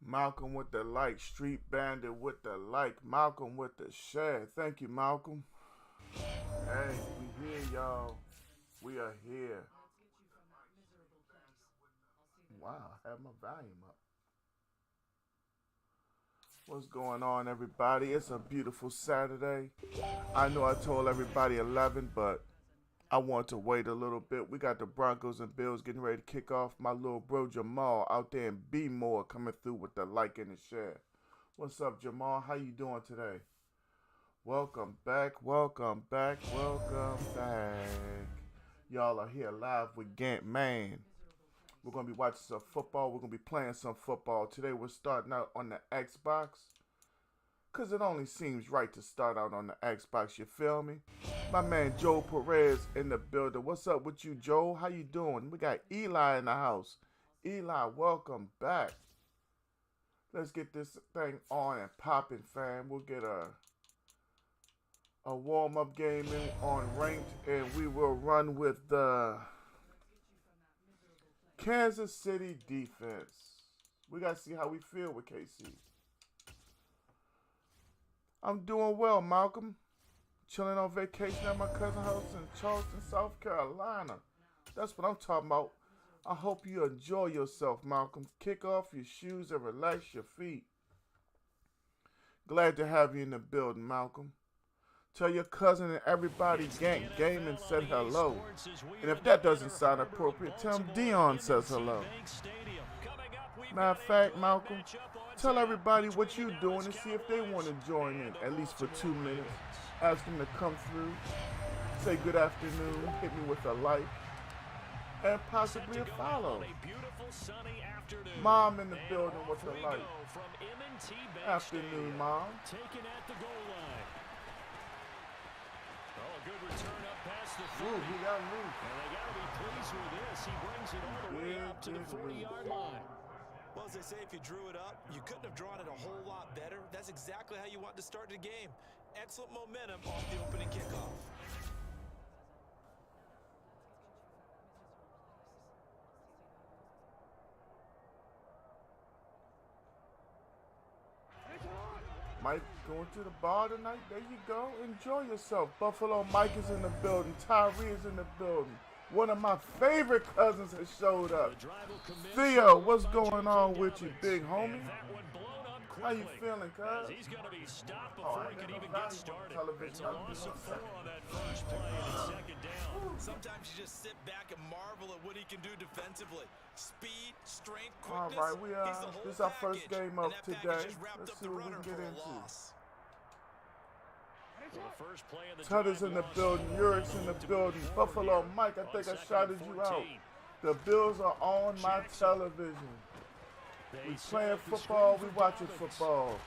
Malcolm with the like. Street Bandit with the like. Malcolm with the share. Thank you, Malcolm. Hey, we here, y'all. We are here. Wow, I have my volume up. What's going on, everybody? It's a beautiful Saturday. I know I told everybody 11, but I want to wait a little bit. We got the Broncos and Bills getting ready to kick off. My little bro Jamal out there in B-More coming through with the like and the share. What's up, Jamal? How you doing today? Welcome back, welcome back, welcome back. Y'all are here live with Gant Man. We're going to be watching some football. We're going to be playing some football. Today we're starting out on the Xbox. Because it only seems right to start out on the Xbox, you feel me? My man Joe Perez in the building. What's up with you, Joe? How you doing? We got Eli in the house. Eli, welcome back. Let's get this thing on and popping, fam. We'll get a warm-up game in on ranked, and we will run with the Kansas City defense. We got to see how we feel with KC. I'm doing well, Malcolm. Chilling on vacation at my cousin's house in Charleston, South Carolina. That's what I'm talking about. I hope you enjoy yourself, Malcolm. Kick off your shoes and relax your feet. Glad to have you in the building, Malcolm. Tell your cousin and everybody Gank Gaming said hello. And if that doesn't sound appropriate, tell him Dion says hello. Matter of fact, Malcolm, tell everybody what you're doing and see if they want to join in, at least for 2 minutes. Ask them to come through, say good afternoon, hit me with a like, and possibly a follow. Mom in the building with a like. Afternoon, Mom. Good return up past the 40. Ooh, he got loose. And they got to be pleased with this. He brings it all the way out to the 40-yard line. Well, as they say, if you drew it up, you couldn't have drawn it a whole lot better. That's exactly how you want to start the game. Excellent momentum off the opening kickoff. Mike going to the bar tonight. There you go. Enjoy yourself. Buffalo Mike is in the building. Tyree is in the building. One of my favorite cousins has showed up. Theo, what's going on with you, big homie? How you feeling, cuz? He's going to be stopped before he can even get started. It's a loss of 4 on that first play and it's second down. Sometimes you just sit back and marvel at what he can do defensively. Speed, strength, All quickness. right, this is our first game of today. Let's see what we can get into. Tutter's in the building. Yurik's in the building. Buffalo Mike, I think I shouted you out. The Bills are on my television. We playing football, we watching football.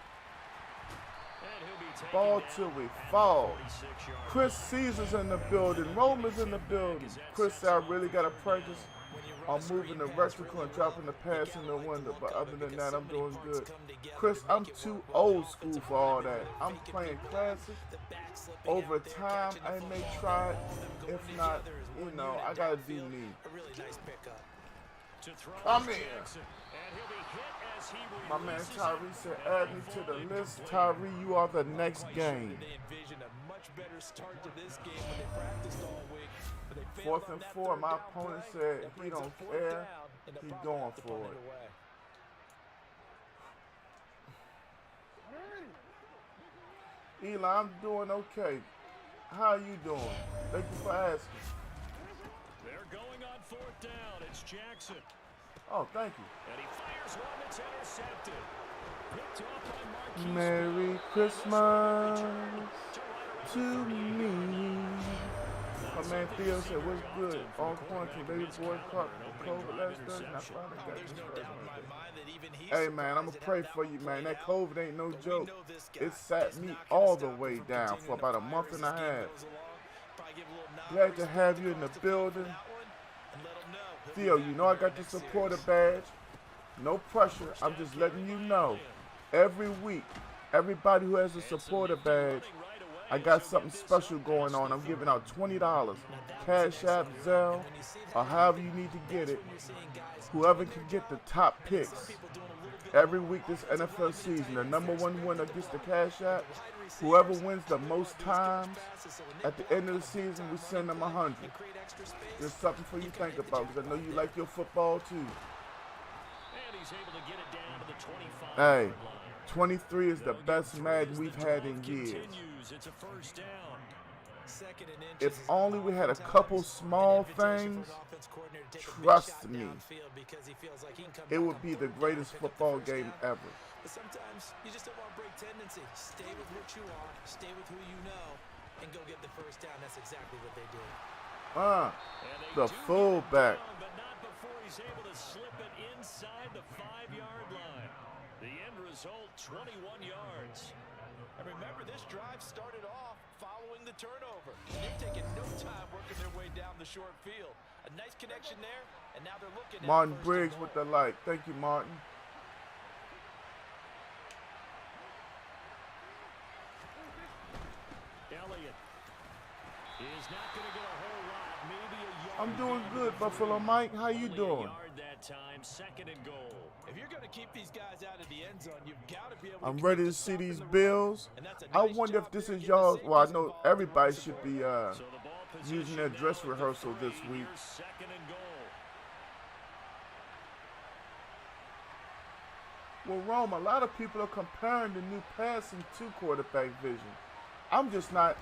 Ball till we fall. Chris Caesar's in the building. Roman's in the building. Chris said I really got to practice on moving the vertical and dropping the pass in the window. But other than that, I'm doing good. Chris, I'm too old school for all that. I'm playing classic. Over time, I may try it. If not, I got to do me. Come here. My man Tyree said, add me to the list. Tyree, you are the next game. 4th and 4, my opponent said he don't care. He's going for it. Eli, I'm doing okay. How are you doing? Thank you for asking. They're going on 4th down. It's Jackson. Oh, thank you. And he fires one that's intercepted. Picked off by Marquise. Merry Christmas to me. My man Theo said, what's good? On quarantine, baby boy caught COVID last Thursday. I finally got this Thursday. Hey, man, I'm going to pray for you, man. That COVID ain't no joke. It sat me all the way down for about a month and a half. Glad to have you in the building. Theo, you know I got the supporter badge. No pressure. I'm just letting you know. Every week, everybody who has a supporter badge, I got something special going on. I'm giving out $20. Cash App, Zelle, or however you need to get it. Whoever can get the top picks Every week this NFL season, the #1 winner gets the cash app. Whoever wins the most times at the end of the season, we send them 100. There's something for you to think about, because I know you like your football too. And he's able to get it down to the 25. Hey, 23 is the best Madden we've had in years. It's a first down. If only we had a couple small things, trust me, it would be the greatest football game ever. But sometimes you just don't want to break tendency. Stay with what you are, stay with who you know, and go get the first down. That's exactly what they did. The fullback. But not before he's able to slip it inside the 5-yard line. The end result, 21 yards. And remember, this drive started off following the turnover. They've taken no time working their way down the short field. A nice connection there, and now they're looking at Martin first Briggs and with the like. Thank you, Martin. Elliott is not going to get a whole lot, maybe a yard. I'm doing good, Buffalo Mike. How you Only a doing? yard that time, 2nd and goal. If you're going to keep these guys out of the end zone, you've got to be able to I'm keep ready them to see stopping these the run. Bills. And that's a I nice wonder job if this there is getting the y'all. Well, I safeties know involved everybody across the should board. be So the ball using position their now dress at the rehearsal 3. this week. Here's 2nd and goal. Well, Rome, a lot of people are comparing the new passing to quarterback vision. I'm just not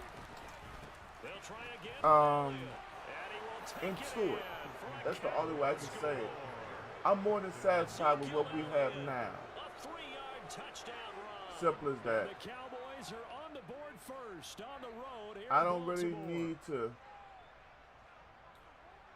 They'll try again. And he will take into it. in for a That's the only way I can Cowboys say field it. goal. I'm more than satisfied with what we have now. A 3-yard touchdown run. Simple as that. The Cowboys are on the board first on the road here I in don't really Baltimore. need to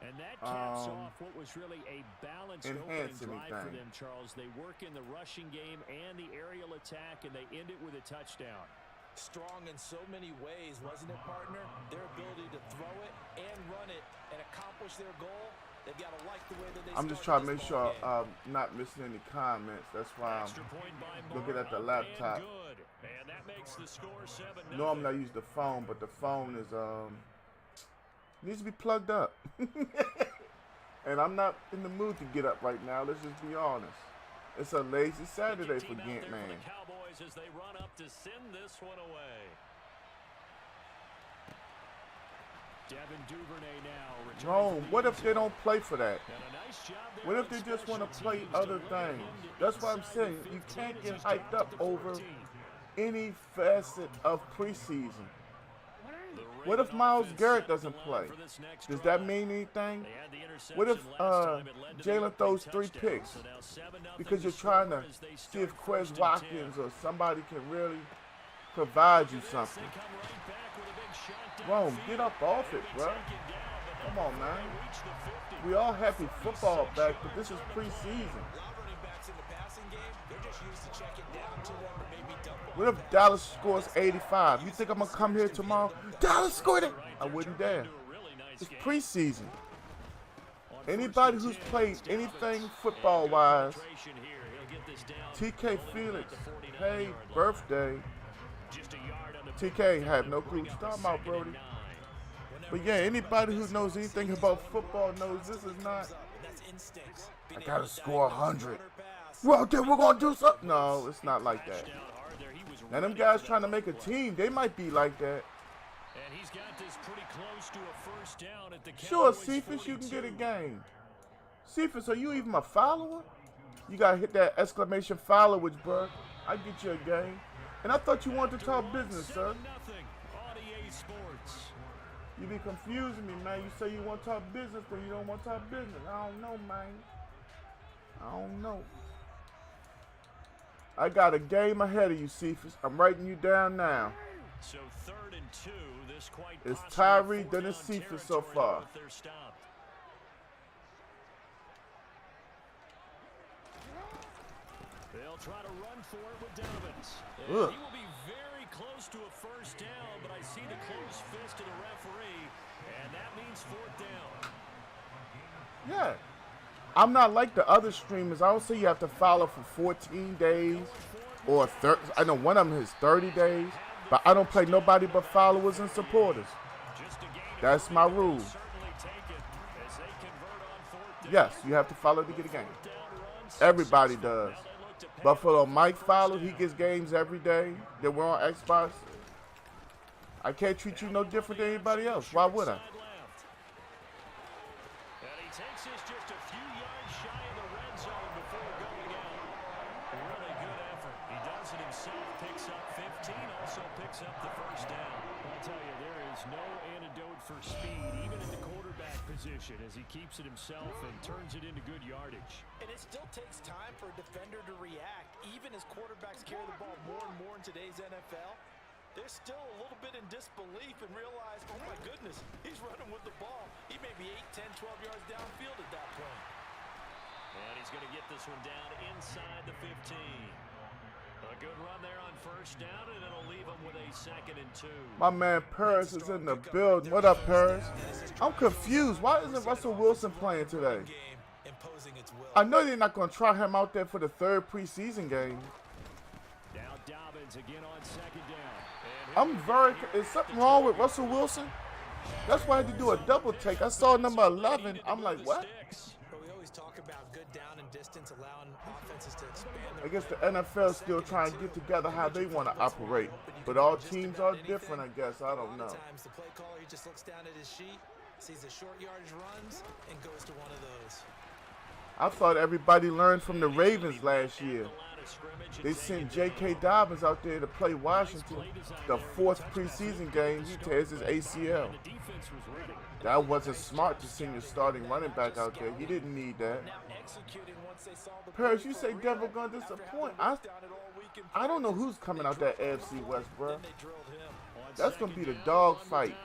And that caps um, off what was really a balanced enhance opening drive for anything. them, Charles. They work in the rushing game and the aerial attack, and they end it with a touchdown. Strong in so many ways, wasn't it, partner? Their ability to throw it and run it and accomplish their goal. They've got to like the way that they I'm just started trying to make this sure ball game. not missing any comments. That's why Extra point by I'm looking Moore, at the up laptop. and good. And that makes the score 7-0. Normally I use the phone, but the phone is needs to be plugged up. And I'm not in the mood to get up right now. Let's just be honest. It's a lazy Saturday for Gant Man. The Cowboys as they run up to send this one away. Devin Duvernay now returning Rome, to the what end if they zone. don't play for that? And a nice job there What if on they just want to special play teams to other bring things? him to That's why I'm inside saying the you 15 can't as get he's hyped down up to over 14. any facet of preseason. The What if Raven Myles offense Garrett set the doesn't line play? for this next Does drive. that mean anything? They had the interception What if last time. It led to the Jalen opening throws 3 touchdown. picks? So now 7-0 Because you're the trying score to as they see if start Quez 1st and Watkins 10. or somebody can really provide you They something. come right back with a big shot Rome, downfield. get up off it, Maybe bro. take it down, but Come not on, before man. they reach the 50. We all happy football back, but this is preseason. A lot of running backs in the passing game, they're just used to check it down to them or maybe dump off. What if Dallas scores 85? You think I'm going to come here tomorrow? Dallas scored it! I wouldn't dare. Do a really nice It's game. preseason. On Anybody 1st and who's 10, played it's down anything Fitz. football-wise, And good penetration here. He'll get this down TK all the way Felix, at the 49 hey, yard line. birthday. Just a yard on the TK, have no clue what you're talking about, Brody. But yeah, anybody who knows anything about football knows this is not, That's instincts. I gotta score 100. Well, then we're gonna do something. No, it's not like that. Now them guys trying to make a team, they might be like that. And he's got this pretty close to a first down at the Sure, Cowboys' Cephas, you can get a 42. game. Cephas, are you even my follower? You gotta hit that exclamation followage, bro. I get you a game. And I thought you wanted to talk business, sir. 7-0 on EA Sports. You be confusing me, man. You say you want to talk business, but you don't want to talk business. I don't know, man. I don't know. I got a game ahead of you, Cephas. I'm writing you down now. So 3rd and 2. This quite It's possibly Tyree, then fourth it's down Cephas so territory far. if they're stopped. They'll try to run for it with Donovans. And Ugh. he will be very close to a first down, but I see the closed fist of the referee, and that means 4th down. Yeah. I'm not like the other streamers. I don't say you have to follow for 14 days or 30. I know one of them is 30 days, but I don't play nobody but followers and supporters. Just a gain of That's 3, my but they'll rule. certainly take it as they convert on 4th down. Yes, you have to follow to get a game. Down runs. Everybody does. Now they look to Buffalo Mike Fowler, he gets games every day that we're on Xbox. I can't treat you no different than anybody else. Why would I? And he takes this just a few yards shy of the red zone before going out. A really good effort. He does it himself, picks up 15, also picks up the first down. I'll tell you, there is no antidote for speed, even at the quarterback position, as he keeps it himself and turns it into good yardage. And it still takes time for a defender to react, even as quarterbacks carry the ball more and more in today's NFL. They're still a little bit in disbelief and realize, oh my goodness, he's running with the ball. He may be 8, 10, 12 yards downfield at that point. And he's going to get this one down inside the 15. A good run there on first down, and it'll leave him with a 2nd and 2. My man Paris is in the building. What up, Paris? I'm confused. Why isn't Russell Wilson playing today? I know they're not going to try him out there for the 3rd preseason game. Now Dobbins again on 2nd down. Is something wrong with Russell Wilson? That's why I had to do a double take. I saw number 11. I'm like, what? We always talk about good down and distance, allowing offenses to expand. I guess the NFL is still trying to get together how they want to operate. But all teams are different, I guess. I don't know. The play caller, he just looks down at his sheet, sees the short yardage runs, and goes to one of those. I thought everybody learned from the Ravens last year. They sent J.K. Dobbins out there to play Washington. The 4th preseason game, he tears his ACL. That wasn't smart to send your starting running back out there. He didn't need that. Paris, you say Denver going to disappoint. I don't know who's coming out that AFC West, bro. That's going to be the dog fight.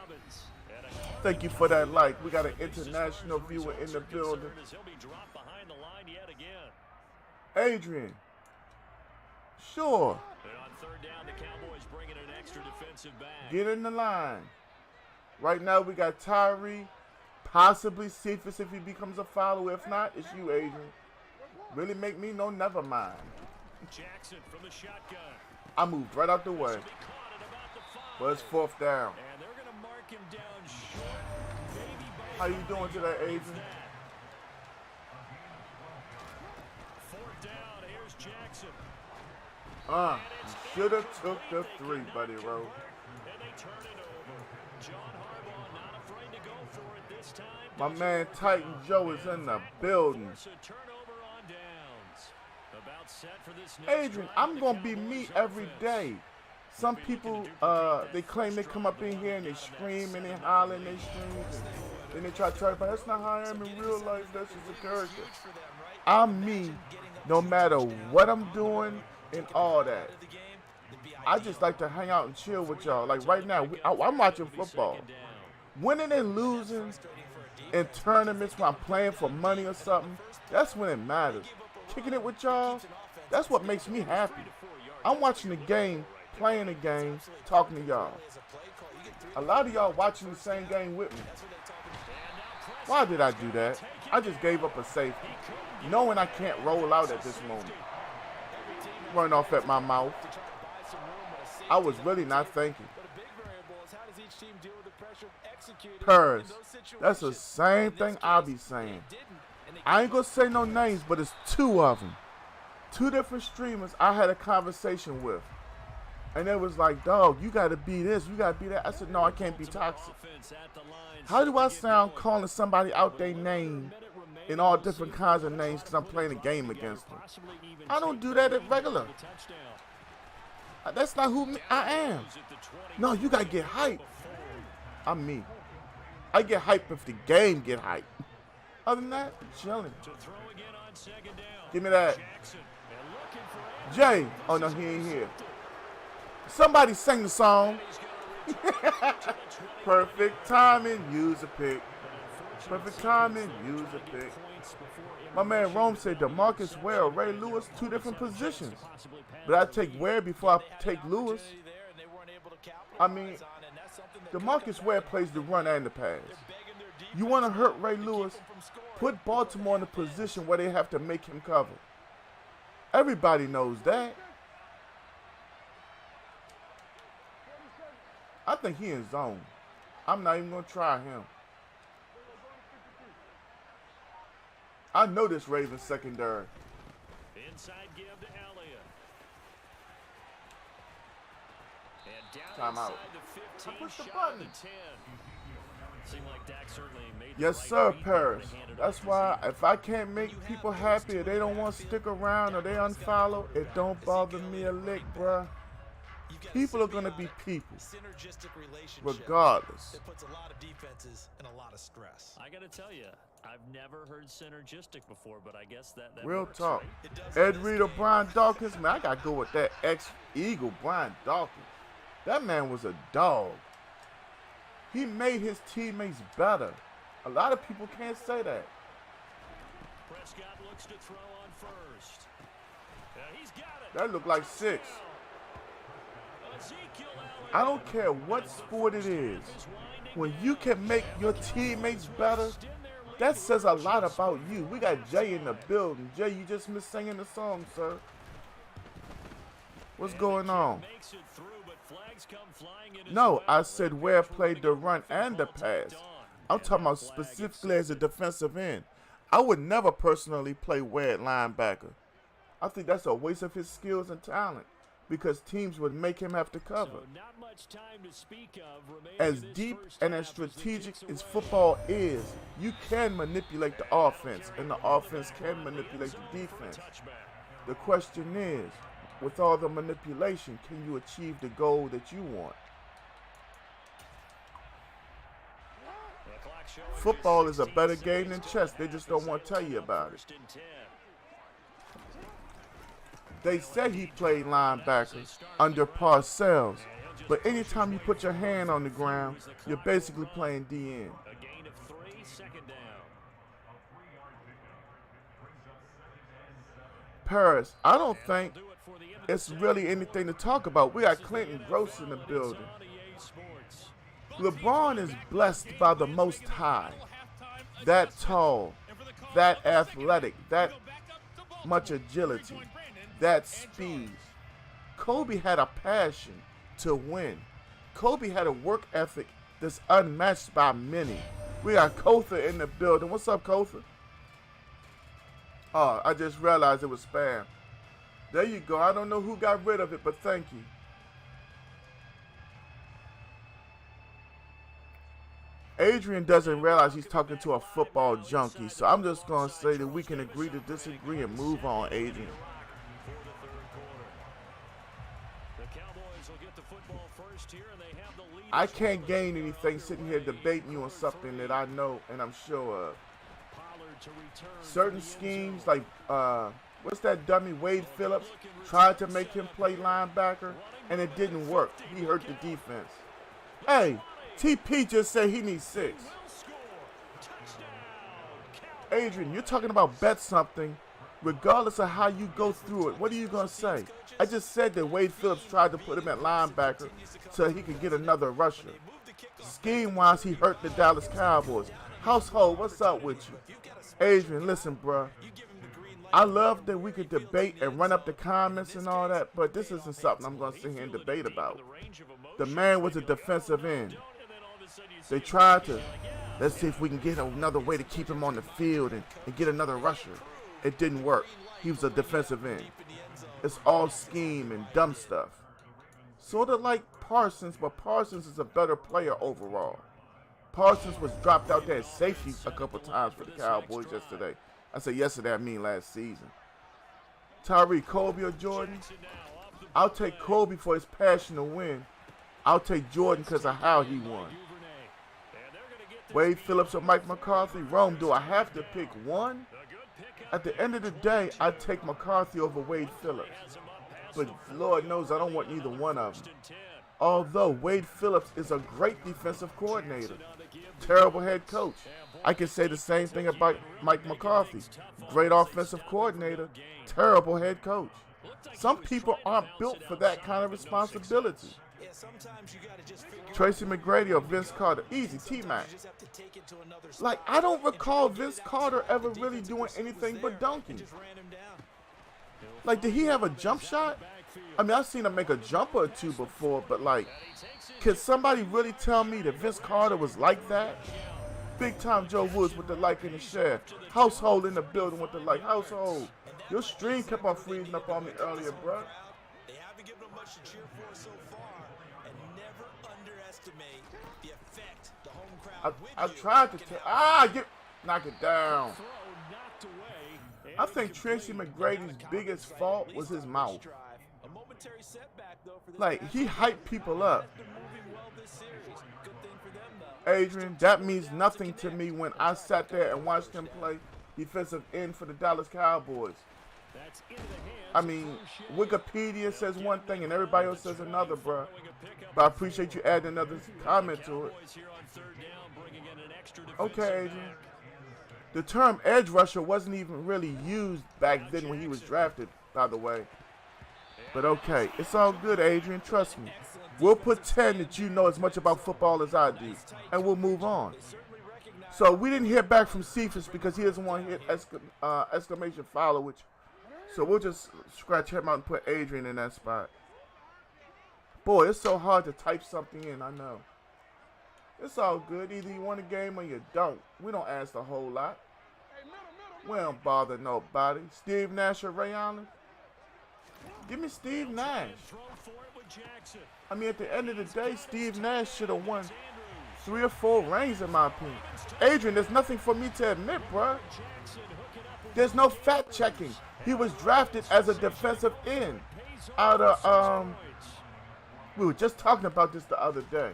Thank you for that like. We got an international viewer in the building. Adrian. Sure. And on 3rd down, the Cowboys bringing an extra defensive back. Get in the line. Right now we got Tyree, possibly Cephas if he becomes a follower. If not, it's you, Adrian. Really make me know, never mind. Jackson from the shotgun. I moved right out the way. But it's 4th down. And they're going to mark him down short. Maybe by How you doing today, Adrian? 4th down, here's Jackson. You should have took the 3, buddy, Rowe. And they turn it over. John Harbaugh not afraid to go for it this time. My man Titan Joe is in the building. Force a turnover on downs. About set for this next Adrian, drive. I'm going to be me every day. Some people, they claim they come up in here and they scream and they holler and they scream. And then they try to tell everybody, that's not how I am in real life. That's just a character. I'm me no matter what I'm doing and all that. I just like to hang out and chill with y'all. Like right now, I'm watching football. Winning and losing in tournaments when I'm playing for money or something, that's when it matters. Kicking it with y'all, that's what makes me happy. I'm watching the game, playing the game, talking to y'all. A lot of y'all watching the same game with me. Why did I do that? I just gave up a safety, knowing I can't roll out at this moment. Run off at my mouth. I was really not thinking. Purrs, that's the same thing I'll be saying. I ain't gonna say no names, but it's 2 of them. 2 different streamers I had a conversation with. And it was like, dog, you gotta be this, you gotta be that. I said, no, I can't be toxic. How do I sound calling somebody out their name in all different kinds of names because I'm playing a game against them? I don't do that at regular. That's not who I am. No, you gotta get hype. I'm me. I get hype if the game get hype. Other than that, I'm chilling. Give me that. Jay. Oh no, he ain't here. Somebody sing the song. Perfect timing, use a pick. Perfect timing, use a pick. My man Rome said DeMarcus Ware or Ray Lewis, 2 different positions. But I take Ware before I take Lewis. I mean, DeMarcus Ware plays the run and the pass. You want to hurt Ray Lewis? Put Baltimore in a position where they have to make him cover. Everybody knows that. I think he in zone. I'm not even going to try him. I know this Ravens secondary. Inside give to Elliott. And down Time out. inside the 15, I pushed the shot button. at the 10. Seemed like Dak certainly made the Yes, right sir, read Paris. to hand it That's off. why if I can't make people happy or they don't want to stick around or they unfollow, it don't bother me a lick, bruh. People are going to be people, Synergistic relationship regardless. that puts a lot of defenses in a lot of stress. I got to tell you, I've never heard synergistic before, but I guess that Real works, talk. right? It does Ed in this Reed or game. Brian Dawkins, man, I got to go with that ex-Eagle, Brian Dawkins. That man was a dog. He made his teammates better. A lot of people can't say that. Prescott looks to throw on first. He's got it. That looked like 6. Ezekiel Elliott. I don't care what sport it is. When you can make your teammates better, that says a lot about you. We got Jay in the building. Jay, you just missed singing the song, sir. What's going on? Makes it through, but flags come flying in as No, well. I said Ware played the run and the pass. I'm talking about Flag is specifically as a defensive end. I would never personally play Ware at linebacker. I think that's a waste of his skills and talent because teams would make him have to cover. So not much time to speak of remaining As in this deep first and half as as the strategic kicks as away. football is, you can manipulate the offense, and the offense can manipulate the defense. The question is, with all the manipulation, can you achieve the goal that you want? The clock showing Football just is a 16 better game than seconds chess. to They half just as don't want to tell Saints you up about it. first and 10. They said he played linebacker under Parcells, but anytime you put your hand on the ground, you're basically playing DN. A gain of 3, second down. Paris, I don't think Do it for the end of the it's second really quarter. anything to talk about. We got Clinton Gross in the building. On EA Sports. LeBron is blessed by the Most High. That tall, that athletic, that much agility, that speed. Kobe had a passion to win. Kobe had a work ethic that's unmatched by many. We got Kotha in the building. What's up, Kotha? Oh, I just realized it was spam. There you go. I don't know who got rid of it, but thank you. Adrian doesn't realize he's talking to a football junkie, so I'm just going to say that we can agree to disagree and move on, Adrian. For the third quarter. The Cowboys will get the football first here, and they have the lead. I can't gain anything sitting here debating you on something that I know and I'm sure of. Pollard to return Certain for the end schemes, zone. like, what's that dummy, Wade Phillips, tried to make him play linebacker, and it didn't work. He hurt the defense. Hey, TP just said he needs 6. Will score. Touchdown. Adrian, you're talking about bet something, regardless of how you go through it. What are you going to say? I just said that Wade Phillips tried to put him at linebacker so he could get another rusher. Scheme-wise, he hurt the Dallas Cowboys. Household, what's up with you? Adrian, listen, bruh. I love that we could debate and run up the comments and all that, but this isn't something I'm going to sit here and debate about. The man was a defensive end. They tried to, let's see if we can get another way to keep him on the field and get another rusher. It didn't work. He was a defensive end. It's all scheme and dumb stuff. Sort of like Parsons, but Parsons is a better player overall. Parsons was dropped out there at safety a couple times for the Cowboys yesterday. I said yesterday, I mean last season. Tyreek, Kobe or Jordan? I'll take Kobe for his passion to win. I'll take Jordan because of how he won. Wade Phillips or Mike McCarthy? Rome, do I have to pick one? At the end of the day, I'd take McCarthy over Wade Phillips. But Lord knows I don't want either one of them. Although Wade Phillips is a great defensive coordinator, terrible head coach. I can say the same thing about Mike McCarthy. Great offensive coordinator, terrible head coach. Some people aren't built for that kind of responsibility. Tracy McGrady or Vince Carter, easy, T-Mac. Like, I don't recall Vince Carter ever really doing anything but dunking. Like, did he have a jump shot? I mean, I've seen him make a jumper or two before, but like, can somebody really tell me that Vince Carter was like that? Big time Joe Woods with the like in the share. Household in the building with the like. Household. Your stream kept on freezing up on me earlier, bro. They haven't given him much to cheer for so far, and never underestimate the effect the home crowd I tried to knock it down. I think Tracy McGrady's biggest fault was his mouth. Like, he hyped people up. Adrian, that means nothing to me when I sat there and watched him play defensive end for the Dallas Cowboys. I mean, Wikipedia says one thing and everybody else says another, bro. But I appreciate you adding another comment to it. Okay, Adrian. The term edge rusher wasn't even really used back then when he was drafted, by the way. But okay, it's all good, Adrian. Trust me. We'll pretend that you know as much about football as I do, and we'll move on. So we didn't hear back from Cephas because he doesn't want to hit exclamation followage. So we'll just scratch him out and put Adrian in that spot. Boy, it's so hard to type something in, I know. It's all good. Either you win a game or you don't. We don't ask a whole lot. We don't bother nobody. Steve Nash or Ray Allen? Give me Steve Nash. I mean, at the end of the day, Steve Nash should have won 3 or 4 rings, in my opinion. Adrian, there's nothing for me to admit, bruh. There's no fact checking. He was drafted as a defensive end out of, we were just talking about this the other day.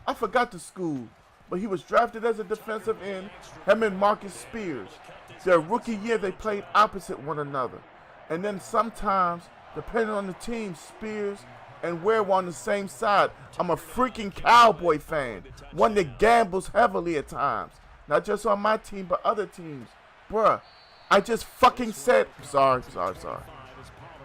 I forgot the school, but he was drafted as a defensive end, him and Marcus Spears. Their rookie year, they played opposite one another. And then sometimes, depending on the team, Spears and Ware were on the same side. I'm a freaking Cowboy fan, one that gambles heavily at times. Not just on my team, but other teams. Bruh, I just fucking said, sorry.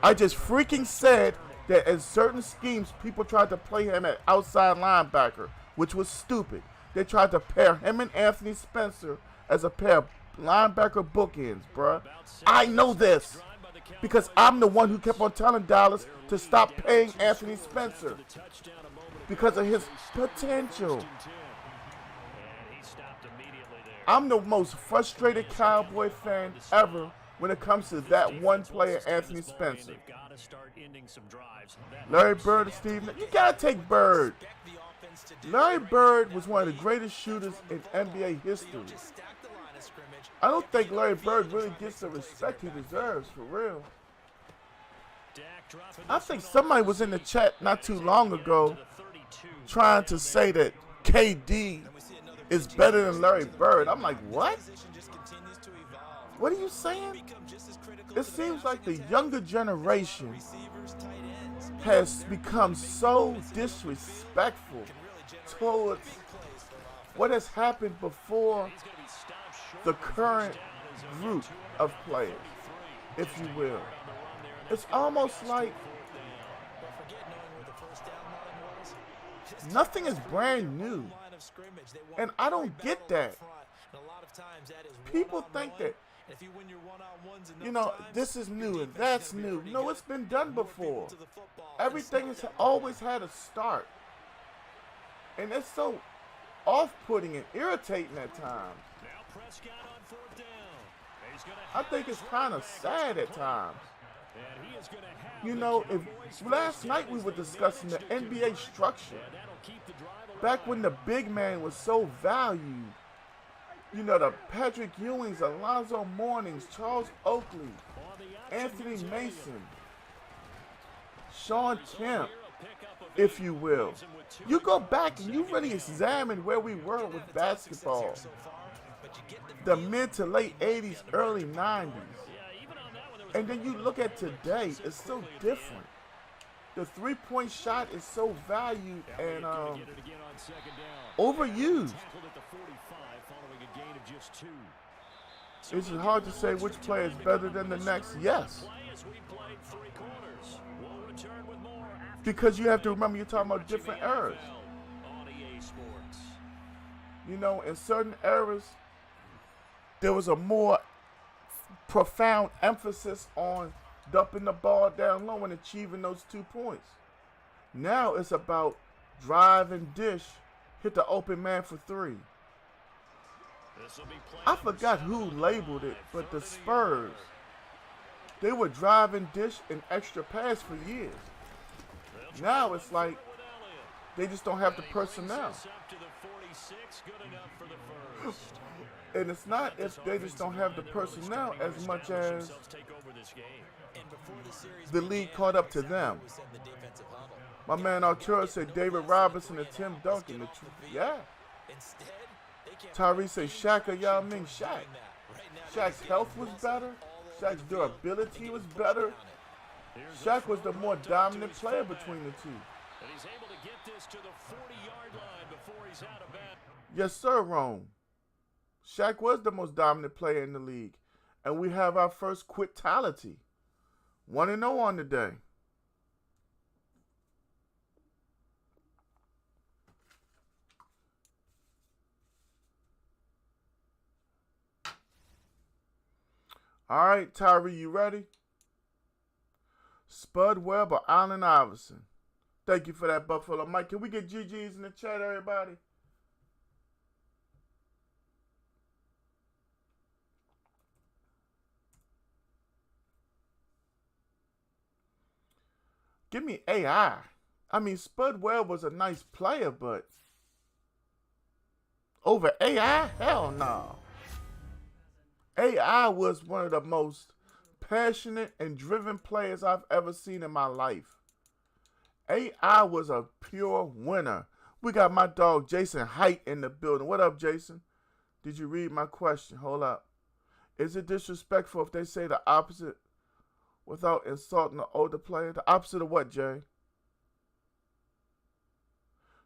I just freaking said that in certain schemes, people tried to play him at outside linebacker, which was stupid. They tried to pair him and Anthony Spencer as a pair of linebacker bookends, bruh. I know this because I'm the one who kept on telling Dallas to stop paying Anthony Spencer because of his potential. I'm the most frustrated Cowboy fan ever when it comes to that one player, Anthony Spencer. Larry Bird and Steve, you gotta take Bird. Larry Bird was one of the greatest shooters in NBA history. I don't think Larry Bird really gets the respect he deserves, for real. I think somebody was in the chat not too long ago trying to say that KD is better than Larry Bird. I'm like, what? What are you saying? It seems like the younger generation has become so disrespectful towards what has happened before the current group of players, if you will. It's almost like nothing is brand new. And I don't get that. People think that, you know, this is new and that's new. No, it's been done before. Everything has always had a start. And it's so off-putting and irritating at times. I think it's kind of sad at times. You know, if last night we were discussing the NBA structure, back when the big man was so valued. You know, the Patrick Ewings, Alonzo Mournings, Charles Oakley, Anthony Mason, Sean Kemp, if you will. You go back and you really examine where we were with basketball. The mid to late 80s, early 90s. And then you look at today, it's so different. The three-point shot is so valued and overused. Is it hard to say which player is better than the next? Yes. Because you have to remember you're talking about different eras. You know, in certain eras, there was a more profound emphasis on dumping the ball down low and achieving those 2 points. Now it's about drive and dish, hit the open man for 3. I forgot who labeled it, but the Spurs They were driving, dish, and extra pass for years. Now it's like they just don't have the personnel. And it's not if they just don't have the personnel as much as the league caught up to them. My man Arturo said David Robinson and Tim Duncan. Yeah. Tyree said Shaq or Yao Ming. Shaq. Shaq's health was better. Shaq's durability was better. Shaq was the more dominant player between the two. And he's able to get this to the 40-yard line before he's out of bounds. Yes, sir, Rome. Shaq was the most dominant player in the league. And we have our first quitality. 1-0 on the day. All right, Tyree, you ready? Spud Webb or Allen Iverson? Thank you for that, Buffalo Mike. Can we get GGs in the chat, everybody? Give me AI. I mean, Spud Webb was a nice player, but over AI? Hell no. AI was one of the most passionate and driven players I've ever seen in my life. AI was a pure winner. We got my dog Jason Height in the building. What up, Jason? Did you read my question? Hold up. Is it disrespectful if they say the opposite without insulting the older player? The opposite of what, Jay?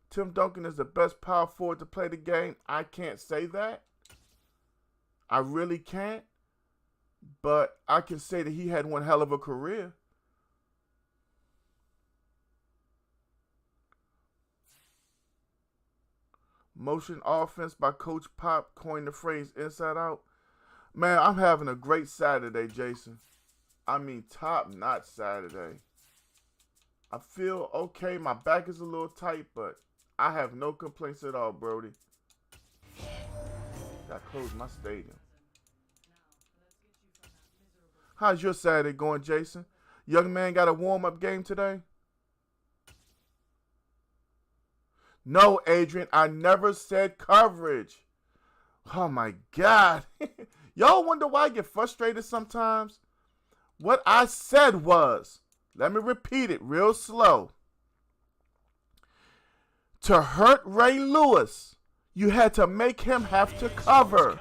Tim Duncan is the best power forward to play the game. I can't say that. I really can't. But I can say that he had one hell of a career. Motion offense by Coach Pop coined the phrase inside out. Man, I'm having a great Saturday, Jason. I mean, top-notch Saturday. I feel okay. My back is a little tight, but I have no complaints at all, Brody. Got to close my stadium. How's your Saturday going, Jason? Young man got a warm-up game today? No, Adrian, I never said coverage. Oh, my God. Y'all wonder why I get frustrated sometimes? What I said was, let me repeat it real slow. To hurt Ray Lewis, you had to make him have to cover.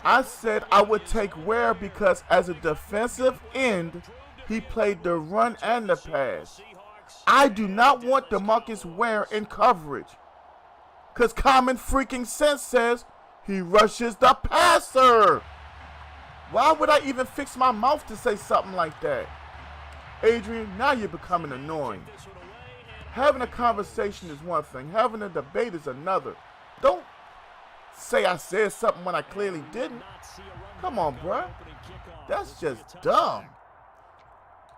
I said I would take Ware because as a defensive end, he played the run and the pass. I do not want DeMarcus Ware in coverage. Because common freaking sense says he rushes the passer. Why would I even fix my mouth to say something like that? Adrian, now you're becoming annoying. Having a conversation is one thing. Having a debate is another. Don't say I said something when I clearly didn't. Come on, bruh. That's just dumb.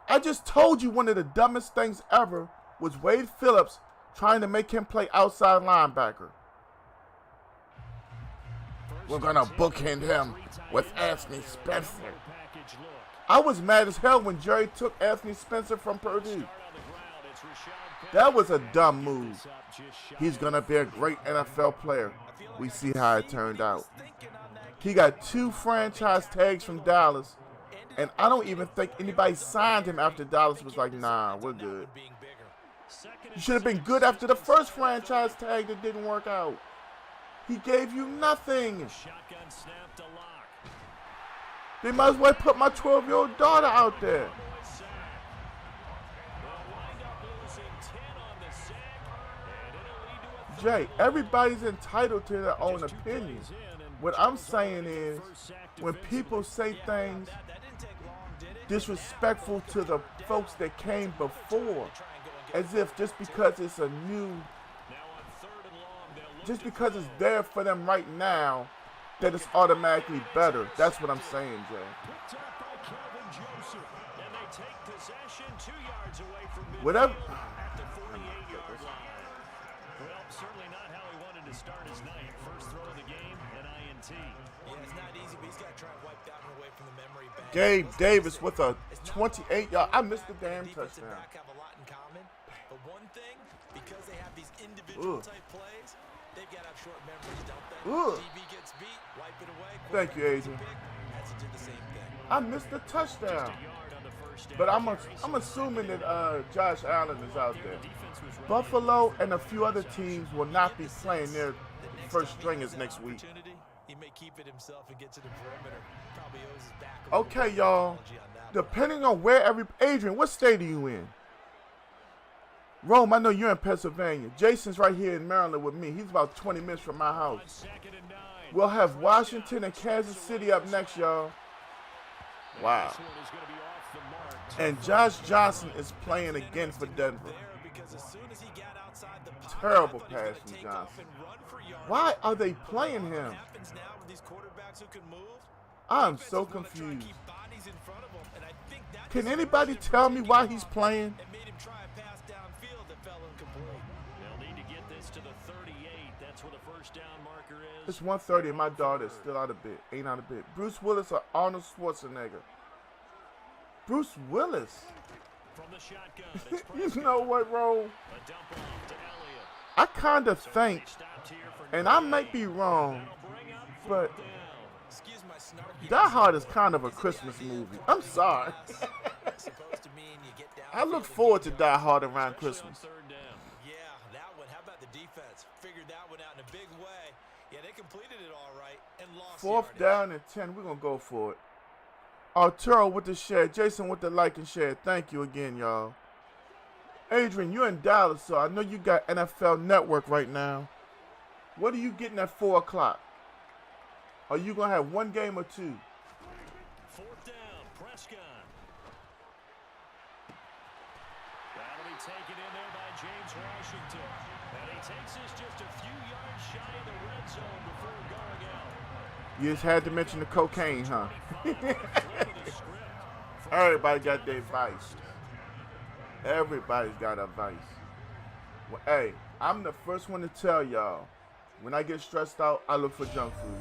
I just told you one of the dumbest things ever was Wade Phillips trying to make him play outside linebacker. We're going to bookend him with Anthony Spencer. I was mad as hell when Jerry took Anthony Spencer from Purdue. That was a dumb move. He's going to be a great NFL player. We see how it turned out. He got 2 franchise tags from Dallas, and I don't even think anybody signed him after Dallas was like, nah, we're good. You should have been good after the first franchise tag that didn't work out. He gave you nothing. They might as well put my 12-year-old daughter out there. Jay, everybody's entitled to their own opinion. What I'm saying is, when people say things disrespectful to the folks that came before, as if just because it's a new, just because it's there for them right now, that it's automatically better. That's what I'm saying, Jay. Whatever. Well, certainly not how he wanted to start his night. First throw of the game, an INT. Yeah, it's not easy, but he's got to try and wipe that one away from the memory bank. Gabe Davis with a 28-yard. I missed the damn defensive touchdown. back have a lot in common, but one thing, because they have these individual type plays, they've got to have short memories, don't they? DB gets beat, wipe it away. Thank you, Adrian. Has to do the same thing. I missed the touchdown. But I'm assuming that Josh Allen is out there. Buffalo and a few other teams will not be playing their first stringers next week. He may keep it himself and get to the perimeter. Probably owes his back. Okay, y'all. Depending on where Adrian, what state are you in? Rome, I know you're in Pennsylvania. Jason's right here in Maryland with me. He's about 20 minutes from my house. We'll have Washington and Kansas City up next, y'all. Wow. And Josh Johnson is playing again for Denver. Terrible pass from Johnson. Why are they playing him? I'm so confused. Can anybody tell me why he's playing? They'll need to get this to the 38. That's where the first down marker is. It's 1:30 and my daughter is still out of bed. Ain't out of bed. Bruce Willis or Arnold Schwarzenegger? Bruce Willis. From the shotgun, You know what, Ro? I kind of think, and I might be wrong, but Die Hard is kind of a Christmas movie. I'm sorry. I look forward to Die Hard around Christmas. Yeah, that one. How about the defense? Figured that one out in a big way. Yeah, they completed it all right and lost. Fourth down and 10. We're going to go for it. Arturo with the share. Jason with the like and share. Thank you again, y'all. Adrian, you're in Dallas, so I know you got NFL Network right now. What are you getting at 4 o'clock? Are you going to have one game or two? Fourth down, Prescott. That'll be taken in there by James Washington. And he takes us just a few yards shy of the red zone before going out. You just had to mention the cocaine, huh? Everybody got their vice. Everybody's got a vice. Well, hey, I'm the first one to tell y'all, when I get stressed out, I look for junk food.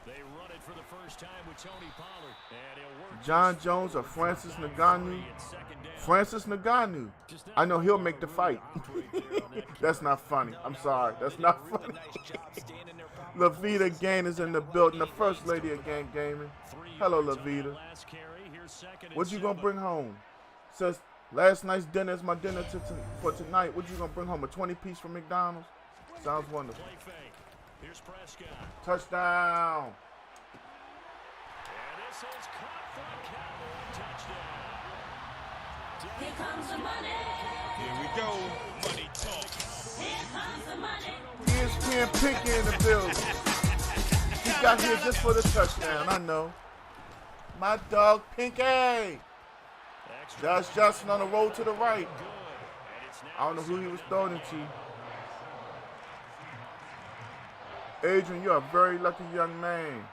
They run it for the first time with Tony Pollard. And he'll work John Jones or Francis Ngannou? Francis Ngannou. I know he'll make the fight. That's not funny. I'm sorry. That's not funny. Lavita Gain is in the building. The first lady of Gang Gaming. Hello, Lavita. What you gonna bring home? Says last night's dinner is my dinner for tonight. What you gonna bring home? A 20-piece from McDonald's? Sounds wonderful. Here's Prescott. Touchdown. And this is caught for a Cowboy touchdown. Here comes the money. Here we go. Money talk. Here comes the money. ESPN Pinky in the building. He got here just for the touchdown. I know. My dog Pinky. Josh Johnson on the road to the right. I don't know who he was throwing it to. Adrian, you're a very lucky young man.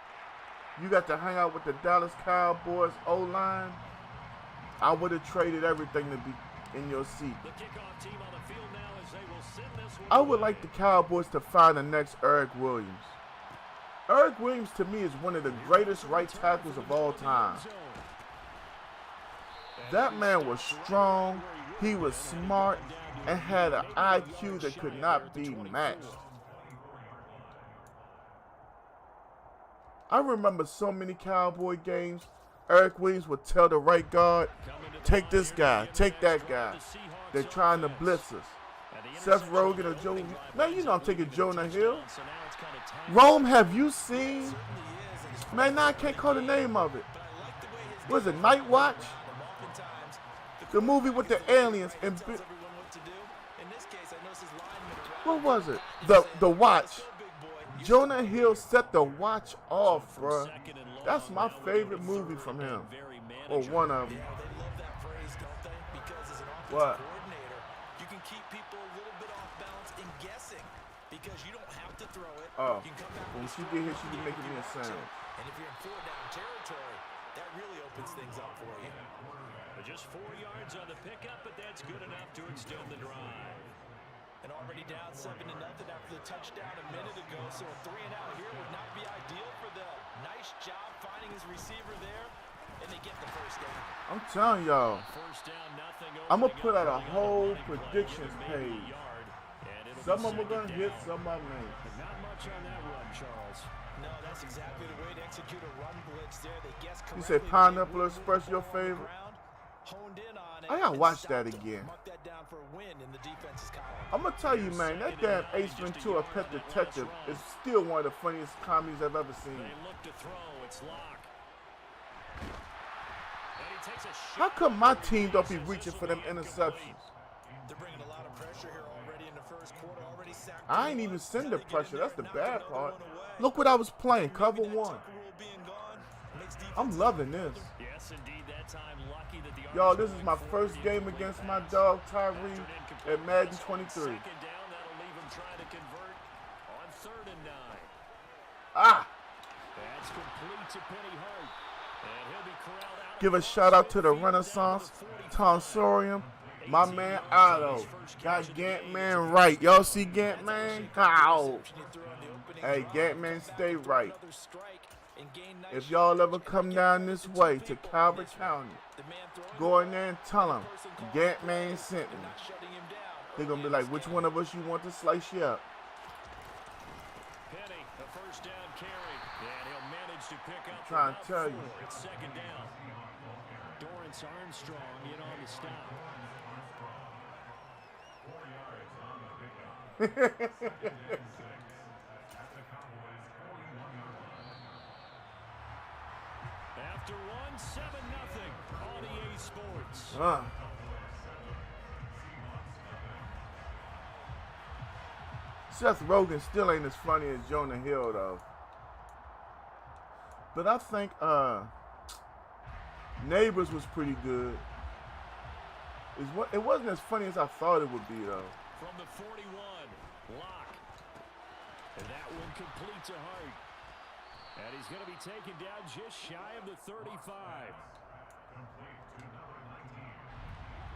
You got to hang out with the Dallas Cowboys O-line. I would have traded everything to be in your seat. I would like the Cowboys to find the next Eric Williams. Eric Williams, to me, is one of the greatest right tackles of all time. That man was strong, he was smart, and had an IQ that could not be matched. I remember so many Cowboy games. Eric Williams would tell the right guard, take this guy, take that guy. They're trying to blitz us. Seth Rogen or Joe. Man, you know I'm taking Jonah Hill. Rome, have you seen? Man, now I can't call the name of it. Was it Night Watch? The movie with the aliens and what was it? The Watch. Jonah Hill set the Watch off, bruh. That's my favorite movie from him. Or one of them. What? You can keep people a little bit off balance and guessing because you don't have to throw it. Oh, when she get here, she be making me a sound. And if you're in 4-down territory, That really opens things up for you. Just 4 yards on the pickup, but that's good enough to extend the drive. And already down 7-0 after the touchdown a minute ago, so a 3-and-out here would not be ideal for them. Nice job finding his receiver there, and they get the first down. I'm telling y'all, First down, nothing. I'm going to put out a whole predictions page. Some of them are going to hit, some of them ain't. Not much on that run, Charles. No, that's exactly the way to execute a run blitz there. They guess correctly. You said Pineapple Express your favorite? Honed in on it. I gotta watch that again. Mark that down for a win in the defense's column. I'm gonna tell you, man, that damn Ace Ventura Pet Detective is still one of the funniest comedies I've ever seen. They look to throw. It's Locke. And he takes a shot. How come my team don't be reaching for them interceptions? They're bringing a lot of pressure here already in the first quarter. Already sacked. I ain't even send the pressure. That's the bad part. Look what I was playing, cover one. I'm loving this. Yes, indeed. That time, lucky that the Y'all, this is my first game against my dog Tyree at Madden 23. Second down, that'll leave him trying to convert on 3rd and 9. Ah! That's complete to Penny Hart. And he'll be corralled out. Give a shout out to the Renaissance Tonsorium. My man Otto got Gant Man right. Y'all see Gant Man? How? Hey, Gant Man, stay right. If y'all ever come down this way to Calvert County, go in there and tell them Gant Man sent me. They're going to be like, which one of us you want to slice you up? Penny, the first down carry. And he'll manage to pick up. Trying to tell you. It's 2nd down. Dorrance Armstrong in on the stop. After 1-7-0 on EA Sports. Seth Rogen still ain't as funny as Jonah Hill, though. But I think Neighbors was pretty good. It wasn't as funny as I thought it would be, though. From the 41, Locke. And that one complete to Hart. And he's going to be taken down just shy of the 35.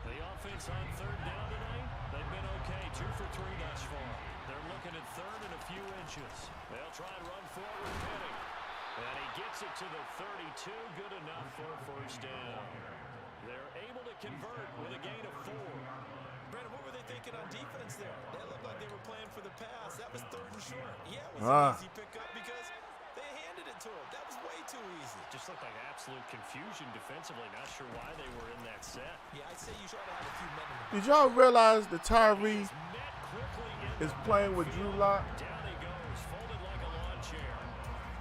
The offense on 3rd down tonight, they've been okay. 2 for 3 thus far. They're looking at 3rd and a few inches. They'll try and run forward, Penny. And he gets it to the 32. Good enough for a first down. They're able to convert with a gain of 4. Brandon, what were they thinking on defense there? They looked like they were playing for the pass. That was 3rd and short. Yeah, it was an easy pickup because they handed it to him. That was way too easy. Just looked like absolute confusion defensively. Not sure why they were in that set. Yeah, I'd say you try to have a few men in the Did y'all realize that Tyree is playing with Drew Lock? Down he goes, folded like a lawn chair.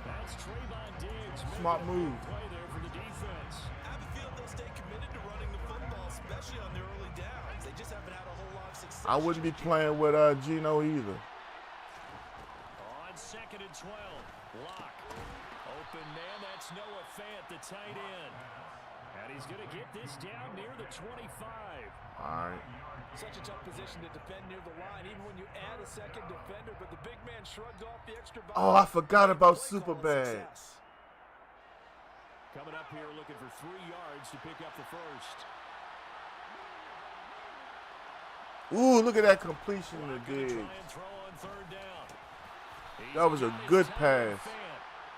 That's Trayvon Diggs. Smart move. Play there for the defense. I have a feeling they'll stay committed to running the football, especially on the early downs. They just haven't had a whole lot of success. I wouldn't be playing with Gino either. On 2nd and 12, Locke. Open man, that's Noah Fant, the tight end. And he's going to get this down near the 25. All right. Such a tough position to defend near the line, even when you add a second defender, but the big man shrugged off the extra body. Oh, I forgot about Superbad. Coming up here looking for 3 yards to pick up the first. Ooh, look at that completion to Diggs. That was a good pass.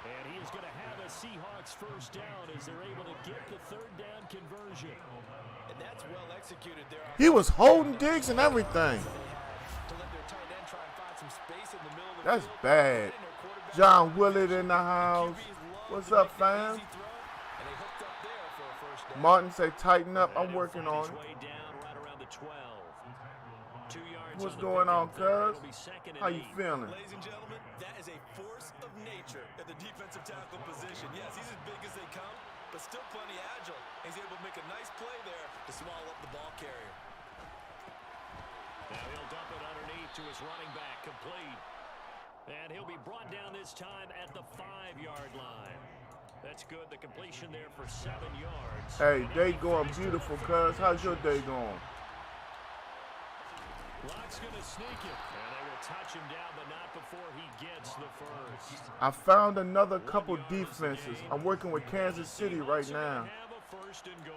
And he is going to have a Seahawks first down as they're able to get the 3rd down conversion. And that's well executed there. He was holding Diggs and everything. That's bad. John Willard in the house. What's up, fam? Martin say tighten up. I'm working on it. What's going on, cuz? How you feeling? Ladies and gentlemen, that is a force of nature at the defensive tackle position. Yes, he's as big as they come, but still plenty agile. He's able to make a nice play there to swallow up the ball carrier. Now he'll dump it underneath to his running back, complete. And he'll be brought down this time at the 5-yard line. That's good. The completion there for 7 yards. Hey, day going beautiful, cuz. How's your day going? Locke's going to sneak it. And they will touch him down, but not before he gets the first. I found another couple defenses. I'm working with Kansas City right now. Have a first and goal.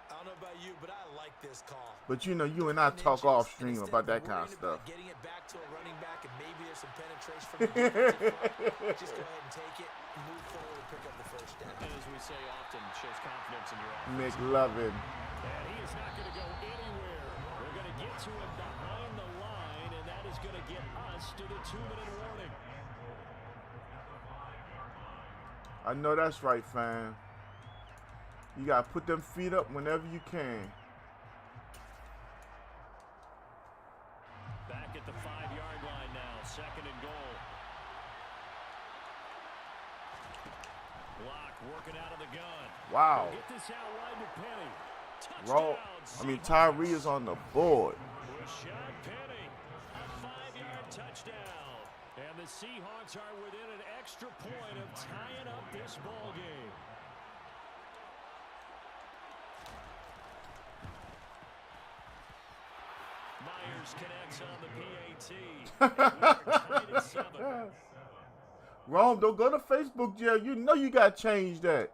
I don't know about you, but I like this call. But you know, you and I talk off stream about that kind of stuff. Getting it back to a running back, and maybe there's some penetration from the defensive front. Just go ahead and take it, move forward, and pick up the first down. And as we say often, shows confidence in your offense. McLovin. And he is not going to go anywhere. We're going to get to him behind the line, and that is going to get us to the 2-minute warning. I know that's right, fam. You got to put them feet up whenever you can. Back at the 5-yard line now, second and goal. Block working out of the gun. Wow. Get this out wide to Penny. Touchdown, Tyree is on the board. Rashad Penny, a 5-yard touchdown. And the Seahawks are within an extra point of tying up this ball game. Myers connects on the PAT. Tied at 7. Rome, don't go to Facebook jail. You know you got to change that.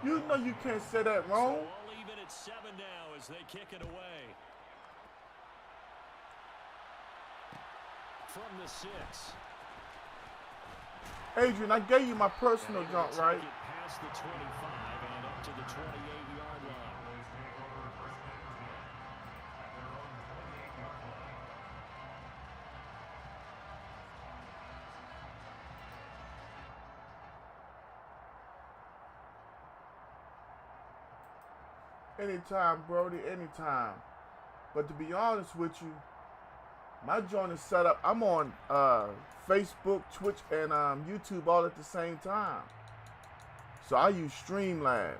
You know you can't say that, So Rome. all even at 7 now as they kick it away. From the 6. Adrian, I gave you my personal And jump, they'll right? take it past the 25 and up to the 28-yard line. Anytime, Brody, anytime. But to be honest with you, my joint is set up. I'm on Facebook, Twitch, and YouTube all at the same time. So I use Streamlabs.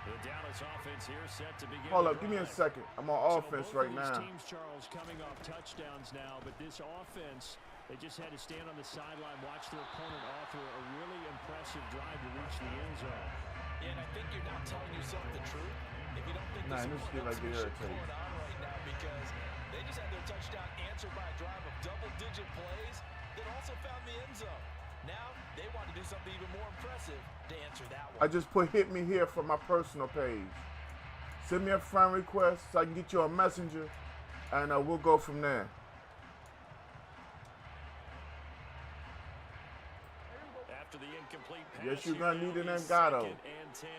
The Dallas offense here set to begin. Hold the up, give me a drive. second. I'm on offense both right of these now. teams, Charles, coming off touchdowns now, but this offense, they just had to stand on the sideline, watch their opponent offer a really impressive drive to reach the end zone. Yeah, and I think you're not telling yourself the truth if you don't think Nah, this this is feel like going it irritates. on right now, because they just had their touchdown answered by a drive of double-digit plays that also found the end zone. Now they want to do something even more impressive to answer that one. I just put hit me here from my personal page. Send me a friend request so I can get you a messenger, and we'll go from there. After the incomplete pass, Yes, you're here gonna now need an is Elgato. 2nd and 10.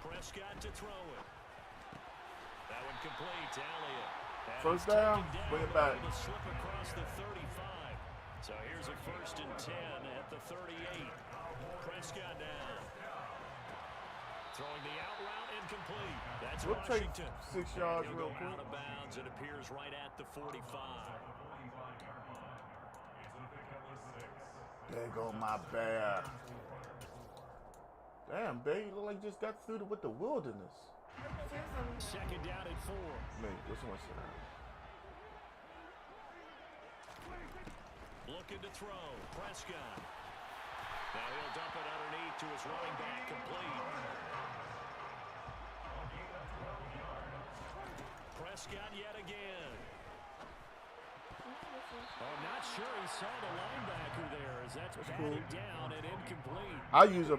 Prescott to throw it. That one complete to Elliott. And First he's down, taken bring it but back. able to slip across the 35. So here's a 1st and 10 at the 38. Prescott down. Throwing the out route incomplete. That's We'll take Washington. 6 yards He'll real go quick. out of bounds. It appears right at the 45. There go my bear. Damn, babe, you look like you just got through with the wilderness. 2nd down at 4. Man, this one sit down. Looking to throw. Prescott. Now he'll dump it underneath to his running back, complete. Prescott yet again. I'm not sure he saw the linebacker there as that's batted down and incomplete. I use a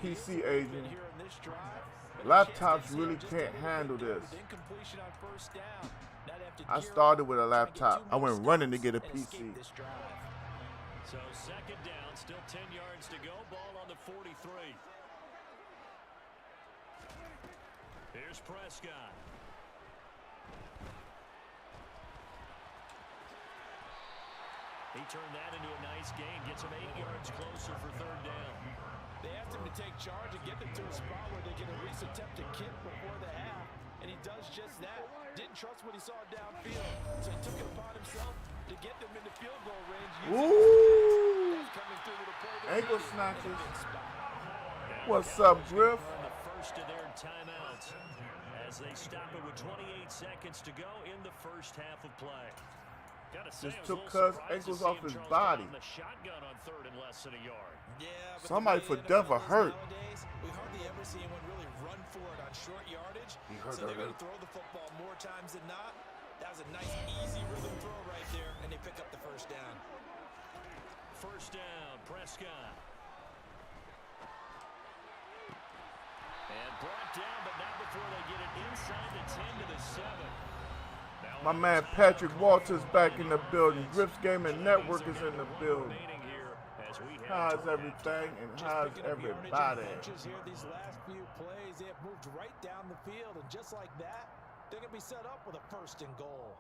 PC agent. Here in this drive, Laptops really can't handle this. incompletion on first down. Now they have to I gear started up, with a try to get laptop. 2 I went more running to stops get a and PC. escape this drive. So 2nd down, still 10 yards to go. Ball on the 43. Here's Prescott. He turned that into a nice gain, gets him 8 yards closer for 3rd down. They asked him to take charge and get them to a spot where they can at least attempt to kick before the half, and he does just that. Didn't trust what he saw downfield, so he took it upon himself to get them into field goal range. Ooh! Coming through with a play that Ankle needed. snatches. And What's the up, Cowboys Griff? burn the first of their timeouts as they stop it with 28 seconds to go in the first half of play. Just took Cuz ankles off his body. Yeah, but Somebody the for way the Denver NFL is hurt. nowadays, we hardly ever see anyone really run for it on short yardage. He hurt, So they're going hurt. to throw the football more times than not. That was a nice, easy rhythm throw right there, and they pick up the first down. First down, Prescott. And brought down, but not before they get it inside the 10 to the 7. My man Patrick Walters back in the building. Griff's Gaming Network is in the building. How's everything and how's everybody? Here these last few plays, they have moved right down the field, and just like that, they're going to be set up with a first and goal.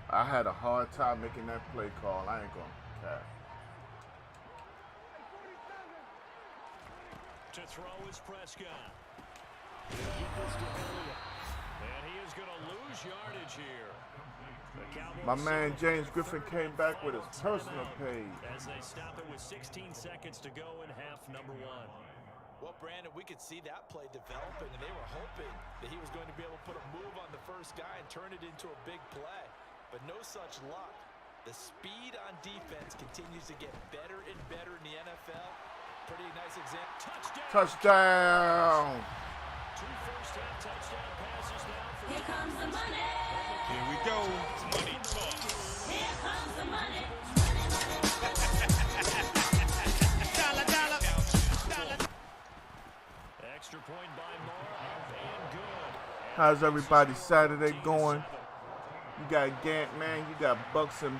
I had a hard time making that play call. I ain't gonna cap. To throw is Prescott. He'll get this to Elliott. And he is going to lose yardage here. My man James Griffin came back with his personal page. As they stop it with 16 seconds to go in half number 1. Well, Brandon, we could see that play developing, and they were hoping that he was going to be able to put a move on the first guy and turn it into a big play. But no such luck. The speed on defense continues to get better and better in the NFL. Pretty nice example. Touchdown! 2 first-half touchdown passes now for Here comes the money. Here we go. Money talk. Here comes the money. Dollar. extra point by Moore and good. How's everybody Saturday going? You got Gant, man. You got Broncos and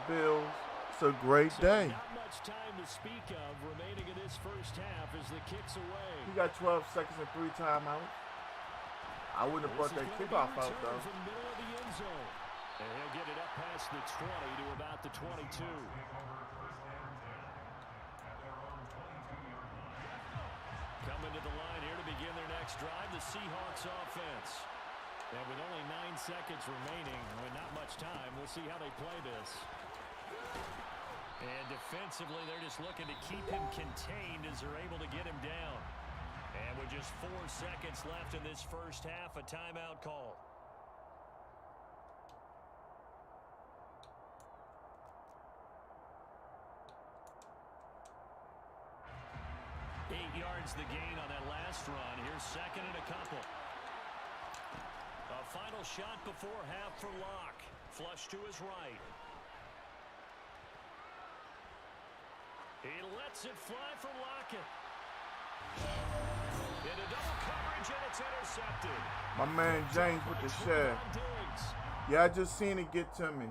Bills. It's a great day. Not much time to speak of remaining in this first half as the kick's away. You got 12 seconds and 3 timeouts. I wouldn't have brought that kickoff out though. From the middle of the end zone. And he'll get it up past the 20 to about the 22. Coming to the line here to begin their next drive, the Seahawks offense. And with only 9 seconds remaining, with not much time, we'll see how they play this. And defensively, they're just looking to keep him contained as they're able to get him down. And with just 4 seconds left in this first half, a timeout call. Yards the gain on that last run. Here's second and a couple. A final shot before half for Locke. Flush to his right. He lets it fly for Lockett. Into double coverage, and it's intercepted. My man James with the share. Yeah, I just seen it get to me.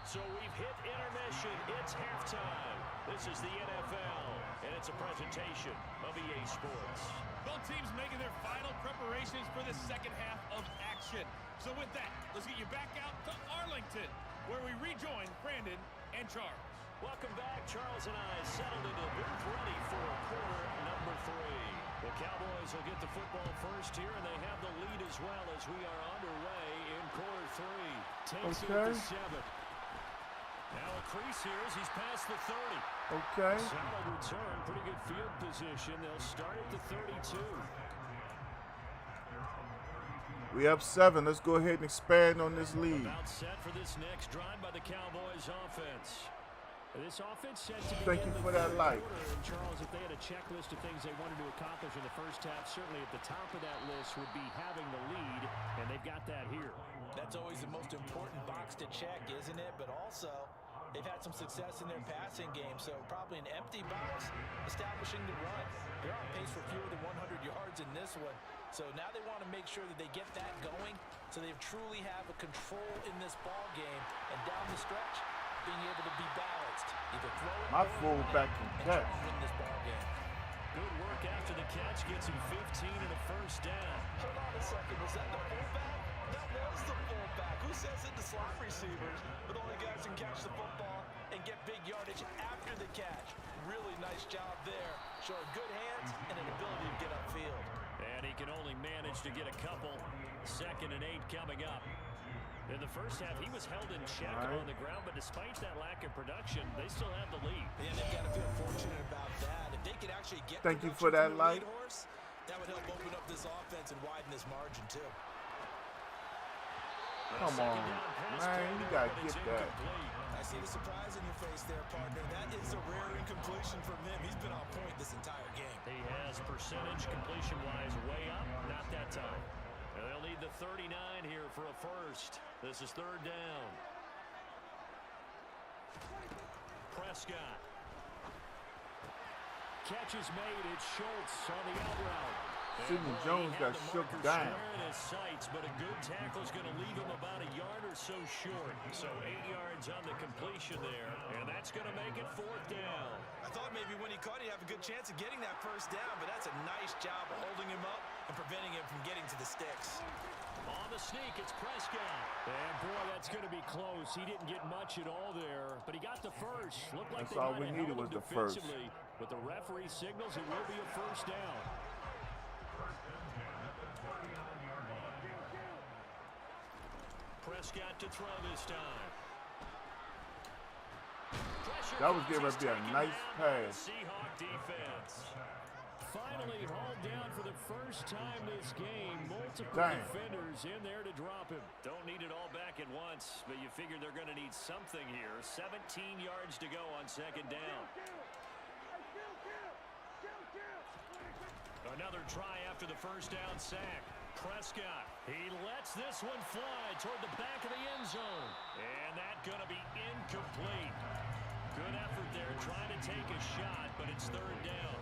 So we've hit intermission. It's halftime. This is the NFL, and it's a presentation of EA Sports. Both teams making their final preparations for the second half of action. So with that, let's get you back out to Arlington, where we rejoin Brandon and Charles. Welcome back. Charles and I settled into the booth ready for quarter number 3. The Cowboys will get the football first here, and they have the lead as well as we are underway in quarter 3. Takes it to 7. Now a crease here as he's past the 30. Okay. Solid return, pretty good field position. They'll start at the 32. We up 7. Let's go ahead and expand on this lead. About set for this next drive by the Cowboys offense. This offense set to Thank you for that light. And Charles, if they had a checklist of things they wanted to accomplish in the first half, certainly at the top of that list would be having the lead, and they've got that here. That's always the most important box to check, isn't it? But also, they've had some success in their passing game, so probably an empty box, establishing the run. They're on pace for fewer than 100 yards in this one. So now they want to make sure that they get that going so they truly have a control in this ball game. And down the stretch, being able to be balanced. Either throw it My fullback can catch. win this ball game. Good work after the catch, gets him 15 and a first down. Hold on a second, was that the fullback? That was the fullback. Who says it to slot receivers? But only guys can catch the football and get big yardage after the catch. Really nice job there, showing good hands and an ability to get upfield. And he can only manage to get a couple. 2nd and 8 coming up. In the first half, he was held in check on the ground, but despite that lack of production, they still have the lead. And they've got to feel fortunate about that. If they could actually get Thank you production for that from the light. lead horse, that would help open up this offense and widen this margin too. Come on, man, you gotta get that. I see the surprise in your face there, partner. That is a rare incompletion from him. He's been on point this entire game. He has percentage completion-wise way up, not that time. And they'll need the 39 here for a first. This is 3rd down. Prescott. Catch is made. It's Schultz on the out route. Sidney Jones got shook down. In his sights, but a good tackle is going to leave him about a yard or so short. So 8 yards on the completion there, and that's going to make it 4th down. I thought maybe when he caught it, he'd have a good chance of getting that first down, but that's a nice job of holding him up and preventing him from getting to the sticks. On the sneak, it's Prescott. And boy, that's going to be close. He didn't get much at all there, but he got the first. Looked like That's all we needed was the first. But the referee signals it will be a first down. Prescott to throw this time. That was going to be a nice pass. Seahawk defense. Finally hauled down for the first time this game. Multiple defenders in there to drop him. Don't need it all back at once, but you figure they're going to need something here. 17 yards to go on 2nd down. Another try after the first down sack. Prescott, he lets this one fly toward the back of the end zone. And that's going to be incomplete. Good effort there trying to take a shot, but it's 3rd down.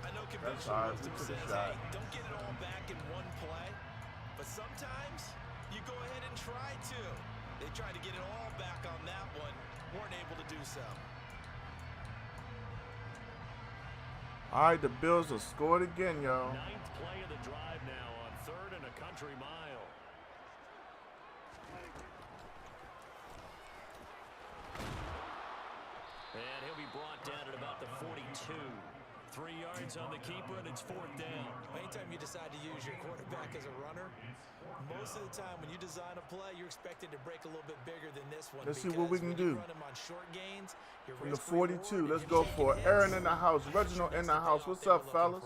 I know conventional wisdom says, hey, don't get it all back in one play. But sometimes you go ahead and try to. They tried to get it all back on that one. Weren't able to do so. All right, the Bills have scored again, y'all. 9th play of the drive now on 3rd and a country mile. And he'll be brought down at about the 42. 3 yards on the keeper, and it's 4th down. Anytime you decide to use your quarterback as a runner, most of the time when you design a play, you're expected to break a little bit bigger than this one. Let's see what we can do. Run him on short gains, From the 42, let's go for Aaron in the house, Reginald in the house. What's up, fellas?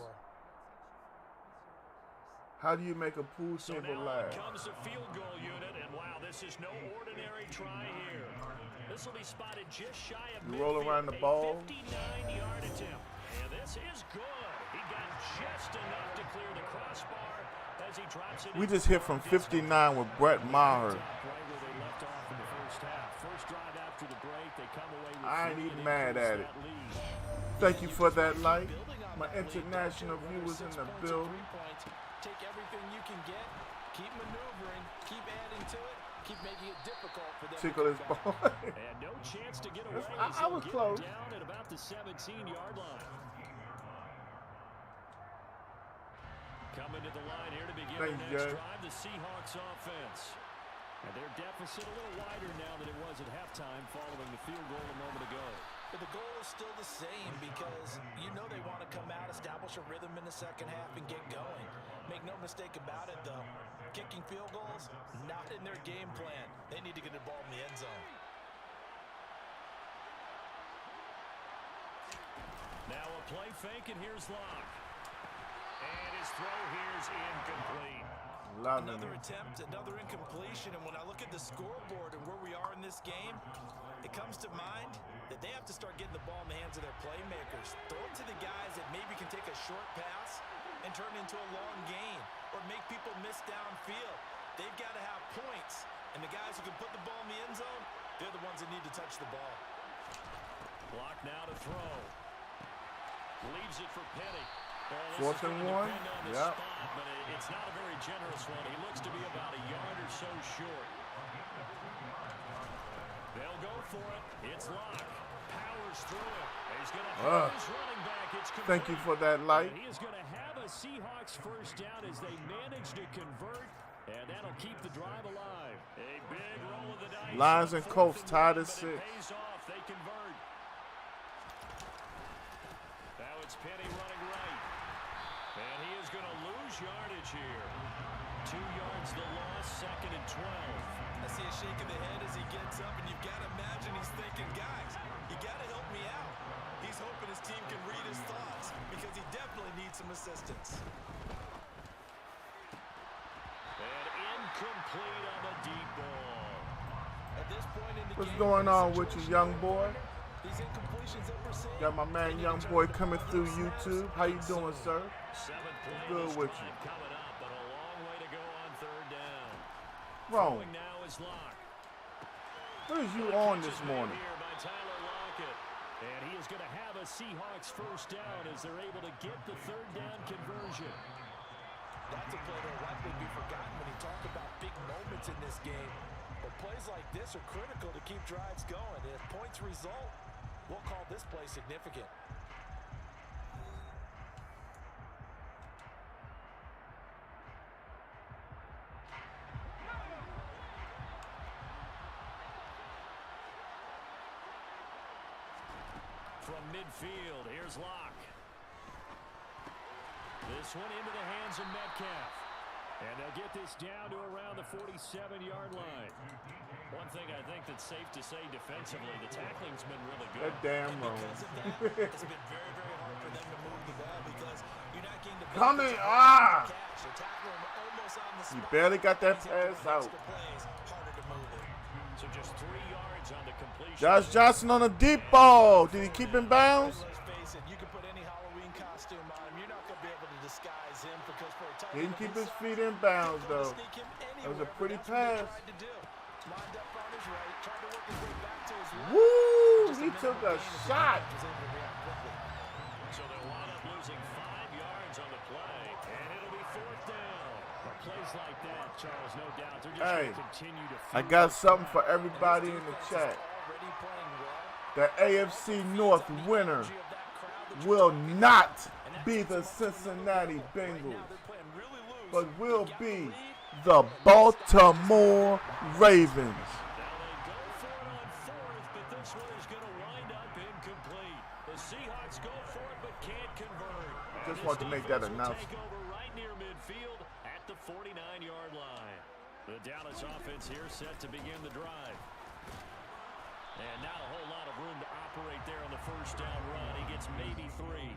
How do you make a pool table now last? comes the field goal unit, and wow, this is no ordinary try here. This will be spotted just shy of You roll around the ball. 59-yard attempt. And this is good. He got just enough to clear the crossbar as he drops it. We just hit from 59 with Brett Maher. Right where they left off in the first half. First drive after the break, they come away with I ain't 3 even and mad increase at it. that lead. Thank you for that light. My international viewers in the building. Take everything you can get, keep maneuvering, keep adding to it, keep making it difficult for them. Tickle his ball. And no chance to get away. I was close. Down at about the 17-yard line. Coming to the line here to begin Thanks, the next Jay. drive, the Seahawks offense. And their deficit a little wider now than it was at halftime following the field goal a moment ago. But the goal is still the same because you know they want to come out, establish a rhythm in the second half, and get going. Make no mistake about it, though. Kicking field goals, not in their game plan. They need to get the ball in the end zone. Now a play fake, and here's Locke. And his throw here's incomplete. Another attempt, another incompletion, and when I look at the scoreboard and where we are in this game, it comes to mind that they have to start getting the ball in the hands of their playmakers. Throw it to the guys that maybe can take a short pass and turn it into a long gain or make people miss downfield. They've got to have points, and the guys who can put the ball in the end zone, they're the ones that need to touch the ball. Block now to throw. Leaves it for Petty. 4th and 1. Yep. But it's not a very generous one. He looks to be about a yard or so short. They'll go for it. It's Locke. Powers through it. He's going to have his running back. It's complete. Thank you for that light. And he is going to have a Seahawks first down as they manage to convert And that'll keep the drive alive. A big roll of the dice. Lions and Colts tied at 6. It pays off. They convert. Now it's Penny running right. And he is going to lose yardage here. 2 yards the loss, 2nd and 12. I see a shake of the head as he gets up, and you've got to imagine he's thinking, guys, you got to help me out. He's hoping his team can read his thoughts because he definitely needs some assistance. And incomplete on the deep ball. At this point in the What's game, going on with you, young boy? these incompletions that we're seeing. Got my man, young boy, coming through YouTube. How you doing, sir? 7th play Good of this with drive you. coming up, but a long way to go on 3rd down. Wrong. Throwing now is Locke. What is you on this morning? Here by Tyler Lockett. And he is going to have a Seahawks 1st down as they're able to get the 3rd down conversion. That's a play that will likely be forgotten when you talk about big moments in this game. But plays like this are critical to keep drives going. If points result, we'll call this play significant. From midfield, here's Locke. This one into the hands of Metcalf. And they'll get this down to around the 47-yard line. One thing I think that's safe to say defensively, the tackling's been really good. That damn wrong. Because of that, it's been very, very hard for them to move the ball because you're not getting the Coming, catch. You're tackling them almost on the He spot. barely got that Easy to pass do out. extra plays, harder to move it. So just 3 yards on the completion. Josh Johnson on a deep ball. Did he keep in bounds? Let's face it, you can put any Halloween costume on him. You're not going to be able to disguise him because for a tight He didn't end keep of his feet in bounds, you're gonna though. sneak him That was a anywhere, pretty but that's what he pass. tried to do. Lined up on his right, tried to work his way back to his left. Woo! Just He minimal took a gain as the shot. defense was able to react quickly. So they'll wind up losing 5 yards on the play. And it'll be 4th down. But plays like that, Charles, no doubt, they're just Hey, going to continue to I got something for everybody in the chat. Already playing well. The AFC North winner will not be the Cincinnati Bengals, but will be the Baltimore Ravens. Now they go for it on 4th, but this one is going to wind up incomplete. The Seahawks go for it, but can't convert. Just And wanted to this make that defense will announcement. take over right near midfield at the 49-yard line. The Dallas offense here set to begin the drive. And not a whole lot of room to operate there on the 1st down run. He gets maybe 3.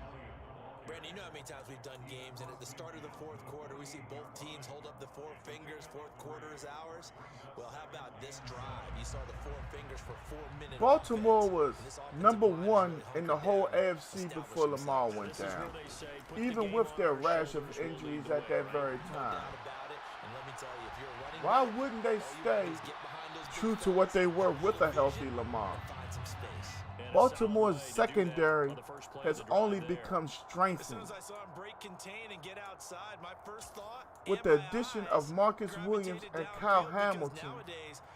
Brandon, you know how many times we've done games, and at the start of the 4th quarter, we see both teams hold up the 4 fingers. 4th quarter is ours. Well, how about this drive? You saw the 4 fingers for 4 minutes. Baltimore was number 1 in the whole AFC before Lamar went down, even with their rash of injuries at that very time. Why wouldn't they stay true to what they were with a healthy Lamar? Baltimore's secondary has only become strengthened with the addition of Marcus Williams and Kyle Hamilton.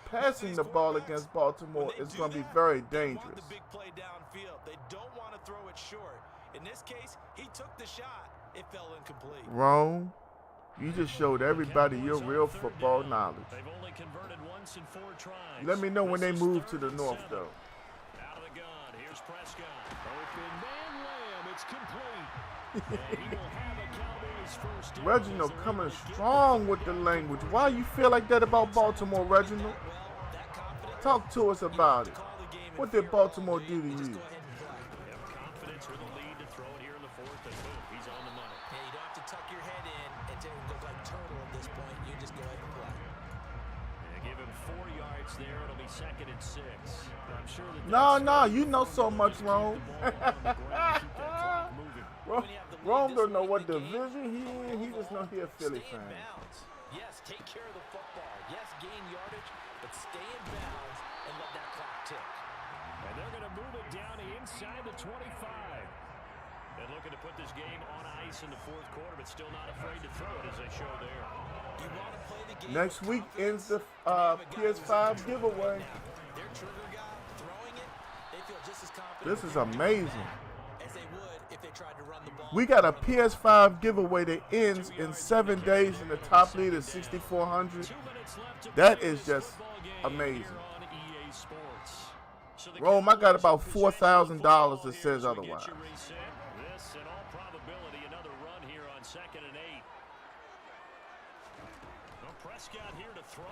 Passing the ball against Baltimore is going to be very dangerous. They don't want to throw it short. In this case, he took the shot. It fell incomplete. Rome, you just showed everybody your real football knowledge. They've only converted once in 4 tries. Let me know when they move to the north, though. Out of the gun, here's Prescott. Open man Lamb, it's complete. And he will have a Cowboys 1st down. Reginald coming strong with the language. Why you feel like that about Baltimore, Reginald? Talk to us about it. What did Baltimore do to you? Have confidence with the lead to throw it here in the 4th and boom, he's on the money. Yeah, you don't have to tuck your head in and look like turtle at this point. You just go ahead and play. They give him 4 yards there. It'll be 2nd and 6. I'm sure that No, you know so much, Rome. Rome don't know what division he in. He just know he a Philly fan. Yes, take care of the football. Yes, gain yardage, but stay in bounds and let that clock tick. And they're going to move it down to inside the 25. And looking to put this game on ice in the 4th quarter, but still not afraid to throw it as they show there. You want to play the game Next with week ends confidence, the and you have a guy who's PS5 in control giveaway. right now. Their trigger guy throwing it, they feel just as confident This is with him doing amazing. that as they would if they tried to run the ball We got a PS5 giveaway that ends in 7 days, and the top lead is 6,400. That is just amazing. Rome, I got about $4,000 that says otherwise. This, in all probability, another run here on 2nd and 8. Well, Prescott here to throw.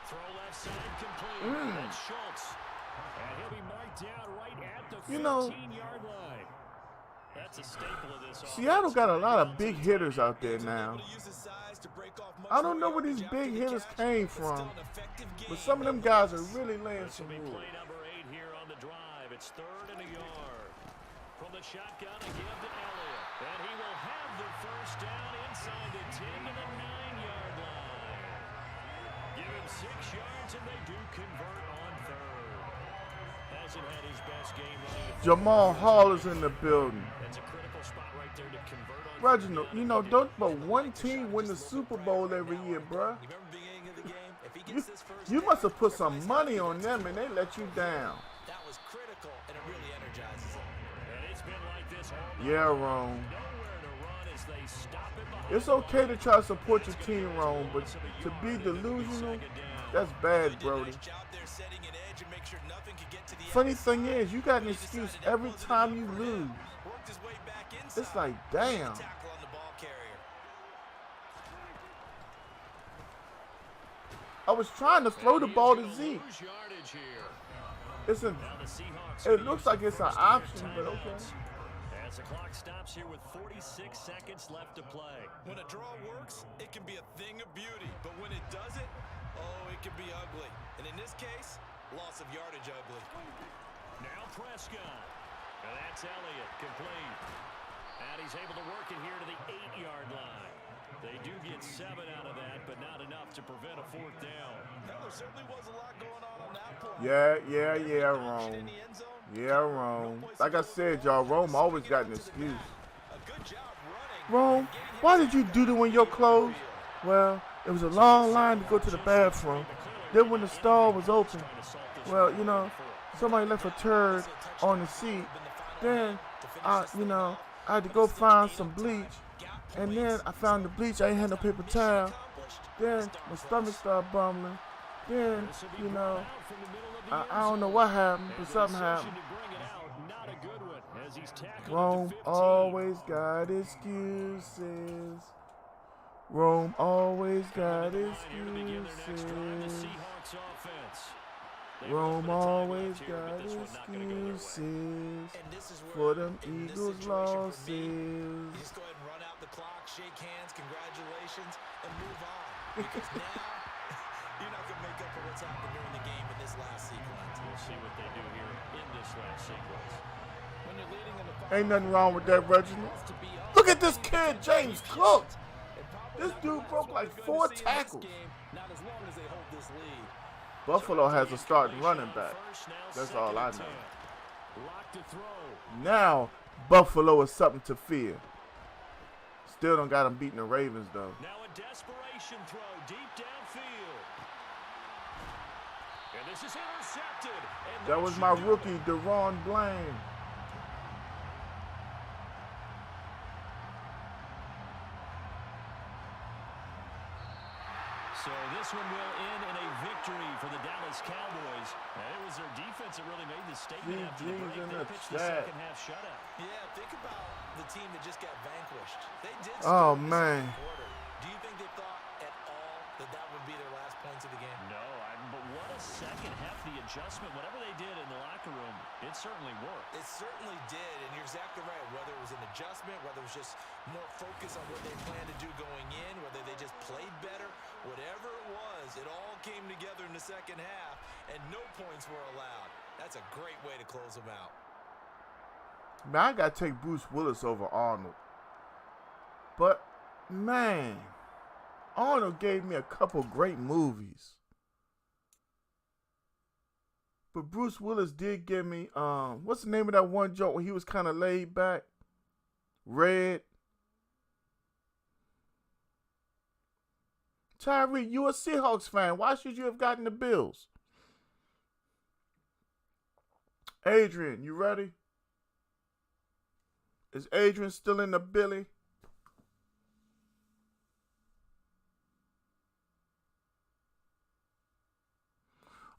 Throw left side complete. That's Schultz. And he'll be marked down right at the 15-yard line. That's a staple of this offense. Seattle got a lot of big hitters out there now. I don't know where these big hitters came from, but some of them guys are really laying some wood. Play number 8 here on the drive. It's 3rd and a yard. From the shotgun, a give to Elliott. And he will have the first down inside the 10 to the 9-yard line. Give him 6 yards, and they do convert on 3rd. Hasn't had his best game running. Jamal Hall is in the building. That's a critical spot right there to convert on. Reginald, you know, don't but one team win the Super Bowl every year, bruh. You must have put some money on them and they let you down. That was critical, and it really energizes them. And it's been like this all night. Yeah, Rome. Nowhere to run as they stop it behind. It's okay to try to support your team, Rome, but to be delusional, that's bad, Brody. Funny thing is, you got an excuse every time you lose. It's like, damn. I was trying to throw the ball to Zeke. It looks like it's an option, but okay. As the clock stops here with 46 seconds left to play. When a draw works, it can be a thing of beauty. But when it doesn't, oh, it can be ugly. And in this case, loss of yardage ugly. Now Prescott. And that's Elliott, complete. And he's able to work it here to the 8-yard line. They do get 7 out of that, but not enough to prevent a 4th down. Now, there certainly was a lot going on that play. Yeah, Rome. Yeah, Rome. Like I said, y'all, Rome always got an excuse. Rome, why did you do that when your clothes? Well, it was a long line to go to the bathroom. Then when the stall was open, well, you know, somebody left a turd on the seat. Then, I had to go find some bleach. And then I found the bleach. I ain't had no paper towel. Then my stomach started bumbling. Then, you know, I don't know what happened, but something happened. Rome always got excuses. Rome always got excuses. Rome always got excuses for them Eagles losses. Just go ahead and run out the clock, shake hands, congratulations, and move on. Because now, you're not going to make up for what's happened during the game in this last sequence. We'll see what they do here in this last sequence. When you're leading in the Ain't nothing wrong with that, Reginald. Look at this kid, James Cook. This dude broke like 4 tackles. not as long as they hold this lead. Buffalo has a starting running back. That's all I know. Now, Buffalo is something to fear. Still don't got them beating the Ravens, though. Now a desperation throw deep downfield. And this is intercepted. And That was my rookie, Deron Blaine. So this one will end in a victory for the Dallas Cowboys. And it was their defense that really made the statement after the break. They pitched the second half shutout. Yeah, think about the team that just got vanquished. They did. Oh, man. Do you think they thought at all that that would be their last points of the game? No, but what a second half, the adjustment, whatever they did in the locker room, it certainly worked. It certainly did, and you're exactly right. Whether it was an adjustment, whether it was just more focus on what they planned to do going in, whether they just played better, whatever it was, it all came together in the second half, and no points were allowed. That's a great way to close them out. Man, I got to take Bruce Willis over Arnold. But, man, Arnold gave me a couple great movies. But Bruce Willis did give me, what's the name of that one joke where he was kind of laid back? Red. Tyree, you a Seahawks fan. Why should you have gotten the Bills? Adrian, you ready? Is Adrian still in the Billy?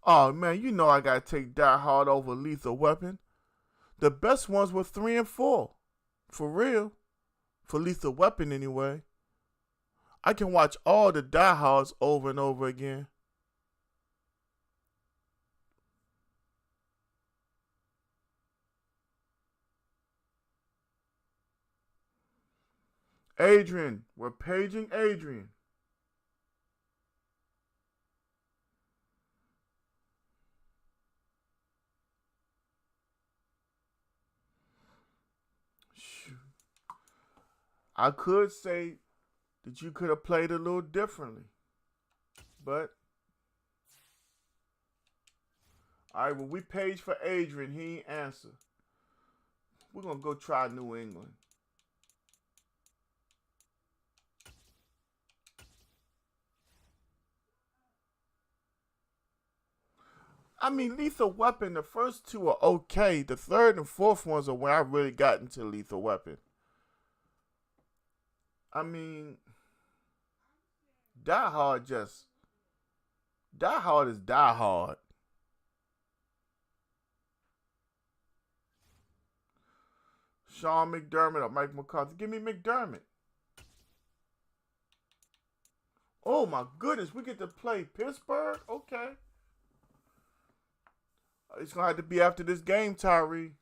Oh, man, you know I got to take Die Hard over Lethal Weapon. The best ones were 3 and 4. For real. For Lethal Weapon, anyway. I can watch all the Die Hards over and over again. Adrian. We're paging Adrian. Shoot. I could say that you could have played a little differently. But, all right, when we page for Adrian, he ain't answer. We're going to go try New England. I mean, Lethal Weapon, the first two are okay. The third and fourth ones are where I really got into Lethal Weapon. I mean, Die Hard is Die Hard. Sean McDermott or Mike McCarthy. Give me McDermott. Oh my goodness, we get to play Pittsburgh? Okay. It's going to have to be after this game, Tyree.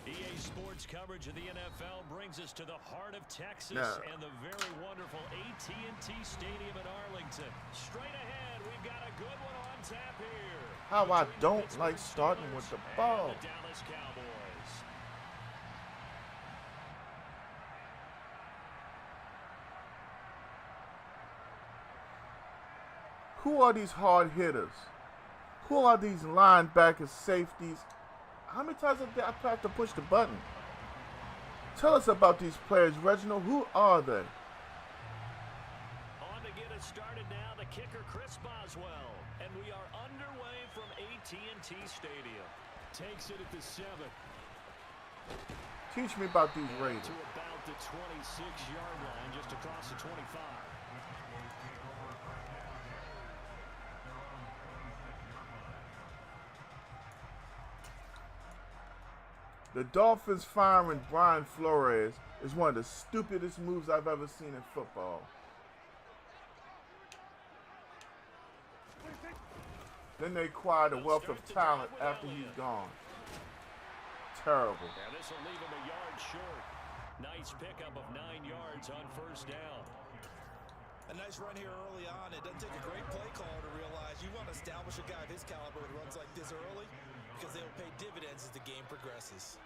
EA Sports coverage of the NFL brings us to the heart of Texas and the very wonderful AT&T Stadium in Arlington. Straight ahead, we've got a good one on tap here. How I don't like starting with the ball. The Dallas Cowboys. Who are these hard hitters? Who are these linebackers, safeties? How many times did I have to push the button? Tell us about these players, Reginald. Who are they? On to get us started now, the kicker, Chris Boswell. And we are underway from AT&T Stadium. Takes it at the 7. Teach me about these Raiders. To about the 26-yard line, just across the 25. The Dolphins firing Brian Flores is one of the stupidest moves I've ever seen in football. Then they acquired a wealth of talent after he's gone. Terrible. Now this will leave him a yard short. Nice pickup of 9 yards on first down. A nice run here early on. It doesn't take a great play caller to realize you want to establish a guy of his caliber who runs like this early, because they will pay dividends as the game progresses.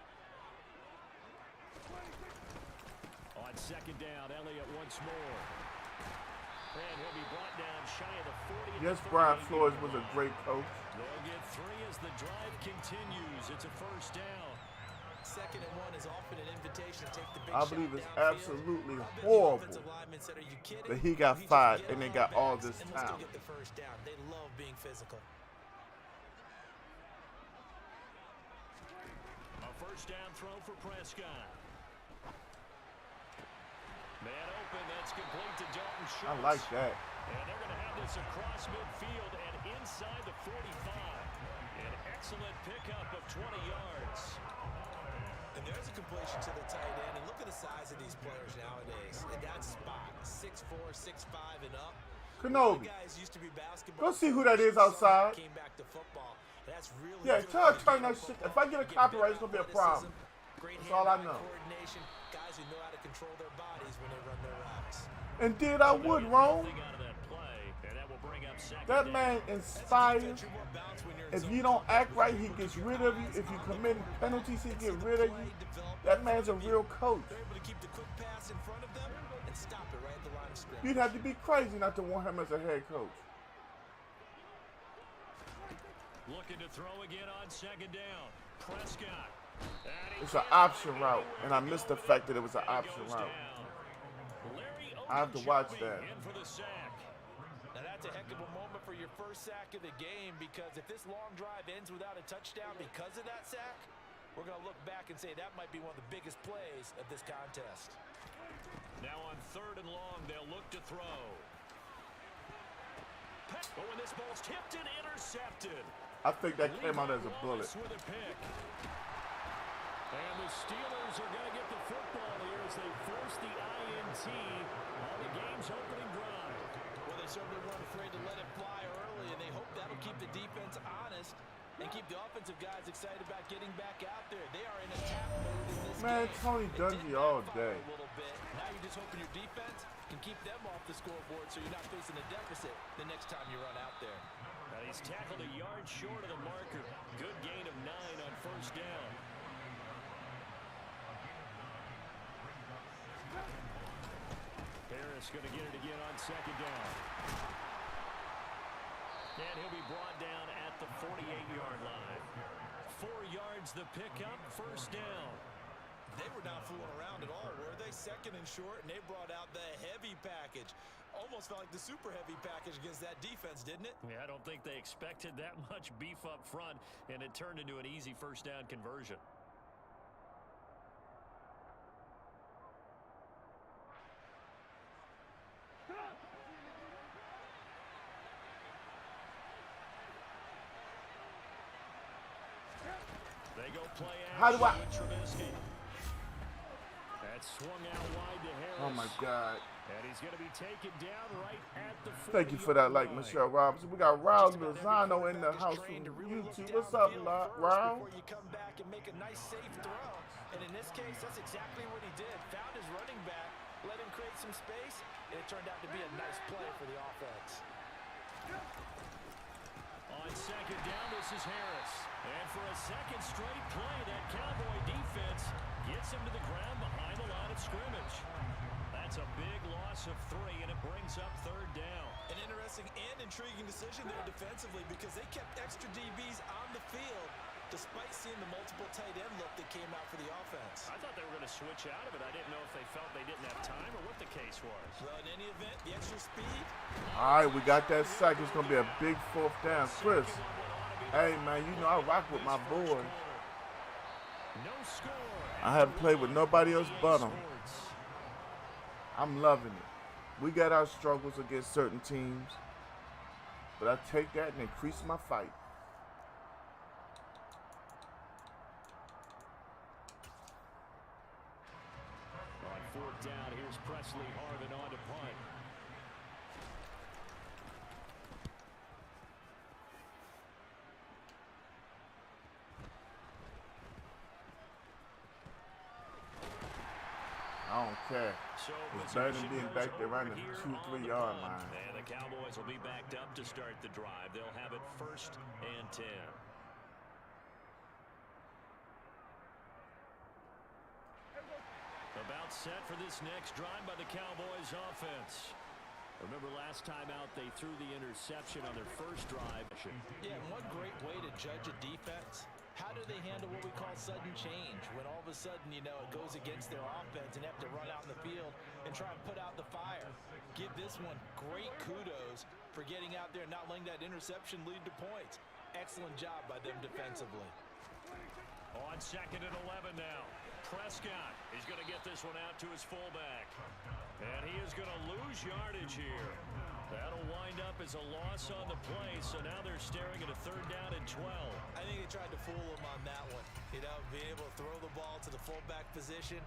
On second down, Elliott once more. And he'll be brought down shy of the 40. Yes, Brian Flores was a great coach. They'll get 3 as the drive continues. It's a first down. Second and 1 is often an invitation to take the big I shot believe it's downfield. absolutely I bet the horrible offensive lineman said, "Are you kidding?" that he got just fired get and they on got all backs this and we'll still talent. get the first down. They love being physical. A first down throw for Prescott. Man open, that's complete to Dalton Schultz. I like that. And they're going to have this across midfield and inside the 45. An excellent pickup of 20 yards. And there's a completion to the tight end. And look at the size of these players nowadays. In that spot, 6'4", 6'5", and up. Kenobi. Guys used to be basketball. Go see who that is outside. Came back to football. That's really Yeah, good tell her for turn the that game of shit. If I get a football. copyright, it's going to be a problem. Great That's all I hand-eye know. coordination. Guys who know how to control their bodies when they run their routes. Indeed, I would, Rome. Nothing out of that play, and that will bring up second That down. man inspires. If you don't act right, he gets rid of you. If you commit penalties, he gets rid of you. That man's a real coach. They're able to keep the quick pass in front of them and stop it right at the line of scrimmage. You'd have to be crazy not to want him as a head coach. Looking to throw again on second down. Prescott. It's an option route, and I missed the fact that it was an option route. I have to watch that. In for the sack. Now that's a heck of a moment for your first sack of the game, because if this long drive ends without a touchdown because of that sack, we're going to look back and say that might be one of the biggest plays of this contest. Now on 3rd and long, they'll look to throw. Oh, and this ball's tipped and intercepted. I think that came out as a bullet. With a pick. And the Steelers are going to get the football here as they force the INT on the game's opening drive. Well, they certainly weren't afraid to let it fly early, and they hope that'll keep the defense honest and keep the offensive guys excited about getting back out there. They are in attack mode in this Man, game. Tony Dungy all day. A little bit. Now you're just hoping your defense can keep them off the scoreboard so you're not facing a deficit the next time you run out there. Now he's tackled a yard short of the marker. Good gain of 9 on 1st down. Harris going to get it again on 2nd down. And he'll be brought down at the 48-yard line. 4 yards the pickup, 1st down. They were not fooling around at all, were they? 2nd and short, and they brought out the heavy package. Almost felt like the super heavy package against that defense, didn't it? Yeah, I don't think they expected that much beef up front, and it turned into an easy 1st down conversion. They go play action. How do I? Trubisky. That swung out wide to Harris. Oh my God. And he's going to be taken down right at the 40-yard Thank you for that, like line. Michelle Robinson. We got Raul Lozano in the house from YouTube. What's up, Raul? Before you come back and make a nice safe throw. And in this case, that's exactly what he did. Found his running back, let him create some space, and it turned out to be a nice play for the offense. On 2nd down, this is Harris. And for a 2nd straight play, that Cowboy defense gets him to the ground behind the line of scrimmage. That's a big loss of 3, and it brings up 3rd down. An interesting and intriguing decision there defensively because they kept extra DBs on the field despite seeing the multiple tight end look that came out for the offense. I thought they were going to switch out of it. I didn't know if they felt they didn't have time or what the case was. Well, in any event, the extra speed. All right, we got that sack. It's going to be a big 4th down. Chris, hey, man, you know I rock with my boys. No score. I haven't played with nobody else but them. I'm loving it. We got our struggles against certain teams, but I take that and increase my fight. On 4th down, here's Presley Harvin on to punt. I don't care. So It's better than being back there around the 2-3 yard line. And the Cowboys will be backed up to start the drive. They'll have it 1st and 10. About set for this next drive by the Cowboys offense. Remember last time out they threw the interception on their 1st drive. Yeah, and one great way to judge a defense. How do they handle what we call sudden change? When all of a sudden, you know, it goes against their offense and have to run out in the field and try and put out the fire. Give this one great kudos for getting out there and not letting that interception lead to points. Excellent job by them defensively. On 2nd and 11 now. Prescott, he's going to get this one out to his fullback. And he is going to lose yardage here. That'll wind up as a loss on the play, so now they're staring at a 3rd down and 12. I think they tried to fool him on that one. You know, being able to throw the ball to the fullback position.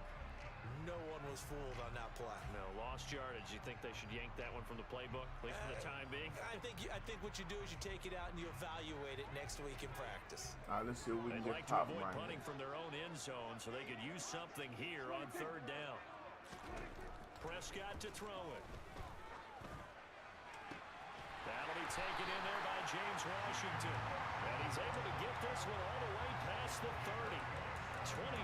No one was fooled on that play. No, lost yardage. You think they should yank that one from the playbook, at least for the time being? I think what you do is you take it out and you evaluate it next week in practice. All right, let's see what we can They'd get like to popping avoid right punting here. from their own end zone so they could use something here on 3rd down. Prescott to throw it. That'll be taken in there by James Washington. And he's able to get this one all the way past the 30. 27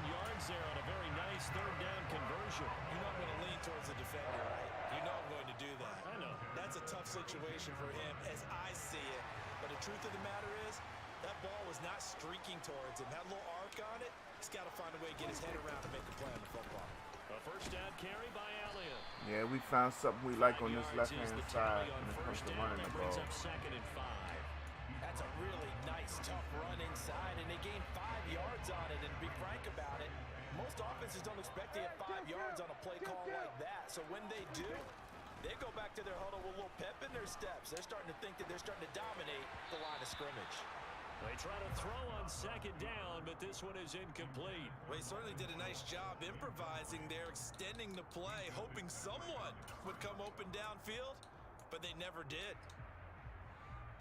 yards there on a very nice 3rd down conversion. You know I'm going to lean towards the defender, right? You know I'm going to do that. I know. That's a tough situation for him as I see it. But the truth of the matter is, that ball was not streaking towards him. Had a little arc on it. He's got to find a way to get his head around and make a play on the football. A 1st down carry by Elliott. Yeah, we found something we like on this 5 yards is left-hand the side tally on when it comes 1st to down. running the That brings ball. up 2nd and 5. That's a really nice, tough run inside, and they gained 5 yards on it. And to be frank about it, most offenses don't expect to get 5 yards on a play call like that. So when they do, they go back to their huddle with a little pep in their steps. They're starting to think that they're starting to dominate the line of scrimmage. They try to throw on second down, but this one is incomplete. Well, he certainly did a nice job improvising there, extending the play, hoping someone would come open downfield, but they never did.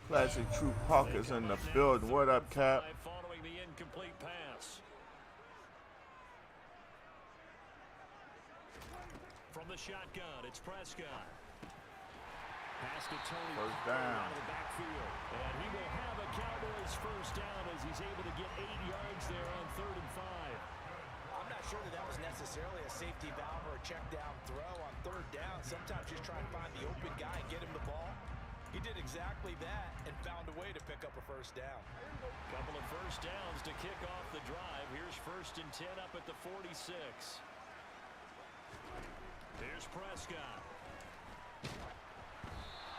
Classic True Hawkers in the building. What up, Cap? Following the incomplete pass. From the shotgun, it's Prescott. Pass to Tony. First down. Out of the backfield. And he will have a Cowboys first down as he's able to get 8 yards there on 3rd and 5. I'm not sure that was necessarily a safety valve or a check down throw on 3rd down. Sometimes just try and find the open guy and get him the ball. He did exactly that and found a way to pick up a first down. Couple of first downs to kick off the drive. Here's 1st and 10 up at the 46. Here's Prescott.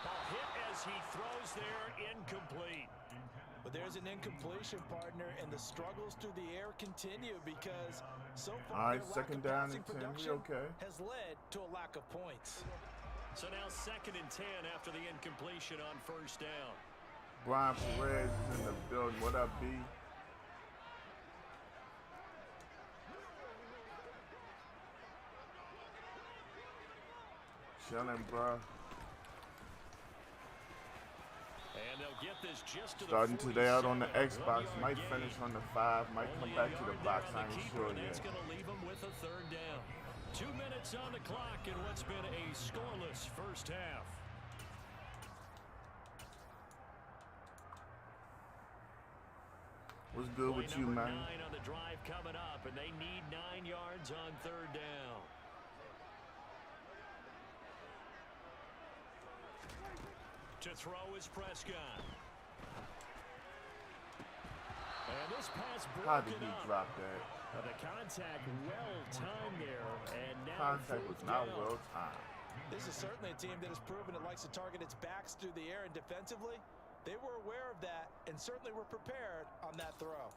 Ball hit as he throws there, incomplete. But there's an incompletion, partner, and the struggles through the air continue because so far All right, 2nd down and 10. We okay. has led to a lack of points. So now 2nd and 10 after the incompletion on 1st down. Brian Perez is in the building. What up, B? Chilling, bro. And they'll get this just to Starting the today out on the 47. Xbox. Might finish on the 5. Might come back to the box. I ain't sure That's yet. going to leave them with a 3rd down. 2 minutes on the clock in what's been a scoreless first half. What's good with you, man? 9 on the drive coming up, and they need 9 yards on 3rd down. To throw is Prescott. And this pass How did broken he up. drop that? The contact well timed there, and now Contact was 4th not down. well timed. This is certainly a team that has proven it likes to target its backs through the air, and defensively, they were aware of that and certainly were prepared on that throw.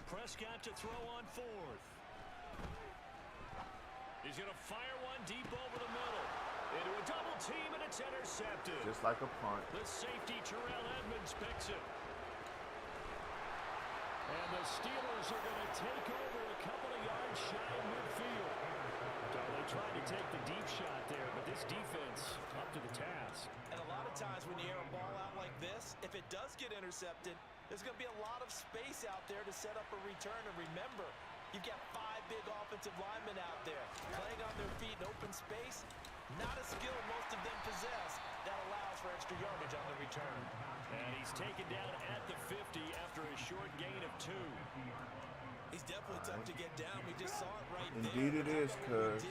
Prescott to throw on 4th. He's going to fire one deep over the middle. Into a double team, and it's intercepted. Just like a punt. The safety, Terrell Edmonds, picks it. And the Steelers are going to take over a couple of yards shy of midfield. They tried to take the deep shot there, but this defense up to the task. And a lot of times when you air a ball out like this, if it does get intercepted, there's going to be a lot of space out there to set up a return. And remember, you've got 5 big offensive linemen out there playing on their feet in open space. Not a skill most of them possess that allows for extra yardage on the return. And he's taken down at the 50 after a short gain of 2. He's definitely tough to get down. We just saw it right there. Indeed it is, cuz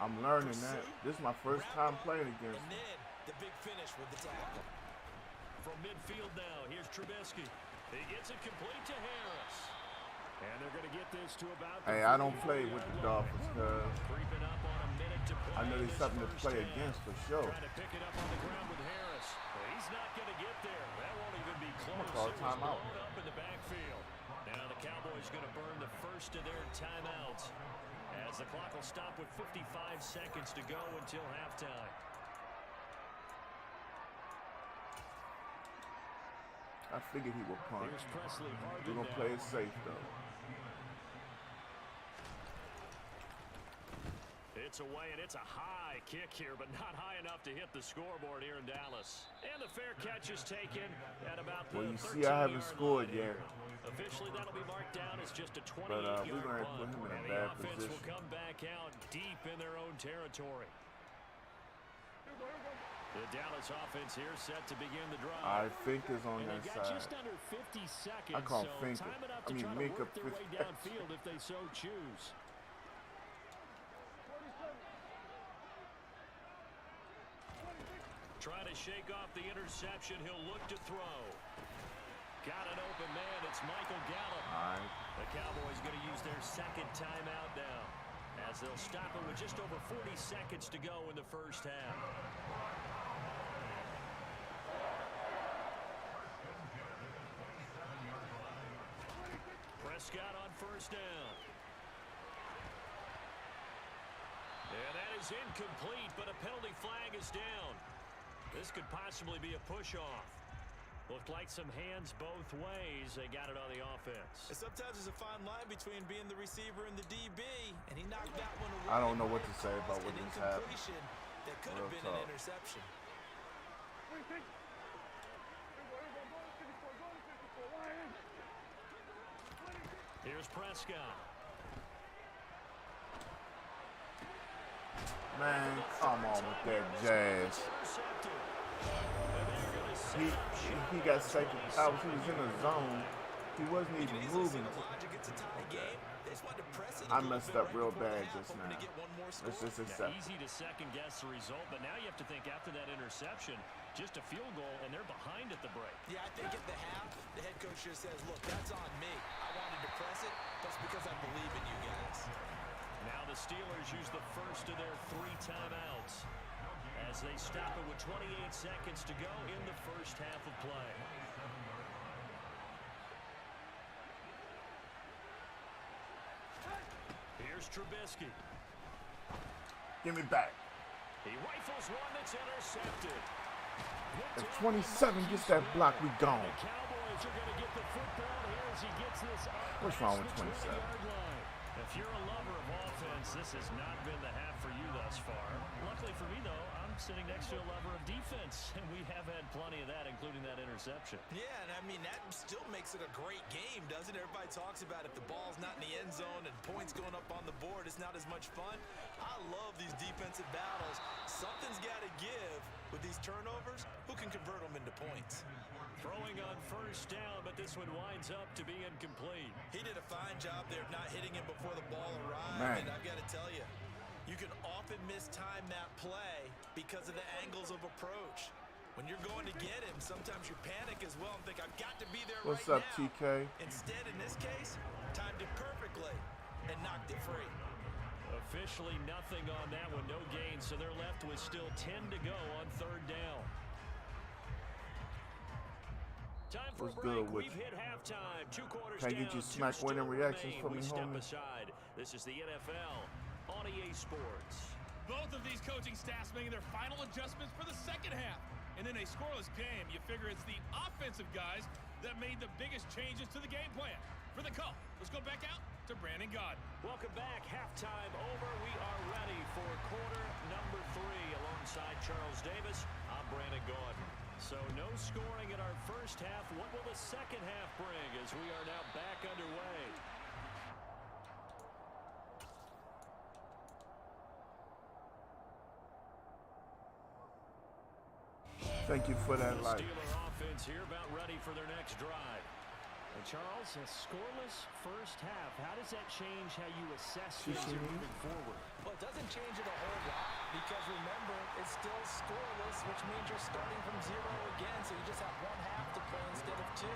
I'm learning that. This is my first time playing against And him. then the big finish with the tackle. From midfield now, here's Trubisky. He gets it complete to Harris. And they're going to get this to about the Hey, I don't play with the Dolphins, cuz creeping up on a minute to play. I know there's something to play against for sure. Trying to pick it up on the ground with Harris. Well, he's not going to get there. That won't even be close. call It was timeout. blown up in the backfield. Now the Cowboys going to burn the first of their timeouts as the clock will stop with 55 seconds to go until halftime. I figured he would punt. Here's Presley. We're going to play it safe, though. It's away, and it's a high kick here, but not high enough to hit the scoreboard here in Dallas. And the fair catch is taken at about the Well, you see, I haven't 13-yard scored line yet. here. Officially, that'll be marked down as just a But 28-yard we're going to punt. put him in a And the bad offense position. will come back out deep in their own territory. The Dallas offense here set to begin the drive. I think is on And that they've got side. just under 50 seconds, I call so Finkel. time enough I to mean, try to make work up their way 50. downfield if they so choose. Trying to shake off the interception. He'll look to throw. Got an open man. It's Michael Gallup. All right. The Cowboys going to use their second timeout now, as they'll stop it with just over 40 seconds to go in the first half. Prescott on first down. And that is incomplete, but a penalty flag is down. This could possibly be a push-off. Looked like some hands both ways. They got it on the offense. And sometimes there's a fine line between being the receiver and the DB, and he knocked that one away. I don't know what to say about what just happened. That could have been an interception. Here's Prescott. Man, come on with that jazz. He got second out. He was in the zone. He wasn't even moving. I messed up real bad just now. Let's just accept. Easy to second guess the result, but now you have to think after that interception, just a field goal, and they're behind at the break. Yeah, I think at the half, the head coach just says, look, that's on me. I wanted to press it. That's because I believe in you guys. Now the Steelers use the first of their 3 timeouts as they stop it with 28 seconds to go in the first half of play. Here's Trubisky. Give me back. He rifles one that's intercepted. If 27 gets that block, we gone. The Cowboys are going to get the football here as he gets this up. What's wrong with 27? If you're a lover of offense, this has not been the half for you thus far. Luckily for me, though, I'm sitting next to a lover of defense, and we have had plenty of that, including that interception. Yeah, and I mean, that still makes it a great game, doesn't it? Everybody talks about if the ball's not in the end zone and points going up on the board, it's not as much fun. I love these defensive battles. Something's got to give with these turnovers. Who can convert them into points? Throwing on first down, but this one winds up to be incomplete. He did a fine job there of not hitting him before the ball arrived. Man. And I've got to tell you, you can often mistime that play because of the angles of approach. When you're going to get him, sometimes you panic as well and think, I've got to be there What's right up, now. TK? Instead, in this case, timed it perfectly and knocked it free. Officially nothing on that one, no gain, so they're left with still 10 to go on third down. Time for What's a break. good with We've hit halftime. 2 quarters Can't down. get you 2 smack still winning reactions remain. from We me, step homie. aside. This is the NFL on EA Sports. Both of these coaching staffs making their final adjustments for the second half. And in a scoreless game, you figure it's the offensive guys that made the biggest changes to the game plan. For the call, let's go back out to Brandon Gaudin. Welcome back. Halftime over. We are ready for quarter number 3. Alongside Charles Davis, I'm Brandon Gaudin. So no scoring in our first half. What will the second half bring as we are now back underway? Thank you for that The light. Steeler offense here about ready for their next drive. And Charles, a scoreless first half. How does that change how you assess things here moving forward? Well, it doesn't change it a whole lot because remember, it's still scoreless, which means you're starting from 0 again, so you just have 1 half to play instead of 2.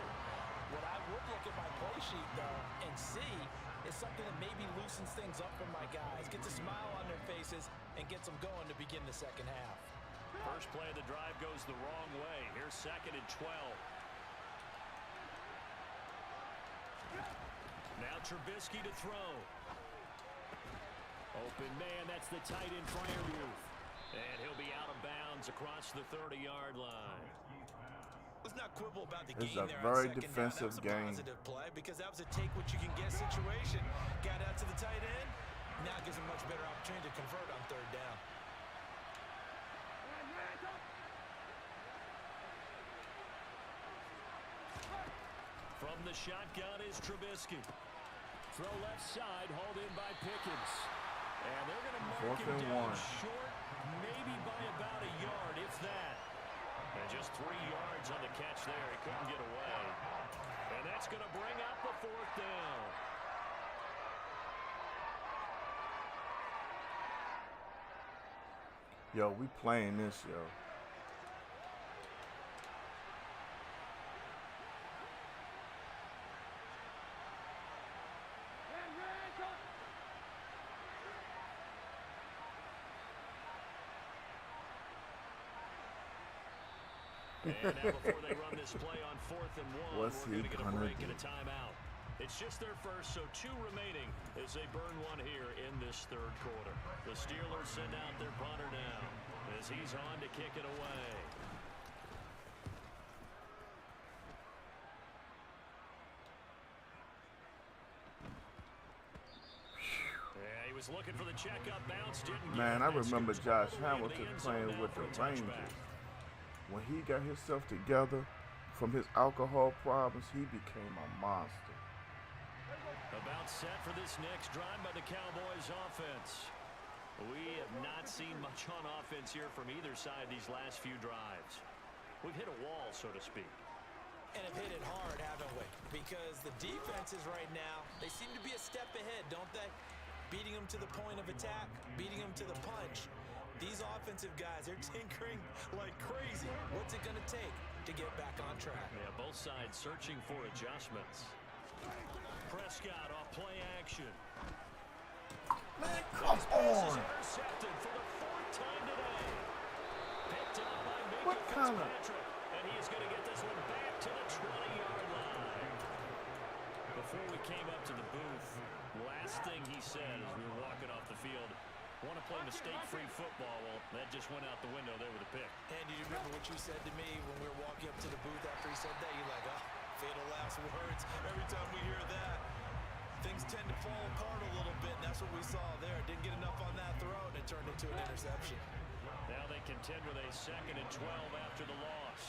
What I would look at my play sheet, though, and see is something that maybe loosens things up for my guys, gets a smile on their faces, and gets them going to begin the second half. First play of the drive goes the wrong way. Here's 2nd and 12. Now Trubisky to throw. Open man, that's the tight end Freiermuth. And he'll be out of bounds across the 30-yard line. Let's not quibble about the It's game a there very on second defensive down. That was a game. positive play because that was a take what you can get situation. Got out to the tight end. Now gives him much better opportunity to convert on third down. From the shotgun is Trubisky. Throw left side, hauled in by Pickens. And they're going to mark him 4th and down 1. short, maybe by about a yard, if that. And just 3 yards on the catch there. He couldn't get away. And that's going to bring up the 4th down. Yo, we playing this, yo. And now before they run this play on 4th and 1, What's we're going he to get a gonna break do? and a timeout. It's just their first, so 2 remaining as they burn one here in this 3rd quarter. The Steelers send out their punter now as he's on to kick it away. Yeah, he was looking for the checkup bounce, didn't get Man, it. I That remember scoots Josh all the way into Hamilton the end zone playing now with for the a touchback. Rangers. When he got himself together from his alcohol problems, he became a monster. About set for this next drive by the Cowboys offense. We have not seen much on offense here from either side these last few drives. We've hit a wall, so to speak. And have hit it hard, haven't we? Because the defenses right now, they seem to be a step ahead, don't they? Beating them to the point of attack, beating them to the punch. These offensive guys, they're tinkering like crazy. What's it going to take to get back on track? Yeah, both sides searching for adjustments. Prescott off play action. Man, come This pass is on. intercepted for the 4th time today. Picked up by What Minka kind of- Fitzpatrick, and he is going to get this one back to the 20-yard line. Before we came up to the booth, last thing he said as we were walking off the field, want to play mistake-free football. Well, that just went out the window there with a pick. And do you remember what you said to me when we were walking up to the booth after he said that? You're like, oh, fatal last words. Every time we hear that, things tend to fall apart a little bit, and that's what we saw there. Didn't get enough on that throw, and it turned into an interception. Now they contend with a 2nd and 12 after the loss.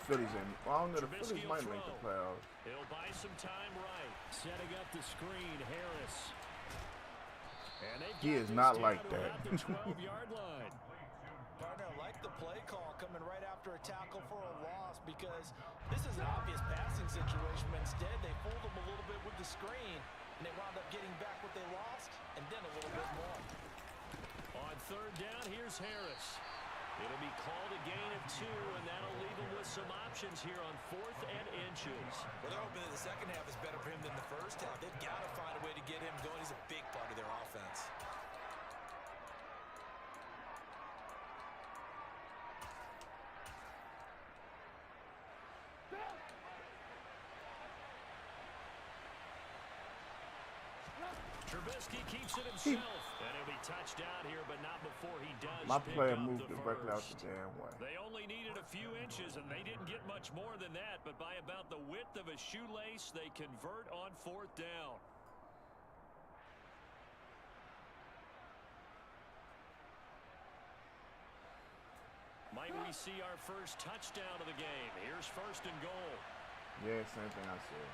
Phillies in. I don't know. The Trubisky Phillies will might make the throw. playoffs. He'll buy some time right. Setting up the screen, Harris. And they've He got is this not down like to that. about the 12-yard line. Partner, I like the play call coming right after a tackle for a loss because this is an obvious passing situation, but instead they fooled them a little bit with the screen, and they wound up getting back what they lost and then a little bit more. On 3rd down, here's Harris. It'll be called a gain of 2, and that'll leave him with some options here on 4th and inches. Well, they're hoping that the second half is better for him than the first half. They've got to find a way to get him going. He's a big part of their offense. Trubisky keeps it himself, and he'll be touched out here, but not before he does. My pick player up moved the directly out first. the damn way. They only needed a few inches, and they didn't get much more than that, but by about the width of a shoelace, they convert on 4th down. Might we see our first touchdown of the game? Here's 1st and goal. Yeah, same thing I said.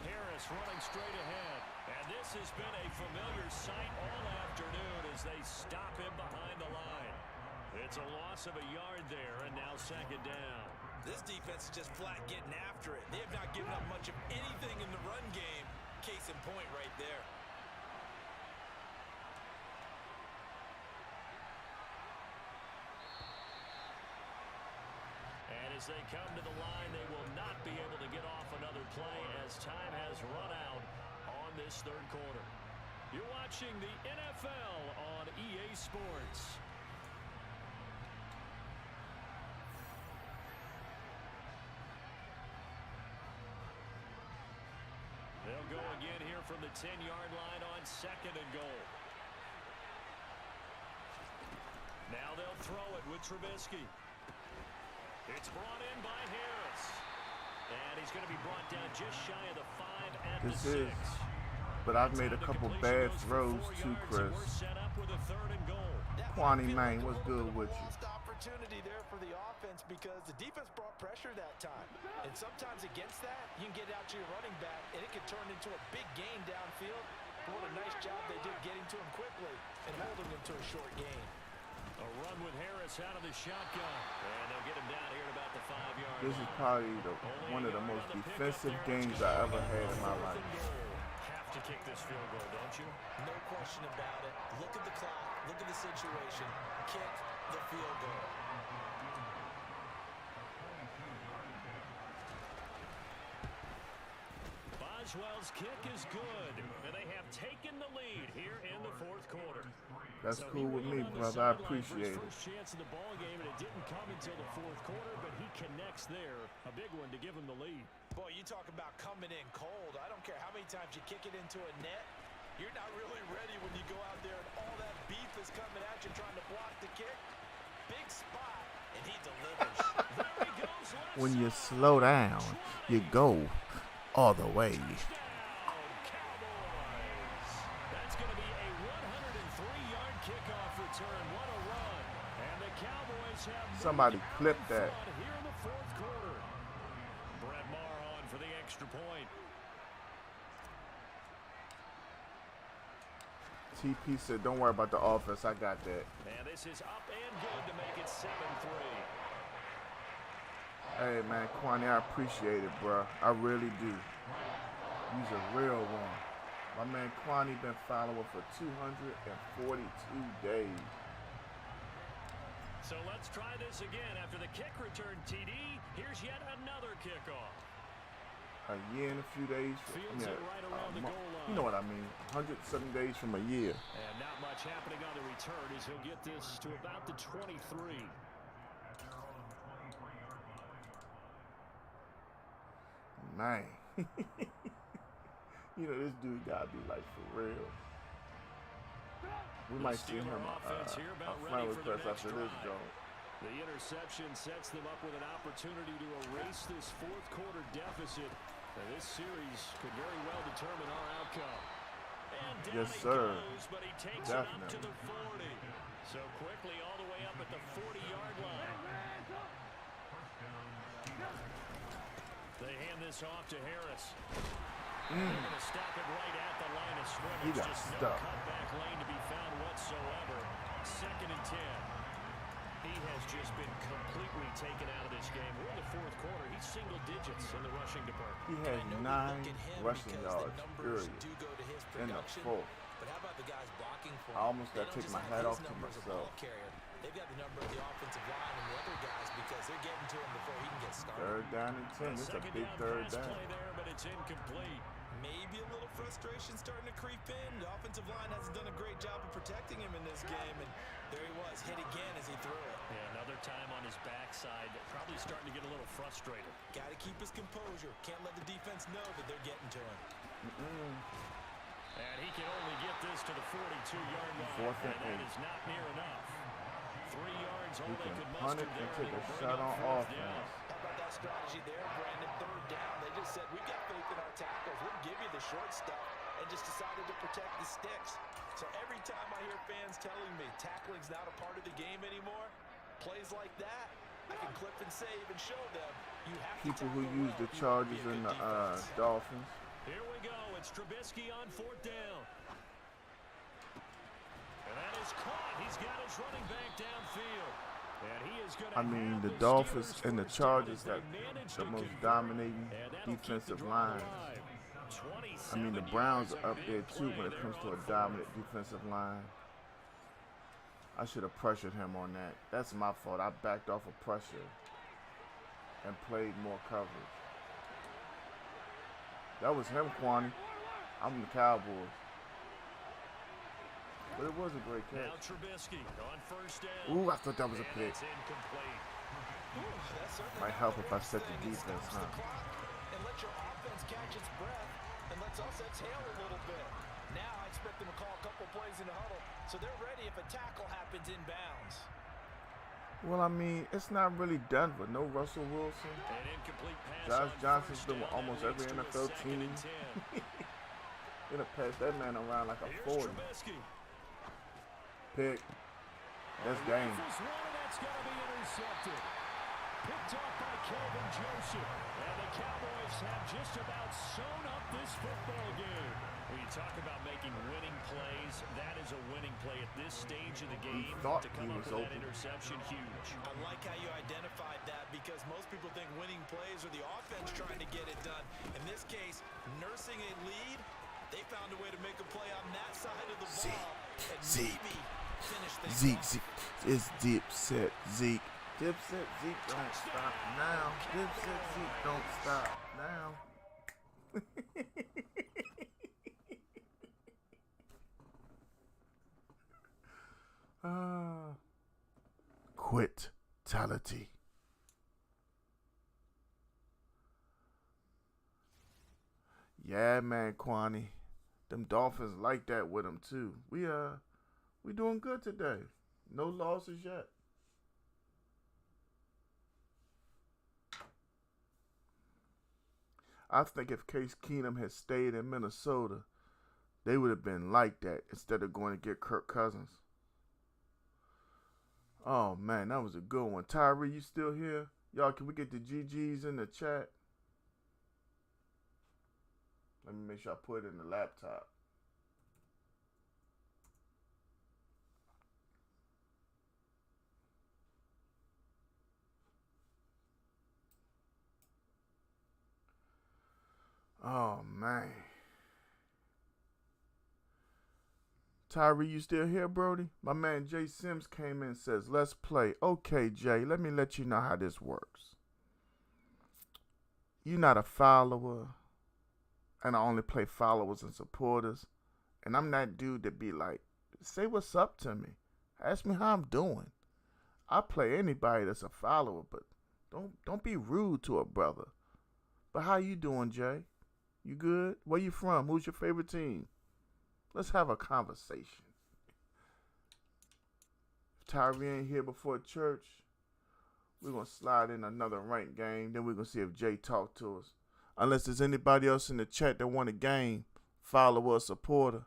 Harris running straight ahead. And this has been a familiar sight all afternoon as they stop him behind the line. It's a loss of a yard there, and now 2nd down. This defense is just flat getting after it. They have not given up much of anything in the run game. Case in point right there. And as they come to the line, they will not be able to get off another play as time has run out on this 3rd quarter. You're watching the NFL on EA Sports. They'll go again here from the 10-yard line on 2nd and goal. Now they'll throw it with Trubisky. It's brought in by Harris. And he's going to be brought down just shy of the 5 at This the 6. is, but I've made a couple bad throws too, Chris. We're set up with a 3rd and goal. Kwani Main, what's good with you? Lost opportunity there for the offense because the defense brought pressure that time. And sometimes against that, you can get out to your running back, and it can turn into a big gain downfield. But what a nice job they did getting to him quickly and holding him to a short gain. A run with Harris out of the shotgun. And they'll get him down here at about the 5-yard line. This is probably one of the most defensive games I ever had in my life. Have to kick this field goal, don't you? No question about it. Look at the clock. Look at the situation. Kick the field goal. Boswell's kick is good, and they have taken the lead here in the fourth quarter. That's So cool with me, brother. I appreciate it. First chance of the ball game, and it didn't come until the fourth quarter, but he connects there. A big one to give him the lead. Boy, you talk about coming in cold. I don't care how many times you kick it into a net. You're not really ready when you go out there and all that beef is coming at you trying to block the kick. Big spot, and he delivers. There he goes. When you slow down, you go all the way. That's going to be a 103-yard kickoff return. What a run. And the Cowboys have Somebody clip that. here in the fourth quarter. Brett Maher on for the extra point. TP said, don't worry about the offense. I got that. And this is up and good to make it 7-3. Hey, man, Kwani, I appreciate it, bro. I really do. He's a real one. My man Kwani been following for 242 days. So let's try this again. After the kick return, TD, here's yet another kickoff. A year and a few days. Fields it right around the goal line. You know what I mean. 107 days from a year. And not much happening on the return as he'll get this to about the 23. Man. You know, this dude gotta be like for real. We might see him a friend request after this, Joe. The interception sets them up with an opportunity to erase this fourth quarter deficit. And this series could very well determine our outcome. And down Yes, he sir. goes, but he takes it up to the 40. So quickly all the way up at the 40-yard line. They hand this off to Harris. They're going to stop it right at the line of scrimmage. He got Just stuck. no cutback lane to be found whatsoever. 2nd and 10. He has just been completely taken out of this game. We're in the fourth quarter. He's single digits in the rushing department. He has 9 rushing yards, period, in the fourth. But how about the guys blocking for I almost got to take my hat off to myself. They've got the number of the offensive line and the other guys because they're getting to him before he can get started. 3rd down and 10. This is a big 3rd down. Play there, but it's incomplete. Maybe a little frustration starting to creep in. The offensive line hasn't done a great job of protecting him in this game, and there he was, hit again as he threw it. Yeah, another time on his backside, probably starting to get a little frustrated. Got to keep his composure. Can't let the defense know that they're getting to him. And he can only get this to the 42-yard line, 4th and and that 8. is not near enough. 3 yards, all He they can could punt muster it and there. take a They'll shot bring on up 4th offense. down. How about that strategy there, Brandon? 3rd down. They just said, we've got faith in our tackles. We'll give you the short stuff, and just decided to protect the sticks. So every time I hear fans telling me tackling's not a part of the game anymore, plays like that, I can clip and save and show them you have to People who tackle use well the if you Chargers wanna be a and good the defense. Dolphins. Here we go. It's Trubisky on 4th down. And that is caught. He's got his running back downfield. And he is going to I mean, have the the Dolphins Steelers and the first down Chargers as they got manage the to most convert. dominating And that'll keep defensive the drive lines. alive. I mean, the 27 Browns yards, are a up big there too play when it there comes to on a 4th. dominant defensive line. I should have pressured him on that. That's my fault. I backed off of pressure and played more coverage. That was him, Kwani. I'm the Cowboys. But it was a great Now catch. Trubisky on 1st down. Ooh, I thought that was a And pick. it's incomplete. That's certainly Might not help the if I worst set the thing. It defense, stops the huh? clock and let your offense catch its breath, and lets us exhale a little bit. Now I expect them to call a couple plays in the huddle, so they're ready if a tackle happens inbounds. Well, I mean, it's not really Denver. No Russell Wilson. An incomplete pass Josh on Johnson's 1st been with down. almost That every leads to a NFL 2nd team. and 10. Gonna pass that man around like a Here's 40. Trubisky. Pick. That's game. Rifles one, and that's going to be intercepted. Picked off by Kelvin Joseph. And the Cowboys have just about sewn up this football game. When you talk about making winning plays, that is a winning play at this stage of the game. thought To come he up was with that open. interception, huge. I like how you identified that because most people think winning plays are the offense trying to get it done. In this case, nursing a lead, they found a way to make a play on that side of the ball. And maybe finish things off. It's Dipset Zeke. Dipset Zeke don't stop now. Dipset Zeke don't stop now. Quit-tality. Yeah, man, Kwani. Them Dolphins like that with them too. We doing good today. No losses yet. I think if Case Keenum had stayed in Minnesota, they would have been like that instead of going to get Kirk Cousins. Oh, man, that was a good one. Tyree, you still here? Y'all, can we get the GGs in the chat? Let me make sure I put it in the laptop. Oh, man. Tyree, you still here, Brody? My man Jay Sims came in and says, let's play. Okay, Jay, let me let you know how this works. You're not a follower, and I only play followers and supporters. And I'm that dude that be like, say what's up to me. Ask me how I'm doing. I play anybody that's a follower, but don't be rude to a brother. But how you doing, Jay? You good? Where you from? Who's your favorite team? Let's have a conversation. If Tyree ain't here before church, we're going to slide in another ranked game. Then we're going to see if Jay talk to us. Unless there's anybody else in the chat that want a game, follower or supporter.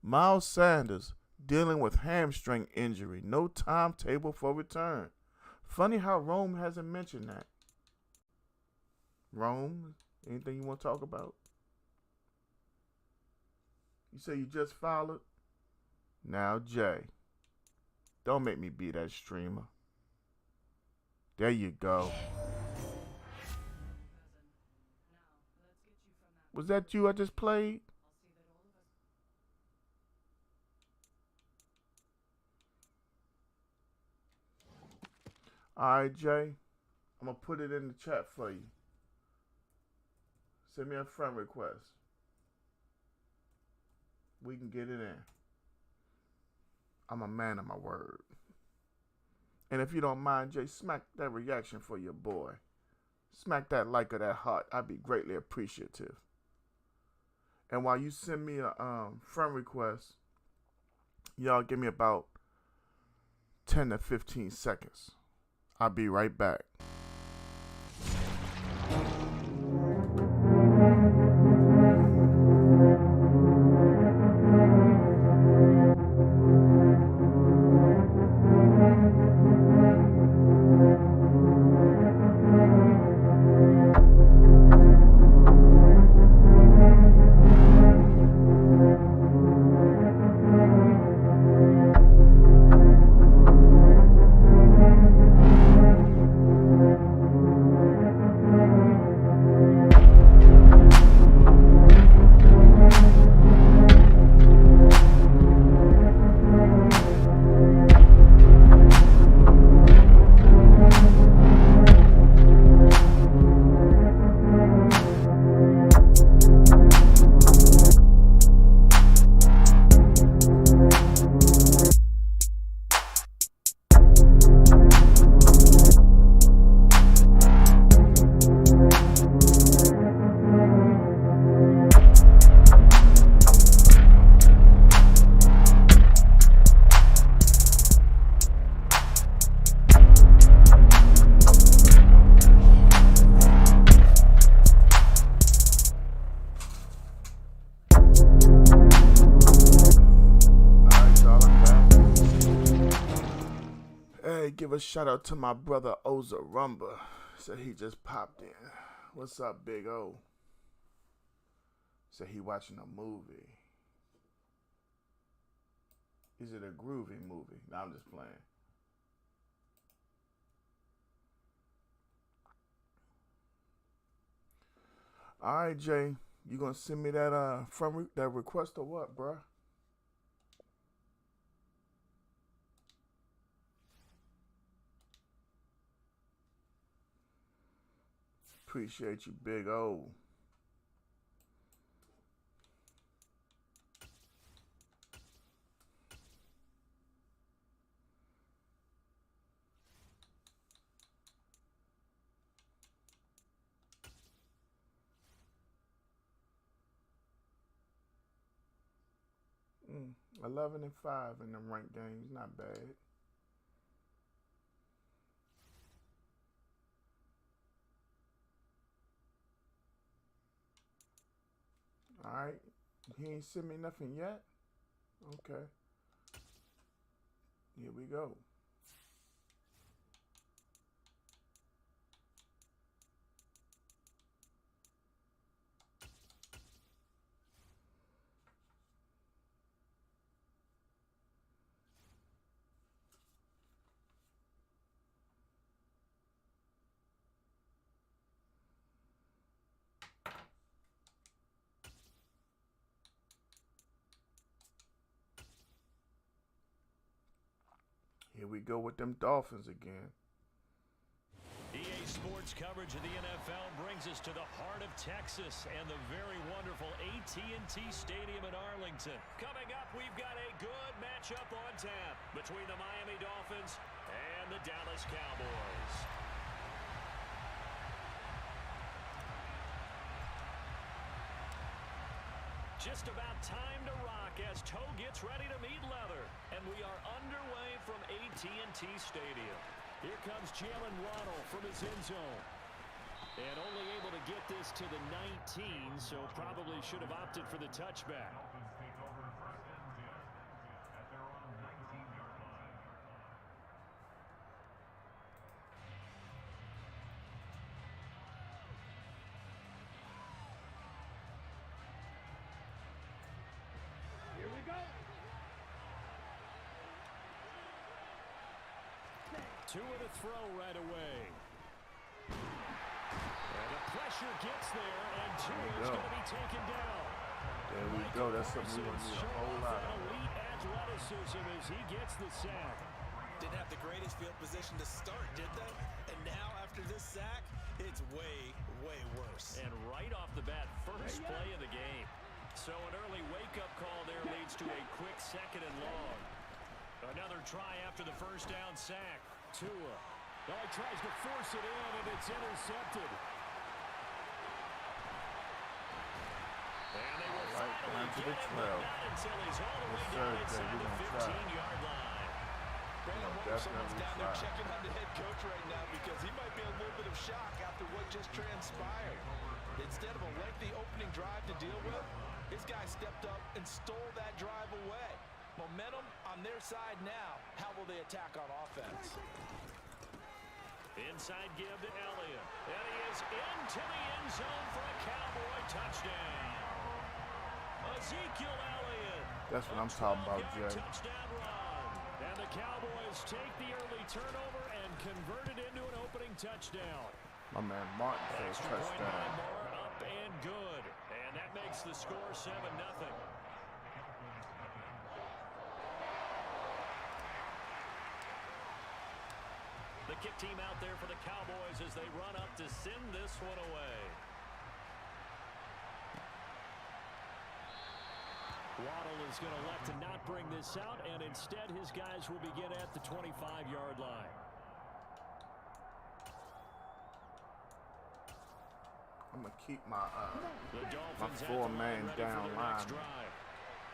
Miles Sanders dealing with hamstring injury. No timetable for return. Funny how Rome hasn't mentioned that. Rome, anything you want to talk about? You say you just followed? Now, Jay, don't make me be that streamer. There you go. Was that you I just played? All right, Jay. I'm going to put it in the chat for you. Send me a friend request. We can get it in. I'm a man of my word. And if you don't mind, Jay, smack that reaction for your boy. Smack that like or that heart. I'd be greatly appreciative. And while you send me a friend request, y'all give me about 10 to 15 seconds. I'll be right back. Give a shout out to my brother Oza Rumba. Said he just popped in. What's up, Big O? Said he watching a movie. Is it a groovy movie? No, I'm just playing. All right, Jay. You gonna send me that that request or what, bruh? Appreciate you, Big O. 11-5 in them ranked games. Not bad. All right. He ain't sent me nothing yet. Okay. Here we go. Here we go with them Dolphins again. EA Sports coverage of the NFL brings us to the heart of Texas and the very wonderful AT&T Stadium in Arlington. Coming up, we've got a good matchup on tap between the Miami Dolphins and the Dallas Cowboys. Just about time to rock as toe gets ready to meet leather. And we are underway from AT&T Stadium. Here comes Jalen Waddle from his end zone. And only able to get this to the 19, so probably should have opted for the touchback. Tua to throw right away. And the pressure gets there, and Tua is going to be taken down. There we go. That's something we want to need a whole lot of. Elite athleticism as he gets the sack. Didn't have the greatest field position to start, did they? And now, after this sack, it's way, way worse. And right off the bat, first play of the game. So an early wake-up call there leads to a quick second and long. Another try after the first down sack. Tua. Oh, he tries to force it in, and it's intercepted. And they will finally get him, but not until he's all the way down inside the 15-yard line. Brandon, what if someone's down there checking on the head coach right now because he might be in a little bit of shock after what just transpired. Instead of a lengthy opening drive to deal with, his guy stepped up and stole that drive away. Momentum on their side now. How will they attack on offense? Inside give to Elliott. And he is into the end zone for a Cowboy touchdown. Ezekiel Elliott. That's what I'm talking about, Jay. Touchdown run. And the Cowboys take the early turnover and convert it into an opening touchdown. My man Martin says touchdown. Up and good. And that makes the score 7-0. The kick team out there for the Cowboys as they run up to send this one away. Waddle is going to elect to not bring this out, and instead his guys will begin at the 25-yard line. I'm going to keep my Dolphins four-man down line.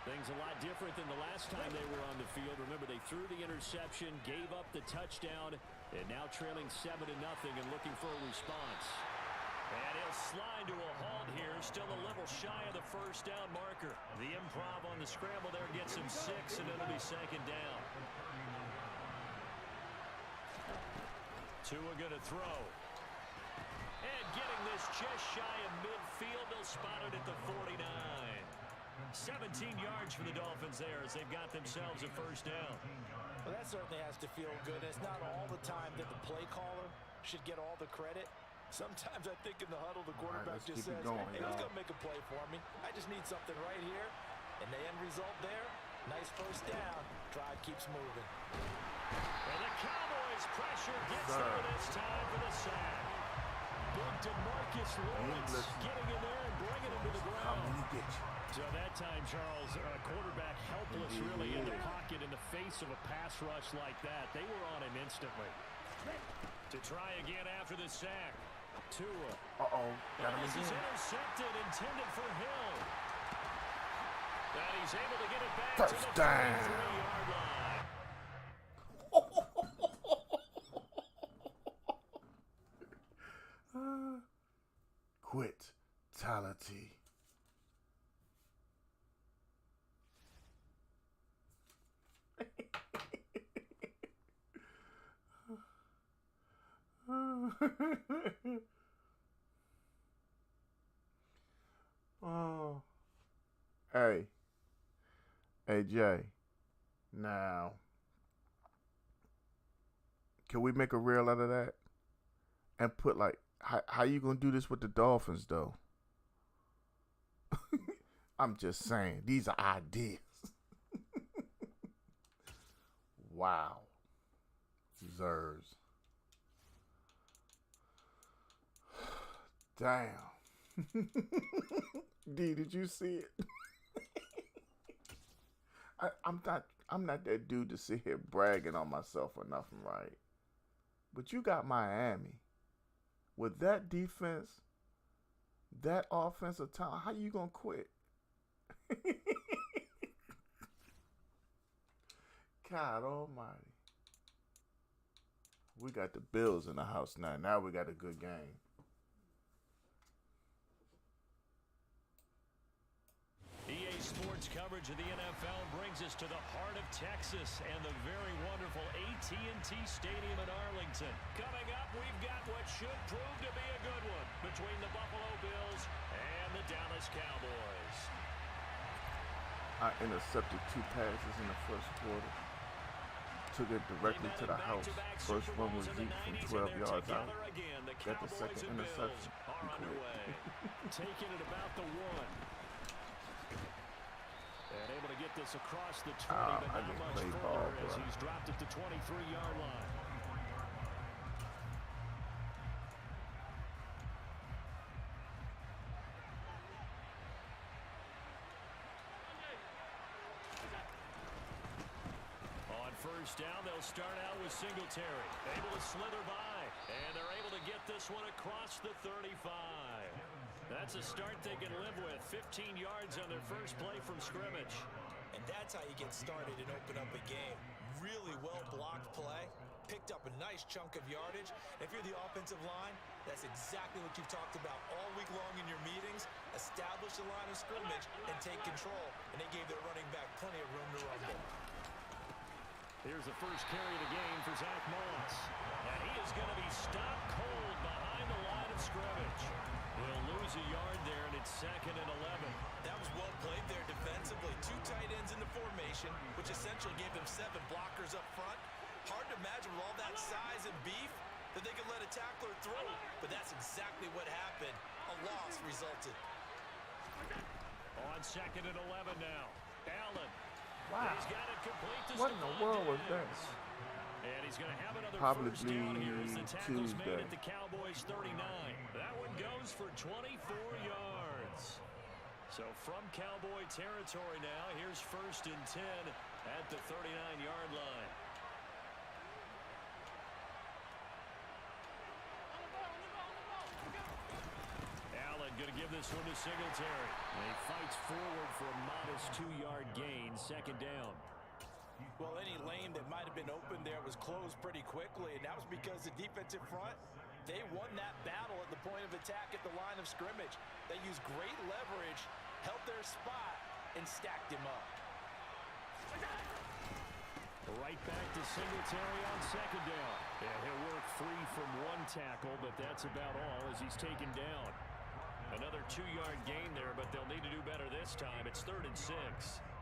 Things a lot different than the last time they were on the field. Remember, they threw the interception, gave up the touchdown, and now trailing 7-0 and looking for a response. And he'll slide to a halt here, still a little shy of the first down marker. The improv on the scramble there gets him 6, and it'll be second down. Tua going to throw. And getting this just shy of midfield, they'll spot it at the 49. 17 yards for the Dolphins there as they've got themselves a first down. Well, that certainly has to feel good. It's not all the time that the play caller should get all the credit. Sometimes I think in the huddle, the quarterback just says, hey, who's going to make a play for me? I just need something right here. And the end result there, nice first down. Drive keeps moving. And the Cowboys pressure gets there this time for the sack. Big DeMarcus Lawrence getting in there and bringing him to the ground. So that time, Charles, quarterback helpless really in the pocket in the face of a pass rush like that. They were on him instantly. To try again after the sack. Tua. Got him This is again. intercepted, intended for Hill. And he's able to get it back First to the down. 33-yard line. Quit-tality. Oh. Hey, Jay. Now, can we make a reel out of that and put like how you gonna do this with the Dolphins though? I'm just saying, these are ideas. Wow, Zers. Damn. D, did you see it? I'm not that dude to sit here bragging on myself or nothing, right? But you got Miami with that defense, that offensive talent. How you gonna quit? God Almighty. We got the Bills in the house now. Now we got a good game. EA Sports coverage of the NFL brings us to the heart of Texas and the very wonderful AT&T Stadium in Arlington. Coming up, we've got what should prove to be a good one between the Buffalo Bills and the Dallas Cowboys. I intercepted 2 passes in the first quarter. Took it directly to the house. First one was deep from 12 yards out. Got the second interception. He quit. Taking it about the 1. And able to get this across the 20, but I not just much played further ball, as bro. he's dropped at the 23-yard line. On first down, they'll start out with Singletary. Able to slither by, and they're able to get this one across the 35. That's a start they can live with. 15 yards on their first play from scrimmage. And that's how you get started and open up a game. Really well-blocked play. Picked up a nice chunk of yardage. If you're the offensive line, that's exactly what you've talked about all week long in your meetings. Establish the line of scrimmage and take control. And they gave their running back plenty of room to rumble. Here's the first carry of the game for Zach Moss. And he is going to be stopped cold behind the line of scrimmage. He'll lose a yard there, and it's 2nd and 11. That was well played there defensively. 2 tight ends in the formation, which essentially gave them 7 blockers up front. Hard to imagine with all that size and beef that they could let a tackler through. But that's exactly what happened. A loss resulted. On 2nd and 11 now. Allen. Wow. He's got it complete to What in the world was that? And he's going to have another Probably first down here as the tackle's made Tuesday. at the Cowboys 39. That one goes for 24 yards. So from Cowboy territory now, here's 1st and 10 at the 39-yard line. Allen going to give this one to Singletary. And he fights forward for a modest 2-yard gain, 2nd down. Well, any lane that might have been open there was closed pretty quickly, and that was because the defensive front, they won that battle at the point of attack at the line of scrimmage. They used great leverage, held their spot, and stacked him up. Right back to Singletary on 2nd down. And he'll work free from 1 tackle, but that's about all as he's taken down. Another 2-yard gain there, but they'll need to do better this time. It's 3rd and 6.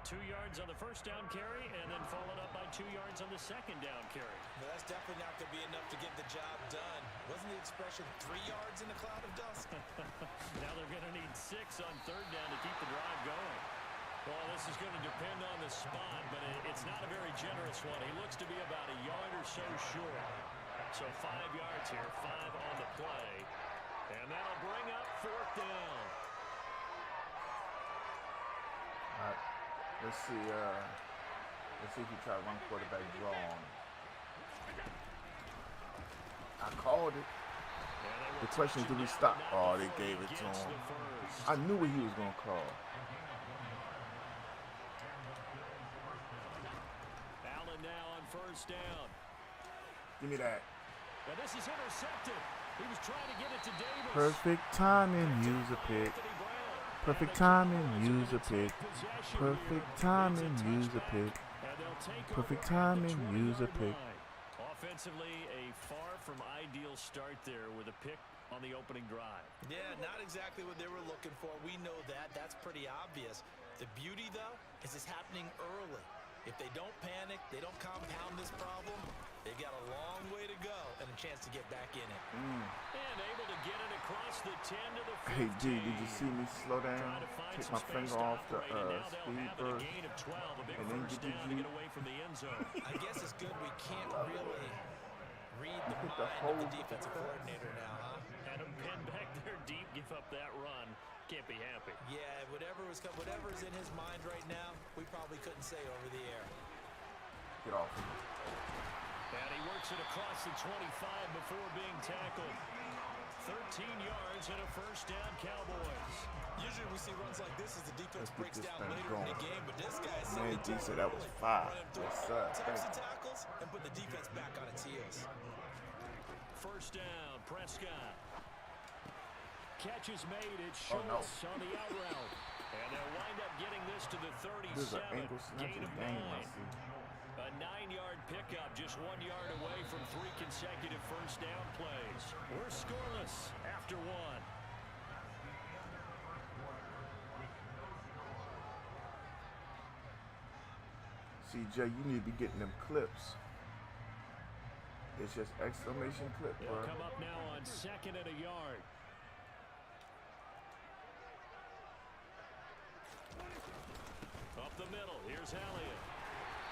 2 yards on the first down carry, and then followed up by 2 yards on the second down carry. Well, that's definitely not going to be enough to get the job done. Wasn't the expression 3 yards in a cloud of dust? Now they're going to need 6 on 3rd down to keep the drive going. Well, this is going to depend on the spot, but it's not a very generous one. He looks to be about a yard or so short. So 5 yards here, 5 on the play. And that'll bring up 4th down. All right. Let's see if you try to run quarterback draw on him. I called it. The question is, do we stop? Oh, they gave it to him. I knew what he was going to call. first down. Give me that. And this is intercepted. He was trying to get it to Davis. Perfect timing, use a pick. Perfect timing, use a pick. Perfect timing, use a pick. Perfect timing, use a pick. Offensively, a far from ideal start there with a pick on the opening drive. Yeah, not exactly what they were looking for. We know that. That's pretty obvious. The beauty, though, is it's happening early. If they don't panic, they don't compound this problem, they've got a long way to go and a chance to get back in it. And able to get it across the 10 to the 15. Hey, D, did you see me slow down? Take my finger off the speed first, and then get the G. I guess it's good we can't really read the mind of the defensive coordinator now, huh? Had him pinned back there deep, give up that run. Can't be happy. Yeah, whatever's in his mind right now, we probably couldn't say over the air. Get off. And he works it across the 25 before being tackled. 13 yards and a first down, Cowboys. Usually we see runs like this as the defense breaks this down thing later in the going. game, but this guy is Man, D said that was 5. Yes, sir. taps the tackles and put the defense back on its heels. First down, Prescott. Catch is made. It's Oh, no. Schultz on the out route. And they'll wind up getting this to the 37. This is an ankle snatching Gain of game, I 9. see. A 9-yard pickup, just 1 yard away from 3 consecutive first down plays. We're scoreless after 1. CJ, you need to be getting them clips. It's just exclamation clip, They'll bro. come up now on 2nd and a yard. Up the middle, here's Elliott.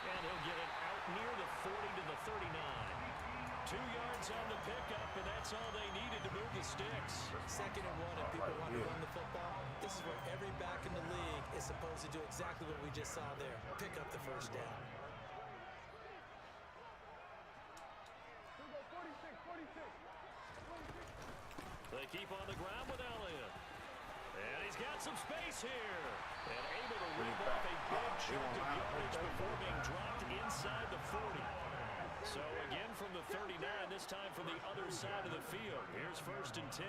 And he'll get it out near the 40 to the 39. 2 yards on the pickup, and that's all they needed to move the sticks. 2nd and 1, and people want to run the football. This is where every back in the league is supposed to do exactly what we just saw there. Pick up the first down. They keep on the ground with Elliott. And he's got some space here. And able to rip off a big chunk of yardage before being dropped inside the 40. So again from the 39, this time from the other side of the field. Here's 1st and 10.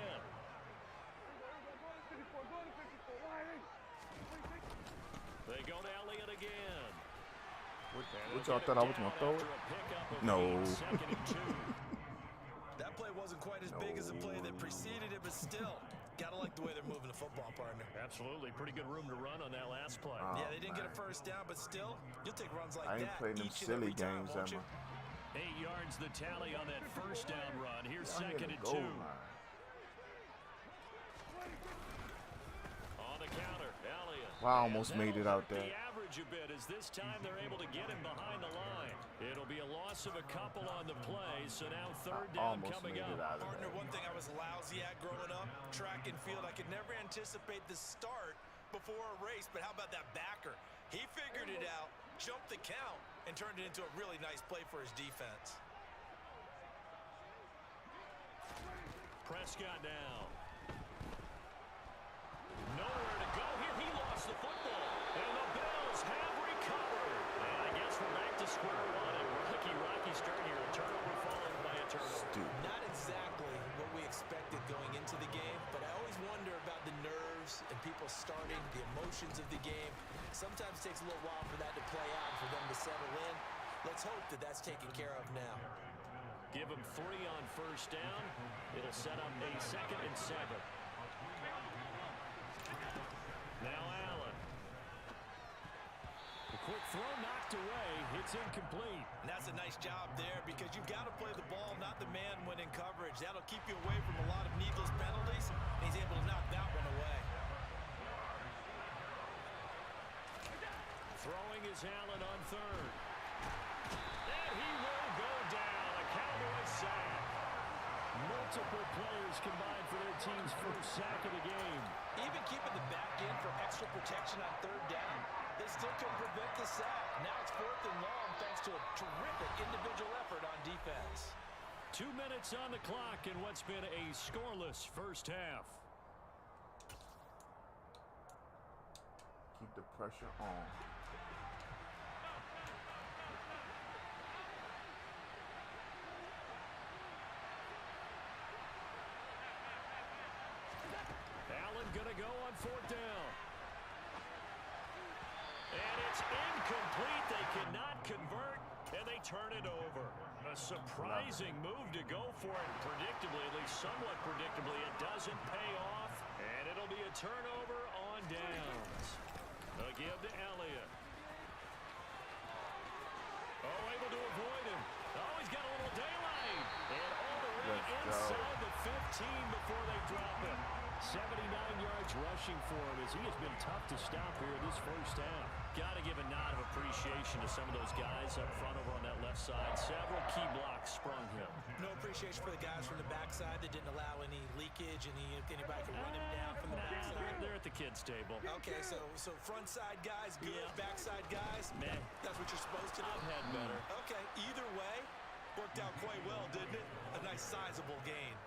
They go to Elliott again. What y'all thought I was going to throw it? No. That play wasn't quite as big as the play that preceded it, but still, gotta like the way they're moving the football, partner. Absolutely. Pretty good room to run on that last play. Yeah, they didn't get a first down, but still, you'll take runs like I ain't that playing them each and silly every time, games, won't you? Emma. 8 yards the tally on that first down run. Here's Y'all hit 2nd the and 2. goal line. On the counter, Elliott. Wow, I almost made it out there. The average a bit as this time they're able to get him behind the line. It'll be a loss of a couple on the play, so now 3rd down Almost coming made it up. out of Partner, there. one thing I was lousy at growing up, track and field, I could never anticipate the start before a race, but how about that backer? He figured it out, jumped the count, and turned it into a really nice play for his defense. Prescott now. Nowhere to go here. He lost the football. And the Bills have recovered. And I guess we're back to square one. And rocky start here. A turnover followed by a turnover. Not exactly what we expected going into the game, but I always wonder about the nerves and people starting, the emotions of the game. Sometimes it takes a little while for that to play out, for them to settle in. Let's hope that that's taken care of now. Give him 3 on first down. It'll set up a 2nd and 7. Now Allen. The quick throw knocked away. It's incomplete. And that's a nice job there because you've got to play the ball, not the man when in coverage. That'll keep you away from a lot of needless penalties, and he's able to knock that one away. Throwing is Allen on 3rd. And he will go down. A Cowboys sack. Multiple players combined for their team's first sack of the game. Even keeping the back in for extra protection on 3rd down, they still can prevent the sack. Now it's 4th and long thanks to a terrific individual effort on defense. 2 minutes on the clock in what's been a scoreless first half. Keep the pressure on. go on 4th down. And it's incomplete. They cannot convert, and they turn it over. A surprising move to go for it. Predictably, at least somewhat predictably, it doesn't pay off, and it'll be a turnover on downs. A give to Elliott. Oh, able to avoid him. Oh, he's got a little daylight. And all the way inside the 15 before they drop him. 79 yards rushing for him as he has been tough to stop here this first half. Got to give a nod of appreciation to some of those guys up front over on that left side. Several key blocks sprung him. No appreciation for the guys from the backside that didn't allow any leakage, and anybody could run him down from the backside. They're at the kids' table. Okay, so front side guys good, backside guys, man, that's what you're supposed to do. I've had better. Okay, either way, worked out quite well, didn't it? A nice sizable gain.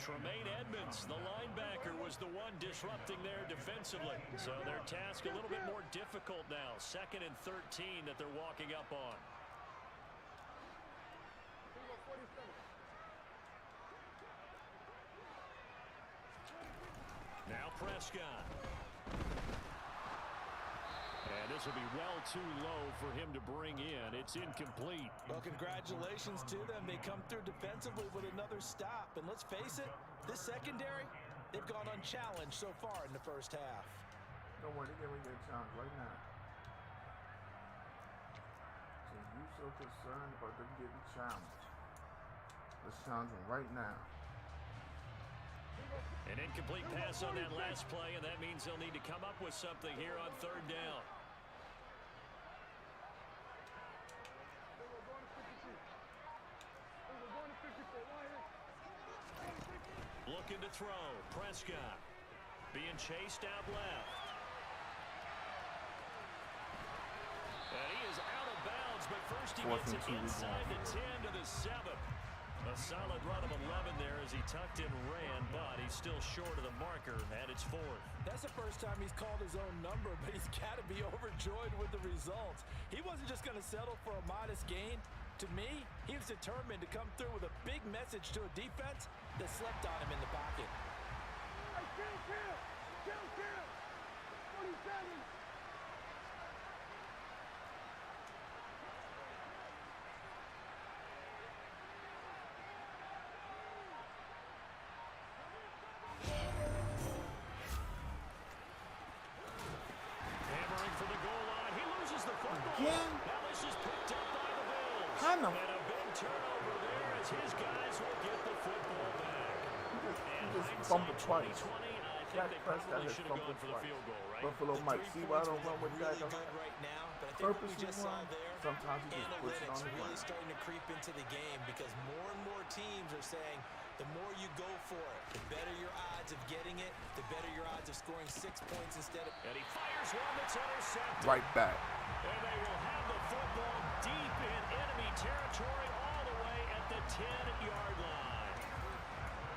Tremaine Edmonds, the linebacker, was the one disrupting there defensively. So their task a little bit more difficult now. 2nd and 13 that they're walking up on. Now Prescott. And this will be well too low for him to bring in. It's incomplete. Well, congratulations to them. They come through defensively with another stop. And let's face it, this secondary, they've gone unchallenged so far in the first half. Don't worry, they're getting a challenge right now. So you so concerned about them getting challenged. Let's challenge them right now. An incomplete pass on that last play, and that means they'll need to come up with something here on 3rd down. Looking to throw. Prescott being chased out left. And he is out of bounds, but first he gets it inside the 10 to the 7. A solid run of 11 there as he tucked and ran, but he's still short of the marker, and it's 4th. That's the first time he's called his own number, but he's got to be overjoyed with the results. He wasn't just going to settle for a modest gain. To me, he was determined to come through with a big message to a defense that slept on him in the pocket. Hey, kill! 27! Again? Now this is picked up by the Bills. I know. And a big turnover there as his guys will get the football back. He just fumbled twice. Dak Prescott has fumbled twice. Buffalo Mike, see why I don't run with Dak on right now, but I think what we purposely just saw run? there, Sometimes he just puts it on analytics the really ground. starting to creep into the game because more and more teams are saying the more you go for it, the better your odds of getting it, the better your odds of scoring 6 points instead of... And he fires one that's intercepted. Right back. And they will have the football deep in enemy territory all the way at the 10-yard line.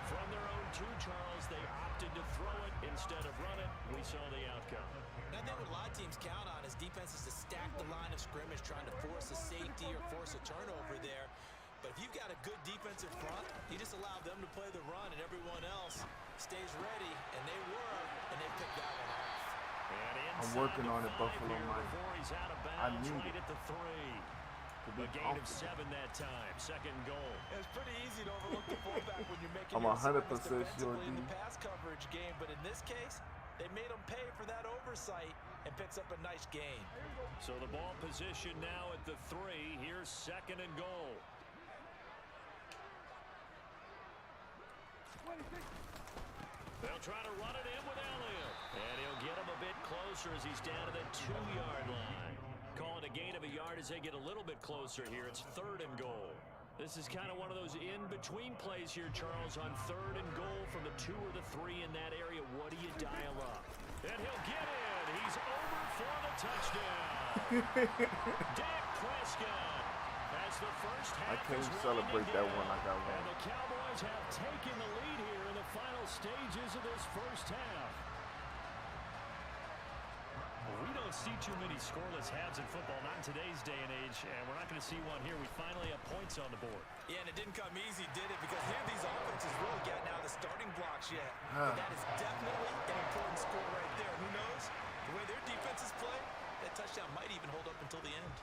From their own 2, Charles, they opted to throw it instead of run it. We saw the outcome. I think what a lot of teams count on is defenses to stack the line of scrimmage, trying to force a safety or force a turnover there. But if you've got a good defensive front, you just allow them to play the run and everyone else stays ready, and they were, and they picked that one off. I'm working on it, Buffalo Mike. I need right it at the 3. to be A gain of comfortable. 7 that time. 2nd goal. It's pretty easy to overlook the fullback when you're making I'm your 100% assignments sure, defensively in the D. pass coverage game, but in this case, they made him pay for that oversight and picks up a nice gain. So the ball position now at the 3. Here's 2nd and goal. They'll try to run it in with Elliott. And he'll get him a bit closer as he's down to the 2-yard line. Call it a gain of a yard as they get a little bit closer here. It's 3rd and goal. This is kind of one of those in-between plays here, Charles, on 3rd and goal from the 2 or the 3 in that area. What do you dial up? And he'll get in. He's over for the touchdown. Dak Prescott has the first half. I can't celebrate that one. I got And one. the Cowboys have taken the lead here in the final stages of this first half. We don't see too many scoreless halves in football, not in today's day and age, and we're not going to see one here. We finally have points points on the board. Yeah, and it didn't come easy, did it? Because here these offenses really getting out of the starting blocks yet. But that is definitely an important score right there. Who knows? The way their defenses play, that touchdown might even hold up until the end.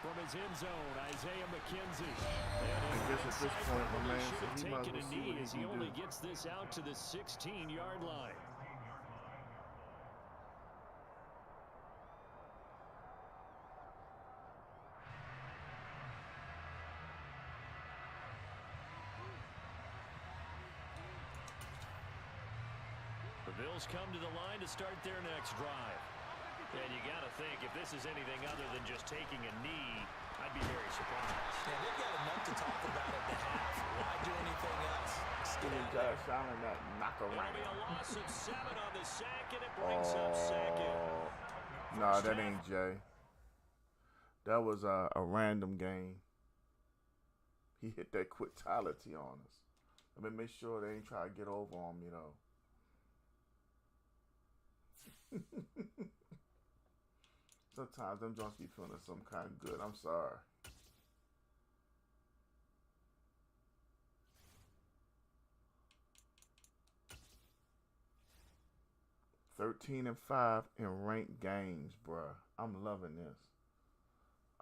From his end zone, Isaiah McKenzie. I guess at this point, my man said he might as Taking well a see what knee he as he can only do. gets this out to the 16-yard line. The Bills come to the line to start their next drive. And you got to think, if this is anything other than just taking a knee, I'd be very surprised. Yeah, they've got enough to talk about at the half. Why do anything else? Just get He out of got there. a sound like that knock It'll around. be a loss of 7 on the sack, and it brings up second. Nah, that ain't Jay. That was a random game. He hit that quitality on us. Let me make sure they ain't try to get over on me, though. Sometimes them joints be feeling some kind of good. I'm sorry. (13-5) in ranked games, bruh. I'm loving this.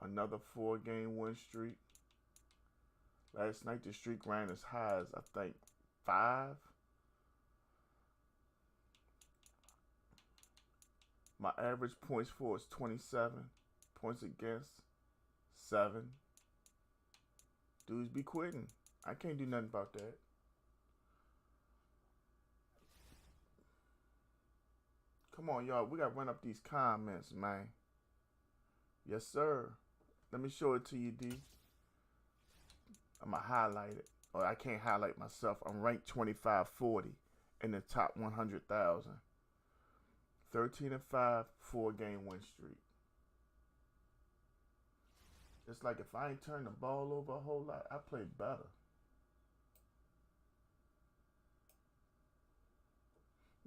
Another 4-game win streak. Last night the streak ran as high as, I think, 5. My average points for is 27. Points against, 7. Dudes be quitting. I can't do nothing about that. Come on, y'all. We got to run up these comments, man. Yes, sir. Let me show it to you, D. I'm going to highlight it. Or I can't highlight myself. I'm ranked 2540 in the top 100,000. 13-5, 4-game win streak. It's like if I ain't turned the ball over a whole lot, I play better.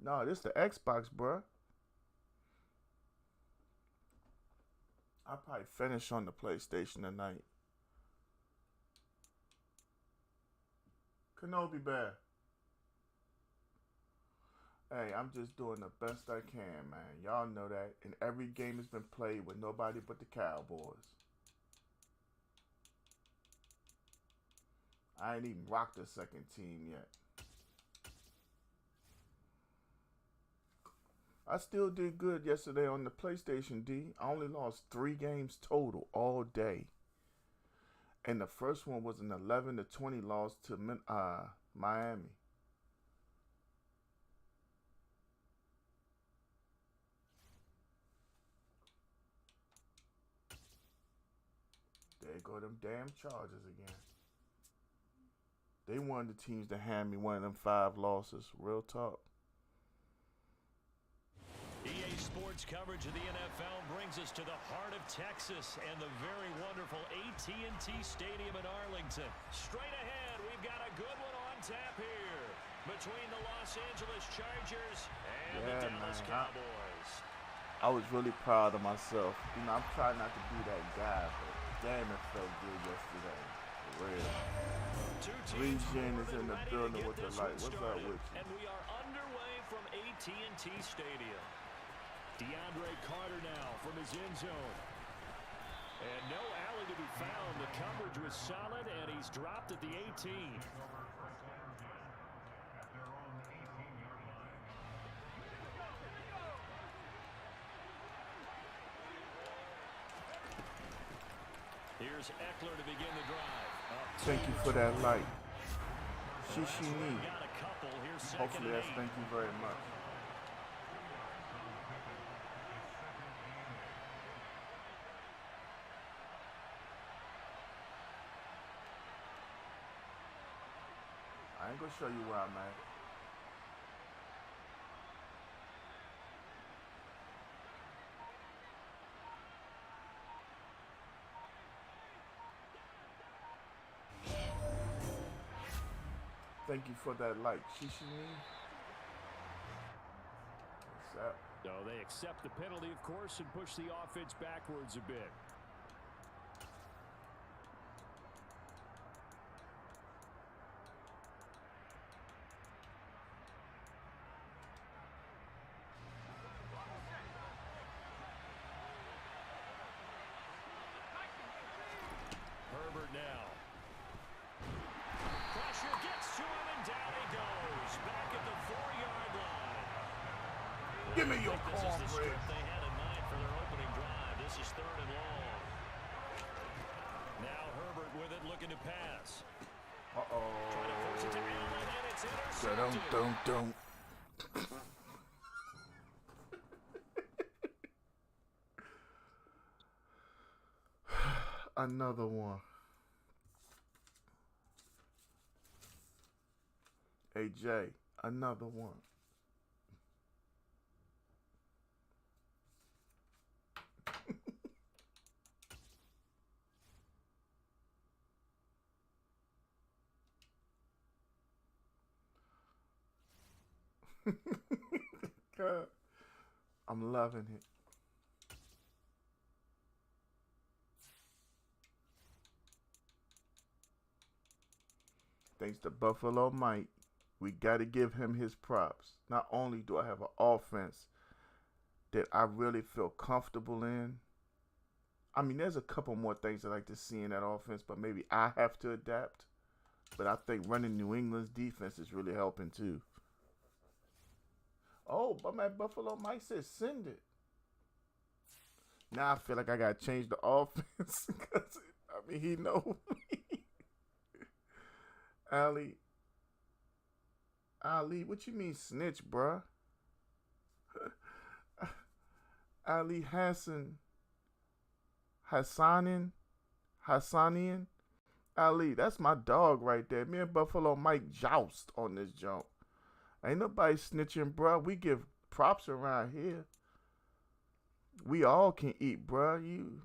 No, this the Xbox, bruh. I'll probably finish on the PlayStation tonight. Kenobi Bear. Hey, I'm just doing the best I can, man. Y'all know that. And every game has been played with nobody but the Cowboys. I ain't even rocked the second team yet. I still did good yesterday on the PlayStation, D. I only lost 3 games total all day. And the first one was an 11-20 loss to Miami. There go them damn Chargers again. They wanted the teams to hand me one of them 5 losses. Real talk. EA Sports coverage of the NFL brings us to the heart of Texas and the very wonderful AT&T Stadium in Arlington. Straight ahead, we've got a good one on tap here between the Los Angeles Chargers and the Dallas Cowboys. I was really proud of myself. You know, I'm trying not to be that guy, but damn, it felt good yesterday. For real. Region is in the building with the light. What's up with you? And we are underway from AT&T Stadium. DeAndre Carter now from his end zone. And no alley to be found. The coverage was solid, and he's dropped at the 18. Here's Eckler to begin the drive. Thank you for that light. Shishini. Got a couple. Here's second Hopefully and that's 8. thank you very much. I ain't gonna show you where I'm at. Thank you for that like, Shishini. What's up? No, they accept the penalty, of course, and push the offense backwards a bit. Herbert now. Pressure gets to him, and down he goes. Back at the 4-yard line. Give me your This is the cornbread. script they had in mind for their opening drive. This is 3rd and long. Now Herbert with it, looking to pass. Trying to force it to Allen, and it's intercepted. Don't. Another one. Hey, Jay, another one. God, I'm loving it. Thanks to Buffalo Mike, we got to give him his props. Not only do I have an offense that I really feel comfortable in, I mean, there's a couple more things I like to see in that offense, but maybe I have to adapt. But I think running New England's defense is really helping too. Oh, but my Buffalo Mike says send it. Now I feel like I got to change the offense because, I mean, he knows me. Ali, what you mean snitch, bruh? Ali Hassanian. Ali, that's my dog right there. Me and Buffalo Mike joust on this jump. Ain't nobody snitching, bruh. We give props around here. We all can eat, bruh. You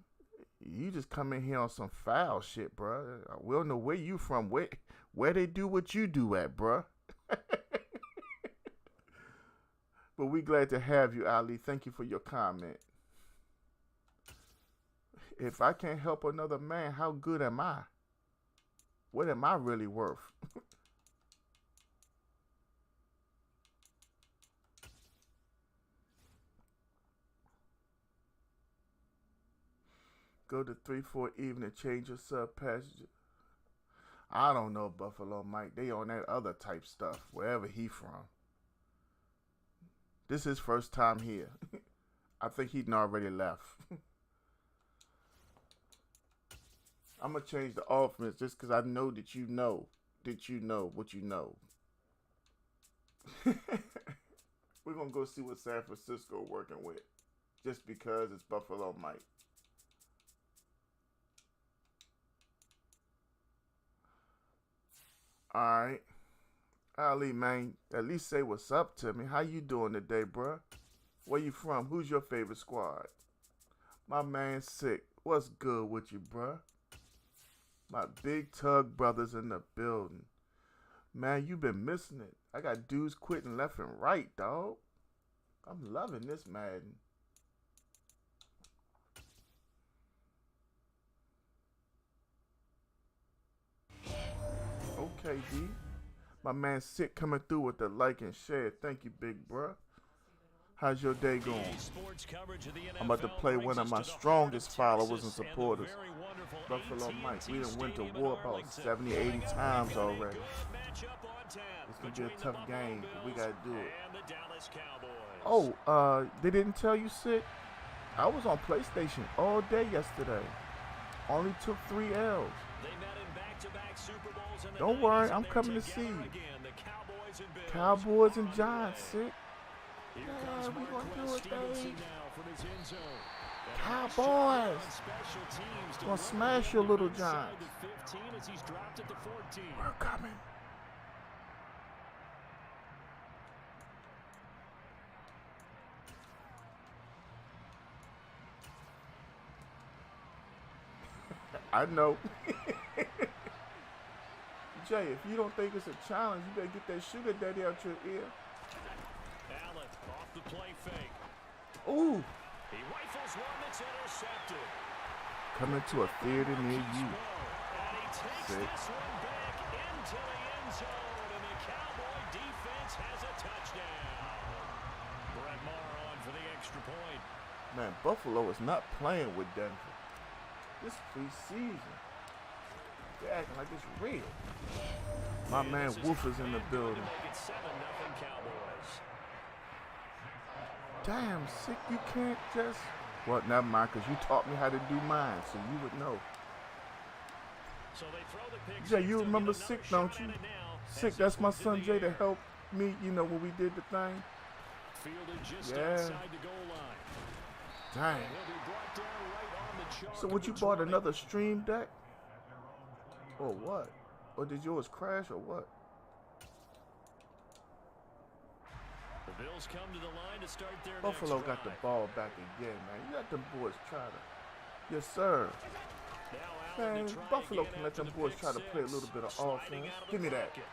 just come in here on some foul shit, bruh. We don't know where you from. Where they do what you do at, bruh. But we glad to have you, Ali. Thank you for your comment. If I can't help another man, how good am I? What am I really worth? Go to 3-4 even and change your sub passenger. I don't know, Buffalo Mike. They on that other type stuff, wherever he from. This is his first time here. I think he'd already left. I'm going to change the offense just because I know that you know what you know. We're going to go see what San Francisco working with just because it's Buffalo Mike. All right. Ali, man, at least say what's up to me. How you doing today, bruh? Where you from? Who's your favorite squad? My man Sick. What's good with you, bruh? My big tug brothers in the building. Man, you been missing it. I got dudes quitting left and right, dog. I'm loving this Madden. Okay, D. My man Sick coming through with the like and share. Thank you, big bruh. How's your day going? I'm about to play one of my strongest followers and supporters, Buffalo Mike. We done went to war about 70, 80 times already. It's going to be a tough game, but we got to do it. Oh, they didn't tell you, Sick? I was on PlayStation all day yesterday. Only took 3 L's. Don't worry, I'm coming to see you. Cowboys and Giants, Sick. Yeah, we gonna do it, babe. Cowboys. Gonna smash your little Giants. We're coming. I know. Jay, if you don't think it's a challenge, you better get that sugar daddy out your ear. Allen off the play fake. Ooh. He rifles one that's intercepted. Coming to a theater near you. And he takes Sick. this one back into the end zone, and the Cowboy defense has a touchdown. Brett Maher on for the extra point. Man, Buffalo is not playing with Denver. This preseason. They're acting like it's real. My man Wolf is in the building. Make it 7-0 Cowboys. Damn, Sick, you can't just... Well, never mind, because you taught me how to do mine, so you would know. So they throw the pick Jay, six. you They'll remember get Sick, another don't shot you? at it now Sick, as that's it's my put to son the Jay that air. helped me, you know, when we did the thing. Fielded just Yeah. outside the goal line. Dang. He'll be brought down right on the chalk So of what, you the bought 20. another stream deck? Or what? Or did yours crash or what? The Bills come to the line to start their Buffalo next got the drive. ball back again, man. You let them boys try to. Yes, sir. Now Allen Man, to try Buffalo again can let after them the boys pick try to play a six. little bit of Sliding offense. out of the Give me that. pocket.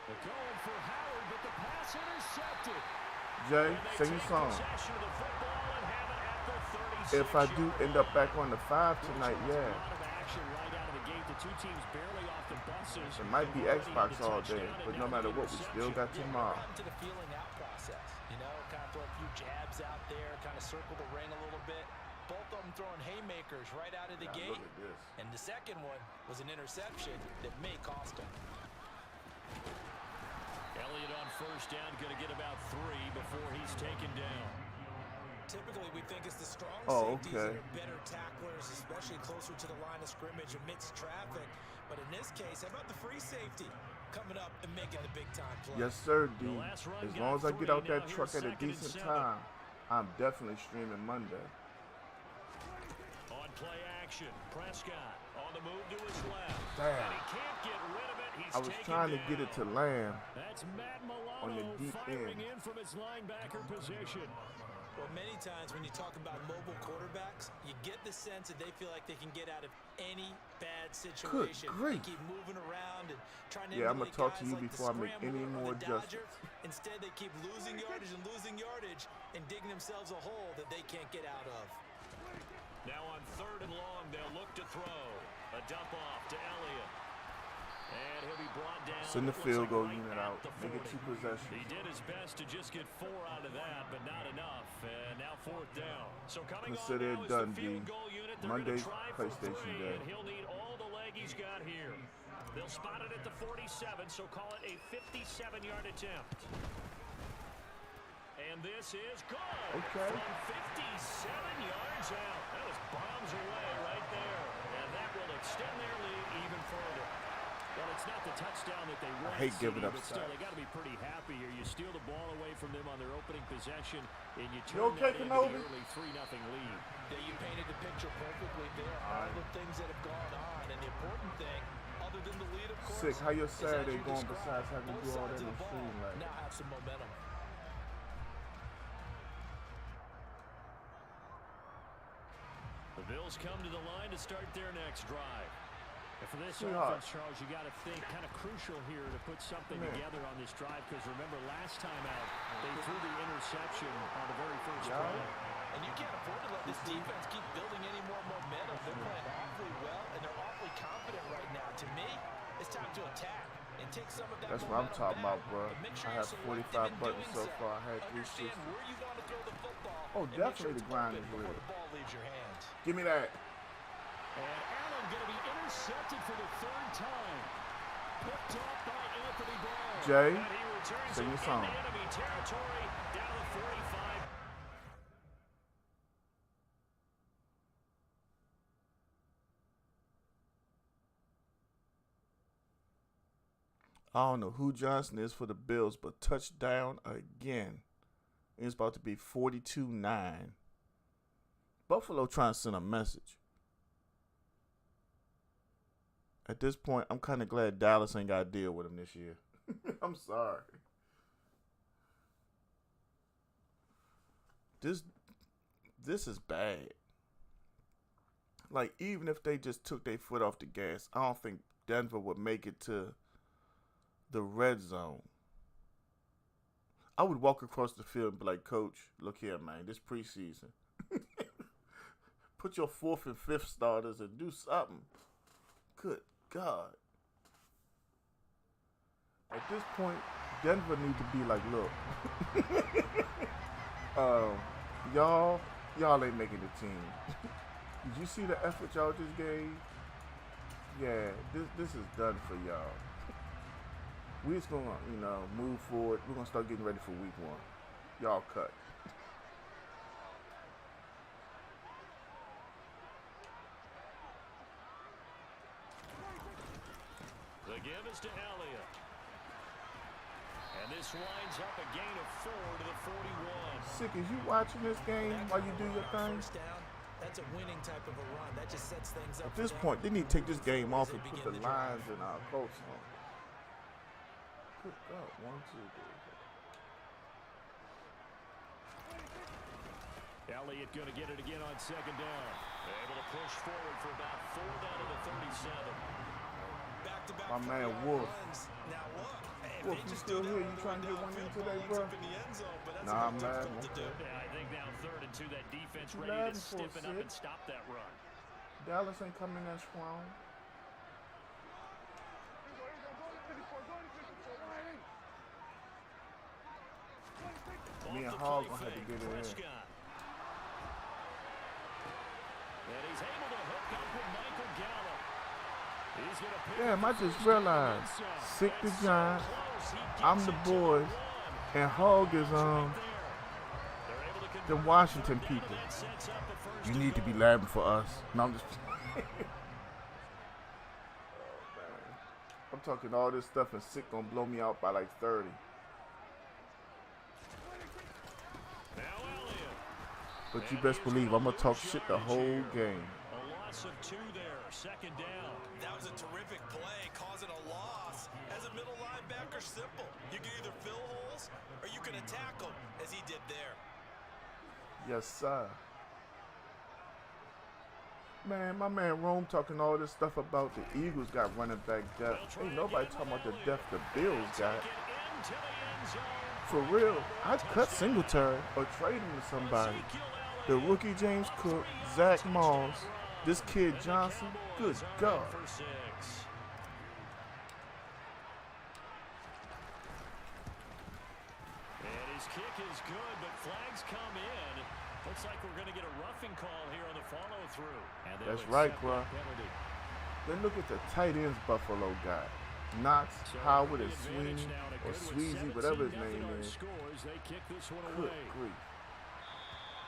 They're going for Howard, but the pass intercepted. Jay, And they sing your take song. possession of the football and have it at the 36 If I do yard end up back on the 5 tonight, A yeah. lot of action right out of the gate. The two teams barely off the buses. It might be They've already Xbox had the all day, touchdown but and no now matter the what, we still interception. got tomorrow. Run to the feeling out process. You know, kind of throw a few jabs out there, kind of circle the ring a little bit. Both of them throwing haymakers right out of the Now, gate. look at this. And the second one was an interception that may cost him. Elliott on first down, going to get about 3 before he's taken down. Typically, we think it's the strong Oh, safeties okay. that are better tacklers, especially closer to the line of scrimmage amidst traffic. But in this case, how about the free safety coming up and making the big-time play? Yes, sir, D. The last run As got long as I get 3. out that Now truck here's at a 2nd and decent 7. time, I'm definitely streaming Monday. On play action, Prescott on the move to his left. Damn. And he can't get rid of it. He's I was taken trying to down. get it to Lamb. That's Matt Milano on the deep firing end. in from his linebacker position. Well, many times when you talk about mobile quarterbacks, you get the sense that they feel like they can get out of any bad situation. They grief. keep moving around and trying to Yeah, I'm emulate gonna talk to guys you like before I the make any Scrambler or more the Dodger. adjustments. Instead, they keep losing yardage and losing yardage and digging themselves a hole that they can't get out of. Now on 3rd and long, they'll look to throw. A dump off to Elliott. And he'll be brought down. Send the looks field like goal right unit at out. the Make it 40. 2 possessions. He did his best to just get 4 out of that, but not enough. And now 4th down. So coming Consider on it now is done, the field D. goal unit. They're Monday's gonna try for PlayStation 3, Day. and he'll need all the leg he's got here. They'll spot it at the 47, so call it a 57-yard attempt. And this is good. Okay. From 57 yards out. That was bombs away right there. And that will extend their lead even further. Well, it's not the touchdown that they want. hate giving up but still, sacks. they got to be pretty happy here. You steal the ball away from them on their opening possession, and you You turn okay, that into Kenobi? the early 3-0 lead. Yeah, you painted the picture perfectly there. All the things that have gone on, and the important thing, other than the lead, of course, Sick, how your is as Saturday you going described, besides having to both do all sides that of on the ball Streamline? now have some momentum. The Bills come to the line to start their next drive. And for this Sweetheart. offense, Charles, you got to think kind of crucial here to put something Man. together on this drive, because remember last time out, they threw the interception on the very first Yeah. play. And you can't afford to let this defense keep building any more momentum. They're playing awfully well, and they're awfully confident right now. To me, it's time to attack and take some of that That's what I'm momentum talking back. about, bro. But make sure I you're have selective 45 in buttons doing so far. I had Understand 360. where you want to throw the football. Oh, and make definitely sure the it's grind open is before real. the ball leaves your hands. Give me that. And Allen going to be intercepted for the 3rd time. Picked off by Anthony Brown. Jay, And he returns sing it your song. into enemy territory down the 45. I don't know who Johnson is for the Bills, but touchdown again. It's about to be 42-9. Buffalo trying to send a message. At this point, I'm kind of glad Dallas ain't got to deal with him this year. I'm sorry. This is bad. Like, even if they just took their foot off the gas, I don't think Denver would make it to the red zone. I would walk across the field and be like, Coach, look here, man, this preseason. Put your 4th and 5th starters and do something. Good God. At this point, Denver need to be like, look, y'all ain't making the team. Did you see the effort y'all just gave? Yeah, this is done for y'all. We just gonna, move forward. We're gonna start getting ready for week 1. Y'all cut. The give is to Elliott. And this winds up a gain of 4 to the 41. Sick, is you watching this game while you do your thing? First down, that's a winning type of a run. That just sets things up. At this point, they need to take this game off and put the lines in our coach on. Good God, 1, 2, 3. Elliott going to get it again on 2nd down. Able to push forward for about 4 down to the 37. Back-to-back My man Wolf. Now look, Wolf, you still here? You trying to get one in today, bro? Nah, I'm mad. Okay. Yeah, I think now 3rd and 2, that defense You ready to laughing for, stiffen up Sid? and stop that run. Dallas ain't coming that strong. Me and Hall gonna have to get it in. And he's able to hook up with Michael Gallup. He's gonna pick Damn, up I the just first realized, down. sick the That's so Giants, close. He I'm gets the it to boy, one. and Hog is They're able to the convert Washington down, people. and that sets up a first You and need to be goal. laughing for us. No, I'm just. I'm talking all this stuff and sick gonna blow me out by like 30. Now Elliott. But you best believe I'm gonna talk shit the whole game. A loss of 2 there. 2nd down. That was a terrific play, causing a loss. As a middle linebacker, simple. You can either fill holes or you can attack them, as he did there. Yes, sir. Man, my man Rome talking all this stuff about the Eagles got running back depth. Ain't nobody talking about the depth the Bills got. Take it into the end zone. For real, I'd cut Singletary or trade him to somebody. The rookie James Cook, Zach Moss, this kid Johnson. Good God. For 6. And his kick is good, but flags come in. Looks like we're going to get a roughing call here on the follow-through. And they'll That's right, accept bro. that penalty. Then look at the tight ends Buffalo got. Knox, So Howard, the and advantage Sweeney, now to or good with Sweezy, whatever his 17-0 name on is. scores. They kick this one Good away. grief.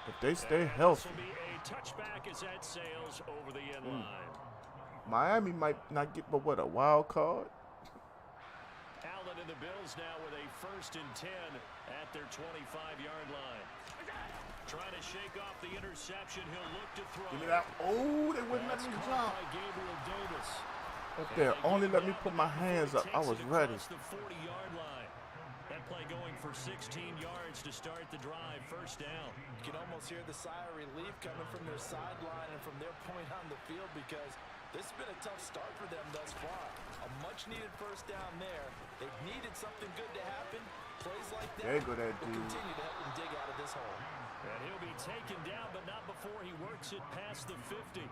If they stay And healthy, This will be a touchback as that sails over the end line. Miami might not get but what, a wild card? Allen and the Bills now with a 1st and 10 at their 25-yard line. Trying to shake off the interception. He'll look to throw. Give me that. Oh, they wouldn't let That's me caught jump. by Gabriel Davis. If they only let me put my hands up, I was ready. The 40-yard line. That play going for 16 yards to start the drive. 1st down. You can almost hear the sigh of relief coming from their sideline and from their point on the field, because this has been a tough start for them thus far. A much-needed 1st down there. They've needed something good to happen. Plays like that There go that will dude. continue to help them dig out of this hole. And he'll be taken down, but not before he works it past the 50.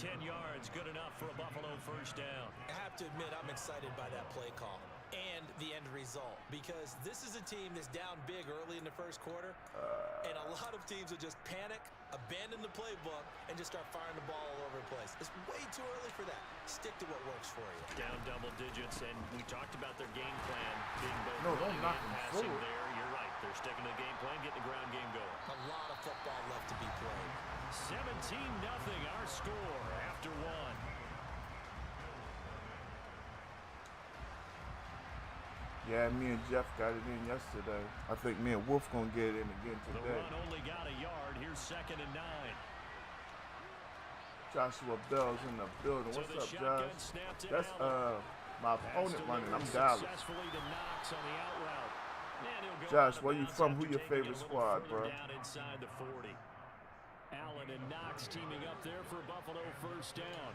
10 yards, good enough for a Buffalo 1st down. I have to admit, I'm excited by that play call and the end result, because this is a team that's down big early in the 1st quarter, and a lot of teams will just panic, abandon the playbook, and just start firing the ball all over the place. It's way too early for that. Stick to what works for you. Down double digits, and we talked about their game plan being both No, don't running knock and him passing forward. there. You're right. They're sticking to the game plan, getting the ground game going. A lot of football left to be played. 17-0 our score after 1. Yeah, me and Jeff got it in yesterday. I think me and Wolf gonna get it in again The today. run only got a yard. Here's 2nd and 9. Joshua Bell's in the building. So What's the up, shotgun Josh? snap to That's Allen. my Pass opponent running. I'm delivered Dallas. successfully to Knox on the out route. And he'll go Josh, out of where you bounds from? after Who your taking favorite it a little squad, further bro? Down inside the 40. Allen and Knox teaming up there for Buffalo 1st down.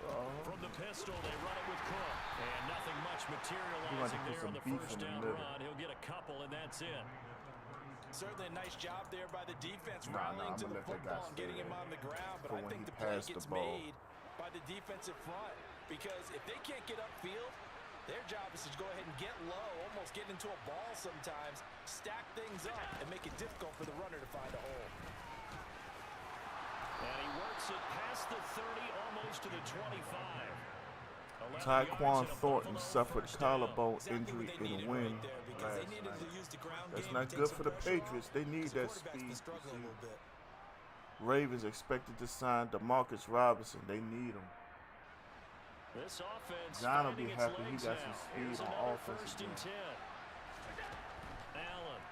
From the pistol, they run it with Cook. And nothing much materializing there on the first down run. He'll get a couple, and that's it. Certainly a nice job there by the defense, rallying to the football and getting him on the ground. But I think the play gets made by the defensive front, because if they can't get upfield, their job is to go ahead and get low, almost get into a ball sometimes, stack things up, and make it difficult for the runner to find a hole. And he works it past the 30, almost to the 25. Tyquan Thornton suffered collarbone injury in a win last night. That's not good for the Patriots. They need that speed. Ravens expected to sign DeMarcus Robinson. They need him. This offense John will be finding happy its he got legs some now. speed Here's on another offense first again. and 10. Allen.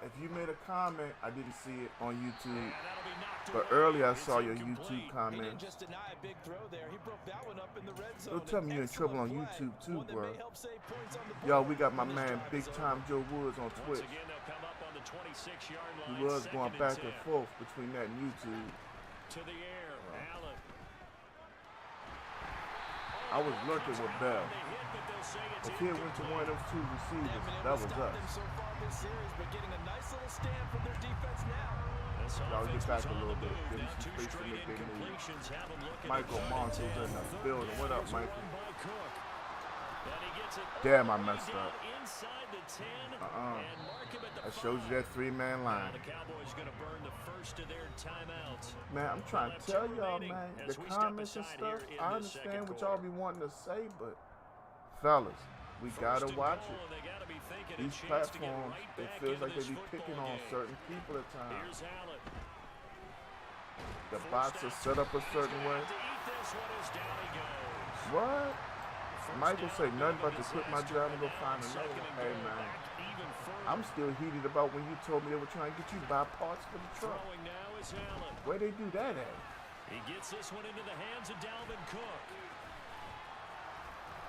If you made a comment, I didn't see it on YouTube, And that'll be knocked but away. earlier I It's saw your incomplete. YouTube He didn't comments. just deny a big throw there. He broke that one up in the red zone. Don't tell me you're in Excellent trouble on play. YouTube too, One that bro. may help save points on the board Yo, we got my when this man drive Big is over. Time Joe Woods on Once Twitch. again, they'll come up on the 26-yard line. He was going second back and and 10. forth between that and YouTube. To the air, Allen. I was lurking with Bell. They hit, but they'll say it's If he went to one of those two receivers, that was Stop us. them so far this series, but getting a nice little stand from their defense now. This Y'all get offense back was a on little the bit. move. Give him Now some two space to straight make their move. incompletions have him looking Michael at Monsters in the building. What up, There's a Michael? run by Cook. And he gets it Damn, I all the way messed down up. inside the 10 Uh-uh. and mark him at the I showed you 5. that three-man Now line. the Cowboys going to burn the first of their timeouts. Man, I'm trying to tell y'all, man, the As we step comments and aside stuff, here in I this understand second what y'all quarter. be wanting to say, but fellas, we gotta First and watch goal, it. and they gotta be thinking a These chance to get platforms, right it back feels into like they this be picking football on game. certain people at times. Here's Allen. The bots are set up a certain way. To eat this one as down he goes. What? First Michael down, say nothing but bit to of quit my disaster, job and go now find another second one. and Hey, goal, man. back even further. I'm still heated about when you told me they were trying to get you to buy parts for the truck. Throwing now is Allen. Where they do that at? He gets this one into the hands of Dalvin Cook.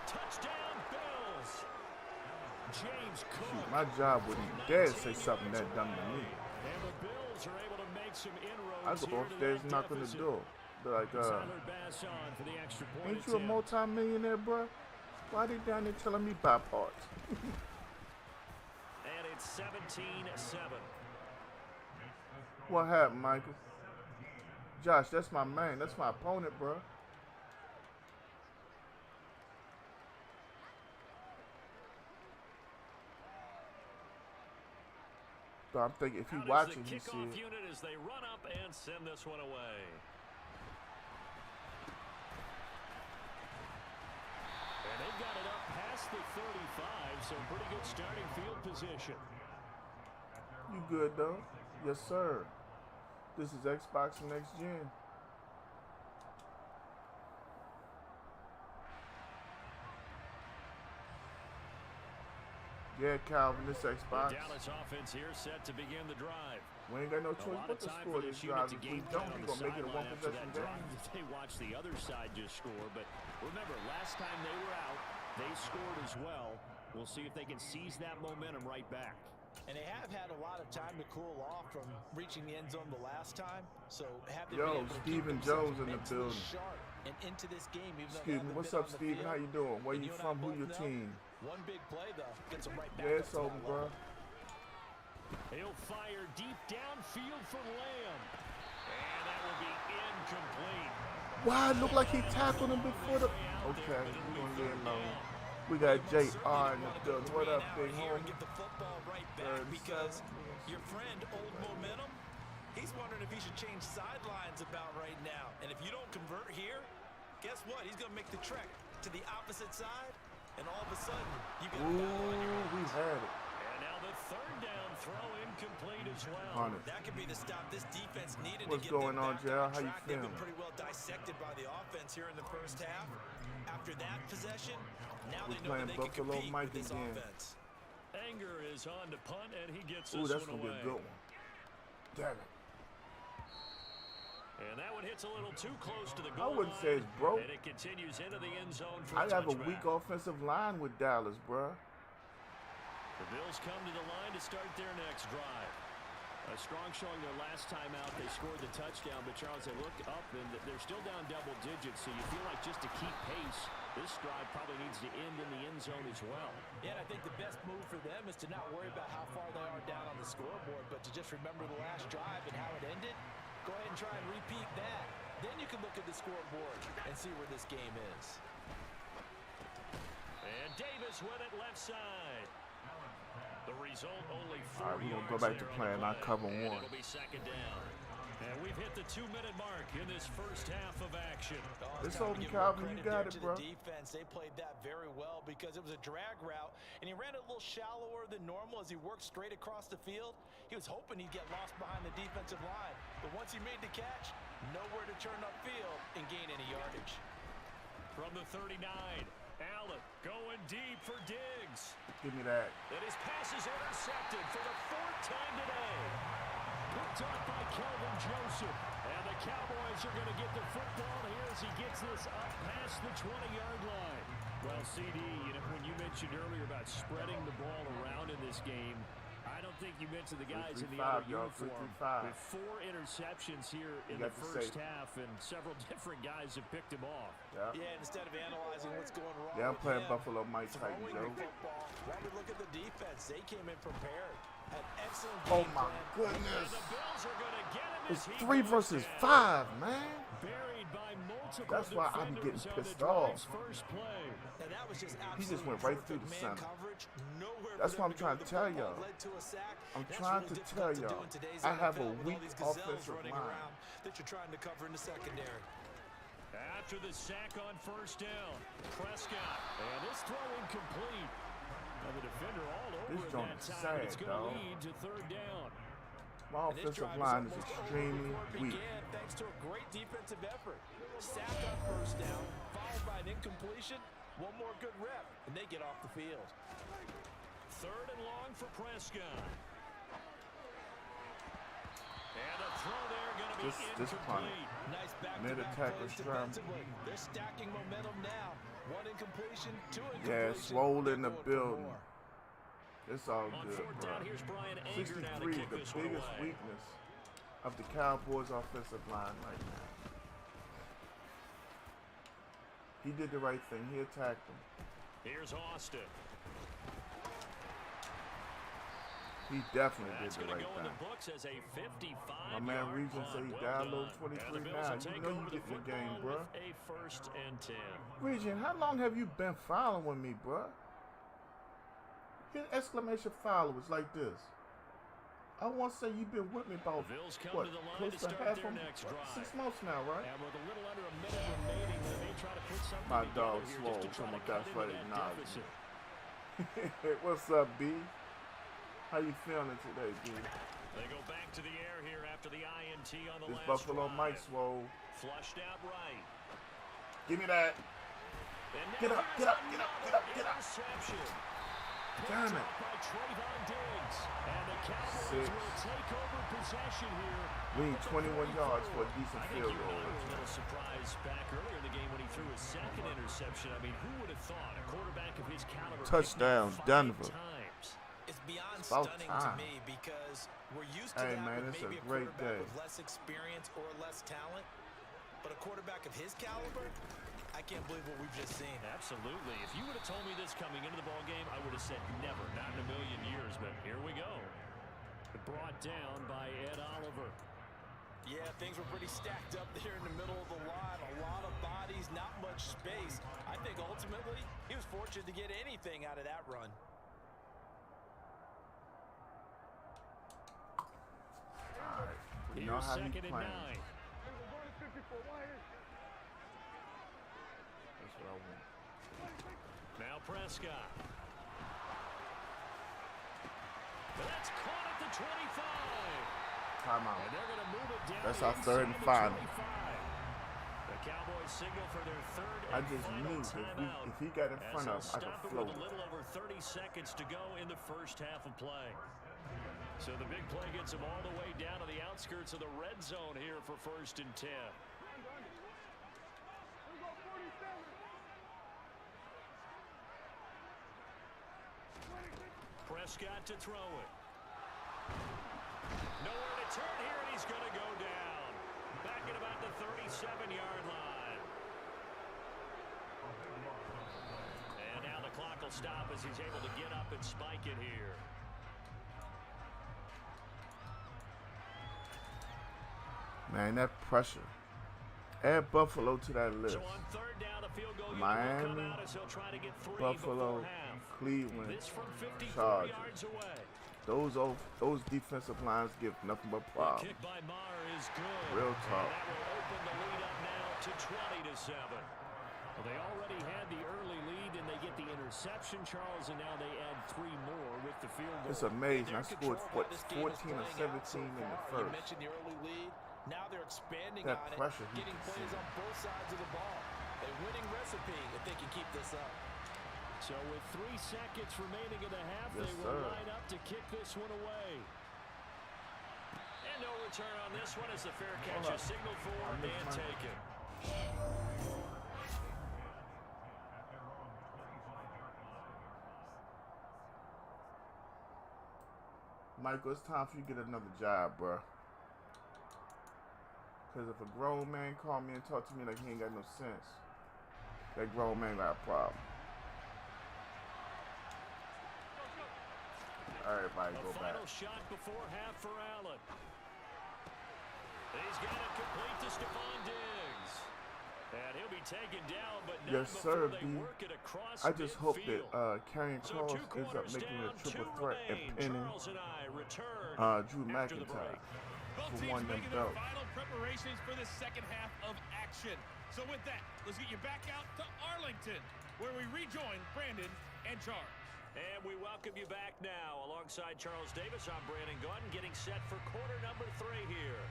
Touchdown, Bills. James Cook. Shoot, my job wouldn't dare say something that dumb to me. And the Bills are able to make some inroads I go here to upstairs that knocking the deficit. door. Be like, Tyler Bass on for the extra point ain't you a attempt. multi-millionaire, bro? Why they down there telling me buy parts? And it's 17-7. What happened, Michael? Josh, that's my man. That's my opponent, bro. So I'm thinking if he Out is watching, the he kickoff see it. unit as they run up and send this one away. And they've got it up past the 35, so pretty good starting field position. You good though? Yes, sir. This is Xbox Next Gen. Yeah, Calvin, this The Xbox. Dallas offense here set to begin the drive. We ain't got no A choice lot but of to time score for this this unit drive. to If we game don't, plan on we're the gonna make it a sideline one after possession that drive. game. They watch the other side just score, but remember, last time they were out, they scored as well. We'll see if they can seize that momentum right back. And they have had a lot of time to cool off from reaching the end zone the last time. So have they Yo, been able to keep Stephen themselves Jones in the mentally building. sharp and into this game, even though Excuse they me, haven't what's been up, on the Steven? field. How you doing? Where And you and I from? Who both your know, team? One big play though gets them right back Yeah, up it's to that over, level. bro. He'll fire deep downfield for Lamb. And that will be incomplete. Why it look like he tackled him before the... Okay, we're gonna get him alone. We got JR in the building. What up, big Here and homie? get the football right back 37. because your friend, Old Momentum, he's wondering if he should change sidelines about right now. And if you don't convert here, guess what? He's going to make the trek to the opposite side, and all of a sudden, you get a Ooh, foul on your we hands. had it. And now the third down throw incomplete as well. 100. That could be the stop this defense needed What's to get going them on, back JR? on How you track. They've feeling? been pretty well dissected by the offense here in the first half. After that possession, now We're they know that playing they can Buffalo compete Mike with this again. offense. Anger is on to punt, and he gets Ooh, this that's one gonna be away. a good one. Damn it. And that one hits a little too close to the I goal wouldn't line, say it's broke. and it continues into the end zone for I a have a touchback. weak offensive line with Dallas, bruh. The Bills come to the line to start their next drive. A strong showing their last time out. They scored the touchdown, but Charles, they look up and they're still down double digits, so you feel like just to keep pace, this drive probably needs to end in the end zone as well. Yeah, and I think the best move for them is to not worry about how far they are down on the scoreboard, but to just remember the last drive and how it ended. Go ahead and try and repeat that. Then you can look at the scoreboard and see where this game is. And Davis with it left side. The result only 4 All right, we're going to go yards back to there on playing the our play. cover And one. it'll be second down. And we've hit the 2-minute mark in this first half of action. It's time over, to give Calvin. real You credit got there it, to bro. the defense. They played that very well because it was a drag route, and he ran it a little shallower than normal as he worked straight across the field. He was hoping he'd get lost behind the defensive line, but once he made the catch, nowhere to turn upfield and gain any yardage. From the 39, Allen going deep for Diggs. Give me that. And his pass is intercepted for the 4th time today. Picked up by Kelvin Joseph. And the Cowboys are going to get the football here as he gets this up past the 20-yard line. Well, CD, you know, when you mentioned earlier about spreading the ball around in this game, I don't think you mentioned the guys in the other 3-3-5, y'all, uniform. 3-3-5. With 4 interceptions here in You the got to first say- half, and several different guys have picked him off. Yeah. Yeah, instead of analyzing what's going wrong Yeah, I'm with playing him, Buffalo Mike Tyson, throwing Joe. the football, while we look at the defense, they came in prepared. An excellent Oh, game my plan. And goodness. the Bills are going to get him It's as he 3 goes versus down. 5, man. Buried by multiple That's why I'm defenders getting on the pissed drive's off. first play. And that was just He just absolutely went right through perfect the man center. coverage. Nowhere That's for what I'm them to go. trying to The tell football y'all. led to a sack. I'm That's trying really to difficult tell to do y'all. in today's I have a NFL with all weak these gazelles offensive running line. around that you're trying to cover in the secondary. After the sack on first down, Prescott. And this throw incomplete. Now the defender all over This it joint that is time. sad, It's going to dog. lead to 3rd down. My And this offensive drive line is almost over extremely before it weak. began, thanks to a great defensive effort. Sack on first down, followed by an incompletion. One more good rep, and they get off the field. 3rd and long for Prescott. And a throw there going to be This punt. incomplete. Nice Mid back-to-back attacker plays scrum. defensively. They're stacking momentum now. 1 incompletion, 2 Yeah, incompletion. Swole They're in the going for building. more. It's all On good, 4th bro. down, here's Brian Anger now to 63 is kick the this one biggest away. weakness of the Cowboys' offensive line right now. He did the right thing. He attacked him. Here's Austin. He definitely That's did the going to right go in thing. the books as a 55. My man Regent said he downloaded 23 now. You know you get in the game, bro. A 1st and 10. Regent, how long have you been following me, bro? His exclamation followers like this. I want to say you've been with me about, The Bills come what, to the line close to to start half their of next drive. 6 months now, right? And with a little under a minute remaining, they may try to put something My together dog here Swole just to try from to a cut Gus into Lady that Knowledge. deficit. What's up, B? How you feeling today, B? They go back to the air here after the INT on the This last Buffalo drive. Mike Swole. Flushed out right. Give me that. And now Get up, here's get up, get up, get up, get up. interception. Picked Damn it. up by Trayvon Diggs. And the Cowboys 6. will take over possession here. We need 21 yards for a decent I think field you and I goal. were a little surprised back earlier in the game when he threw his 2nd interception. I mean, who would have thought a quarterback of his caliber Touchdown, picked up 5 Denver. times? It's beyond It's about stunning time. to me because we're used to Hey, that man, with it's a maybe a great quarterback day. with less experience or less talent. But a quarterback of his caliber, I can't believe what we've just seen. Absolutely. If you would have told me this coming into the ball game, I would have said never, not in a million years. But here we go. Brought down by Ed Oliver. Yeah, things were pretty stacked up there in the middle of the line. A lot of bodies, not much space. I think ultimately he was fortunate to get anything out of that run. All right. We know Here's how he 2nd and 9. playing. That's what I want. Now Prescott. That's caught at the 25. Timeout. And they're going to move it down. That's our inside 3rd and the 5. 25. The Cowboys signal for their 3rd I and just final knew timeout. if he got in As front they'll of him, I stop could it with float. a little over 30 seconds to go in the first half of play. So the big play gets them all the way down to the outskirts of the red zone here for 1st and 10. Prescott to throw it. Nowhere to turn here, and he's going to go down. Back at about the 37-yard line. And now the clock will stop as he's able to get up and spike it here. Man, that pressure. Add Buffalo to that list. So on third down, the field goal Miami, will come out as he'll try to get 3 Buffalo, before half. Cleveland, This from 54 Chargers. yards away. Those defensive lines give nothing but The problems. kick by Maher is good. Real And talk. that will open the lead up now to 20-7. Well, they already had the early lead, and they get the interception, Charles, and now they add 3 more with the field goal. It's amazing. I They're in scored control of how this game is 14 or playing out 17 in the You first. mentioned the early lead. Now they're expanding That on pressure it, he getting can plays see. on both sides of the ball. A winning recipe if they can keep this up. So with 3 seconds remaining in the half, Yes, they will sir. line up to kick this one away. And no return on this one as the fair catch is signaled for and taken. Michael, it's time for you to get another job, bro. Because if a grown man call me and talk to me like he ain't got no sense, that grown man got a problem. Everybody A go back. final shot before half for Allen. He's got it complete to Stephon Diggs. And he'll be taken down, but not Yes, sir, before they B. work it across I just hope midfield. that Karrion So Cross 2 ends up quarters making down, a triple 2 threat and remain. pinning Charles and I return Drew after the McIntyre break. Both for teams one of them making their belts. final preparations for the second half of action. So with that, let's get you back out to Arlington, where we rejoin Brandon and Charles. And we welcome you back now. Alongside Charles Davis, I'm Brandon Gordon, getting set for quarter number 3 here.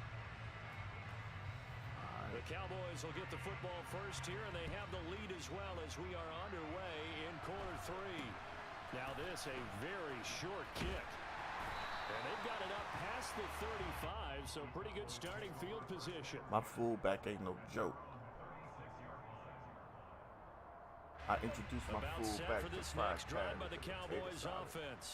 The Cowboys will get the football first here, and they have the lead as well as we are underway in quarter 3. Now this, a very short kick. And they've got it up past the 35, so pretty good starting field position. My fullback ain't no joke. I introduced my About set fullback for to this 5 next drive by tackles the and Cowboys potato salad. offense.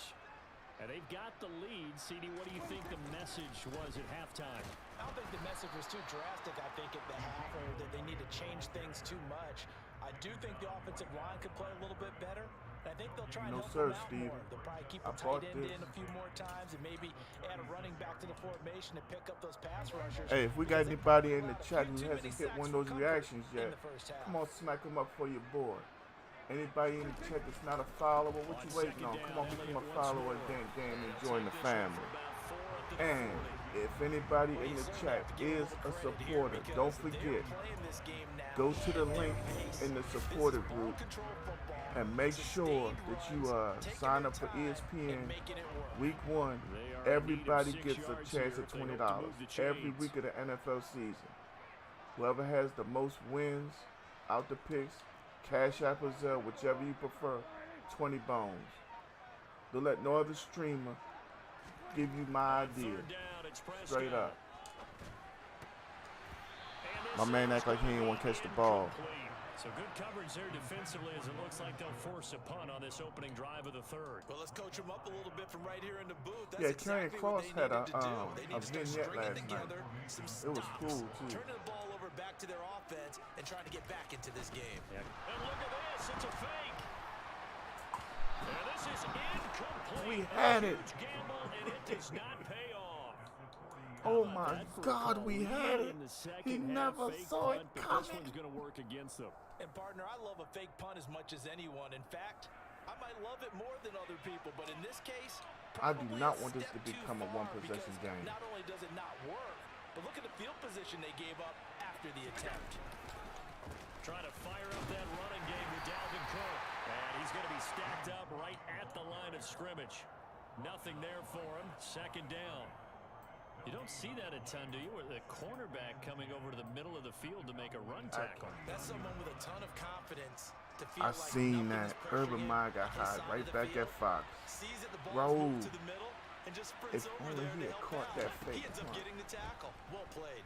And they've got the lead. CD, what do you think the message was at halftime? I don't think the message was too drastic, I think, at the half, or that they need to change things too much. I do think the offensive line could play a little bit better. And I think they'll try and No, help sir, them out Steve. more. They'll probably keep I a bought tight end this. in a few more times and maybe add a running back to the formation to pick up those pass rushers. Hey, if we got because they anybody in the allowed a chat few who too many hasn't hit sacks one of for those comfort reactions in yet, the first half. come on, smack them up for your boy. Anybody in the chat that's not a follower, what you waiting on? Come on, become a follower and then join the family. And if anybody in the chat is a supporter, don't forget, go to the link in the supporter group and make sure that you sign up for ESPN Week 1. Everybody gets a chance at $20 every week of the NFL season. Whoever has the most wins out the picks, Cash App or Zelle, whichever you prefer, 20 bones. Don't let no other streamer give you my idea. Straight up. My man act like he didn't want to catch the ball. So good coverage there defensively as it looks like they'll force a punt on this opening drive of the 3rd. Well, let's coach them up a little bit from right here in the booth. That's Yeah, exactly Karrion Cross what they had a needed to do. They need to start vignette stringing last night. together some It was stops, cool too. turning the ball over back to their offense and trying to get back into this game. And look at this, it's a fake. And this is incomplete. We had it. Huge gamble, and it does not pay off. Oh my God, we had it. He never Fake saw it punt, but this coming. one's going to work against them. And partner, I love a fake punt as much as anyone. In fact, I might love it more than other people, but in this case, I do probably not a want this to step too become a far one-possession because game. Not only does it not work, but look at the field position they gave up after the attempt. Trying to fire up that running game with Dalvin Cook. And he's going to be stacked up right at the line of scrimmage. Nothing there for him. 2nd down. You don't see that a ton, do you? Where the cornerback coming over to the middle of the field to make a run tackle. That's someone with a ton of confidence to feel I like seen nothing that. is pressuring Urban him Meyer got on his high side right of the back field, at Fox. sees that the ball's Roll. moved to the middle and just sprints If over only there he to had help caught out. that He fake ends up punt. getting the tackle. Well played.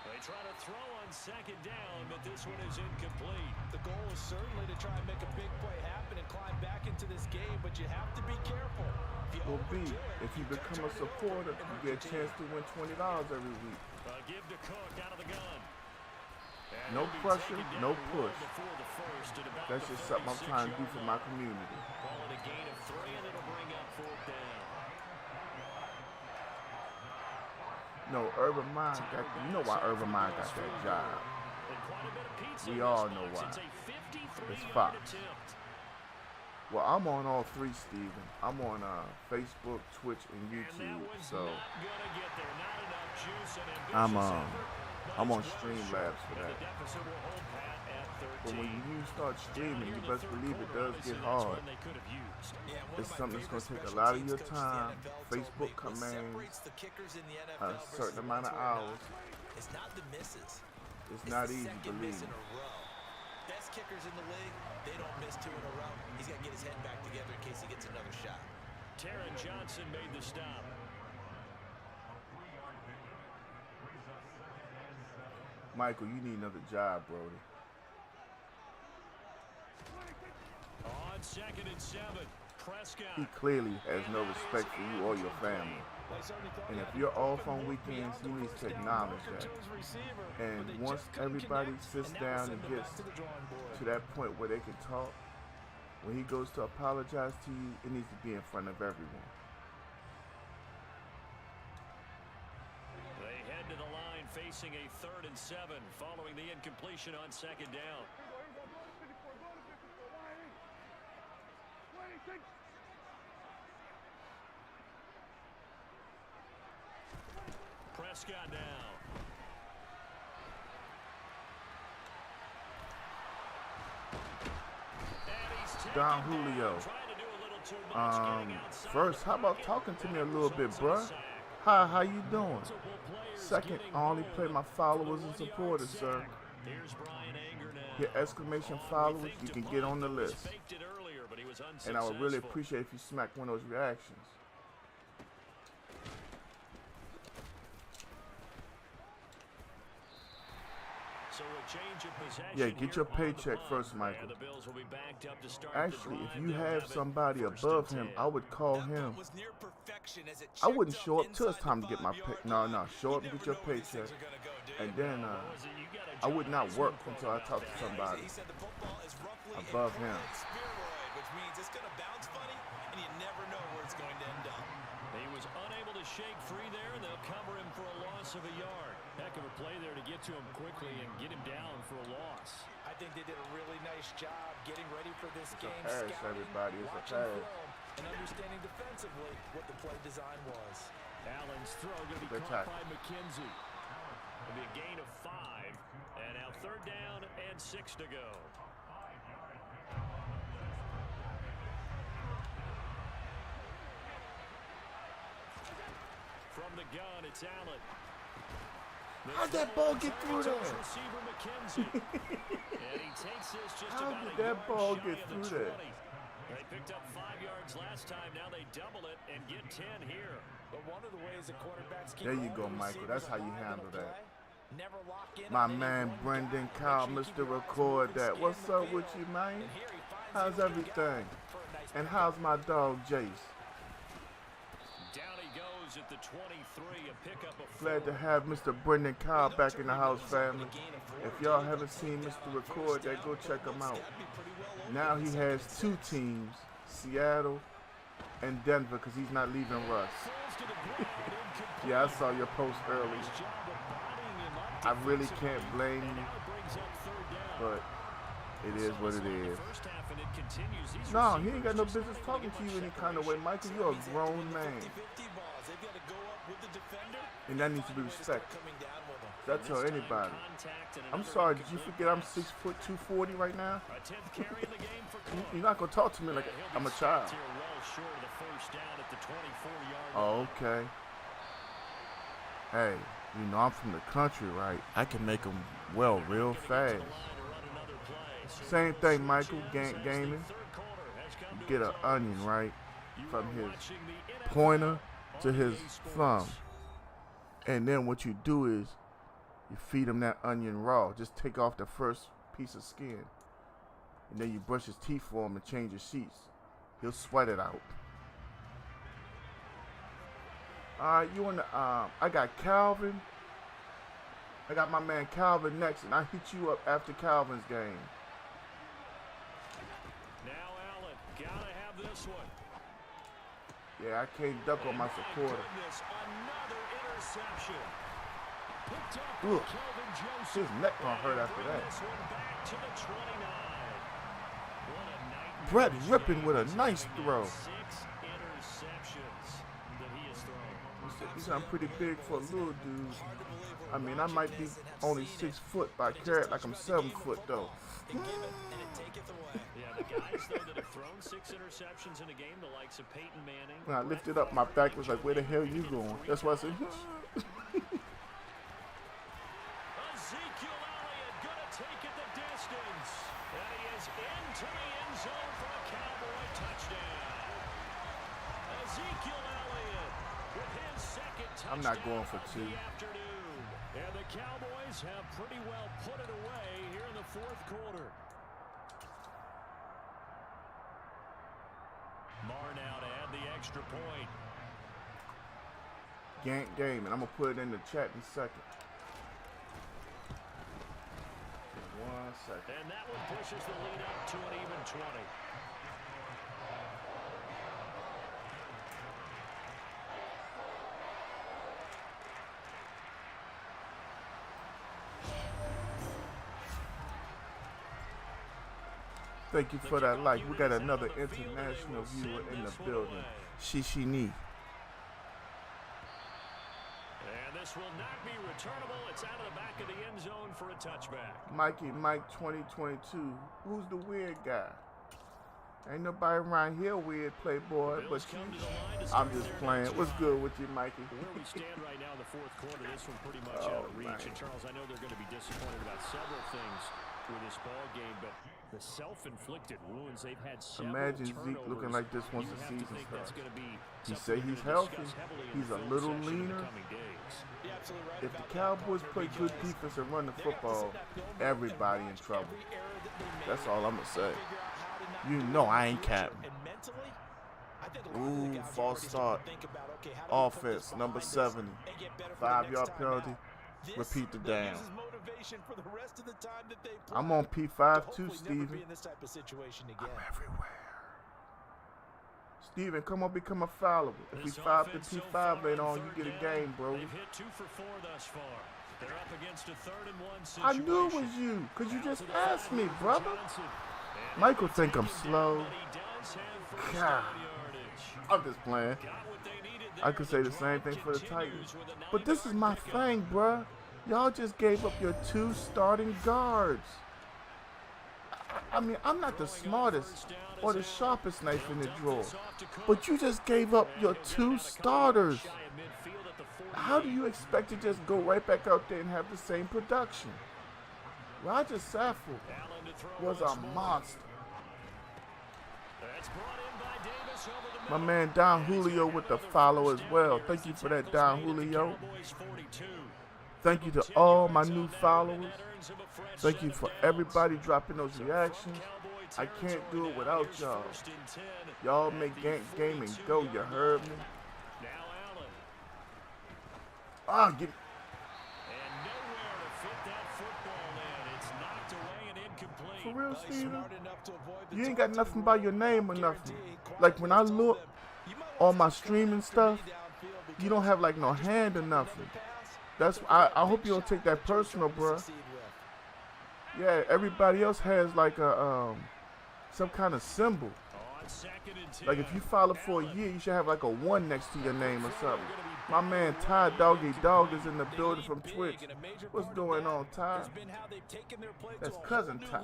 They try to throw on second down, but this one is incomplete. The goal is certainly to try and make a big play happen and climb back into this game, but you have to be careful. Will be, if you become a supporter, you get a chance to win $20 every week. Give to Cook out of the gun. No pressure, no push. That's just something I'm trying to do for my community. Call it a gain of 3, and it'll bring up 4th down. No, Urban Mind got, you know why Urban Mind got that job. We all know why. It's Fox. Well, I'm on all 3, Steven. I'm on Facebook, Twitch, and YouTube. So I'm on Streamlabs for that. But when you start streaming, you best believe it does get hard. It's something that's going to take a lot of your time. Facebook commands a certain amount of hours. It's not the misses. It's not easy, believe me. Best kickers in the league, they don't miss 2 in a row. He's got to get his head back together in case he gets another shot. Taron Johnson made the stop. Michael, you need another job, Brody. On 2nd and 7, Prescott. He clearly has no respect for you or your family. And if you're off on weekends, he needs to acknowledge that. And once everybody sits down and gets to that point where they can talk, when he goes to apologize to you, it needs to be in front of everyone. They head to the line facing a 3rd and 7 following the incompletion on 2nd down. Prescott now. Don Julio. First, how about talking to me a little bit, bruh? Hi, how you doing? Second, I only play my followers and supporters, sir. Hit exclamation followers, you can get on the list. And I would really appreciate if you smack one of those reactions. Yeah, get your paycheck first, Michael. Actually, if you have somebody above him, I would call him. I wouldn't show up till it's time to get my pay. No, show up and get your paycheck. And then I would not work until I talk to somebody above him. He was unable to shake free there, and they'll cover him for a loss of a yard. Heck of a play there to get to him quickly and get him down for a loss. I think they did a really nice job getting ready for this game, scouting, everybody. It's watching film, and understanding defensively what the play design was. Allen's throw going to be caught by McKenzie. It'll be a gain of 5, and now 3rd down and 6 to go. From the gun, it's Allen. How'd that ball get through there? How did that ball get through there? They picked up 5 yards last time. Now they double it and get 10 here. But one of the ways the quarterbacks keep there you go, Michael. That's how you handle that. My man Brendan Kyle, Mr. Record That. What's up with you, man? How's everything? And how's my dog, Jace? At the 23, a pickup of 4. Glad to have Mr. Brendan Kyle back in the house, family. If y'all haven't seen Mr. Record That, go check him out. Now he has 2 teams, Seattle and Denver, because he's not leaving Russ. Yeah, I saw your post earlier. I really can't blame you, but it is what it is. No, he ain't got no business talking to you any kind of way, Michael. You're a grown man. And that needs to be respected. That's how anybody. I'm sorry, did you forget I'm 6 foot 240 right now? You're not gonna talk to me like I'm a child. Oh, okay. Hey, you know I'm from the country, right? I can make them well real fast. Same thing, Michael. Gaming. You get an onion, right, from his pointer to his thumb. And then what you do is You feed him that onion raw. Just take off the first piece of skin. And then you brush his teeth for him and change his sheets. He'll sweat it out. Alright, you on the I got Calvin. I got my man Calvin next, and I hit you up after Calvin's game. Now Allen, gotta have this one. Yeah, I can't duck on my supporter. Goodness, another interception. Picked up Ugh. by Kelvin Joseph. His neck gonna hurt after Bring that. this one back to the 29. What a nightmare. Brett Rippin with a nice throw. 6 interceptions that he has thrown. He's I'm pretty big for a little dude. I mean, I might be only 6 foot, but I carry it like I'm 7 foot though. Yeah, the guys though that have thrown 6 interceptions in a game, the likes of Peyton Manning. When I lifted up, my back was like, where the hell you going? That's why I said, Ezekiel Elliott gonna take it the distance. And he is into the end zone for a Cowboy touchdown. Ezekiel Elliott with his second touchdown I'm not going for 2. of the afternoon. And the Cowboys have pretty well put it away here in the 4th quarter. Marr now to add the extra point. Gank game, and I'm gonna put it in the chat in a second. 1 second. And that one pushes the lead up to an even 20. Thank you for that like. We got another international viewer in the building. Shishini. And this will not be returnable. It's out of the back of the end zone for a touchback. Mikey Mike 2022. Who's the weird guy? Ain't nobody around here weird, Playboy, but you. I'm just playing. What's good with you, Mikey? Where we stand right now in the 4th quarter, this one pretty much out of reach. man. And Charles, I know they're going to be disappointed about several things with this ball game, but the self-inflicted wounds they've had several Imagine Zeke turnovers. looking like this once You the have to season think that's starts. gonna be He something say they're he's gonna healthy. discuss heavily in He's the a film little session in the leaner. coming days. If the Cowboys play good defense and run the football, everybody in trouble. That's all I'm gonna say. You know I ain't capping. Ooh, false start. Offense, number 70. 5-yard penalty. Repeat the down. I'm on P5 too, Steven. I'm everywhere. Steven, come on, become a follower. If we 5 to P5 later on, you get a game, bro. They've hit 2 for 4 thus far. They're up against a 3rd and 1 I situation. knew it was you, because you just asked me, brother. Michael think I'm slow. God. I'm just playing. I could say the same thing for the Titans. But this is my thing, bruh. Y'all just gave up your 2 starting guards. I mean, I'm not the smartest or the sharpest knife in the drawer. But you just gave up your 2 starters. How do you expect to just go right back out there and have the same production? Roger Saffold was a monster. My man Don Julio with the follow as well. Thank you for that, Don Julio. Thank you to all my new followers. Thank you for everybody dropping those reactions. I can't do it without y'all. Y'all make gaming go, you heard me? Ah, get. For real, Steven? You ain't got nothing by your name or nothing. Like when I look on my streaming stuff, you don't have like no hand or nothing. That's I hope you don't take that personal, bruh. Yeah, everybody else has like a some kind of symbol. Like if you follow for a year, you should have like a 1 next to your name or something. My man Ty Doggy Dog is in the building from Twitch. What's going on, Ty? That's cousin Ty.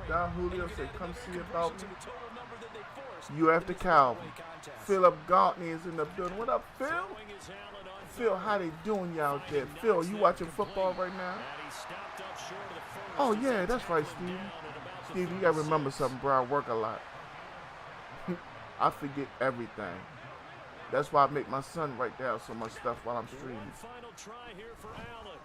Don Julio said, come see about me. You after Calvin. Philip Gartney is in the building. What up, Phil? Phil, how they doing you out there? Phil, you watching football right now? Oh, yeah, that's right, Steve. Steve, you gotta remember something, bro. I work a lot. I forget everything. That's why I make my son write down so much stuff while I'm streaming. One final try here for Allen.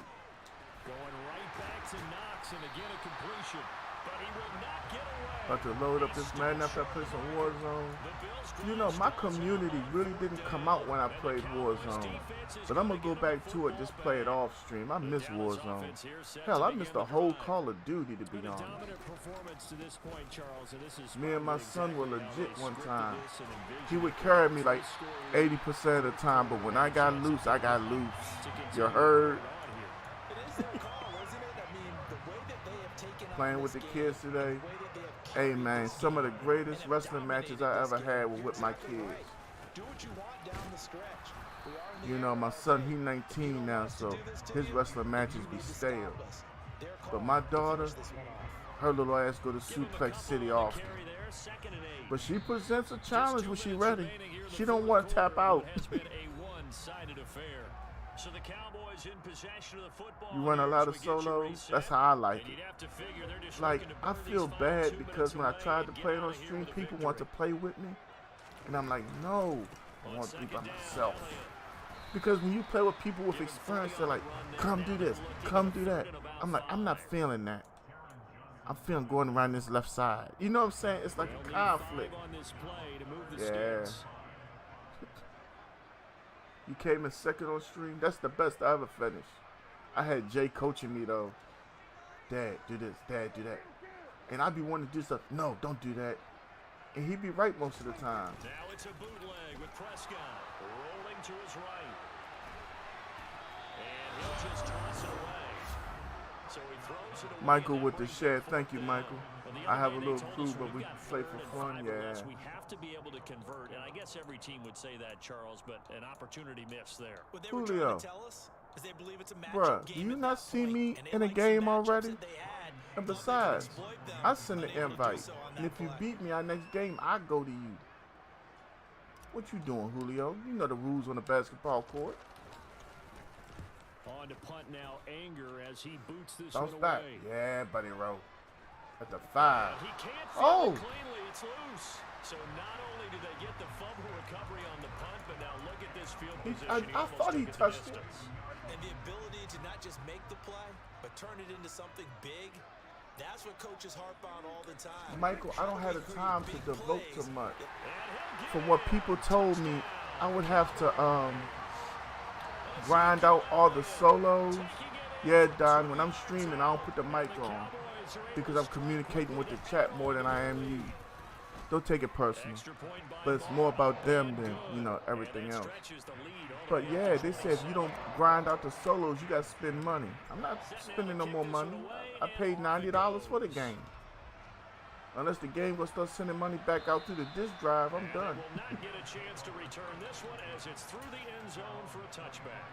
Going right back to Knox, and again a completion. But he will not get away. About to load up this Madden Nfl, play some Warzone. You know, my community really didn't come out when I played Warzone. But I'm going to go back to it, just play it off stream. I miss Warzone. Hell, I missed the whole Call of Duty, to be honest. Me and my son were legit one time. He would carry me like 80% of the time, but when I got loose, I got loose. You heard? Playing with the kids today. Hey man, some of the greatest wrestling matches I ever had were with my kids. You know, my son, he 19 now, so his wrestling matches be stale. But my daughter, her little ass go to Suplex City often. But she presents a challenge when she ready. She don't want to tap out. So the Cowboys in possession of the football. You run a lot of solos. That's how I like it. Like, I feel bad because when I tried to play it on stream, people want to play with me. And I'm like, no, I want to be by myself. Because when you play with people with experience, they're like, come do this, come do that. I'm like, I'm not feeling that. I'm feeling going around this left side. You know what I'm saying? It's like a conflict. Yeah. You came in second on stream. That's the best I ever finished. I had Jay coaching me though. Dad, do this. Dad, do that. And I'd be wanting to do stuff. No, don't do that. And he'd be right most of the time. Now it's a bootleg with Prescott rolling to his right. And he'll just toss it away. So he throws it away. Michael with the share. Thank you, Michael. I have a little crew, but we play for fun. Yeah. We have to be able to convert, and I guess every team would say that, Charles, but an opportunity missed there. Julio, bruh, do you not see me in a game already? And besides, I send the invite, and if you beat me our next game, I go to you. What you doing, Julio? You know the rules on the basketball court. On to punt now, Anger as he boots this Bounce one back. away. Yeah, buddy, roll. At the 5. He can't Oh! it cleanly. It's loose. So not only do they get the fumble recovery on the punt, but now look at this field position. I thought he touched it. And the ability to not just make the play, but turn it into something big, that's what coaches harp on all the time. Michael, I don't have the time to devote to much. From what people told me, I would have to grind out all the solos. Yeah, Don, when I'm streaming, I don't put the mic on because I'm communicating with the chat more than I am you. Don't take it personal, but it's more about them than, you know, everything else. But yeah, they said if you don't grind out the solos, you got to spend money. I'm not spending no more money. I paid $90 for the game. Unless the game will start sending money back out through the disk drive, I'm done. Will not get a chance to return this one as it's through the end zone for a touchback.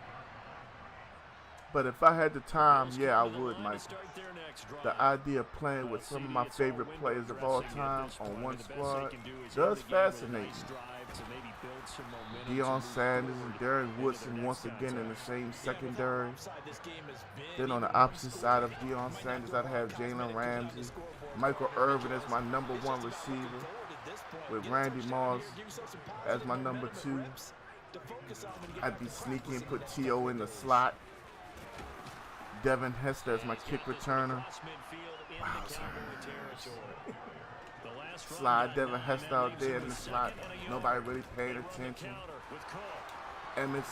But if I had the time, yeah, I would, Mike. The idea of playing with some of my favorite players of all time on one squad does fascinate me. Deion Sanders and Darren Woodson once again in the same secondary. Then on the opposite side of Deion Sanders, I'd have Jalen Ramsey. Michael Irvin as my number 1 receiver, with Randy Moss as my number 2. I'd be sneaky and put T.O. in the slot. Devin Hester as my kick returner. Wow, slide Devin Hester out there in the slot. Nobody really paying attention. Emmitt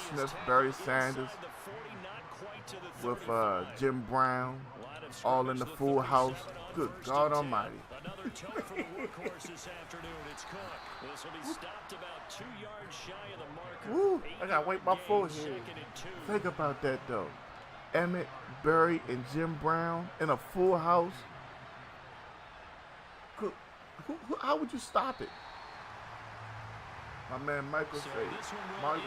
Smith, Barry Sanders with Jim Brown, all in the full house. Good God Almighty. Another tug for the workhorse this afternoon. It's Cook. This will be stopped about 2 yards shy of the marker. Woo, I gotta wipe my forehead. Think about that though. Emmett, Barry, and Jim Brown in a full house. How would you stop it? My man Michael said, Michael,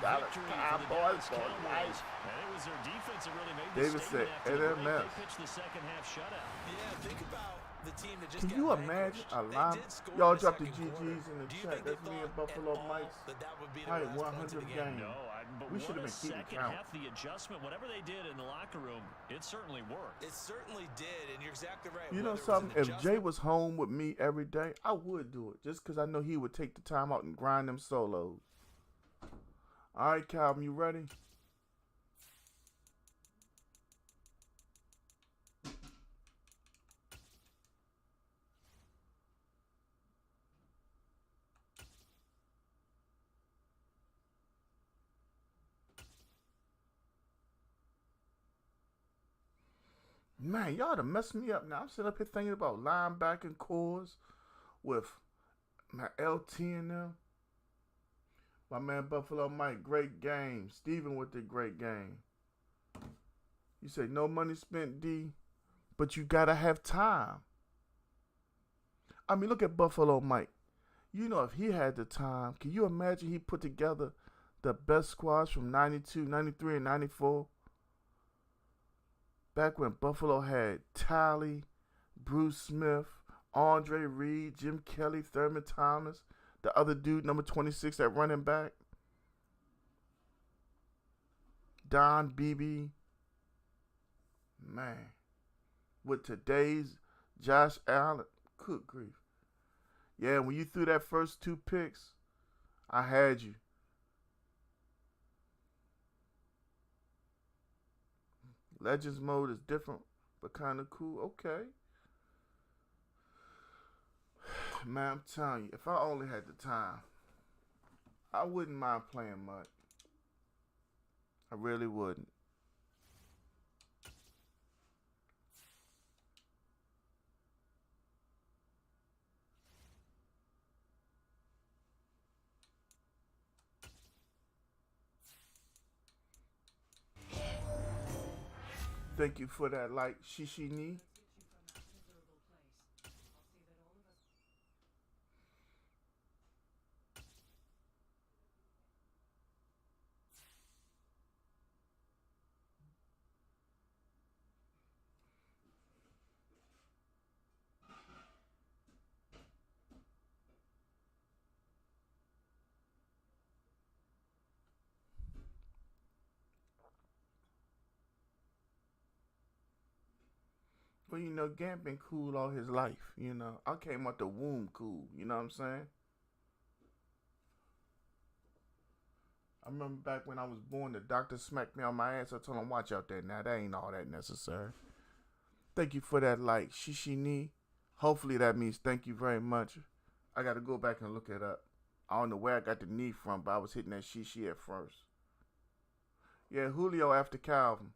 got it. Cowboys for life. David said, NMS. Can you imagine a line? Y'all drop the GGs in the chat. That's me and Buffalo Mike's. I had 100 games. We should have been keeping count. Half the adjustment, whatever they did in the locker room, it certainly worked. It certainly did, and you're exactly right. You know something? If Jay was home with me every day, I would do it. Just because I know he would take the time out and grind them solos. All right, Calvin, you ready? Man, y'all done messed me up now. I'm sitting up here thinking about linebacking cores with my LT and them. My man Buffalo Mike, great game. Steven with the great game. You say no money spent, D, but you gotta have time. I mean, look at Buffalo Mike. You know, if he had the time, can you imagine he put together the best squads from 92, 93, and 94? Back when Buffalo had Talley, Bruce Smith, Andre Reed, Jim Kelly, Thurman Thomas, the other dude, number 26 at running back, Don Beebe. Man, with today's Josh Allen, good grief. Yeah, when you threw that first 2 picks, I had you. Legends mode is different, but kind of cool. Okay. Man, I'm telling you, if I only had the time, I wouldn't mind playing much. I really wouldn't. Thank you for that like, Shishini. Well, you know, Gant been cool all his life, you know. I came out the womb cool, you know what I'm saying? I remember back when I was born, the doctor smacked me on my ass. I told him, watch out there now. That ain't all that necessary. Thank you for that like, Shishini. Hopefully that means thank you very much. I got to go back and look it up. I don't know where I got the knee from, but I was hitting that Shishi at first. Yeah, Julio after Calvin.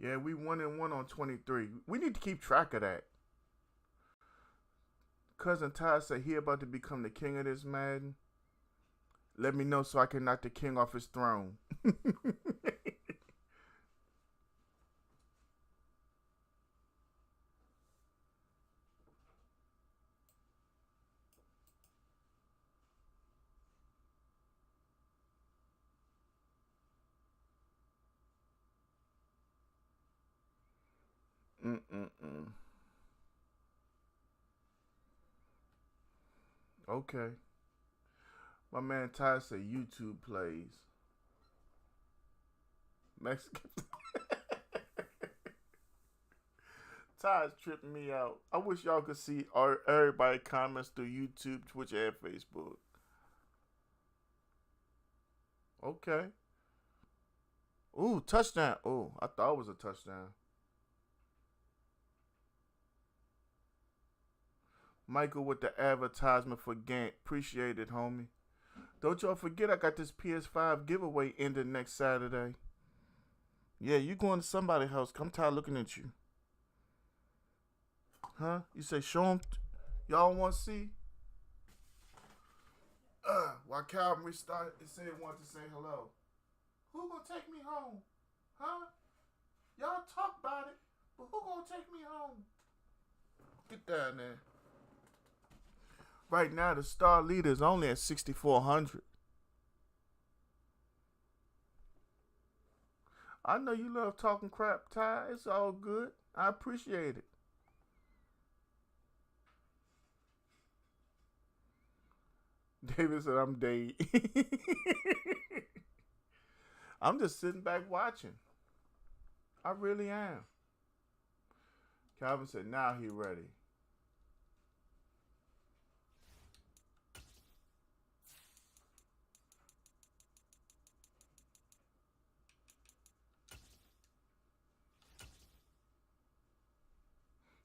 Yeah, we 1-1 on 23. We need to keep track of that. Cousin Todd said he about to become the king of this Madden. Let me know so I can knock the king off his throne. Mm-mm-mm. Okay. My man Ty said YouTube plays. Mexican. Ty's tripping me out. I wish y'all could see everybody comments through YouTube, Twitch, and Facebook. Okay. Ooh, touchdown. Oh, I thought it was a touchdown. Michael with the advertisement for Gant. Appreciate it, homie. Don't y'all forget I got this PS5 giveaway ending next Saturday. Yeah, you going to somebody's house. I'm tired looking at you. Huh? You say show them. Y'all want to see? While Calvin restarted, it said it wanted to say hello. Who gonna take me home? Huh? Y'all talk about it, but who gonna take me home? Get down there. Right now, the star leader is only at 6,400. I know you love talking crap, Ty. It's all good. I appreciate it. David said, I'm Dave. I'm just sitting back watching. I really am. Calvin said, now he ready.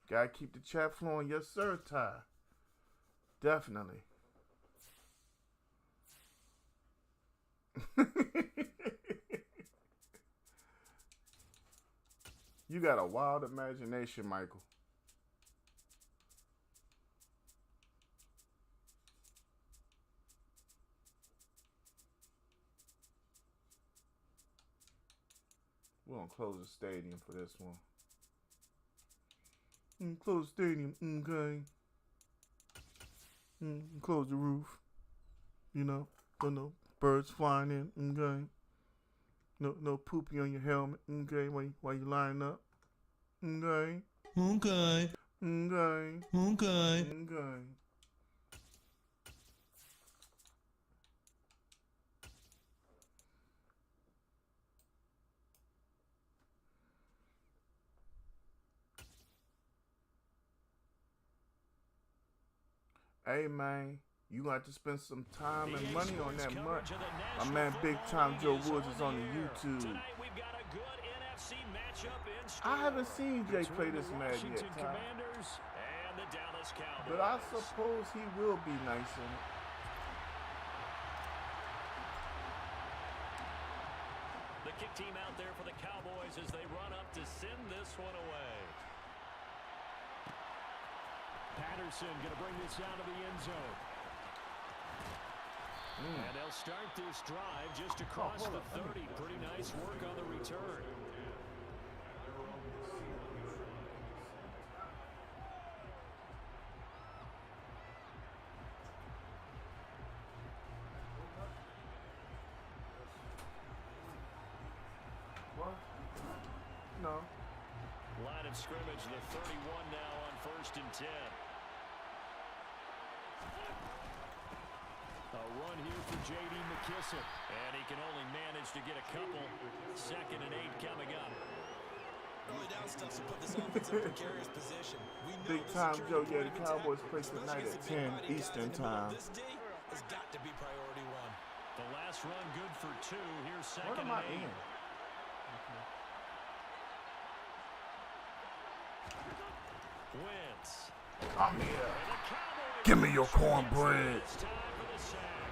Gotta keep the chat flowing. Yes, sir, Ty. Definitely. You got a wild imagination, Michael. We're gonna close the stadium for this one. Close the stadium, okay. Close the roof. You know, no birds flying in, okay. No poopy on your helmet, okay, while you line up. Okay. Okay. Okay. Okay. Okay. Hey man, you got to spend some time and money on that much. My man Big Time Joe Woods is on the YouTube. I haven't seen Jay play this Madden yet, Ty. But I suppose he will be nice in it. The kick team out there for the Cowboys as they run up to send this one away. Patterson going to bring this down to the end zone. And they'll start this drive just across the 30. Pretty nice work on the return. What? No. Line of scrimmage, the 31 now on 1st and 10. A run here for J.D. McKissick. And he can only manage to get a couple. 2nd and 8 coming up. Early down stuff to put this offense in a precarious position. We know Big Time Joe, yeah, the Cowboys play tonight at 10 Eastern Time. This D has got to be priority one. The last run good for 2. Here's 2nd What am I and 8. in? Wentz. I'm here. And the Cowboys Give me your cornbread. It's time for the sack.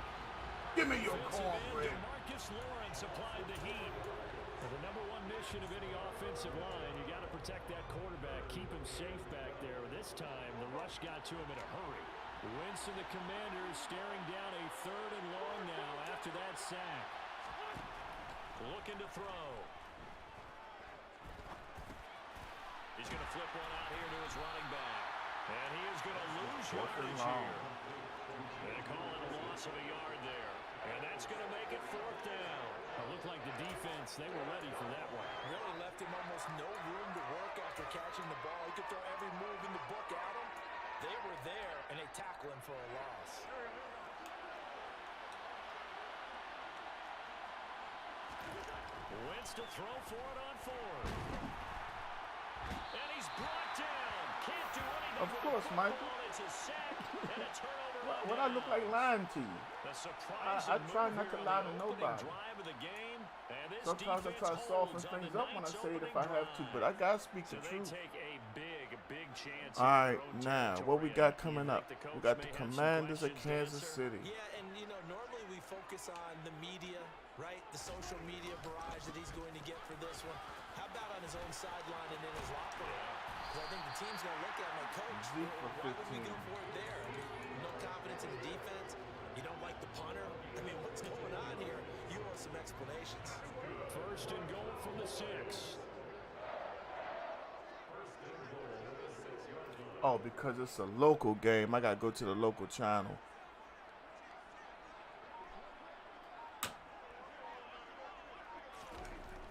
Give me your Defensive end cornbread. DeMarcus Lawrence applied the heat. For the number one mission of any offensive line, you got to protect that quarterback, keep him safe back there. This time, the rush got to him in a hurry. Wentz and the Commanders staring down a 3rd and long now after that sack. Looking to throw. He's going to flip one out here to his running back. And he is going to lose yardage here. They call it a loss of a yard there. And that's going to make it 4th down. It looked like the defense, they were ready for that one. Really left him almost no room to work after catching the ball. He could throw every move in the book at him. They were there, and they tackle him for a loss. Wentz to throw for it on 4th. And he's brought down. Can't do anything. Of course, Michael. It's a sack and a turnover. What I look like lying to you? I try not to lie to nobody. Sometimes I try to soften things up when I say it if I have to, but I gotta speak the truth. All right, now what we got coming up? We got the Commanders at Kansas City. Yeah, and normally we focus on the media, right? The social media barrage that he's going to get for this one. How about on his own sideline and in his locker room? Because I think the team's going to look at him like, Coach, Zeke for why would we 15. go for it there? I mean, no confidence in the defense. You don't like the punter. I mean, what's going on here? You owe some explanations. 1st and goal from the 6. Oh, because it's a local game, I gotta go to the local channel.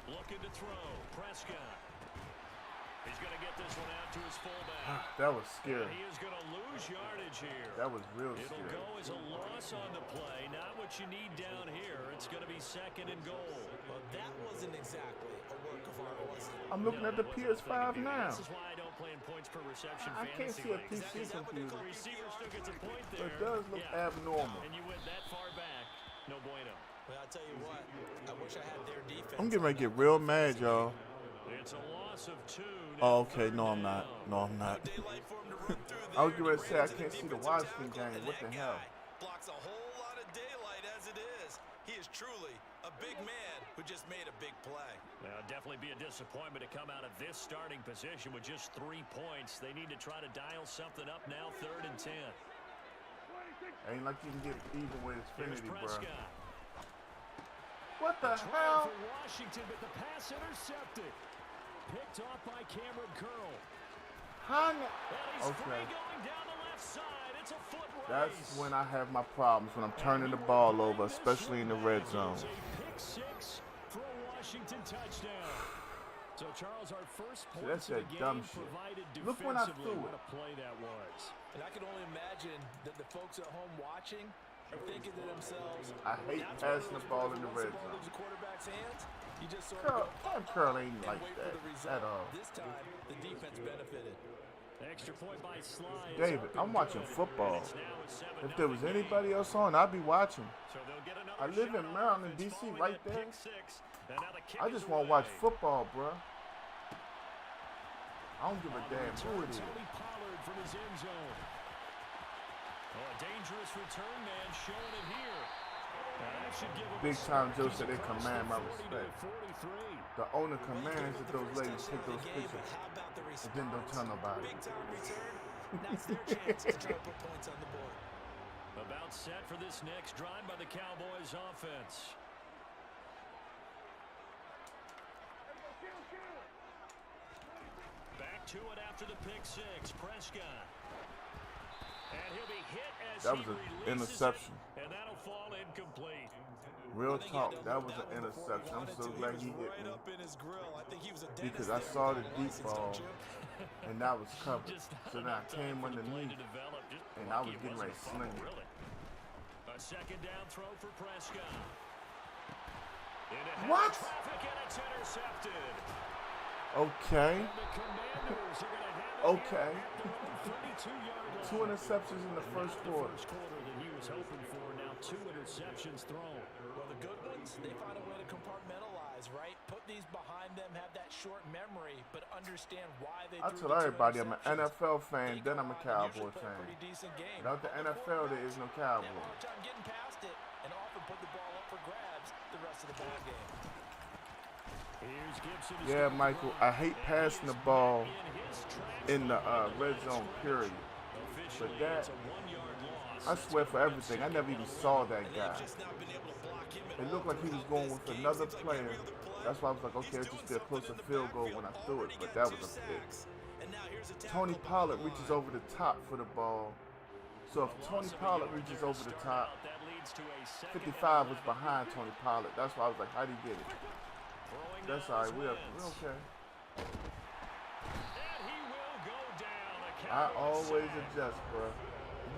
Looking to throw. Prescott. He's going to get this one out to his fullback. That was scary. He is going to lose yardage here. That was real It'll scary. go as a loss pass on the play. Not what you need down here. It's going to be 2nd and goal. Well, that wasn't exactly a work of art, was it? I'm looking at the PS5 now. This is why I don't play in points per reception I can't fantasy see a leagues. PC computer. Receiver still gets a point there. It does look abnormal. And you went that far back. No bueno. Well, I'll tell you what. I wish I had their defense. I'm getting ready to get real mad, y'all. It's a loss of 2. Oh, okay. No, I'm not. No, I'm not. Daylight for him to run through I was there. getting ready to say I Runs can't the see the defensive Washington tackle, game. and What the that hell? guy blocks a whole lot of daylight as it is. He is truly a big man who just made a big play. Well, definitely be a disappointment to come out of this starting position with just 3 points. They need to try to dial something up now, 3rd and 10. Ain't like you can get even with Here's Xfinity, bro. Prescott. What the Trying hell? for Washington, but the pass intercepted. Picked off by Cameron Curl. How? And he's Okay. free going down the left side. It's a foot race. That's when I have my problems, when I'm turning the ball over, especially in the red zone. It's a pick 6 for a Washington touchdown. So, Charles, our first See, points that's of that the dumb game shit. provided Look when I defensively. threw it. What a play that was. And I can only imagine that the folks at home watching are thinking to themselves, I hate that's passing one the of ball those in the plays red where once zone. the ball leaves the quarterback's hands, you just sort Curl, of go Cam up Curl ain't and like wait for that the result. at all. This time, the defense benefited. Extra point by Sly. is David, up I'm and watching good. football. And it's now a 7-0 If there was game. anybody else on, I'd be watching. So they'll get another I live shot in on Maryland, offense D.C., following right that there. pick 6. And now the kick I is just want to watch away. football, bro. I don't give a On the damn who return, it is. Tony Pollard from his end zone. Oh, a dangerous return man showing it here. That should give him a Big Time start. Joe He's said they across command the my 40 to respect. 43. The owner Well, he commands gave that up the those first ladies touchdown take of the those game, but pictures. how about the And then don't tell response? nobody. Big time return. Now's their chance to try to put points on the board. About set for this next drive by the Cowboys offense. Back to it after the pick 6. Prescott. And he'll be hit as That he was an releases interception. it, and that'll fall incomplete. Real I think he talk, dealt that with was an one before interception. I'm wanted so to. glad was he hit right me. up in his grill. I think he was a Because dentist I there saw with the a deep license, don't ball, you? and that was covered. Just not So now I enough time came for the play underneath, to develop. Just and I lucky was it getting wasn't ready to a fumble, sling it. really. A second down throw for Prescott. Into What? traffic, and it's intercepted. Okay, And the Commanders are going to have it okay. here at their own 32-yard line. 2 interceptions in the first The quarter. first quarter that he was hoping for. Now 2 interceptions thrown. Well, the good ones, they find a way to compartmentalize, right? Put these behind them, have that short memory, but understand why they I threw tell the 2 everybody I'm an interceptions. NFL They fan, then go I'm a on and Cowboy usually play a fan. pretty decent game. Without the On NFL, there is no They have a Cowboy. hard time getting past it and often put the ball up for grabs the rest of the ball game. Here's Gibson to Yeah, start the Michael, drive. I hate And passing he the is ball met in his tracks in the behind the red line zone, of period. scrimmage. But Officially, that, it's a 1-yard loss. I swear for everything, I never even saw that And guy. they've just not been able to block him at It all looked like he was throughout going this with game. another Seems like player. every other play, That's why I was like, okay, he's it's just doing be a closer something in the field goal backfield. when I threw it, Already but got that 2 was a pick. sacks. And now here's a tackle Tony behind Pollard the reaches line. over the top for the ball. So if Tony Pollard reaches over the top, 55 was behind Tony Pollard. That's why I was like, how do you get it? That's all right, we're okay. I always adjust, bro.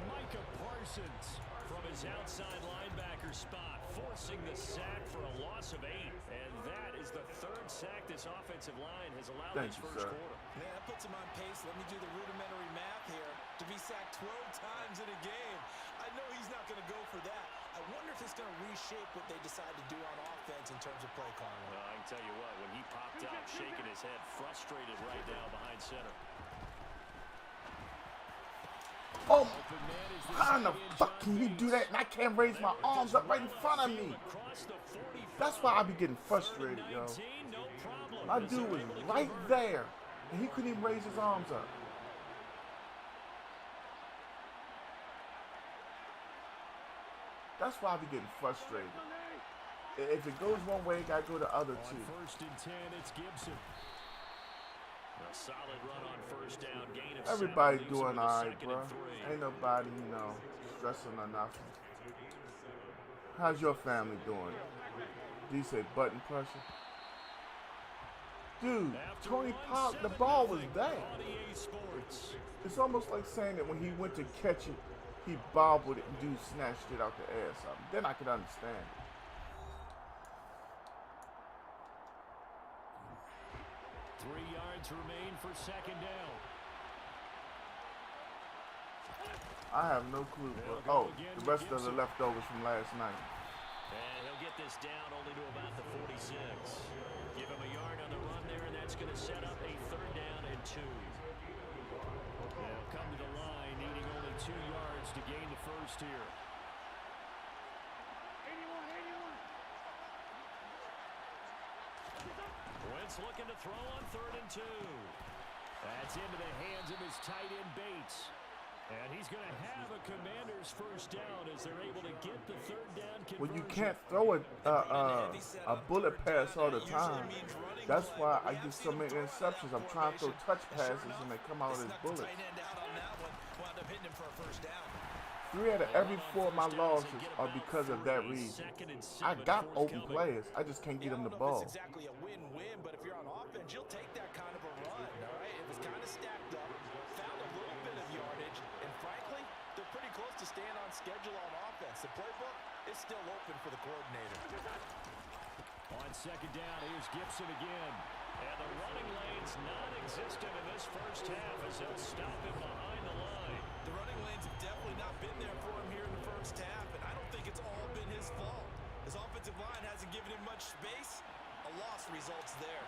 Micah Parsons from his outside linebacker spot, forcing the sack for a loss of 8. And that is the 3rd sack this offensive line has allowed Thank this you, first sir. quarter. Man, that puts him on pace. Let me do the rudimentary math here. To be sacked 12 times in a game. I know he's not going to go for that. I wonder if it's going to reshape what they decide to do on offense in terms of play calling. Well, I can tell you what, when he popped up, shaking his head, frustrated right now behind center. Oh, Open man is the how in the tight end, fuck John can you do that and I can't raise my arms up right in front of me? Across the 45. That's why I be getting frustrated, yo. 19, no problem. My As dude they're was able to right convert. there, and he couldn't even raise his arms up. That's why I be getting frustrated. If it goes one way, it gotta go the other On two. 1st and 10, it's Gibson. A solid run on 1st down, gain of Everybody 7, doing leaves him with a alright, 2nd bro. and 3. Ain't nobody, stressing or nothing. How's your family doing? Do you say button pressure? Dude, After Tony one, Pollard, the 7-0 ball was there. on EA Sports. It's almost like saying that when he went to catch it, he bobbled it and dude snatched it out the air or something. Then I could understand it. Three yards remain for second down. I have no clue. But, oh, the rest of the leftovers from last night. And he'll get this down only to about the 46. Give him a yard on the run there, and that's going to set up a 3rd down and 2. They'll come to the line, needing only 2 yards to gain the first here. Wentz looking to throw on 3rd and 2. That's into the hands of his tight end Bates. And he's going to have a Commander's first down as they're able to get the 3rd down conversion. Well, you can't throw a bullet pass all the time. That's why I get so many interceptions. I'm trying to throw touch passes and they come out as bullets. 3 out of every 4 of my losses are because of that reason. I got open players. I just can't get them the ball. It's exactly a win-win, but if you're on offense, you'll take that kind of a run, all right? It was kind of stacked up, found a little bit of yardage, and frankly, they're pretty close to staying on schedule on offense. The playbook is still open for the coordinator. On second down, here's Gibson again. And the running lane's non-existent in this first half as they'll stop him behind the line. The running lanes have definitely not been there for him here in the first half, and I don't think it's all been his fault. His offensive line hasn't given him much space. A loss results there.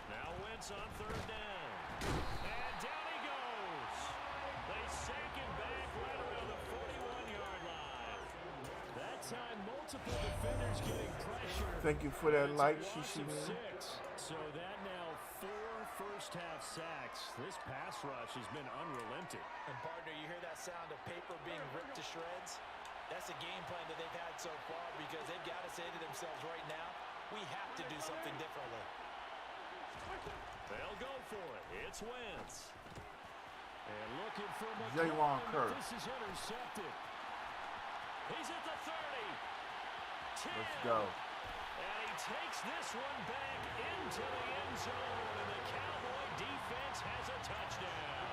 Now Wentz on 3rd down. And down he goes. They sank him back right around the 41-yard line. That time, multiple defenders getting pressure. Thank you for that like, Shishi. So that now 4 first-half sacks. This pass rush has been unrelenting. And partner, you hear that sound of paper being ripped to shreds? That's a game plan that they've had so far because they've got to say to themselves right now, we have to do something differently. They'll go for it. It's Wentz. And looking for Jayron Kerr. This is intercepted. He's at the 30. 10. Let's go. And he takes this one back into the end zone. And the Cowboy defense has a touchdown.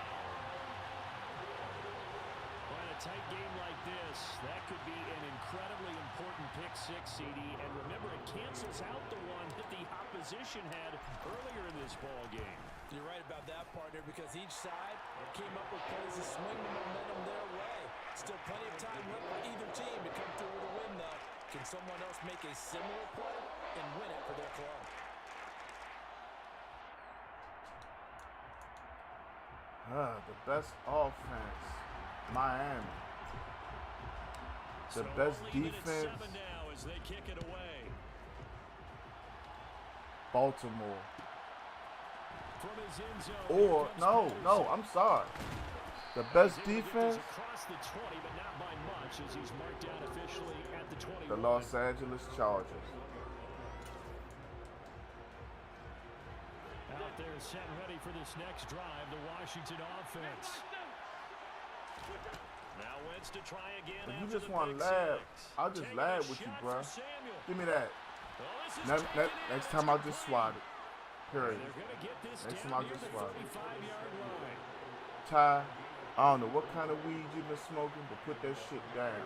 Well, in a tight game like this, that could be an incredibly important pick six, CD. And remember, it cancels out the one that the opposition had earlier in this ball game. You're right about that, partner, because each side came up with plays to swing the momentum their way. Still plenty of time left for either team to come through with a win, though. Can someone else make a similar play and win it for their club? The best offense, Miami. The best defense, Now as they kick it away. Baltimore. From his end zone, Or, no, I'm sorry. The best defense, across the 20, but not by much as he's marked down officially at the 21. the Los Angeles Chargers. Out there set ready for this next drive, the Washington offense. Now Wentz to try again. If you just want to laugh, I'll just laugh with you, bro. Give me that. Next time I'll just swat it. Period. Next time I'll just swat it. Ty, I don't know what kind of weed you've been smoking, but put that shit down.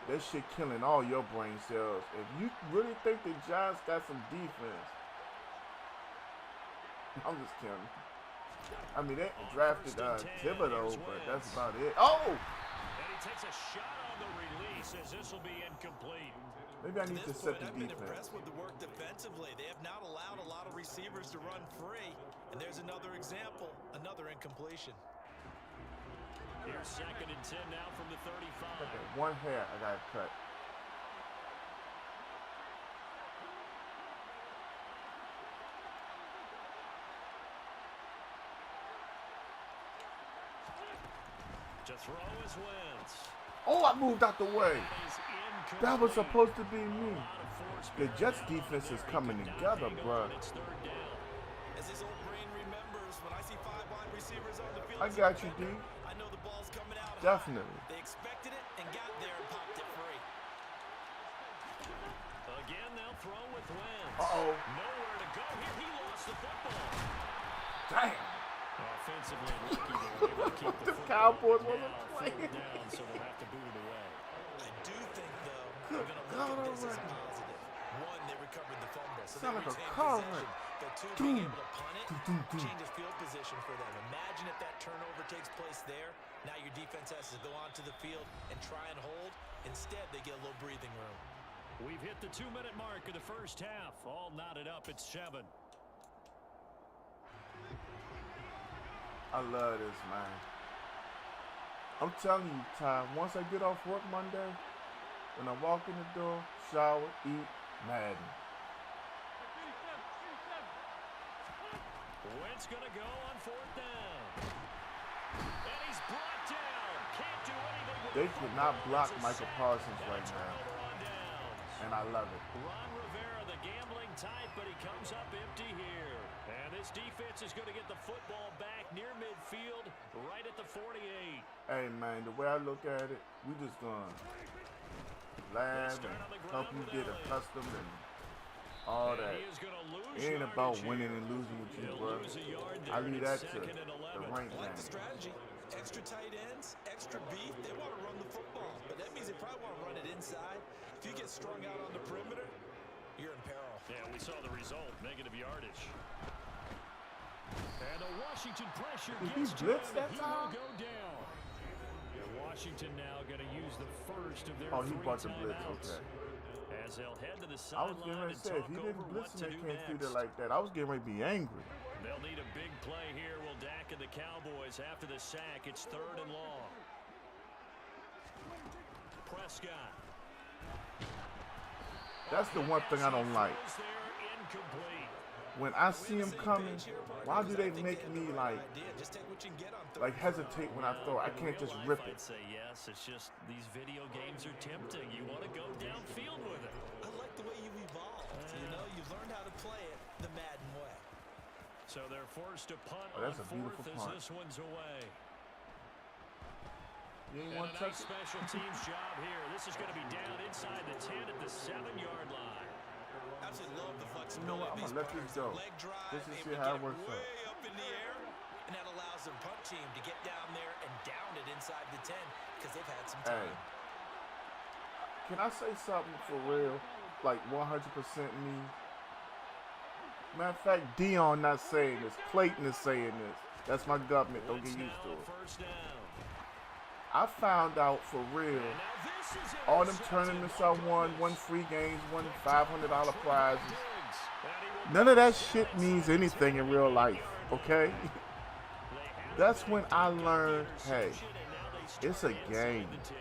That shit killing all your brain cells. If you really think the Giants got some defense, I'm just kidding. I mean, they drafted Thibodeau, but that's about it. Oh! And he takes a shot on the release as this will be incomplete. Maybe I need to set the I've been defense. impressed with the work defensively. They have not allowed a lot of receivers to run free. And there's another example, another incompletion. Here's 2nd and 10 now from the 35. Okay, one hair I got to cut. To throw is Wentz. Oh, I moved out the way. That was supposed to be me. The Jets defense is coming together, bro. As his old brain remembers, when I see 5 wide receivers on the field, I got you, D. I know the ball's coming out. Definitely. They expected it and got there and popped it free. Again, they'll throw with Wentz. Uh-oh. Nowhere to go here. He lost the football. Damn. Offensively lucky they were able to keep the The football. Cowboys wasn't Now playing. fourth down, so they'll have to boot it away. I do think, though, Good they're going to God look at this as a almighty. positive. One, they recovered the fumble, so Sound they like a retained car possession. wreck. But two, Doom. being able to punt it, Doom, doom, doom. changes field position for them. Imagine if that turnover takes place there. Now your defense has to go onto the field and try and hold. Instead, they get a little breathing room. We've hit the 2-minute mark of the first half. All knotted up at 7. I love this, man. I'm telling you, Ty, once I get off work Monday, when I walk in the door, shower, eat, Madden. Wentz going to go on fourth down. And he's brought down. Can't do anything with They the cannot football. block It's a Michael sack Parsons and a right now, turnover on downs. and I love it. Ron Rivera, the gambling type, but he comes up empty here. And this defense is going to get the football back near midfield, right at the 48. Hey, man, the way I look at it, we just gonna laugh and help you get accustomed and all that. He is going to lose It ain't about yardage winning here. and losing with you, He'll bro. lose a yard there, I and leave it's that to second and the 11. rank I like the game. strategy. Extra tight ends, extra beef. They want to run the football, but that means they probably want to run it inside. If you get strung out on the perimeter, you're in peril. Yeah, we saw the result, negative yardage. And the Washington pressure Did he gets to blitz him, that and he time? will go down. And Washington now going to use the first of their Oh, he 3 bought the blitz, timeouts. okay. As they'll head to the I was getting sideline ready and to say, if talk he over didn't what blitz to and do they can't treat it next. like that, I was getting ready to be angry. They'll need a big play here. Will Dak and the Cowboys after the sack. It's 3rd and long. Prescott. That's the one thing I don't like. Throws there, incomplete. When I see him coming, why do they make me like Just take what you can get on third. hesitate when I throw? I can't just rip I'd it. say yes. It's just these video games are tempting. You want to go downfield with it. I like the way you've evolved. You know, you've learned how to play it the Madden way. So they're forced to punt Oh, that's on a beautiful 4th as punt. this one's away. You ain't And want a to nice touch it? special teams job here. This is going to be down inside the 10 at the 7-yard line. Absolutely love the flexibility. You know what? I'm of these gonna let this players. go. Leg drive, This is able shit to how get it works way out. up in the air, and that allows their punt team to get down there and down it inside the 10 because they've had some Hey, time. can I say something for real? Like 100% me? Matter of fact, Dion not saying this. Clayton is saying this. That's my government. Don't get Blitz used to now, it. first down. I found out for real. And now this is All them intercepted. tournaments Oh, I won, goodness. won free games, won $500 prizes. Diggs. And he will None of that go shit inside means the anything in real life, 10-yard okay? line. They had That's it when back, I got the learned, hey, interception, and now they it's a start inside game. the 10.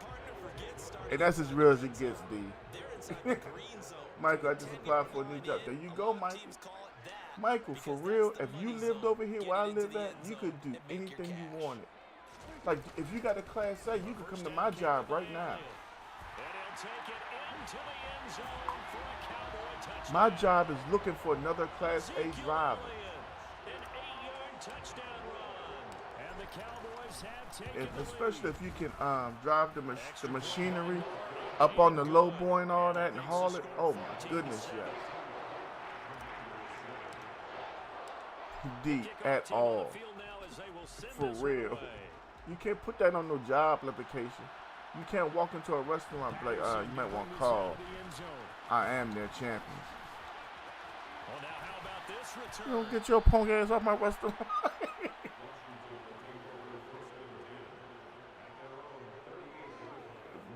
Partner forgets starting And that's as real as it gets, D. They're inside the green zone. Michael, I just applied for a new job. There you go, Michael. Teams call it that Michael, for because real, that's the if you money lived zone. over here Get where I it into live the at, end you zone could do and make your anything you cash. wanted. Like, if you got a Class A, you could come to my job right now. And he'll take it into the end zone for a Cowboy touchdown. My job is looking for another Class A driver. An 8-yard touchdown run. And the Cowboys have taken the Especially lead. if you can drive the machinery up on the low boy and all that and haul it. Oh my goodness, yes. D at Kickoff team on all. the field now as they will send For this one real. away. You can't put that on no job application. You can't walk into a restaurant and be like, you might want to call. I am their champion. Well, now how about this return? You don't get your punk ass off my restaurant.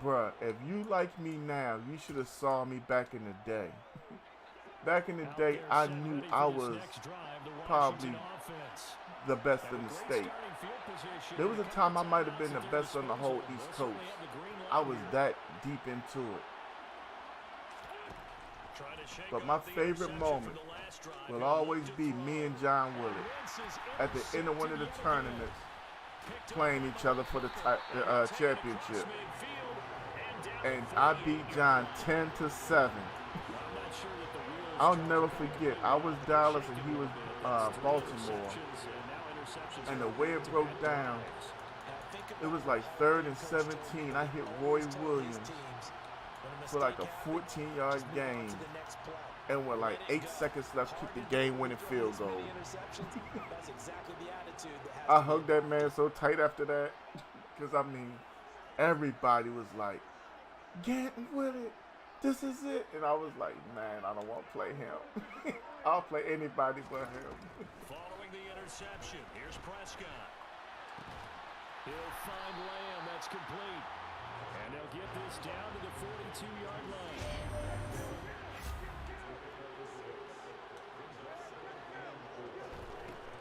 Bruh, if you like me now, you should have saw me back in the day. Back in the Out day, there I set, knew ready for I this was next drive, the probably Washington offense. the best And in a the great state. starting field position. There was a Couple time I might have timeouts been the at their best on the whole disposal. East They'll certainly Coast. have the green I light was here. that deep into it. Trying to shake But my off the favorite interception moment from the last drive. will He'll always look to be throw. me and John Willett Wentz is at the end of one of the intercepted yet tournaments again. Picked up playing each other for the championship. And I beat John 10-7. I'll never forget. I was Dallas and he was Baltimore. And the way it broke down, it was like 3rd and 17. I hit Roy Williams for like a 14-yard gain. and with like 8 seconds left, kick the game-winning field goal. That's exactly the attitude that has I to be hugged that man so tight after that, because I mean, everybody was like, "Get with it, this is it," and I was like, "Man, I don't want to play him. I'll play anybody but him." Following the interception, here's Prescott. He'll find Lamb. That's complete. And they'll get this down to the 42-yard line.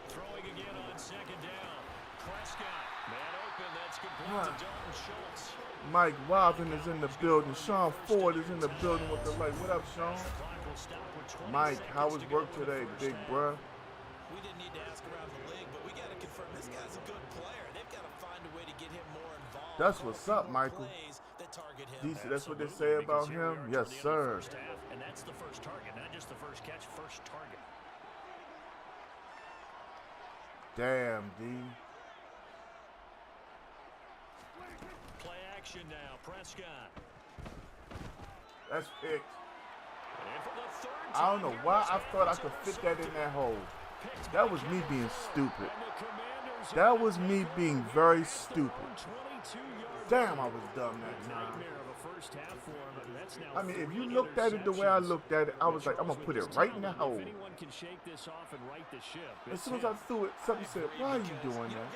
Throwing again on second down. Prescott. Man open. That's complete to Dalton Schultz. Mike Wilden is in the building. Sean Ford is in the building with the light. What up, Sean? Mike, how was work today, big bruh? We didn't need to ask around the league, but we got to confirm this guy's a good player. They've got to find a way to get him more involved. That's what's up, Michael. That target him. Decent, that's what they say about him? Yes, sir. And that's the first target, not just the first catch, first target. Damn, D. Play action now, Prescott. That's picked. And for the third I don't know time, why I thought I could fit that in that hole. That was me being stupid. That was me being very stupid. Damn, I was dumb that time. I mean, if you looked at it the way I looked at it, I was like, I'm going to put it right in the hole. As soon as I threw it, something said, "Why are you doing that?"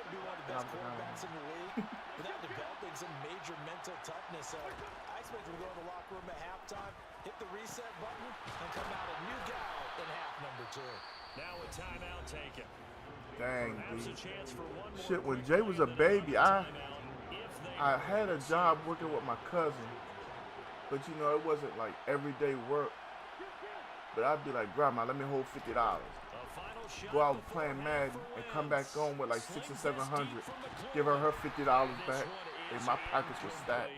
Without developing some major mental toughness. So I expect him to go in the locker room at halftime, hit the reset button, and come out a new guy in half number 2. Now a timeout taken. Dang, Perhaps a dude. chance for one more Shit, when quick Jay was a drive, then baby, another timeout if they I had a job working with my cousin, but you know, it wasn't like everyday work. But I'd be like, "Grandma, let me hold $50. A final shot Go out before playing Madden and come back wins. home with like $600 or $700. Give her $50 back, and my pockets were stacked."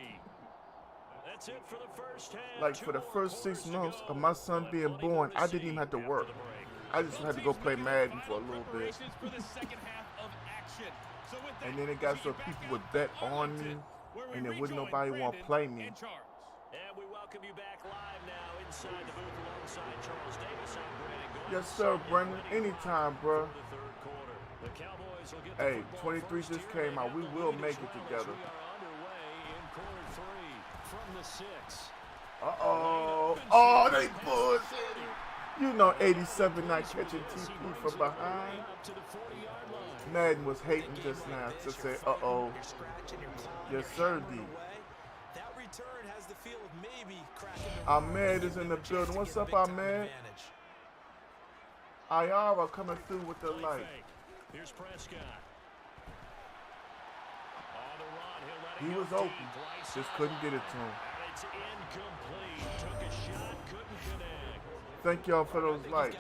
That's it for the first half. Like for the first 6 months of my son being born, I didn't even have to work. I just had to go play Madden for a little bit. And then it got so people would bet on me, and then wouldn't nobody want to play me. And we welcome you back live now inside the booth alongside Charles Davis. I'm Brandon Goins. Yes, sir, Brendan. Anytime, bro. The third quarter. The Cowboys will get the Hey, football 23 first just here. came out. We They will got the make lead it as together. We are underway in quarter 3 from the 6. Uh-oh. Oh, they bullshit. You know 87 not catching TP from behind. Up to the 40-yard line. Madden was hating just now to say, uh-oh. You're scratching, you're clawing, Yes, you're sir, hammering D. away. That return has the feel of maybe cracking the Ahmed is in the building. What's up, Ahmed? Ayara coming through with the Play light. fake. Here's Prescott. On the run, he'll let it He go was deep. open. Right Just couldn't get it to him. And it's incomplete. Took a shot, couldn't connect. Thank y'all for those likes.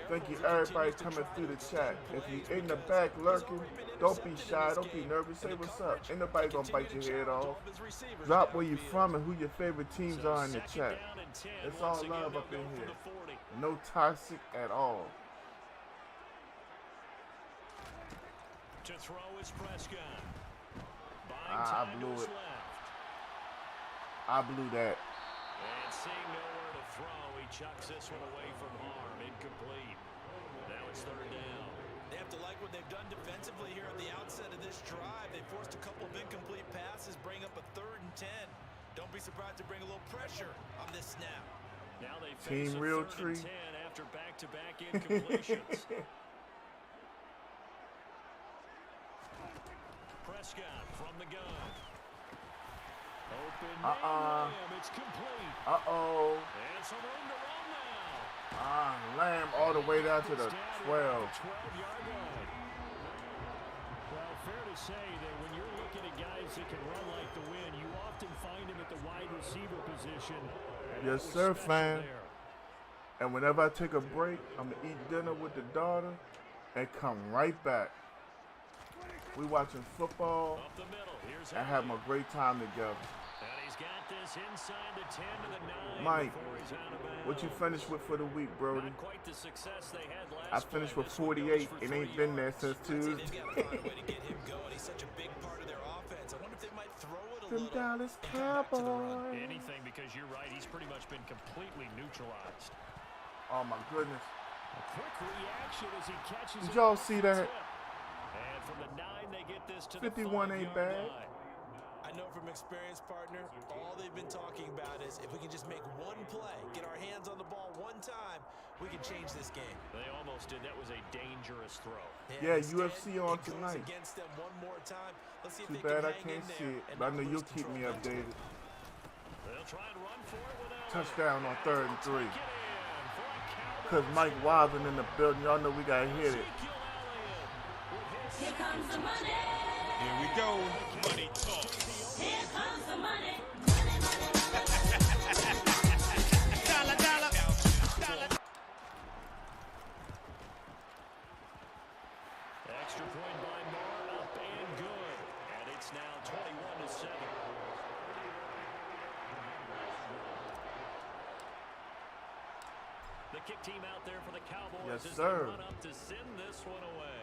Thank you everybody coming through the chat. If you in the back lurking, don't be shy, don't be nervous. Say what's up. Ain't nobody gonna bite your head off. Drop where you from and who your favorite teams are in the chat. Down and 10. It's Once all again, love they'll up in go for here. the 40. No toxic at all. To throw is Prescott. Buying I time to blew his it. left. I blew that. And seeing nowhere to throw, he chucks this one away from harm. Incomplete. Now it's third down. They have to like what they've done defensively here at the outset of this drive. They forced a couple of incomplete passes, bring up a 3rd and 10. Don't be surprised to bring a little pressure on this snap. Now they Team face a Real 3rd and Tree. 10 after back-to-back incompletions. Prescott from the gun. Open man, Lamb. It's complete. Uh-oh. And some room to run now. Lamb all the way down to the 12. 12-yard line. Well, fair to say that when you're looking at guys that can run like the wind, you often find him at the wide receiver position. And Yes, that was sir, special fam. there. And whenever I take a break, I'm going to eat dinner with the daughter and come right back. We watching football Up the middle. Here's and having a great time together. And he's got this inside the 10 to the 9 Mike, before he's out of bounds. what you finished with for the week, Brody? Not quite the success they had I last finished play. with This one goes 48 for and 3 ain't been there yards. since They've Tuesday. got to find a way to get him going. He's such a big part of their offense. I wonder if they might throw it a Them little. Dallas and come back to the run. Cowboys. Anything, because you're right. He's pretty much been completely neutralized. Oh my goodness. A quick reaction as he catches Did it y'all off see the that? tip. And from the 9, they get this to 51 the ain't 5-yard bad. line. I know from experience, partner, all they've been talking about is if we can just make one play, get our hands on the ball one time, we can change this game. They almost did. That was a dangerous throw. Yeah, Instead, UFC on it goes tonight. against them one more time. Let's see if Too they bad can I hang can't in see there it, and but I not know lose you'll keep control me mentally. updated. They'll try and run for it with Elliott. Touchdown on 3rd and 3. Take it in for a Cowboys Because Mike Wilden in the building. Y'all know we got to hit it. Ezekiel Elliott with his Here comes the money. Here we go. Money talk. Here comes the money. Money, money, money. Dollar, dollar. extra point by Moore, up and good. And it's now 21-7. The kick team out there for the Cowboys Yes, as sir. they run up to send this one away.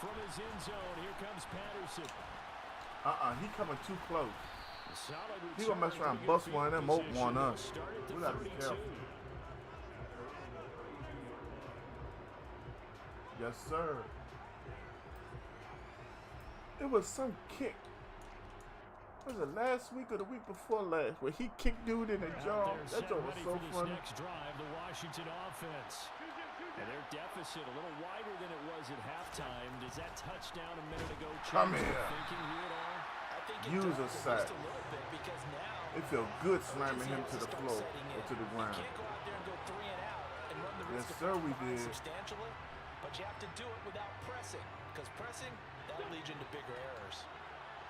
From his end zone, here comes Patterson. He coming too close. Solid He gonna mess return around, to bust good one of them field open on position. us. Start at the We gotta be 32. careful. Yes, sir. It was some kick. Was it last week or the week before last where he kicked dude in the jaw? Out there, That set joke was ready so for this funny. next drive, the Washington offense. And their deficit a little wider than it was at halftime. Does that touchdown a minute ago Come change here. their thinking here at all? I think it Use a does, sack. just a little bit, because now It felt good slamming him to urgency has the start floor setting or in. to the You ground. can't go out there and go 3 and out and run the Yes, risk sir, of we falling behind did. substantially, but you have to do it without pressing, because pressing, that'll lead you into bigger errors.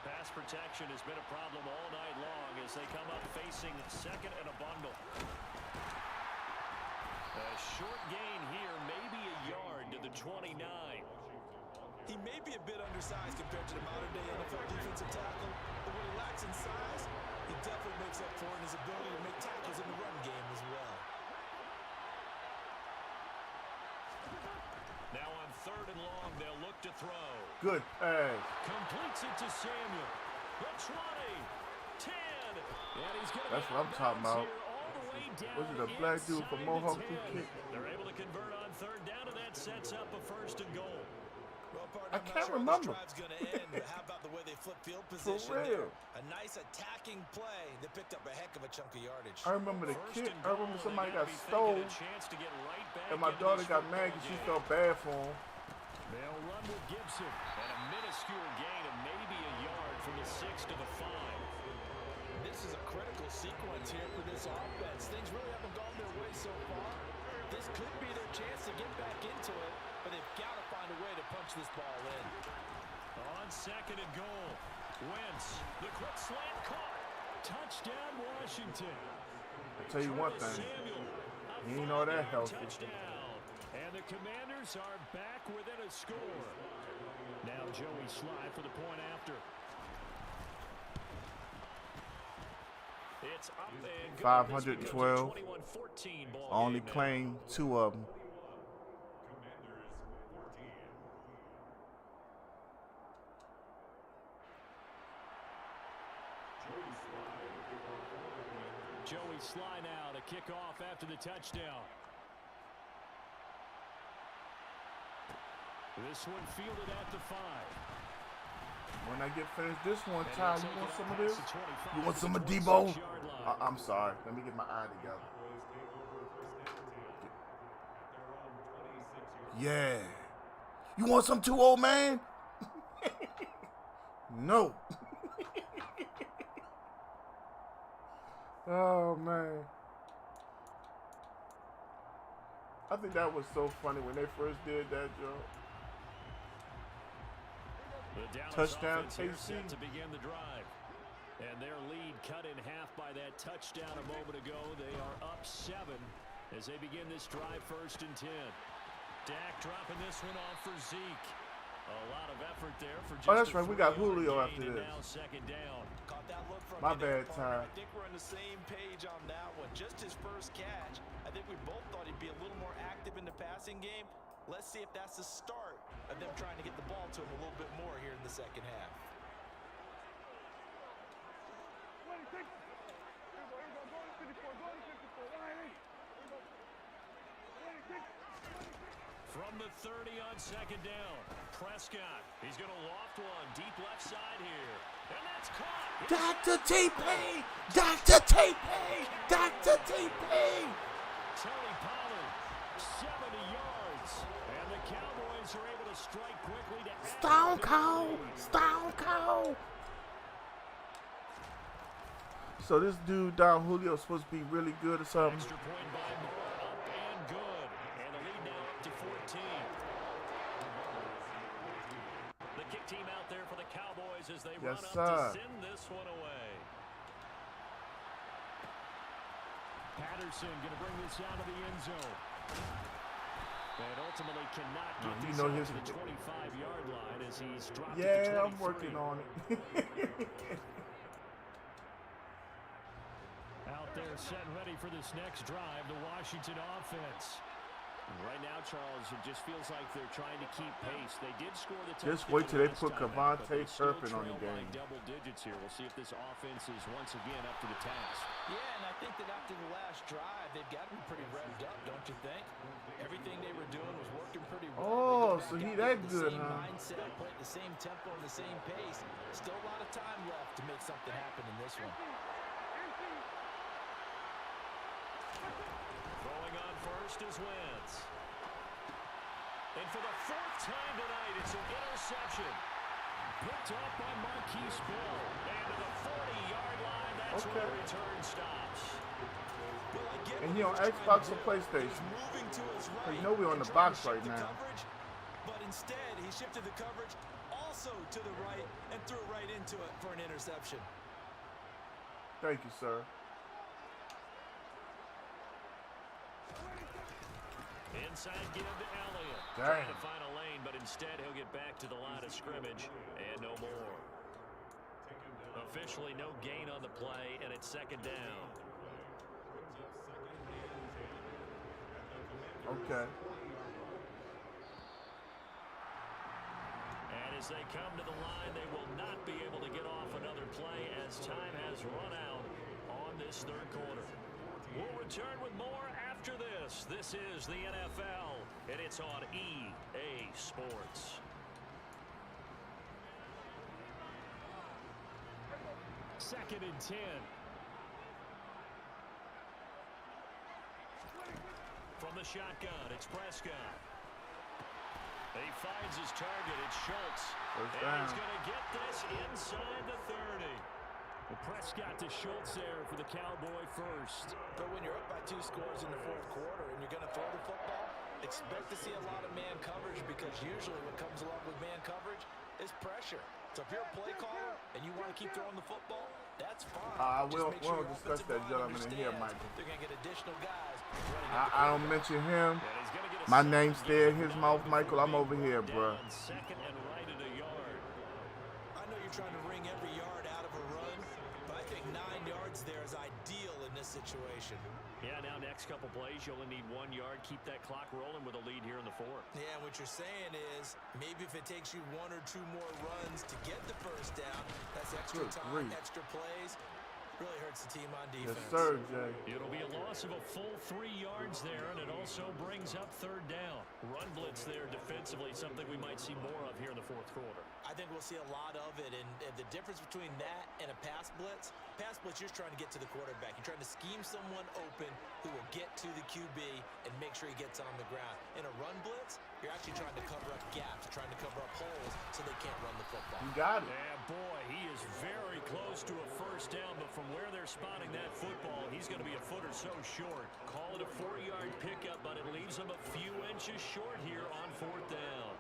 Pass protection has been a problem all night long as they come up facing second and a bundle. A short gain here, maybe a yard to the 29. He may be a bit undersized compared to the modern-day NFL defensive tackle, but when he lacks in size, he definitely makes up for it in his ability to make tackles in the run game as well. Now on 3rd and long, they'll look to throw. Good pass. Completes it to Samuel. The 20, 10, and he's going to That's what I'm talking about. Was it a black dude from Mohawk who kicked? They're able to convert on 3rd down, and that sets up a 1st and goal. Well, I partner, I'm not can't sure how remember. this drive's going to end, but how about the way they flip field For position real. there? A nice attacking play that picked up a heck of a chunk of yardage. I remember the First kid. and I remember goal, somebody they gotta got be stole, thinking a chance to get right back and my into daughter this got mad football because she game. felt bad for him. They'll run with Gibson. And a minuscule gain of maybe a yard from the 6 to the 5. This is a critical sequence here for this offense. Things really haven't gone their way so far. This could be their chance to get back into it, but they've got to find a way to punch this ball in. On 2nd and goal, Wentz, the quick slant caught. Touchdown, Washington. I tell you one thing, Samuel, a he ain't all that 5-yard healthy. touchdown. And the Commanders are back within a score. Now Joey Sly for the point after. It's up and good. 512. 21-14 ball I only game now. claimed 2 of them. Joey Sly now to kick off after the touchdown. This one fielded at the 5. When I get finished this one And time, they'll you want take it some out of this? past the 25 You want to some the of Debo? 26-yard line. I'm sorry. Let me get my eye together. Yeah. You want some too, old man? No. Oh, man. I think that was so funny when they first did that, Joe. The Dallas Touchdown, offense here KC. set to begin the drive. And their lead cut in half by that touchdown a moment ago. They are up 7 as they begin this drive 1st and 10. Dak dropping this one off for Zeke. A lot of effort there for just Oh, that's a right. We got 3-yard Julio gain, after and this. now 2nd down. Caught that look from My you there, bad, partner. Ty. I think we're on the same page on that one. Just his first catch. I think we both thought he'd be a little more active in the passing game. Let's see if that's the start of them trying to get the ball to him a little bit more here in the second half. From the 30 on second down, Prescott. He's going to loft one deep left side here. And that's caught. Dr. TP! Dr. TP! Dr. TP! Terry Pollard, 70 yards. And the Cowboys are able to strike quickly to Stone Cold! Stone Cold! So this dude down Julio supposed to be really good or something? extra point by Moore, up and good. And the lead now up to 14. The kick team out there for the Cowboys as they run Yes, up sir. to send this one away. Patterson going to bring this out of the end zone. And ultimately cannot get you this know out his- to the 25-yard line as he's dropped it to Yeah, 23. I'm working on it. Out there set and ready for this next drive, the Washington offense. Right now, Charles, it just feels like they're trying to keep pace. They did score the touchdown. Just wait till they last put time out, but they Kevontae still Turpin on the trail by game. double digits here. We'll see if this offense is once again up to the task. Yeah, and I think that after the last drive, they've got to be pretty revved up, don't you think? Everything they were doing was working pretty Oh, well. so he that good, the same huh? mindset, playing the same tempo and the same pace. Still a lot of time left to make something happen in this one. Throwing on first is Wentz. And for the fourth time tonight, it's an interception. Picked up by Marquise Bill. And to the 40-yard line, that's where the return stops. Well, I get And what he on he's trying Xbox to or do. PlayStation? He's moving to his You right know we're on and the trying box to shift right the now. coverage, but instead, he shifted the coverage also to the right and threw right into it for an interception. Thank you, sir. Inside give to Elliott. Damn. Trying to find a lane, but instead he'll get back to the line of scrimmage and no more. Officially no gain on the play, and it's second down. Okay. And as they come to the line, they will not be able to get off another play as time has run out on this third quarter. We'll return with more after this. This is the NFL, and it's on EA Sports. Second and 10. From the shotgun, it's Prescott. He finds his target. It's Schultz. First And he's down. going to get this inside the 30. Well, Prescott to Schultz there for the Cowboy first. But when you're up by 2 scores in the fourth quarter and you're going to throw the football, expect to see a lot of man coverage, because usually what comes along with man coverage is pressure. So if you're a play caller and you want to keep throwing the football, that's fine. Just We'll make sure your discuss offensive that line gentleman in here, understands Michael. they're going to get additional guys running at the I don't quarterback. mention him. And he's going to get a My sack name's and there in get his it mouth, before Michael. I'm being over here, brought bruh. down second and right at a yard. I know you're trying to wring every yard out of a run, but I think 9 yards there is ideal in this situation. Yeah, now next couple plays, you only need 1 yard. Keep that clock rolling with a lead here in the fourth. Yeah, and what you're saying is maybe if it takes you 1 or 2 more runs to get the first down, that's extra Good time, grief. extra plays. Really hurts the team on Yes, defense. sir, Jay. It'll be a loss of a full 3 yards there, and it also brings up third down. Run blitz there defensively, something we might see more of here in the fourth quarter. I think we'll see a lot of it, and the difference between that and a pass blitz, you're trying to get to the quarterback. You're trying to scheme someone open who will get to the QB and make sure he gets on the ground. In a run blitz, you're actually trying to cover up gaps, trying to cover up holes so they can't run the football. You got it. Yeah, boy, he is very close to a first down, but from where they're spotting that football, he's going to be a foot or so short. Call it a 4-yard pickup, but it leaves him a few inches short here on fourth down.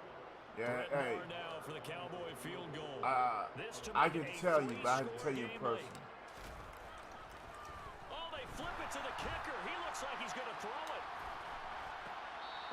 Yeah, Brett hey. Maher now for the Cowboy field goal. This to I make can a tell you, but I have to 3-score tell you in game person. lead. Oh, they flip it to the kicker. He looks like he's going to throw it.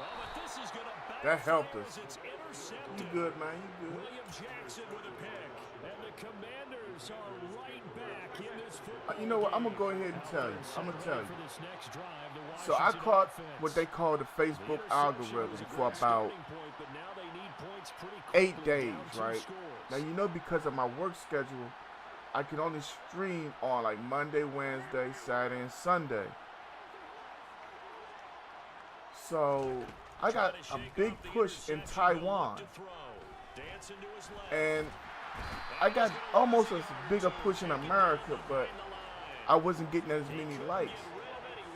Oh, but this is going to That helped backfire us. as it's intercepted. You good, man. You good. William Jackson with a pick. And the Commanders are right back in this football You know what? I'm going to game. go ahead and tell you. I'm going to tell you. For this next drive, the So I Washington caught offense. what they call the The Facebook interception algorithm was a for great about starting point, but now they need points pretty 8 quickly, days, down 2 right? scores. Now, you know, because of my work schedule, I can only stream on like Monday, Wednesday, Saturday, and Sunday. So I got a big push in Taiwan, and I got almost as big a push in America, but I wasn't getting as many likes.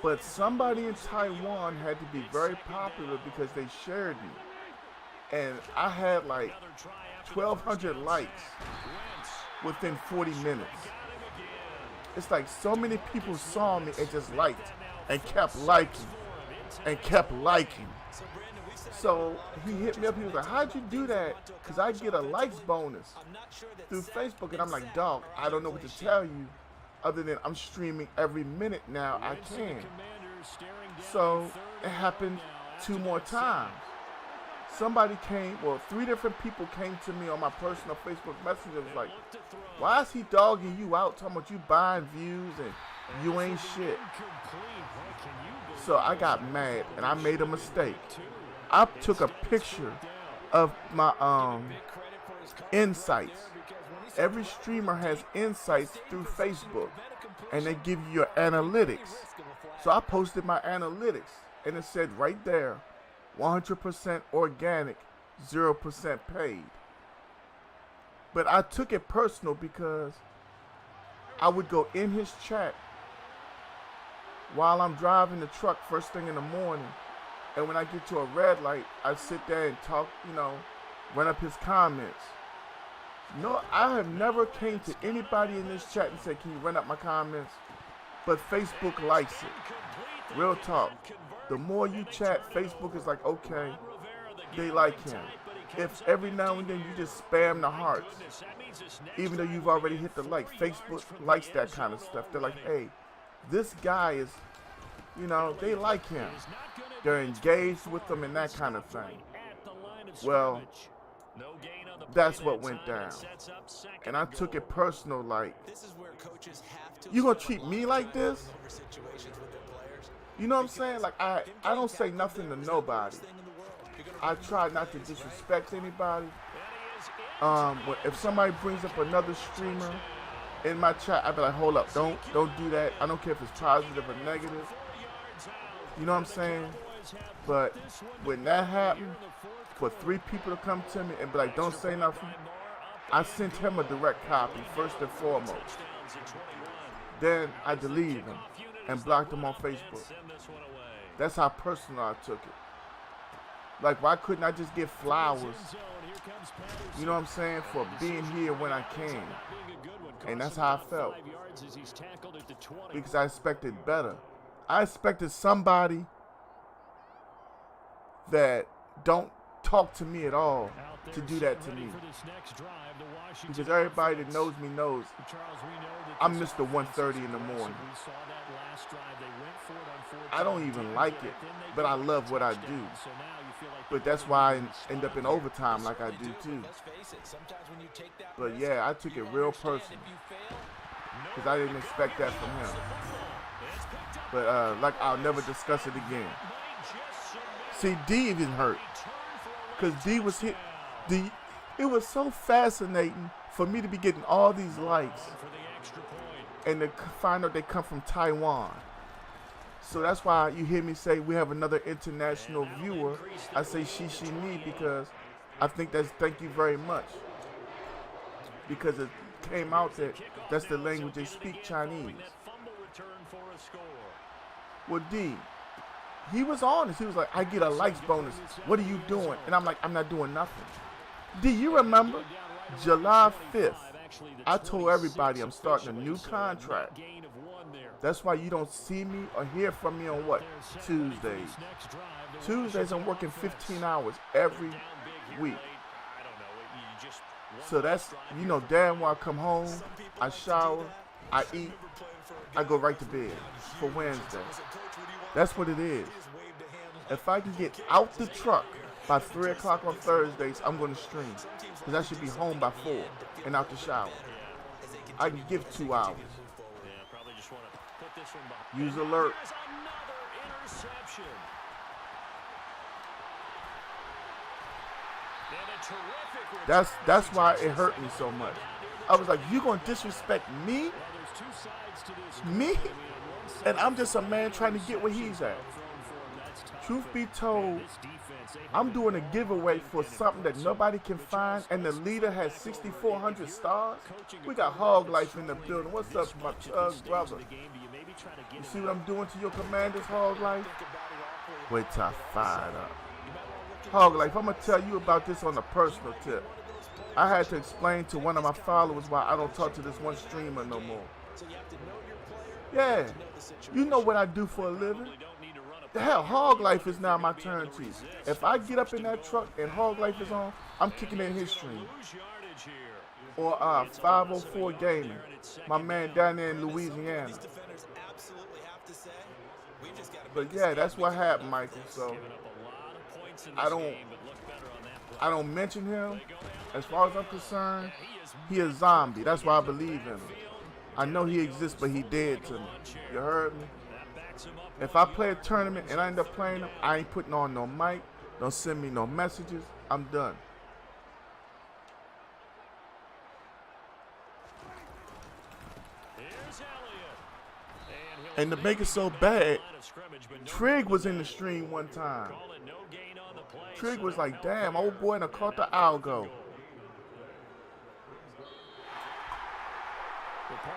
But somebody in Taiwan had to be very popular because they shared me. And I had like 1,200 likes within 40 minutes. It's like so many people saw me and just liked and kept liking and kept liking. So he hit me up. He was like, how'd you do that? Because I get a likes bonus through Facebook. And I'm like, dog, I don't know what to tell you other than I'm streaming every minute now I can. So it happened 2 more times. Somebody came, well, 3 different people came to me on my personal Facebook Messenger. It was like, why is he dogging you out, talking about you buying views and you ain't shit? So I got mad and I made a mistake. I took a picture of my insights. Every streamer has insights through Facebook, and they give you your analytics. So I posted my analytics, and it said right there, 100% organic, 0% paid. But I took it personal because I would go in his chat while I'm driving the truck first thing in the morning. And when I get to a red light, I sit there and talk, run up his comments. No, I have never came to anybody in this chat and said, can you run up my comments? But Facebook likes it. Real talk. The more you chat, Facebook is like, okay, they like him. If every now and then you just spam the hearts, even though you've already hit the like, Facebook likes that kind of stuff. They're like, hey, this guy is, they like him. They're engaged with them and that kind of thing. Well, that's what went down. And I took it personal, like, you gonna treat me like this? You know what I'm saying? Like, I don't say nothing to nobody. I try not to disrespect anybody. If somebody brings up another streamer in my chat, I'd be like, hold up, don't do that. I don't care if it's positive or negative. You know what I'm saying? But when that happened, for 3 people to come to me and be like, don't say nothing, I sent him a direct copy, first and foremost. Then I deleted him and blocked him on Facebook. That's how personal I took it. Like, why couldn't I just get flowers, you know what I'm saying, for being here when I came? And that's how I felt. Because I expected better. I expected somebody that don't talk to me at all to do that to me. Because everybody that knows me knows I'm Mr. 1:30 in the morning. I don't even like it, but I love what I do. But that's why I end up in overtime like I do too. But yeah, I took it real personal because I didn't expect that from him. But like, I'll never discuss it again. See, D even hurt because D was hit. It was so fascinating for me to be getting all these likes and to find out they come from Taiwan. So that's why you hear me say we have another international viewer. I say she, me, because I think that's thank you very much. Because it came out that that's the language they speak, Chinese. Well, D, he was honest. He was like, I get a likes bonus. What are you doing? And I'm like, I'm not doing nothing. D, you remember July 5th, I told everybody I'm starting a new contract. That's why you don't see me or hear from me on what? Tuesdays. Tuesdays I'm working 15 hours every week. So that's, damn well I come home, I shower, I eat, I go right to bed for Wednesday. That's what it is. If I can get out the truck by 3 o'clock on Thursdays, I'm going to stream. Because I should be home by 4 and out the shower. I can give 2 hours. Use alert. That's why it hurt me so much. I was like, you gonna disrespect me? Me? And I'm just a man trying to get where he's at. Truth be told, I'm doing a giveaway for something that nobody can find, and the leader has 6,400 stars. We got Hog Life in the building. What's up, my brother? You see what I'm doing to your commanders, Hog Life? Wait till I fire it up. Hog Life, I'm going to tell you about this on a personal tip. I had to explain to one of my followers why I don't talk to this one streamer no more. Yeah, you know what I do for a living. The hell, Hog Life is now my turn to. If I get up in that truck and Hog Life is on, I'm kicking in his stream. Or 504 Gaming, my man down there in Louisiana. But yeah, that's what happened, Michael. So I don't mention him. As far as I'm concerned, he a zombie. That's why I believe in him. I know he exists, but he dead to me. You heard me? If I play a tournament and I end up playing him, I ain't putting on no mic. Don't send me no messages. I'm done. And to make it so bad, Trig was in the stream one time. Trig was like, damn, old boy, and caught the algo.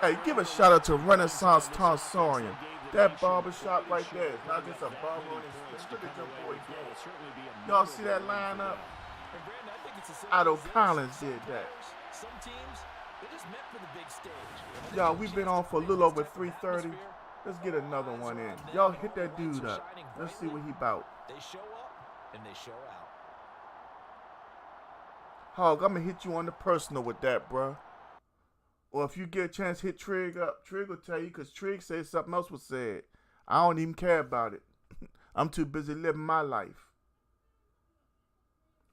Hey, give a shout out to Renaissance Tonsorian. That barbershop right there is not just a barber on his street. Look at your boy there. Y'all see that lineup? Otto Collins did that. Y'all, we've been on for a little over 3:30. Let's get another one in. Y'all hit that dude up. Let's see what he about. They show up and they show out. Hog, I'm going to hit you on the personal with that, bruh. Or if you get a chance, hit Trig up. Trig will tell you, because Trig said something else was said. I don't even care about it. I'm too busy living my life.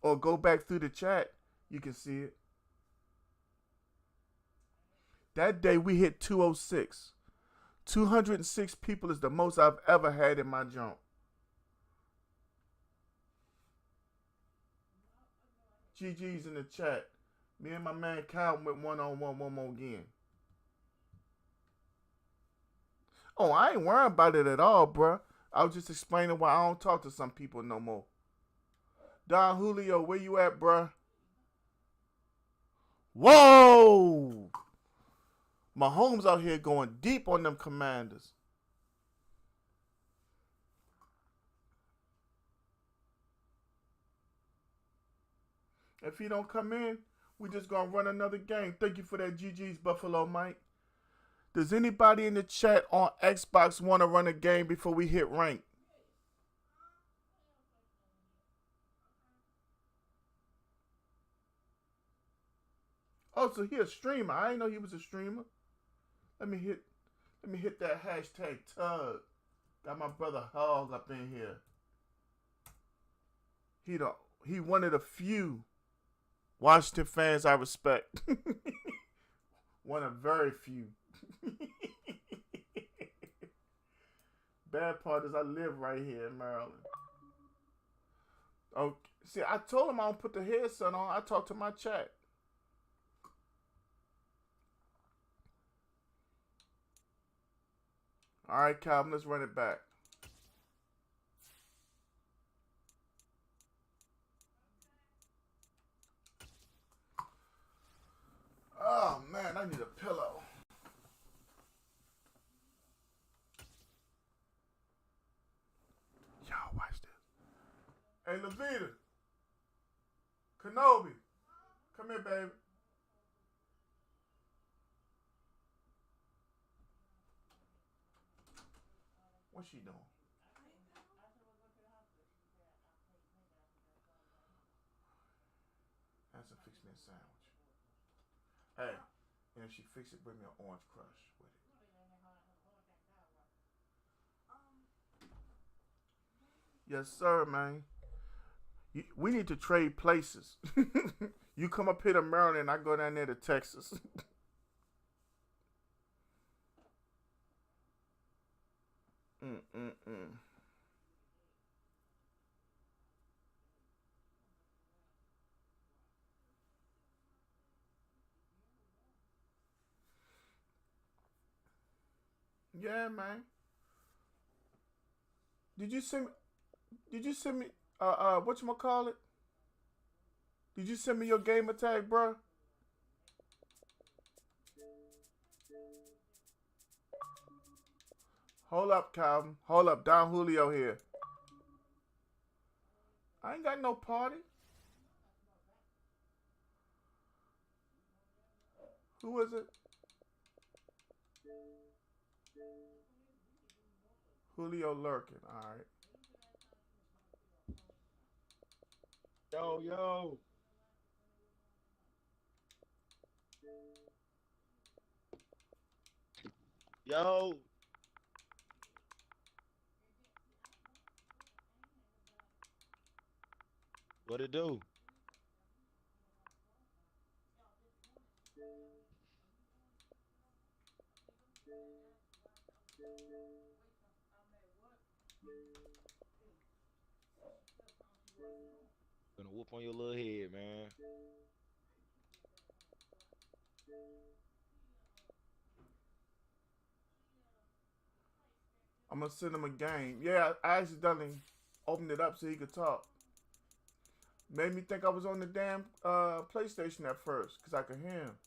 Or go back through the chat. You can see it. That day we hit 206. 206 people is the most I've ever had in my jump. GG's in the chat. Me and my man Kyle went one-on-one one more again. Oh, I ain't worrying about it at all, bruh. I was just explaining why I don't talk to some people no more. Don Julio, where you at, bruh? Whoa! Mahomes out here going deep on them commanders. If he don't come in, we just gonna run another game. Thank you for that, GG's Buffalo Mike. Does anybody in the chat on Xbox want to run a game before we hit rank? Oh, so he a streamer. I didn't know he was a streamer. Let me hit that hashtag tug. Got my brother Hog up in here. He one of the few Washington fans I respect. One of very few. Bad part is I live right here in Maryland. Okay. See, I told him I don't put the headset on. I talk to my chat. All right, Calvin, let's run it back. Oh, man, I need a pillow. Y'all watch this. Hey, Levita. Kenobi. Come here, baby. What's she doing? Has to fix me a sandwich. Hey, and if she fix it, bring me an orange crush with it. Yes, sir, man. We need to trade places. You come up here to Maryland, and I go down there to Texas. Yeah, man. Did you send me whatchamacallit? Did you send me your gamer tag, bro? Hold up, Calvin. Hold up. Don Julio here. I ain't got no party. Who is it? Julio lurking. All right. Yo, yo. Yo. What it do? Gonna whoop on your little head, man. I'm gonna send him a game. Yeah, I accidentally opened it up so he could talk. Made me think I was on the damn PlayStation at first, because I could hear him.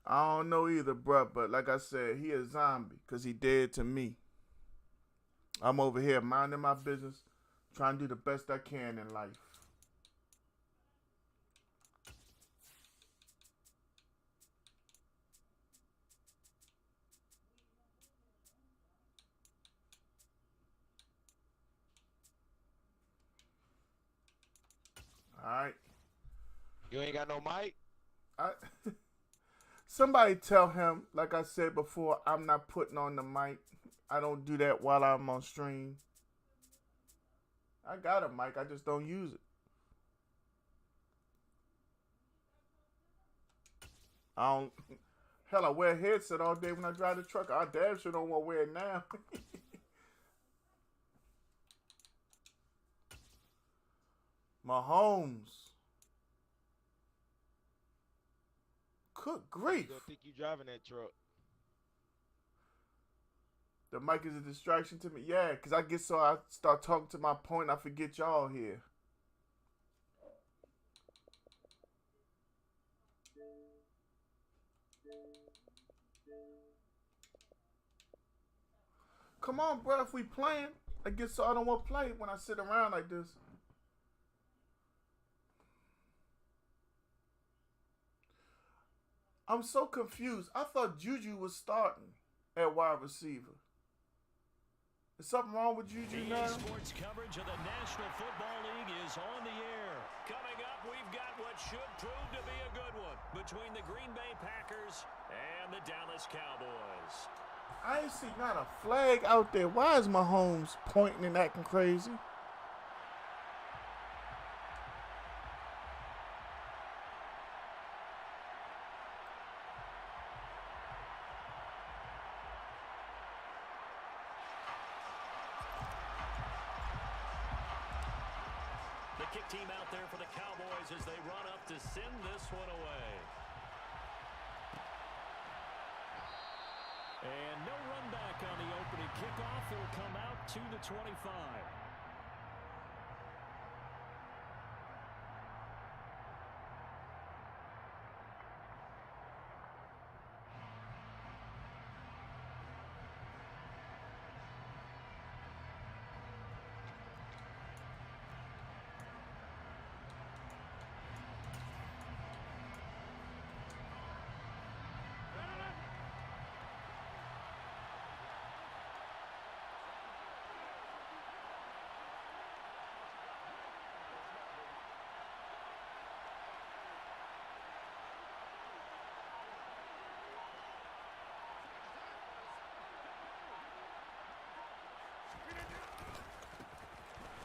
I don't know either, bruh, but like I said, he a zombie, because he dead to me. I'm over here minding my business, trying to do the best I can in life. All right. You ain't got no mic? I Somebody tell him, like I said before, I'm not putting on the mic. I don't do that while I'm on stream. I got a mic, I just don't use it. I don't. Hell, I wear a headset all day when I drive the truck. I damn sure don't want to wear it now. Mahomes. Good grief. You don't think you driving that truck? The mic is a distraction to me. Yeah, because I get so I start talking to my point, I forget y'all here. Come on, bro. If we playing, I get so I don't want to play when I sit around like this. I'm so confused. I thought Juju was starting at wide receiver. Is something wrong with Juju now? Sports coverage of the National Football League is on the air. Coming up, we've got what should prove to be a good one between the Green Bay Packers and the Dallas Cowboys. I ain't see not a flag out there. Why is Mahomes pointing and acting crazy? The kick team out there for the Cowboys as they run up to send this one away. And no run back on the opening kickoff. It'll come out to the 25.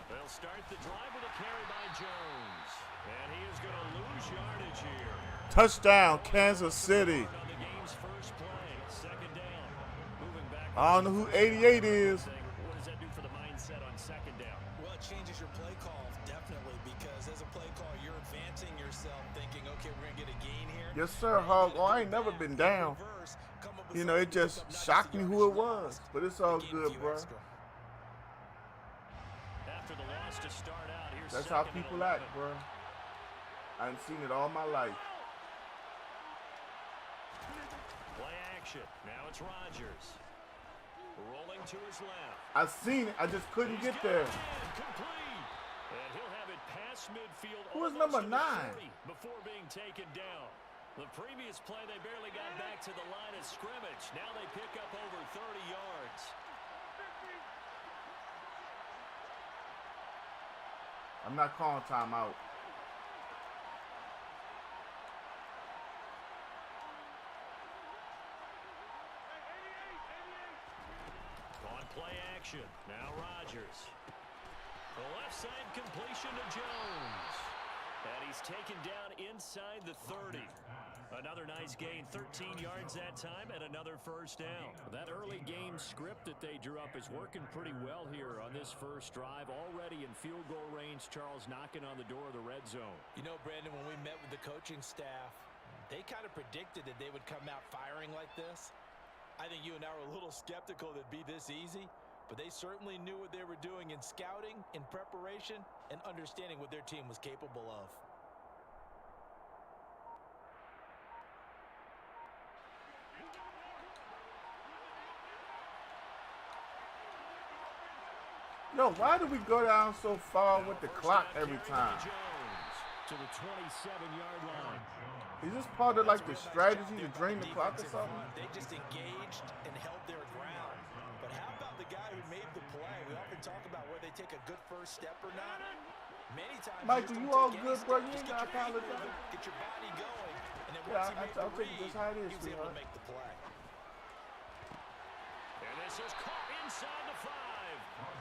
They'll start the drive with a carry by Jones. And he is going to lose yardage here. Touchdown, Kansas City. On the game's first play, second down. Moving back. I don't know who 88 is. What does that do for the mindset on second down? Yes, sir, Hog. Oh, I ain't never been down. You know, it just shocked me who it was. But it's all good, bro. After the loss to start out, here's That's how second and people 11. act, bro. I ain't seen it all my life. Play action. Now it's Rodgers. Rolling to his left. I seen it. I just couldn't He's get got there. it in, complete. And he'll have it past midfield. Who is almost number to the 9? 40 before being taken down. The previous play, they barely got back to the line of scrimmage. Now they pick up over 30 yards. I'm not calling timeout. On play action. Now Rodgers. The left side completion to Jones. And he's taken down inside the 30. Another nice gain, 13 yards that time, and another first down. That early game script that they drew up is working pretty well here on this first drive. Already in field goal range, Charles knocking on the door of the red zone. You know, Brandon, when we met with the coaching staff, they kind of predicted that they would come out firing like this. I think you and I were a little skeptical that it'd be this easy, but they certainly knew what they were doing in scouting, in preparation, and understanding what their team was capable of. Yo, why do we go down so far with the clock every time? To the 27-yard line. Is this part of like the strategy to drain the clock or something? They just engaged and held their ground. But how about the guy who made the play? We often talk about where they take a good first step or not. Many times, Michael, you all good, bro? You ain't gotta apologize. apologize. Get your body going, and then Yeah, once he made I'll the take it read, just how it is, he was able sweetheart. to make the play. And this is caught inside the 5.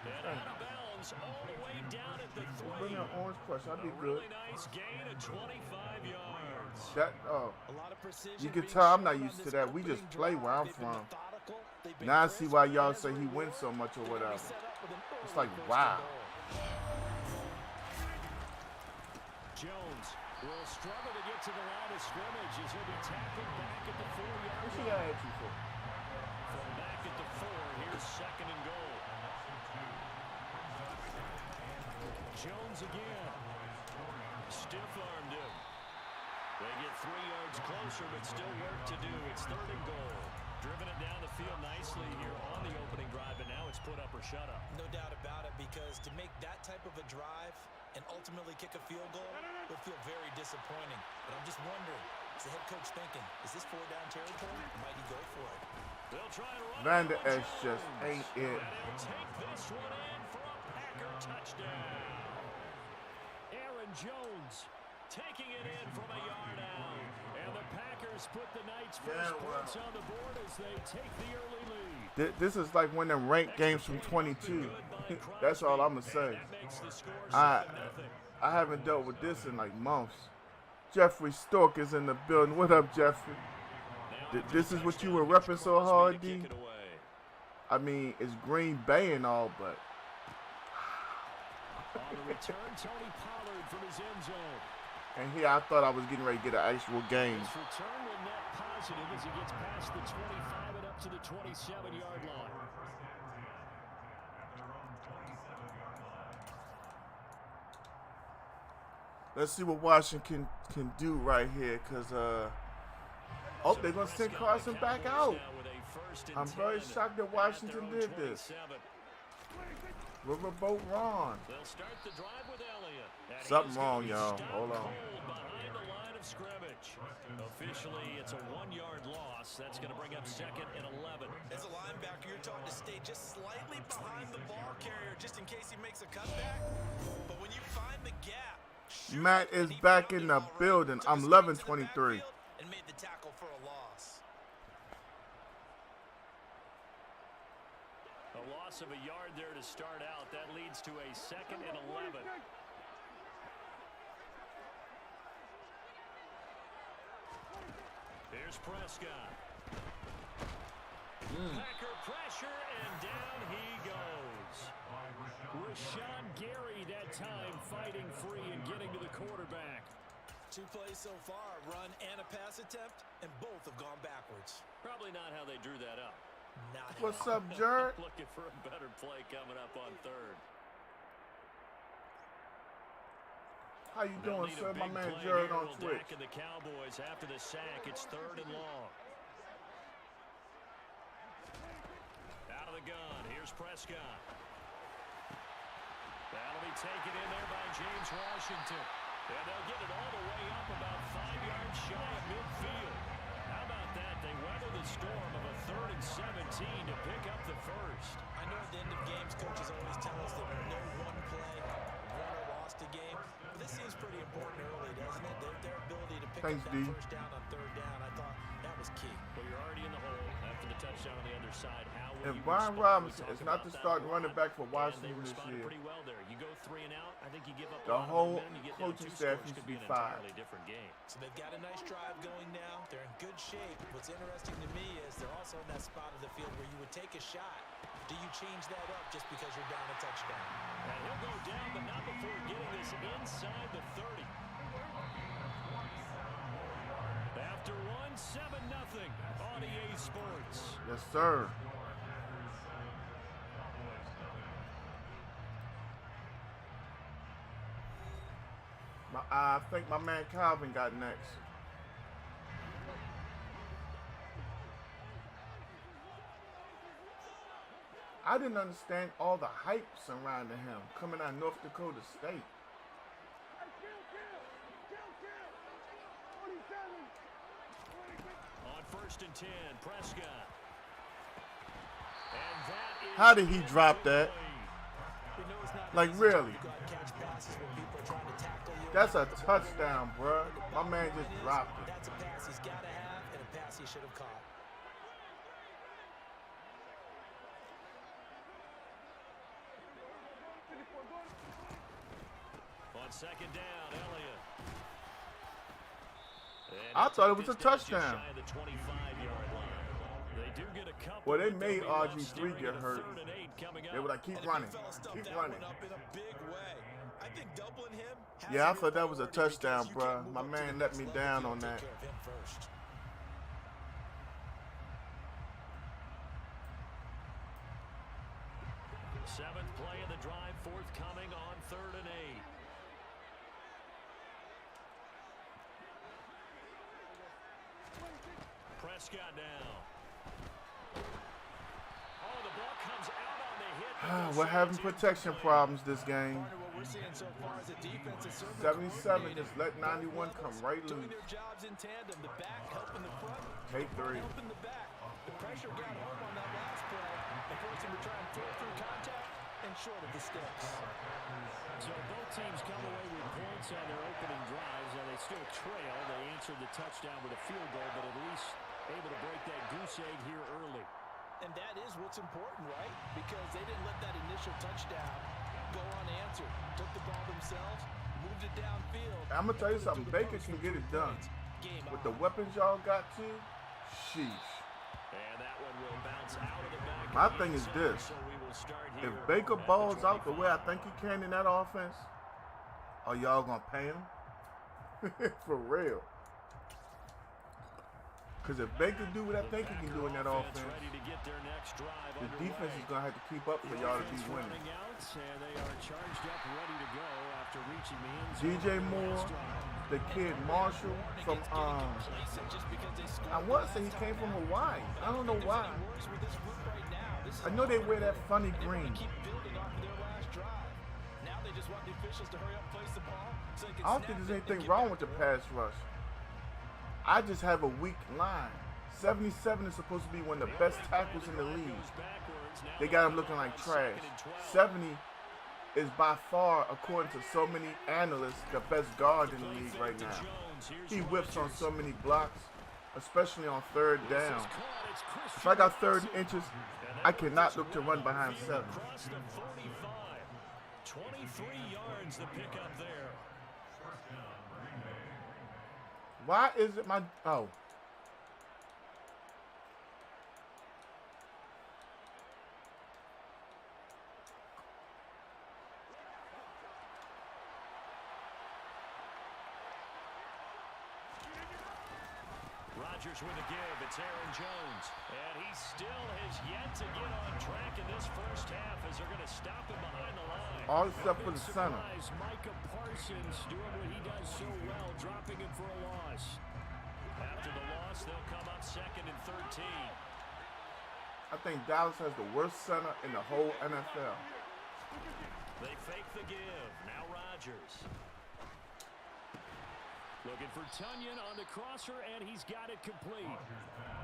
And out of bounds all the way down at the 3. Bring an orange crush. I'll be A good. really nice gain of 25 yards. That A lot of precision you can being tell I'm not shown used on to this that. We opening just play where I'm drive. They've been from. methodical. They've been Now I see why crisp, y'all and say as a he wins reward, so much or they're gonna be whatever. set up with an It's early like, first wow. and goal. Jones will struggle to get to the line of scrimmage as he'll be tackled back at the 4-yard What she line. got at you for? From back at the 4, here's second and goal. Jones again. Stiff-armed him. They get 3 yards closer, but still work to do. It's third and goal. Driven it down the field nicely here on the opening drive, and now it's put up or shut up. No doubt about it, because to make that type of a drive and ultimately kick a field goal would feel very disappointing. But I'm just wondering, is the head coach thinking, is this 4-down territory? Might he go for it? They'll try to run Van it der on Esch just Jones. ain't it. And he'll take this one in for a Packer touchdown. Aaron Jones taking it in from a yard out. And the Packers put the Knights' first points on the board as they take the early lead. This is like one of them ranked games from 22. That's all I'm gonna say. That makes the score I 7-0. haven't dealt with this in like months. Jeffrey Stork is in the building. What up, Jeffrey? This is what you were repping so hard, D? Kick it away. I mean, it's Green Bay and all, but On the return, Tony Pollard from his end zone. and here I thought I was getting ready to get an actual game. This return will net positive as he gets past the 25 and up to the 27-yard line. Let's see what Washington can do right here, cause oh, they're gonna send Carson back out. I'm very shocked that Washington did this. Riverboat Ron. They'll start the drive with Elliott. And Something he's wrong, gonna y'all. stop Hold on. cold behind the line of scrimmage. Officially, it's a 1-yard loss. That's going to bring up second and 11. As a linebacker, you're taught to stay just slightly behind the ball carrier just in case he makes a cutback. But when you find the gap, shoot, Matt is and he back found in it the all right. building. Took a I'm swing loving to the 23. backfield and made the tackle for a loss. A loss of a yard there to start out. That leads to a second and 11. Here's Prescott. Packer pressure, and down he goes. Rashawn Gary that time fighting free and getting to the quarterback. 2 plays so far, a run and a pass attempt, and both have gone backwards. Probably not how they drew that up. Not What's how. up, Jared? Looking for a better play coming up on third. How you They'll doing, need sir? a My big man play Jared here. on Will Twitch. Dak and the Cowboys after the sack. It's 3rd and long. Out of the gun. Here's Prescott. That'll be taken in there by James Washington. And they'll get it all the way up about 5 yards shy of midfield. How about that? They weather the storm of a 3rd and 17 to pick up the first. I know at the end of games, coaches always tell us that no one play won or lost a game. But this seems pretty important early, doesn't it? Their ability to pick Thanks, up D. that first down on 3rd down, I thought that was key. Well, you're already in the hole after the touchdown on the other side. How will And you Brian respond? Robinson We is talk not about the that starting a lot, running back for and Washington they this responded year. pretty well there. You go 3 and out. I think you give up The a lot of whole momentum. You get down coaching 2 staff scores, needs could to be be an fired. entirely different game. So they've got a nice drive going now. They're in good shape. What's interesting to me is they're also in that spot of the field where you would take a shot. Do you change that up just because you're down a touchdown? And he'll go down, but not before getting this inside the 30. After one, 7-0 on EA Sports. Yes, sir. I think my man Calvin got next. I didn't understand all the hype surrounding him coming out of North Dakota State. On 1st and 10, Prescott. And that is How did he drop that? We know it's not Like, easy really? to go out and catch passes when people are trying to tackle you. That's a touchdown, bruh. My man just dropped it. That's a pass he's got to have and a pass he should have caught. On 2nd down, Elliott. And I they'll thought it take was a this down just touchdown. shy of the 25-yard line. They do get a couple. Well, they but made they'll be left RG3 staring get at a hurt. 3rd and 8 coming They were up. like, keep And the running, big fella stuffed keep that running. one up in a big way. I think doubling him has Yeah, I to be thought that was a priority because touchdown, you bruh. can't move My up to man the let next me level down if you on don't that. take care of him first. 7th play of the drive forthcoming on 3rd and 8. Prescott now. Oh, the ball comes out on the hit. but they'll We're say having it's protection incomplete. problems this game. Partner, what we're seeing so far is a defense that's certainly 77 coordinated. just let 91 come Both right doing loose. their jobs in tandem. The back helping the front. Take the front 3. helping the back. The pressure got home on that last play and forced him to try and throw through contact and short of the sticks. So both teams come away with points on their opening drives. Now they still trail. They answered the touchdown with a field goal, but at least able to break that goose egg here early. And that is what's important, right? Because they didn't let that initial touchdown go unanswered. Took the ball themselves, moved it downfield. I'm gonna tell you and put it something. through the Baker post can for get 3 it done. points. Game With on. the weapons y'all got too, sheesh. And that one will bounce out of the back. My of the thing end is zone, this. so we will start If here Baker at the balls out the 25. way I think he can in that offense, are y'all gonna pay him? For real. Because if Baker do what I think he can do in that offense, Ready to get their next drive the underway. defense is gonna have to keep up for y'all to be Offense winning. running out, and they are charged up, ready to go after reaching the end zone. DJ Moore, the kid Marshall from Complacent just because they scored I want to say he came from Hawaii. I don't know why. worse with this group right now. This is I know they wear that funny they want green. to keep building off of their last drive. Now they just want the officials to hurry up, place the ball, so they can I don't snap think it there's and anything get wrong back with the to work. pass rush. I just have a weak line. 77 is supposed to be one of the best tackles in the league. They got him looking like trash. 70 is by far, according to so many analysts, the best guard in the league right now. He whips on so many blocks, especially on 3rd down. If I got 3rd inches, I cannot look to run behind 7. Across the 45. 23 yards the pickup there. Why is it my... Oh. Rodgers with a give. It's Aaron Jones. And he still has yet to get on track in this first half as they're going to stop him behind the line. All except for the center. Micah Parsons doing what he does so well, dropping him for a loss. After the loss, they'll come up second and 13. I think Dallas has the worst center in the whole NFL. They fake the give. Now Rodgers. Looking for Tunyon on the crosser, and he's got it complete.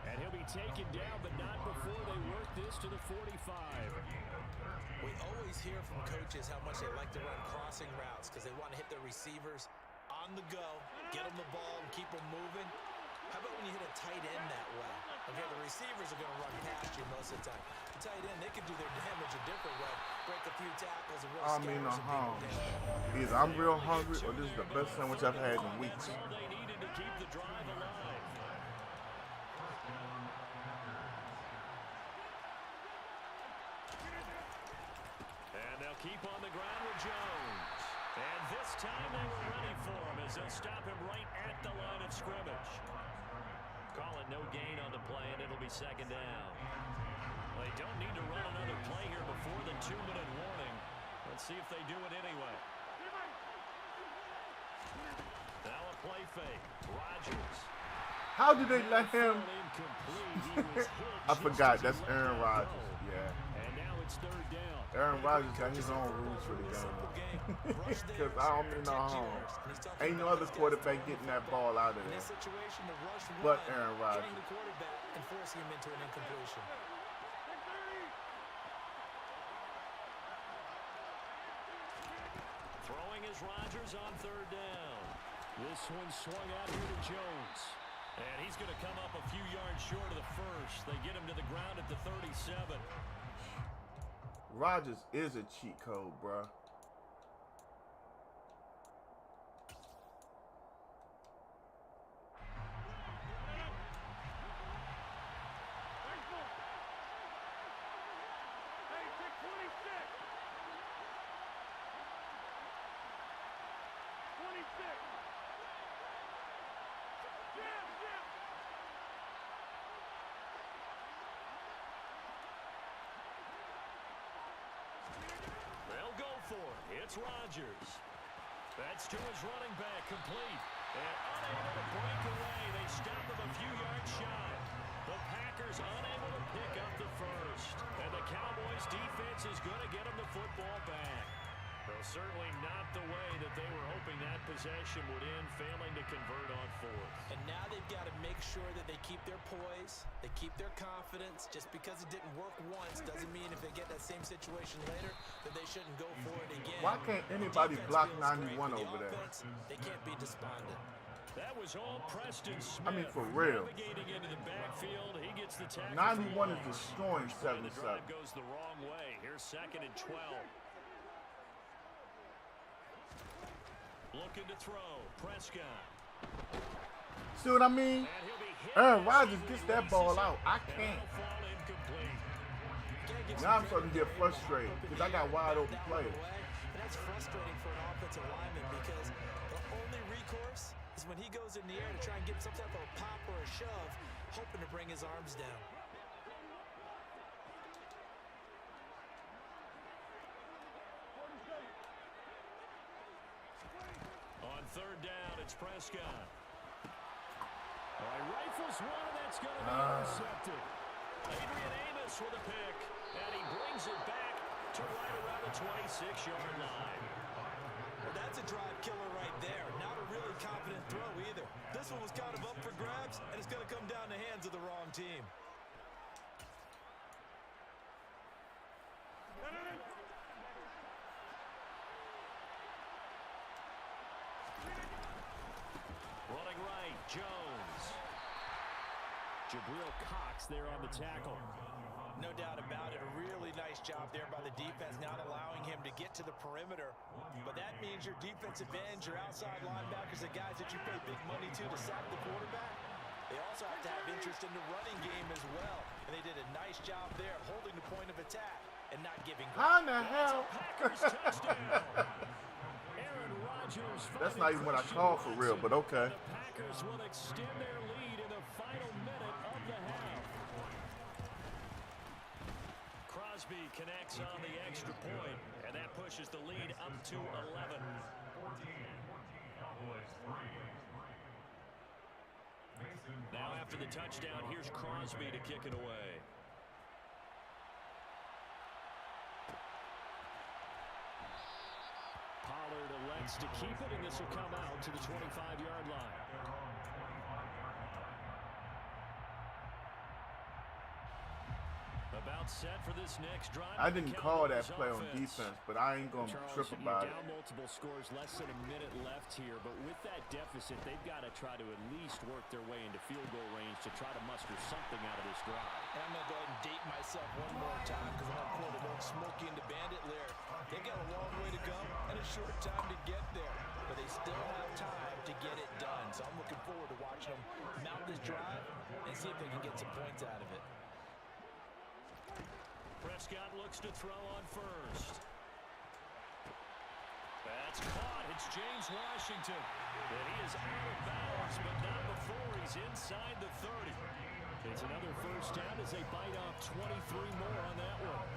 And he'll be taken down, but not before they work this to the 45. We always hear from coaches how much they like to run crossing routes because they want to hit their receivers on the go, get them the ball, and keep them moving. How about when you hit a tight end that way? Okay, the receivers are going to run past you most of the time. The tight end, they can do their damage a different way, break a few tackles, and really scare some people down. Either I'm real hungry or this is the best sandwich I've had in weeks. That's all they needed to keep the drive alive. And they'll keep on the ground with Jones. And this time they were ready for him as they'll stop him right at the line of scrimmage. Call it no gain on the play, and it'll be second down. They don't need to run another play here before the 2-minute warning. Let's see if they do it anyway. Now a play fake. Rodgers. How did they let him? I forgot. That's Aaron Rodgers. Yeah. And now it's third down. Aaron Rodgers got his own rules for the game. Because I don't mean no harm. Ain't no other quarterback getting that ball out of there. But Aaron Rodgers. Getting the quarterback and forcing him into an incompletion. Throwing is Rodgers on third down. This one swung out here to Jones. And he's going to come up a few yards short of the first. They get him to the ground at the 37. Rodgers is a cheat code, bruh. They'll go for it. It's Rodgers. That's to his running back, complete. And unable to break away. They stop him a few yards shy. The Packers unable to pick up the first. And the Cowboys defense is going to get them the football back. Well, certainly not the way that they were hoping that possession would end, failing to convert on fourth. And now they've got to make sure that they keep their poise, they keep their confidence. Just because it didn't work once doesn't mean if they get that same situation later that they shouldn't go for it again. Why can't anybody block 91 over there? They can't be despondent. That was all Preston Smith. I mean, for real. Navigating into the backfield, he gets the tackle. 91 is destroying And the 77. drive goes the wrong way. Here's second and 12. Looking to throw. Prescott. See what I mean? And he'll be hit. Aaron Rodgers gets that ball out. I And can't. it'll fall incomplete. Now I'm starting to get frustrated because I got wide open players. And that's frustrating for an offensive lineman because the only recourse is when he goes in the air to try and get some type of a pop or a shove, hoping to bring his arms down. On third down, it's Prescott. All right, rifles one, and that's going to be intercepted. Adrian Amos with a pick, and he brings it back to right around the 26-yard line. Well, that's a drive killer right there. Not a really confident throw either. This one was kind of up for grabs, and it's going to come down the hands of the wrong team. Running right, Jones. Jabril Cox there on the tackle. No doubt about it. A really nice job there by the defense, not allowing him to get to the perimeter. But that means your defensive ends, your outside linebackers, the guys that you pay big money to sack the quarterback, they also have to have interest in the running game as well. And they did a nice job there, holding the point of attack and not giving How in the hell? Aaron Rodgers. That's not even what I called for real, but okay. The Packers will extend their lead in the final Crosby connects on the extra point, and that pushes the lead up to 11. Now after the touchdown, here's Crosby to kick it away. Pollard elects to keep it, and this will come out to the 25-yard line. About set for this next drive. I didn't call that play on defense, but I ain't gonna trip about it. Down multiple scores, less than a minute left here, but with that deficit, they've got to try to at least work their way into field goal range to try to muster something out of this drive. And I'm going to go ahead and date myself one more time because I'm going to quote an old Smokey and the Bandit lyric. They got a long way to go and a short time to get there, but they still have time to get it done. So I'm looking forward to watching them mount this drive and see if they can get some points out of it. Prescott looks to throw on first. That's caught. It's James Washington. And he is out of bounds, but not before he's inside the 30. It's another first down as they bite off 23 more on that one.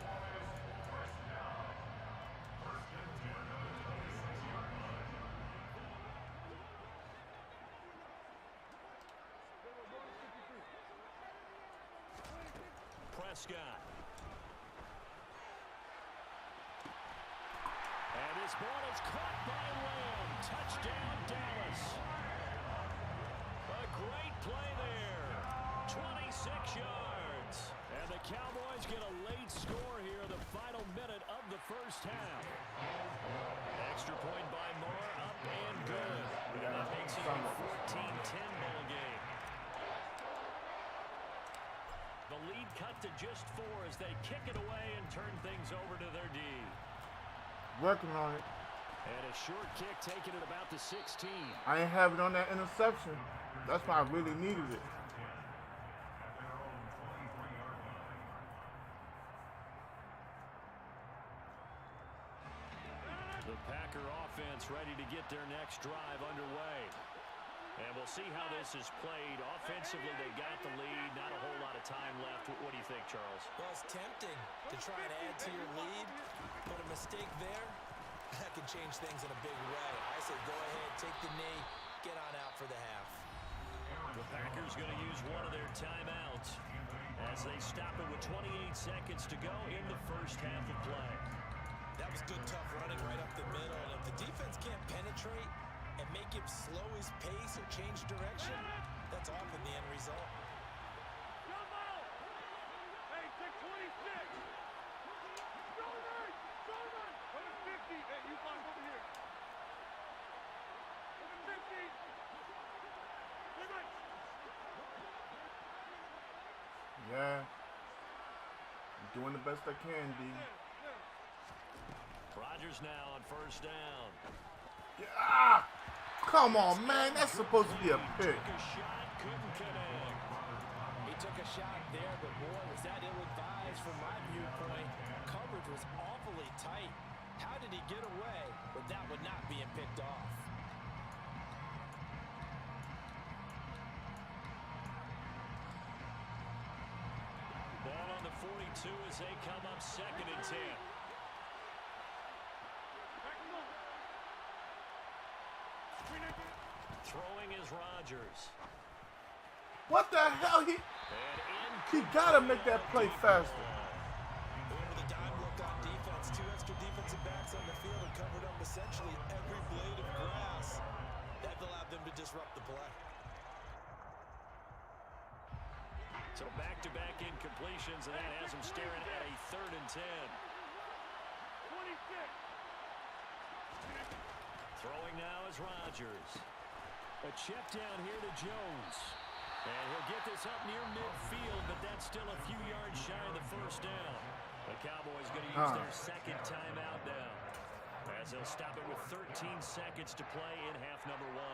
Prescott. And this ball is caught by Lamb. Touchdown, Dallas. A great play there. 26 yards. And the Cowboys get a late score here in the final minute of the first half. Extra point by Moore, up and good. And that makes it a 14-10 ball game. The lead cut to just 4 as they kick it away and turn things over to their D. Working on it. And a short kick taken at about the 16. I ain't have it on that interception. That's why I really needed it. The Packer offense ready to get their next drive underway. And we'll see how this is played. Offensively, they got the lead. Not a whole lot of time left. What do you think, Charles? Well, it's tempting to try and add to your lead, but a mistake there, that can change things in a big way. I say go ahead, take the knee, get on out for the half. The Packers going to use one of their timeouts as they stop it with 28 seconds to go in the first half of play. That was good, tough running right up the middle. And if the defense can't penetrate and make him slow his pace or change direction, that's often the end result. Hey, take 26. Go run. Come to 50. Hey, you find over here. Come to 50. Yeah. I'm doing the best I can, D. Rodgers now on first down. Yeah. Come on, man. That's supposed to be a pick. Took a shot, couldn't connect. He took a shot there, but boy, was that ill-advised from my viewpoint. Coverage was awfully tight. How did he get away with that one not being picked off? Ball on the 42 as they come up 2nd and 10. Throwing is Rodgers. What the hell? He gotta make that play faster. Over the dime look on defense. 2 extra defensive backs on the field and covered up essentially every blade of grass. That allowed them to disrupt the play. So back-to-back incompletions, and that has them staring at a 3rd and 10. 26. Throwing now is Rodgers. A check down here to Jones. And he'll get this up near midfield, but that's still a few yards shy of the first down. The Cowboys going to use their 2nd timeout now, as they'll stop it with 13 seconds to play in half number 1.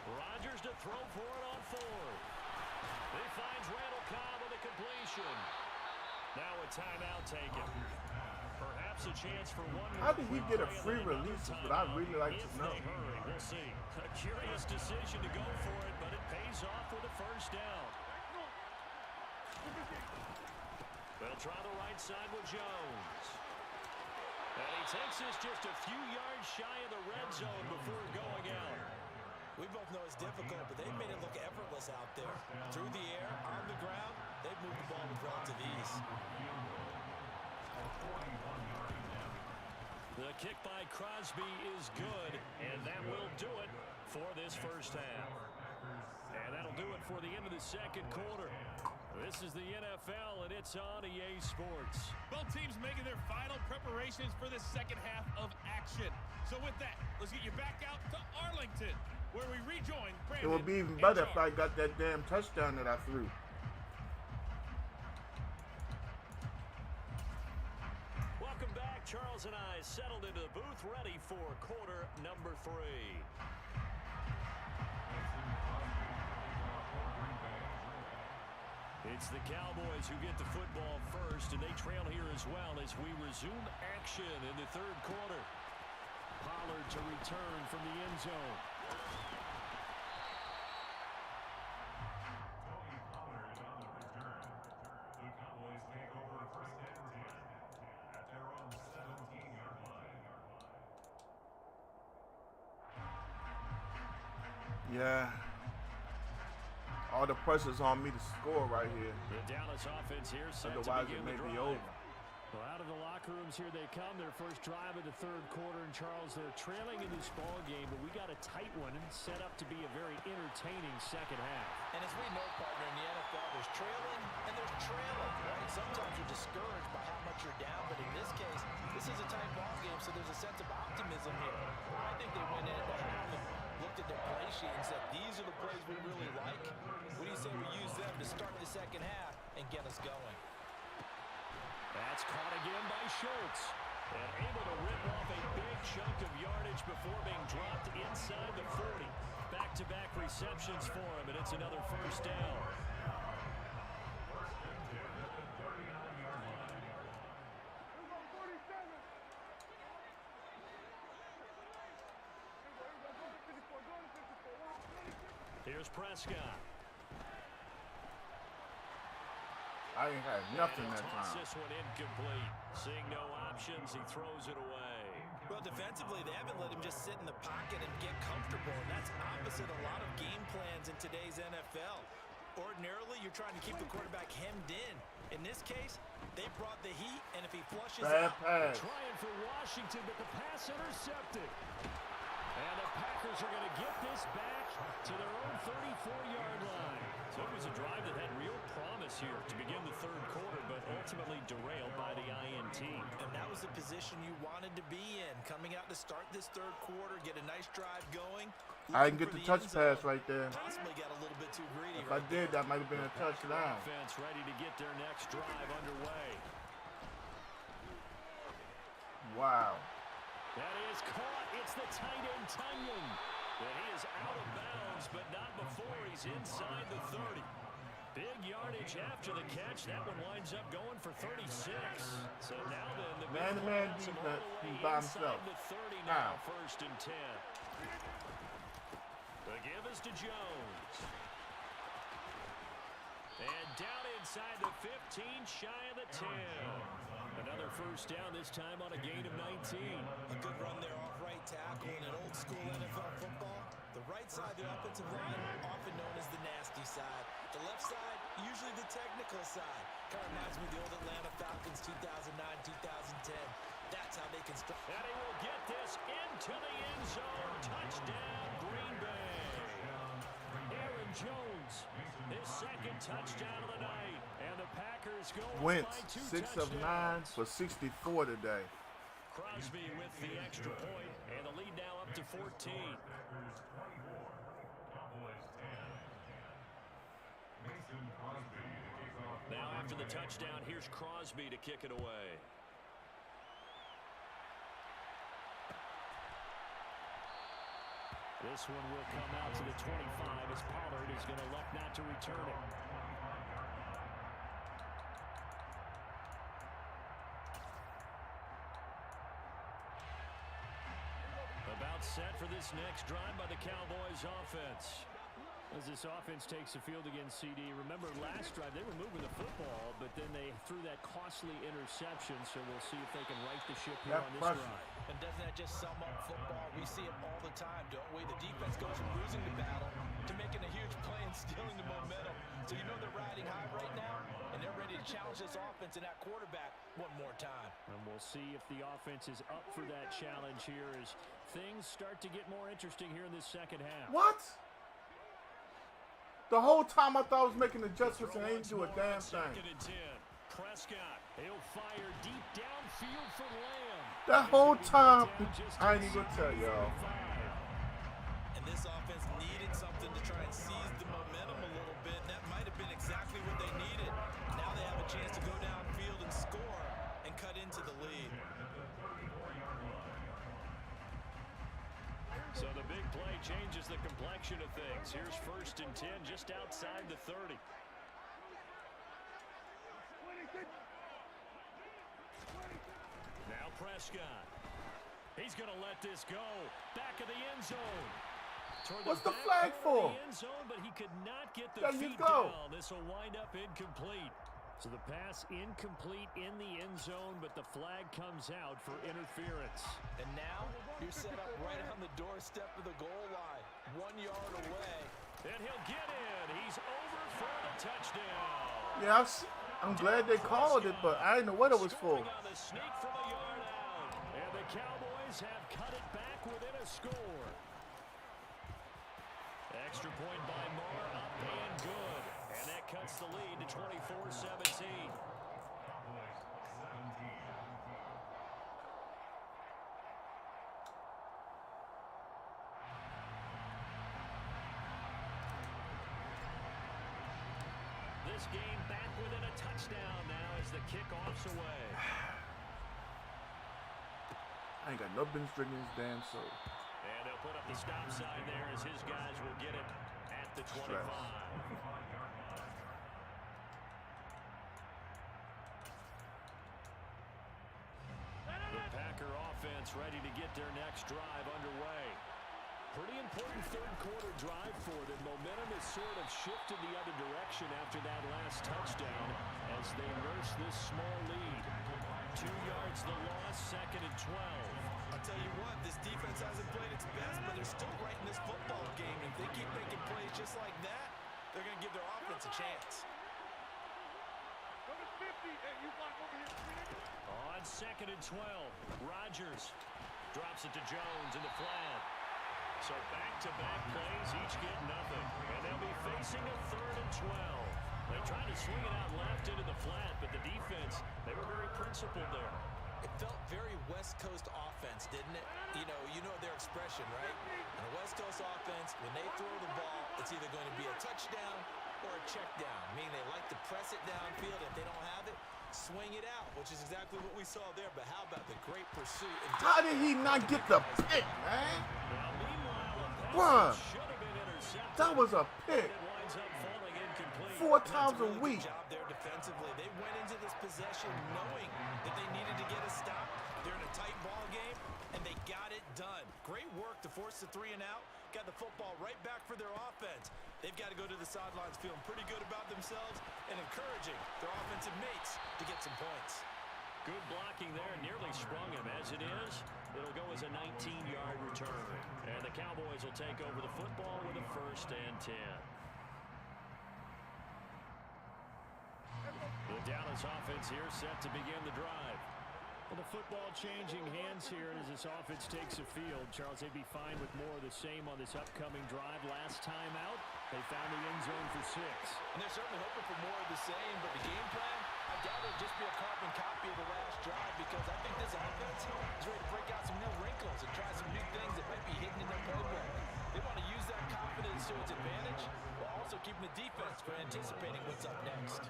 Rodgers to throw for it on 4th. He finds Randall Cobb with a completion. Now a timeout taken. Perhaps a chance for one more. How did he get a play free and then another release? But I really like if to know. they hurry. We'll see. A curious decision to go for it, but it pays off with a first down. They'll try the right side with Jones. And he takes this just a few yards shy of the red zone before going out. We both know it's difficult, but they've made it look effortless out there. Through the air, on the ground, they've moved the ball with relative ease. The kick by Crosby is good, and that will do it for this first half. And that'll do it for the end of the second quarter. This is the NFL, and it's on EA Sports. Both teams making their final preparations for the second half of action. So with that, let's get you back out to Arlington, where we rejoin Brandon. It would be even better if I got that damn touchdown that I threw. Welcome back. Charles and I settled into the booth, ready for quarter number 3. It's the Cowboys who get the football first, and they trail here as well as we resume action in the third quarter. Pollard to return from the end zone. Yeah. All the pressure's on me to score right here. The Dallas offense here set Otherwise, to it begin may the be drive. over. Well, out of the locker rooms here they come. Their first drive of the third quarter. And Charles, they're trailing in this ball game, but we got a tight one and set up to be a very entertaining second half. And as we know, partner, in the NFL, there's trailing and there's trailing, right? Sometimes you're discouraged by how much you're down, but in this case, this is a tight ball game, so there's a sense of optimism here. I think they went into half and looked at their play sheet and said, these are the plays we really like. What do you say we use them to start the second half and get us going? That's caught again by Schultz. And able to rip off a big chunk of yardage before being dropped inside the 40. Back-to-back receptions for him, and it's another first down. Here's Prescott. I ain't had nothing that Toss time. this one incomplete. Seeing no options, he throws it away. Well, defensively, they haven't let him just sit in the pocket and get comfortable, and that's opposite a lot of game plans in today's NFL. Ordinarily, you're trying to keep the quarterback hemmed in. In this case, they brought the heat, and if he flushes Bad out, pass. Trying for Washington, but the pass intercepted. And the Packers are going to get this back to their own 34-yard line. So it was a drive that had real promise here to begin the third quarter, but ultimately derailed by the INT. and that was the position you wanted to be in. Coming out to start this third quarter, get a nice drive going. I can looking get for the touch end zone. pass right there. Possibly got a little bit too greedy. If I did, that might have been a touchdown. Offense ready to get their next drive underway. Wow. That is caught. It's the tight end, Tunyon. And he is out of bounds, but not before he's inside the 30. Big yardage after the catch. That one winds up going for 36. So now then, the Man-to-man big all defense, the way he's by inside himself. the 30 now, Now. first and 10. The give is to Jones. And down inside the 15, shy of the 10. Another first down, this time on a gain of 19. A good run there off right tackle in an old school NFL football. The right side of the offensive line, often known as the nasty side. The left side, usually the technical side. Kind of reminds me of the old Atlanta Falcons 2009-2010. That's how they construct. And he will get this into the end zone. Touchdown, Green Bay. Aaron Jones, his second touchdown of the night. And the Packers go Wentz, by 2 6 of 9 touchdowns. for 64 today. Crosby with the extra point, and the lead now up to 14. Now after the touchdown, here's Crosby to kick it away. This one will come out to the 25 as Pollard is going to elect not to return it. about set for this next drive by the Cowboys offense. As this offense takes the field against CD, remember last drive they were moving the football, but then they threw that costly interception, so we'll see if they can right the ship here on this drive. And doesn't that just sum up football? We see it all the time, don't we? The defense goes from losing the battle to making a huge play and stealing the momentum. So you know they're riding high right now, and they're ready to challenge this offense and that quarterback one more time. And we'll see if the offense is up for that challenge here as things start to get more interesting here in this second half. What? The whole time I thought I was making adjustments and I didn't do a damn thing. Second and 10. Prescott, he'll fire deep downfield for Lamb. That whole time, I ain't even gonna tell y'all. And this offense needed something to try and seize the momentum a little bit. That might have been exactly what they needed. Now they have a chance to go downfield and score and cut into the lead. So the big play changes the complexion of things. Here's 1st and 10 just outside the 30. Now Prescott. He's going to let this go. Back of the end zone. What's the flag for? End zone, but he could not get the There you feet go. down. This will wind up incomplete. So the pass incomplete in the end zone, but the flag comes out for interference. And now you're set up right on the doorstep of the goal line, 1 yard away. And he'll get in. He's over for the touchdown. Yes, I'm glad they called it, but I didn't know what it was for. Scoring on the sneak from a yard out. And the Cowboys have cut it back within a score. Extra point by Moore, up and good. And that cuts the lead to 24-17. This game back within a touchdown now as the kickoff's away. I ain't got no business drinking this damn soda. And they'll put up the stop sign there as his guys will get it at the 25. The Packer offense ready to get their next drive underway. Pretty important third quarter drive for them. Momentum has sort of shifted the other direction after that last touchdown as they nurse this small lead. 2 yards the loss, 2nd and 12. I'll tell you what, this defense hasn't played its best, but they're still right in this football game. If they keep making plays just like that, they're going to give their offense a chance. On 2nd and 12, Rodgers drops it to Jones in the flat. So back-to-back plays, each get nothing. And they'll be facing a 3rd and 12. They tried to swing it out left into the flat, but the defense, they were very principled there. It felt very West Coast offense, didn't it? You know their expression, right? In a West Coast offense, when they throw the ball, it's either going to be a touchdown or a check down, meaning they like to press it downfield. If they don't have it, swing it out, which is exactly what we saw there. But how about the great pursuit? And How did he not get the pick, man? Now, meanwhile, a Bruh, pass should have been intercepted. that was a pick. It winds up falling incomplete. 4 times a really week. good job there defensively. They went into this possession knowing that they needed to get a stop. They're in a tight ball game, and they got it done. Great work to force the 3 and out. Got the football right back for their offense. They've got to go to the sidelines feeling pretty good about themselves and encouraging their offensive mates to get some points. Good blocking there, nearly sprung him. As it is, it'll go as a 19-yard return. And the Cowboys will take over the football with a 1st and 10. The Dallas offense here set to begin the drive. Well, the football changing hands here as this offense takes the field. Charles, they'd be fine with more of the same on this upcoming drive. Last time out, they found the end zone for 6. And they're certainly hoping for more of the same, but the game plan, I doubt it'll just be a carbon copy of the last drive because I think this offense is ready to break out some new wrinkles and try some new things that might be hidden in their playbook. They want to use that confidence to its advantage while also keeping the defense from anticipating what's up next.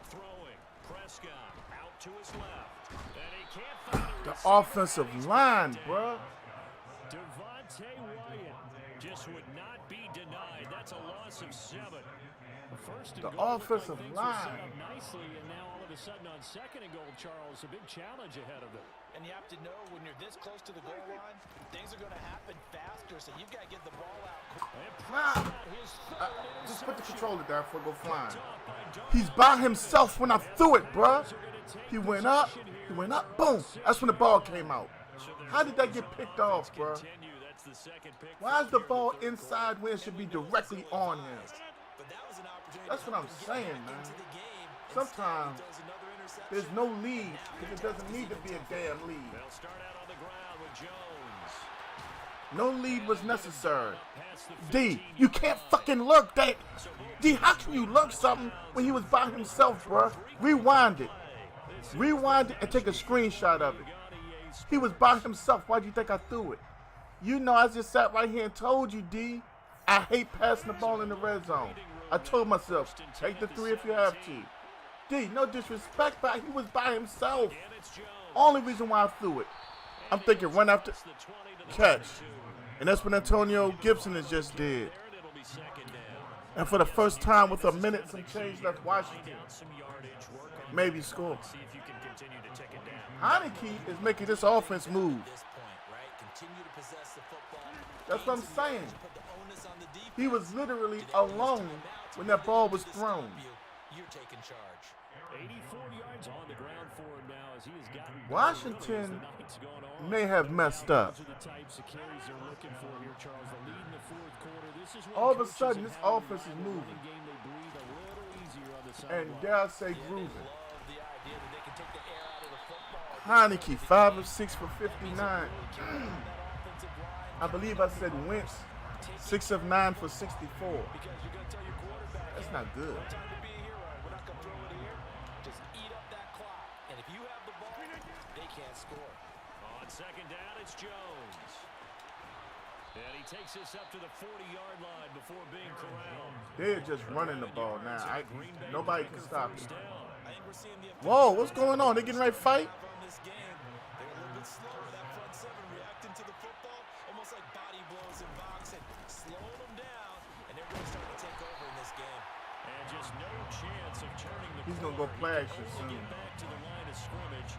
Throwing, Prescott out to his left. And he can't find The offensive line, bruh. Devontae Wyatt just would not be denied. That's a loss of 7. First and The goal looked like offensive things were set line. up nicely, and now all of a sudden on second and goal, Charles, a big challenge ahead of them. And you have to know when you're this close to the goal line, things are going to happen faster, so you've got to get the ball out. And Nah. got his third Just put the interception. controller down before I go flying. Picked off by Darnold. He's by himself when I threw it, bruh. He went up, boom. That's when the ball came out. How did that get picked off, bruh? Continue. That's the second pick Why is for the him. ball inside when it should be directly on him? But that was an opportunity That's to what I'm get saying, back man. into the game. Sometimes Instead, he does another interception. there's no lead because it doesn't need to be a damn lead. They'll start out on the ground with Jones. No lead was necessary. Past the D, 15 you can't fucking lurk that. D, how can you lurk something when he was by himself, bruh? Rewind it. Rewind it and take a screenshot of it. He was by himself. Why'd you think I threw it? You know I just sat right here and told you, D. I hate passing the ball in the red zone. I told myself, take the 3 if you have to. D, no disrespect, but he was by himself. And it's Jones. Only reason why I threw it. I'm thinking run after It's the 20 to the catch. 22. And that's what Antonio Gibson has just did. There, and it'll be second down. And for the first time with a minute some change left, Washington Out some yardage, work on maybe score. see if you can continue to take it down. Heineke is making this offense move. This point, right? Continue to possess the football. That's what I'm saying. Put the onus on the defense. He was literally alone when that ball was thrown. You're taking charge. 84 yards on the ground for him now as he has gotten Washington the night's gone on. may have messed up. Those are the types of carries they're looking for here, Charles. The lead in the fourth quarter. This is when All of a coaches sudden, have this had offense is the moving. running game, they breathe a little easier on the And sideline. dare I say They grooving. love the idea that they can take the air out of the football. Heineke, 5 of 6 for 59. That offensive line. I believe I said Wentz, 6 of 9 for 64. Because you're going to tell your quarterback, That's not good. no time to be a hero. We're not going to throw it here. Just eat up that clock. And if you have the ball, they can't score. On second down, it's Jones. And he takes this up to the 40-yard line before being corralled. They're just running the ball now. Nobody can stop it. Down. I think we're seeing the Whoa, what's going on? They getting ready to fight? on this game. They're a little bit slower. That front seven reacting to the football, almost like body blows and boxing, slowing them down, and they're really starting to take over in this game. And just no chance of turning the He's gonna go corner. play He action can only soon. get back to the line of scrimmage.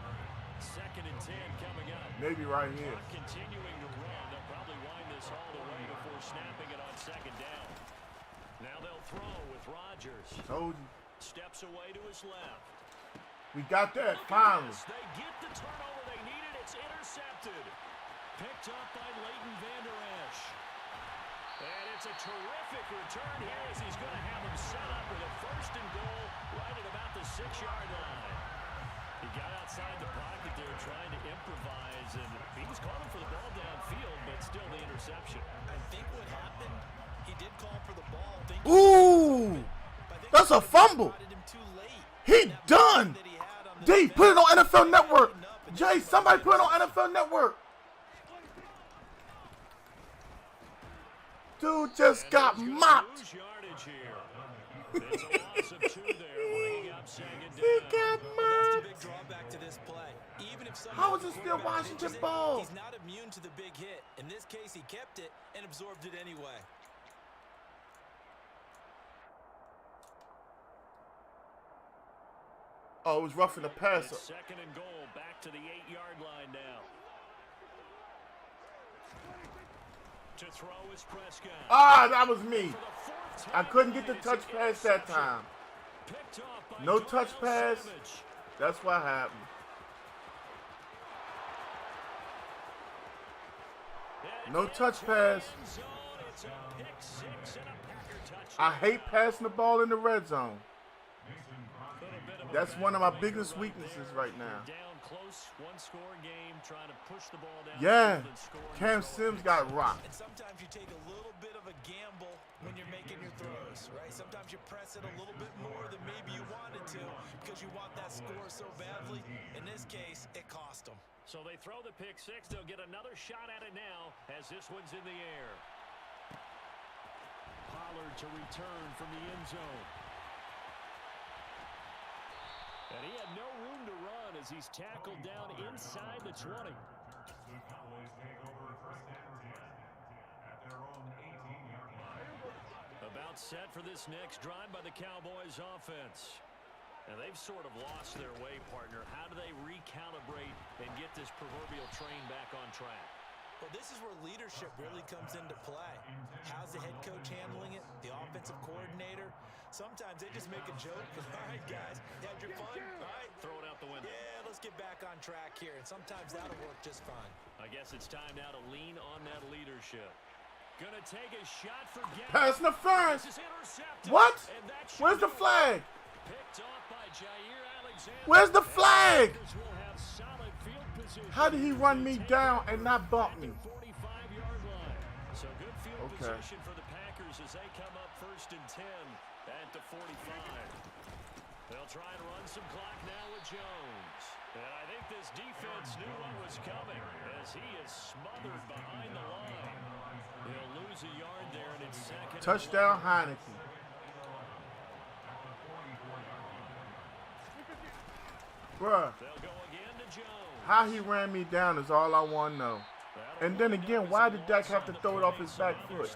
Second and 10 coming up. Maybe right here. Clock continuing to run. They'll probably wind this all the way before snapping it on second down. Now they'll throw with Rodgers. Told you. Steps away to his left. We got that Look at finally. this. They get the turnover they needed. It's intercepted. Picked up by Leighton Vander Esch. And it's a terrific return here as he's going to have him set up with a first and goal right at about the 6-yard line. He got outside the pocket there trying to improvise, and he was calling for the ball downfield, but still the interception. I think what happened, he did call for the ball. Ooh, that's a fumble. Spotted him too late. He done. That he had on the D, put it on NFL Network. Jay, somebody put it on NFL Network. Dude just got And he's gonna mopped. lose yardage here. It's a loss of 2 there, bringing up second He down. got That's the mopped. big drawback to this play. Even if How is it still Washington ball? He's not immune to the big hit. In this case, he kept it and absorbed it anyway. Oh, it was roughing the passer. It's second and goal, back to the 8-yard line now. To throw is Prescott. Ah, that was me. For the fourth I time couldn't get the tonight, touch it's an pass that interception. time. Picked off by No Darnell touch pass. Savage. That's what happened. And No it touch gets to pass. the end zone. It's a pick six and a Packer I touchdown. hate passing the ball in the red zone. Little bit of a That's one of my backbreaker biggest right weaknesses there. right now. You're down close, one-score game, trying to push the ball down. Yeah, the field and score and Cam throw a Sims pick got six. rocked. And sometimes you take a little bit of a gamble when you're making your throws, right? Sometimes you press it a little bit more than maybe you wanted to because you want that score so badly. In this case, it cost them. So they throw the pick six. They'll get another shot at it now as this one's in the air. Pollard to return from the end zone. And he had no room to run as he's tackled down inside the 20. The Cowboys take over first and 10 at their own 8. About set for this next drive by the Cowboys offense. And they've sort of lost their way, partner. How do they recalibrate and get this proverbial train back on track? Well, this is where leadership really comes into play. How's the head coach handling it? The offensive coordinator? Sometimes they just make a joke. All right, guys, you had your fun? All right. Throw it out the window. Yeah, let's get back on track here. And sometimes that'll work just fine. I guess it's time now to lean on that leadership. Gonna take a shot for Pass interference. This is intercepted. What? And that should Where's the do it. flag? Picked off by Jair Alexander. Where's the flag? Packers will have solid field position How did he run me down and not bump me? 45-yard line. So good field Okay. position for the Packers as they come up 1st and 10 at the 45. They'll try and run some clock now with Jones. And I think this defense knew what was coming as he is smothered behind the line. He'll lose a yard there, and it's 2nd. Touchdown, Heineke. Bruh, They'll go again to Jones. how he ran me down is all I want to know. And then again, why did Dak have to throw it off his back foot?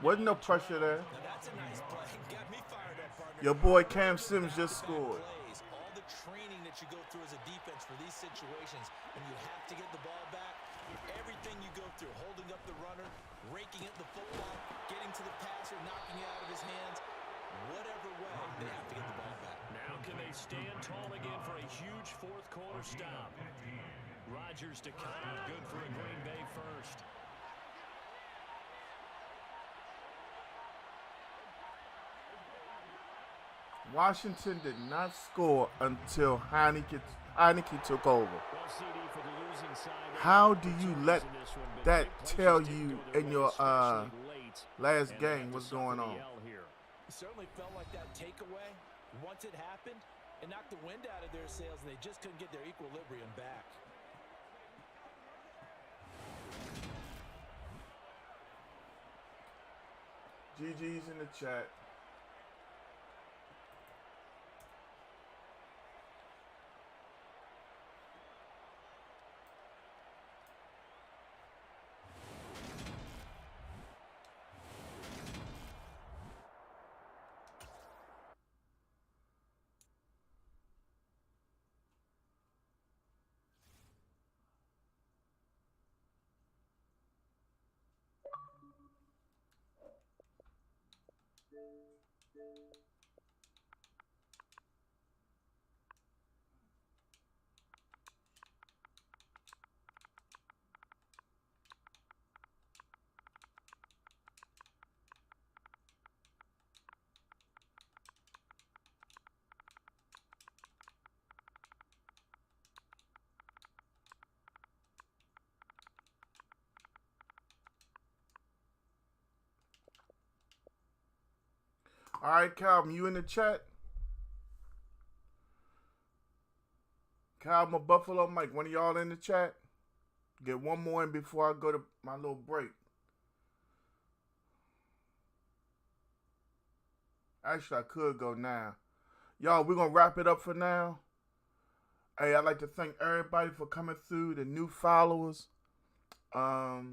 Wasn't no pressure there. Now, that's a nice play. Got me fired up, partner. Your boy Cam Sims just scored. Plays, all the training that you go through as a defense for these situations, when you have to get the ball back, everything you go through, holding up the runner, raking at the football, getting to the passer, knocking it out of his hands, whatever way, they have to get the ball back. Now can they stand tall again for a huge 4th quarter stop? Rodgers to cut out, good for a Green Bay first. Washington did not score until Heineke took over. Well, CD for the losing side. How do you let In this one, but that big plays tell didn't you go their in way, your especially late, last and game had to what's suffer going the on? L here. It certainly felt like that takeaway, once it happened, it knocked the wind out of their sails, and they just couldn't get their equilibrium back. GG's in the chat. All right, Calvin, you in the chat? Calvin, Buffalo Mike, one of y'all in the chat? Get one more in before I go to my little break. Actually, I could go now. Y'all, we're going to wrap it up for now. Hey, I'd like to thank everybody for coming through, the new followers, the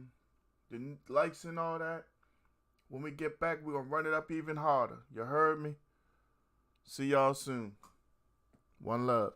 likes and all that. When we get back, we're going to run it up even harder. You heard me? See y'all soon. One love.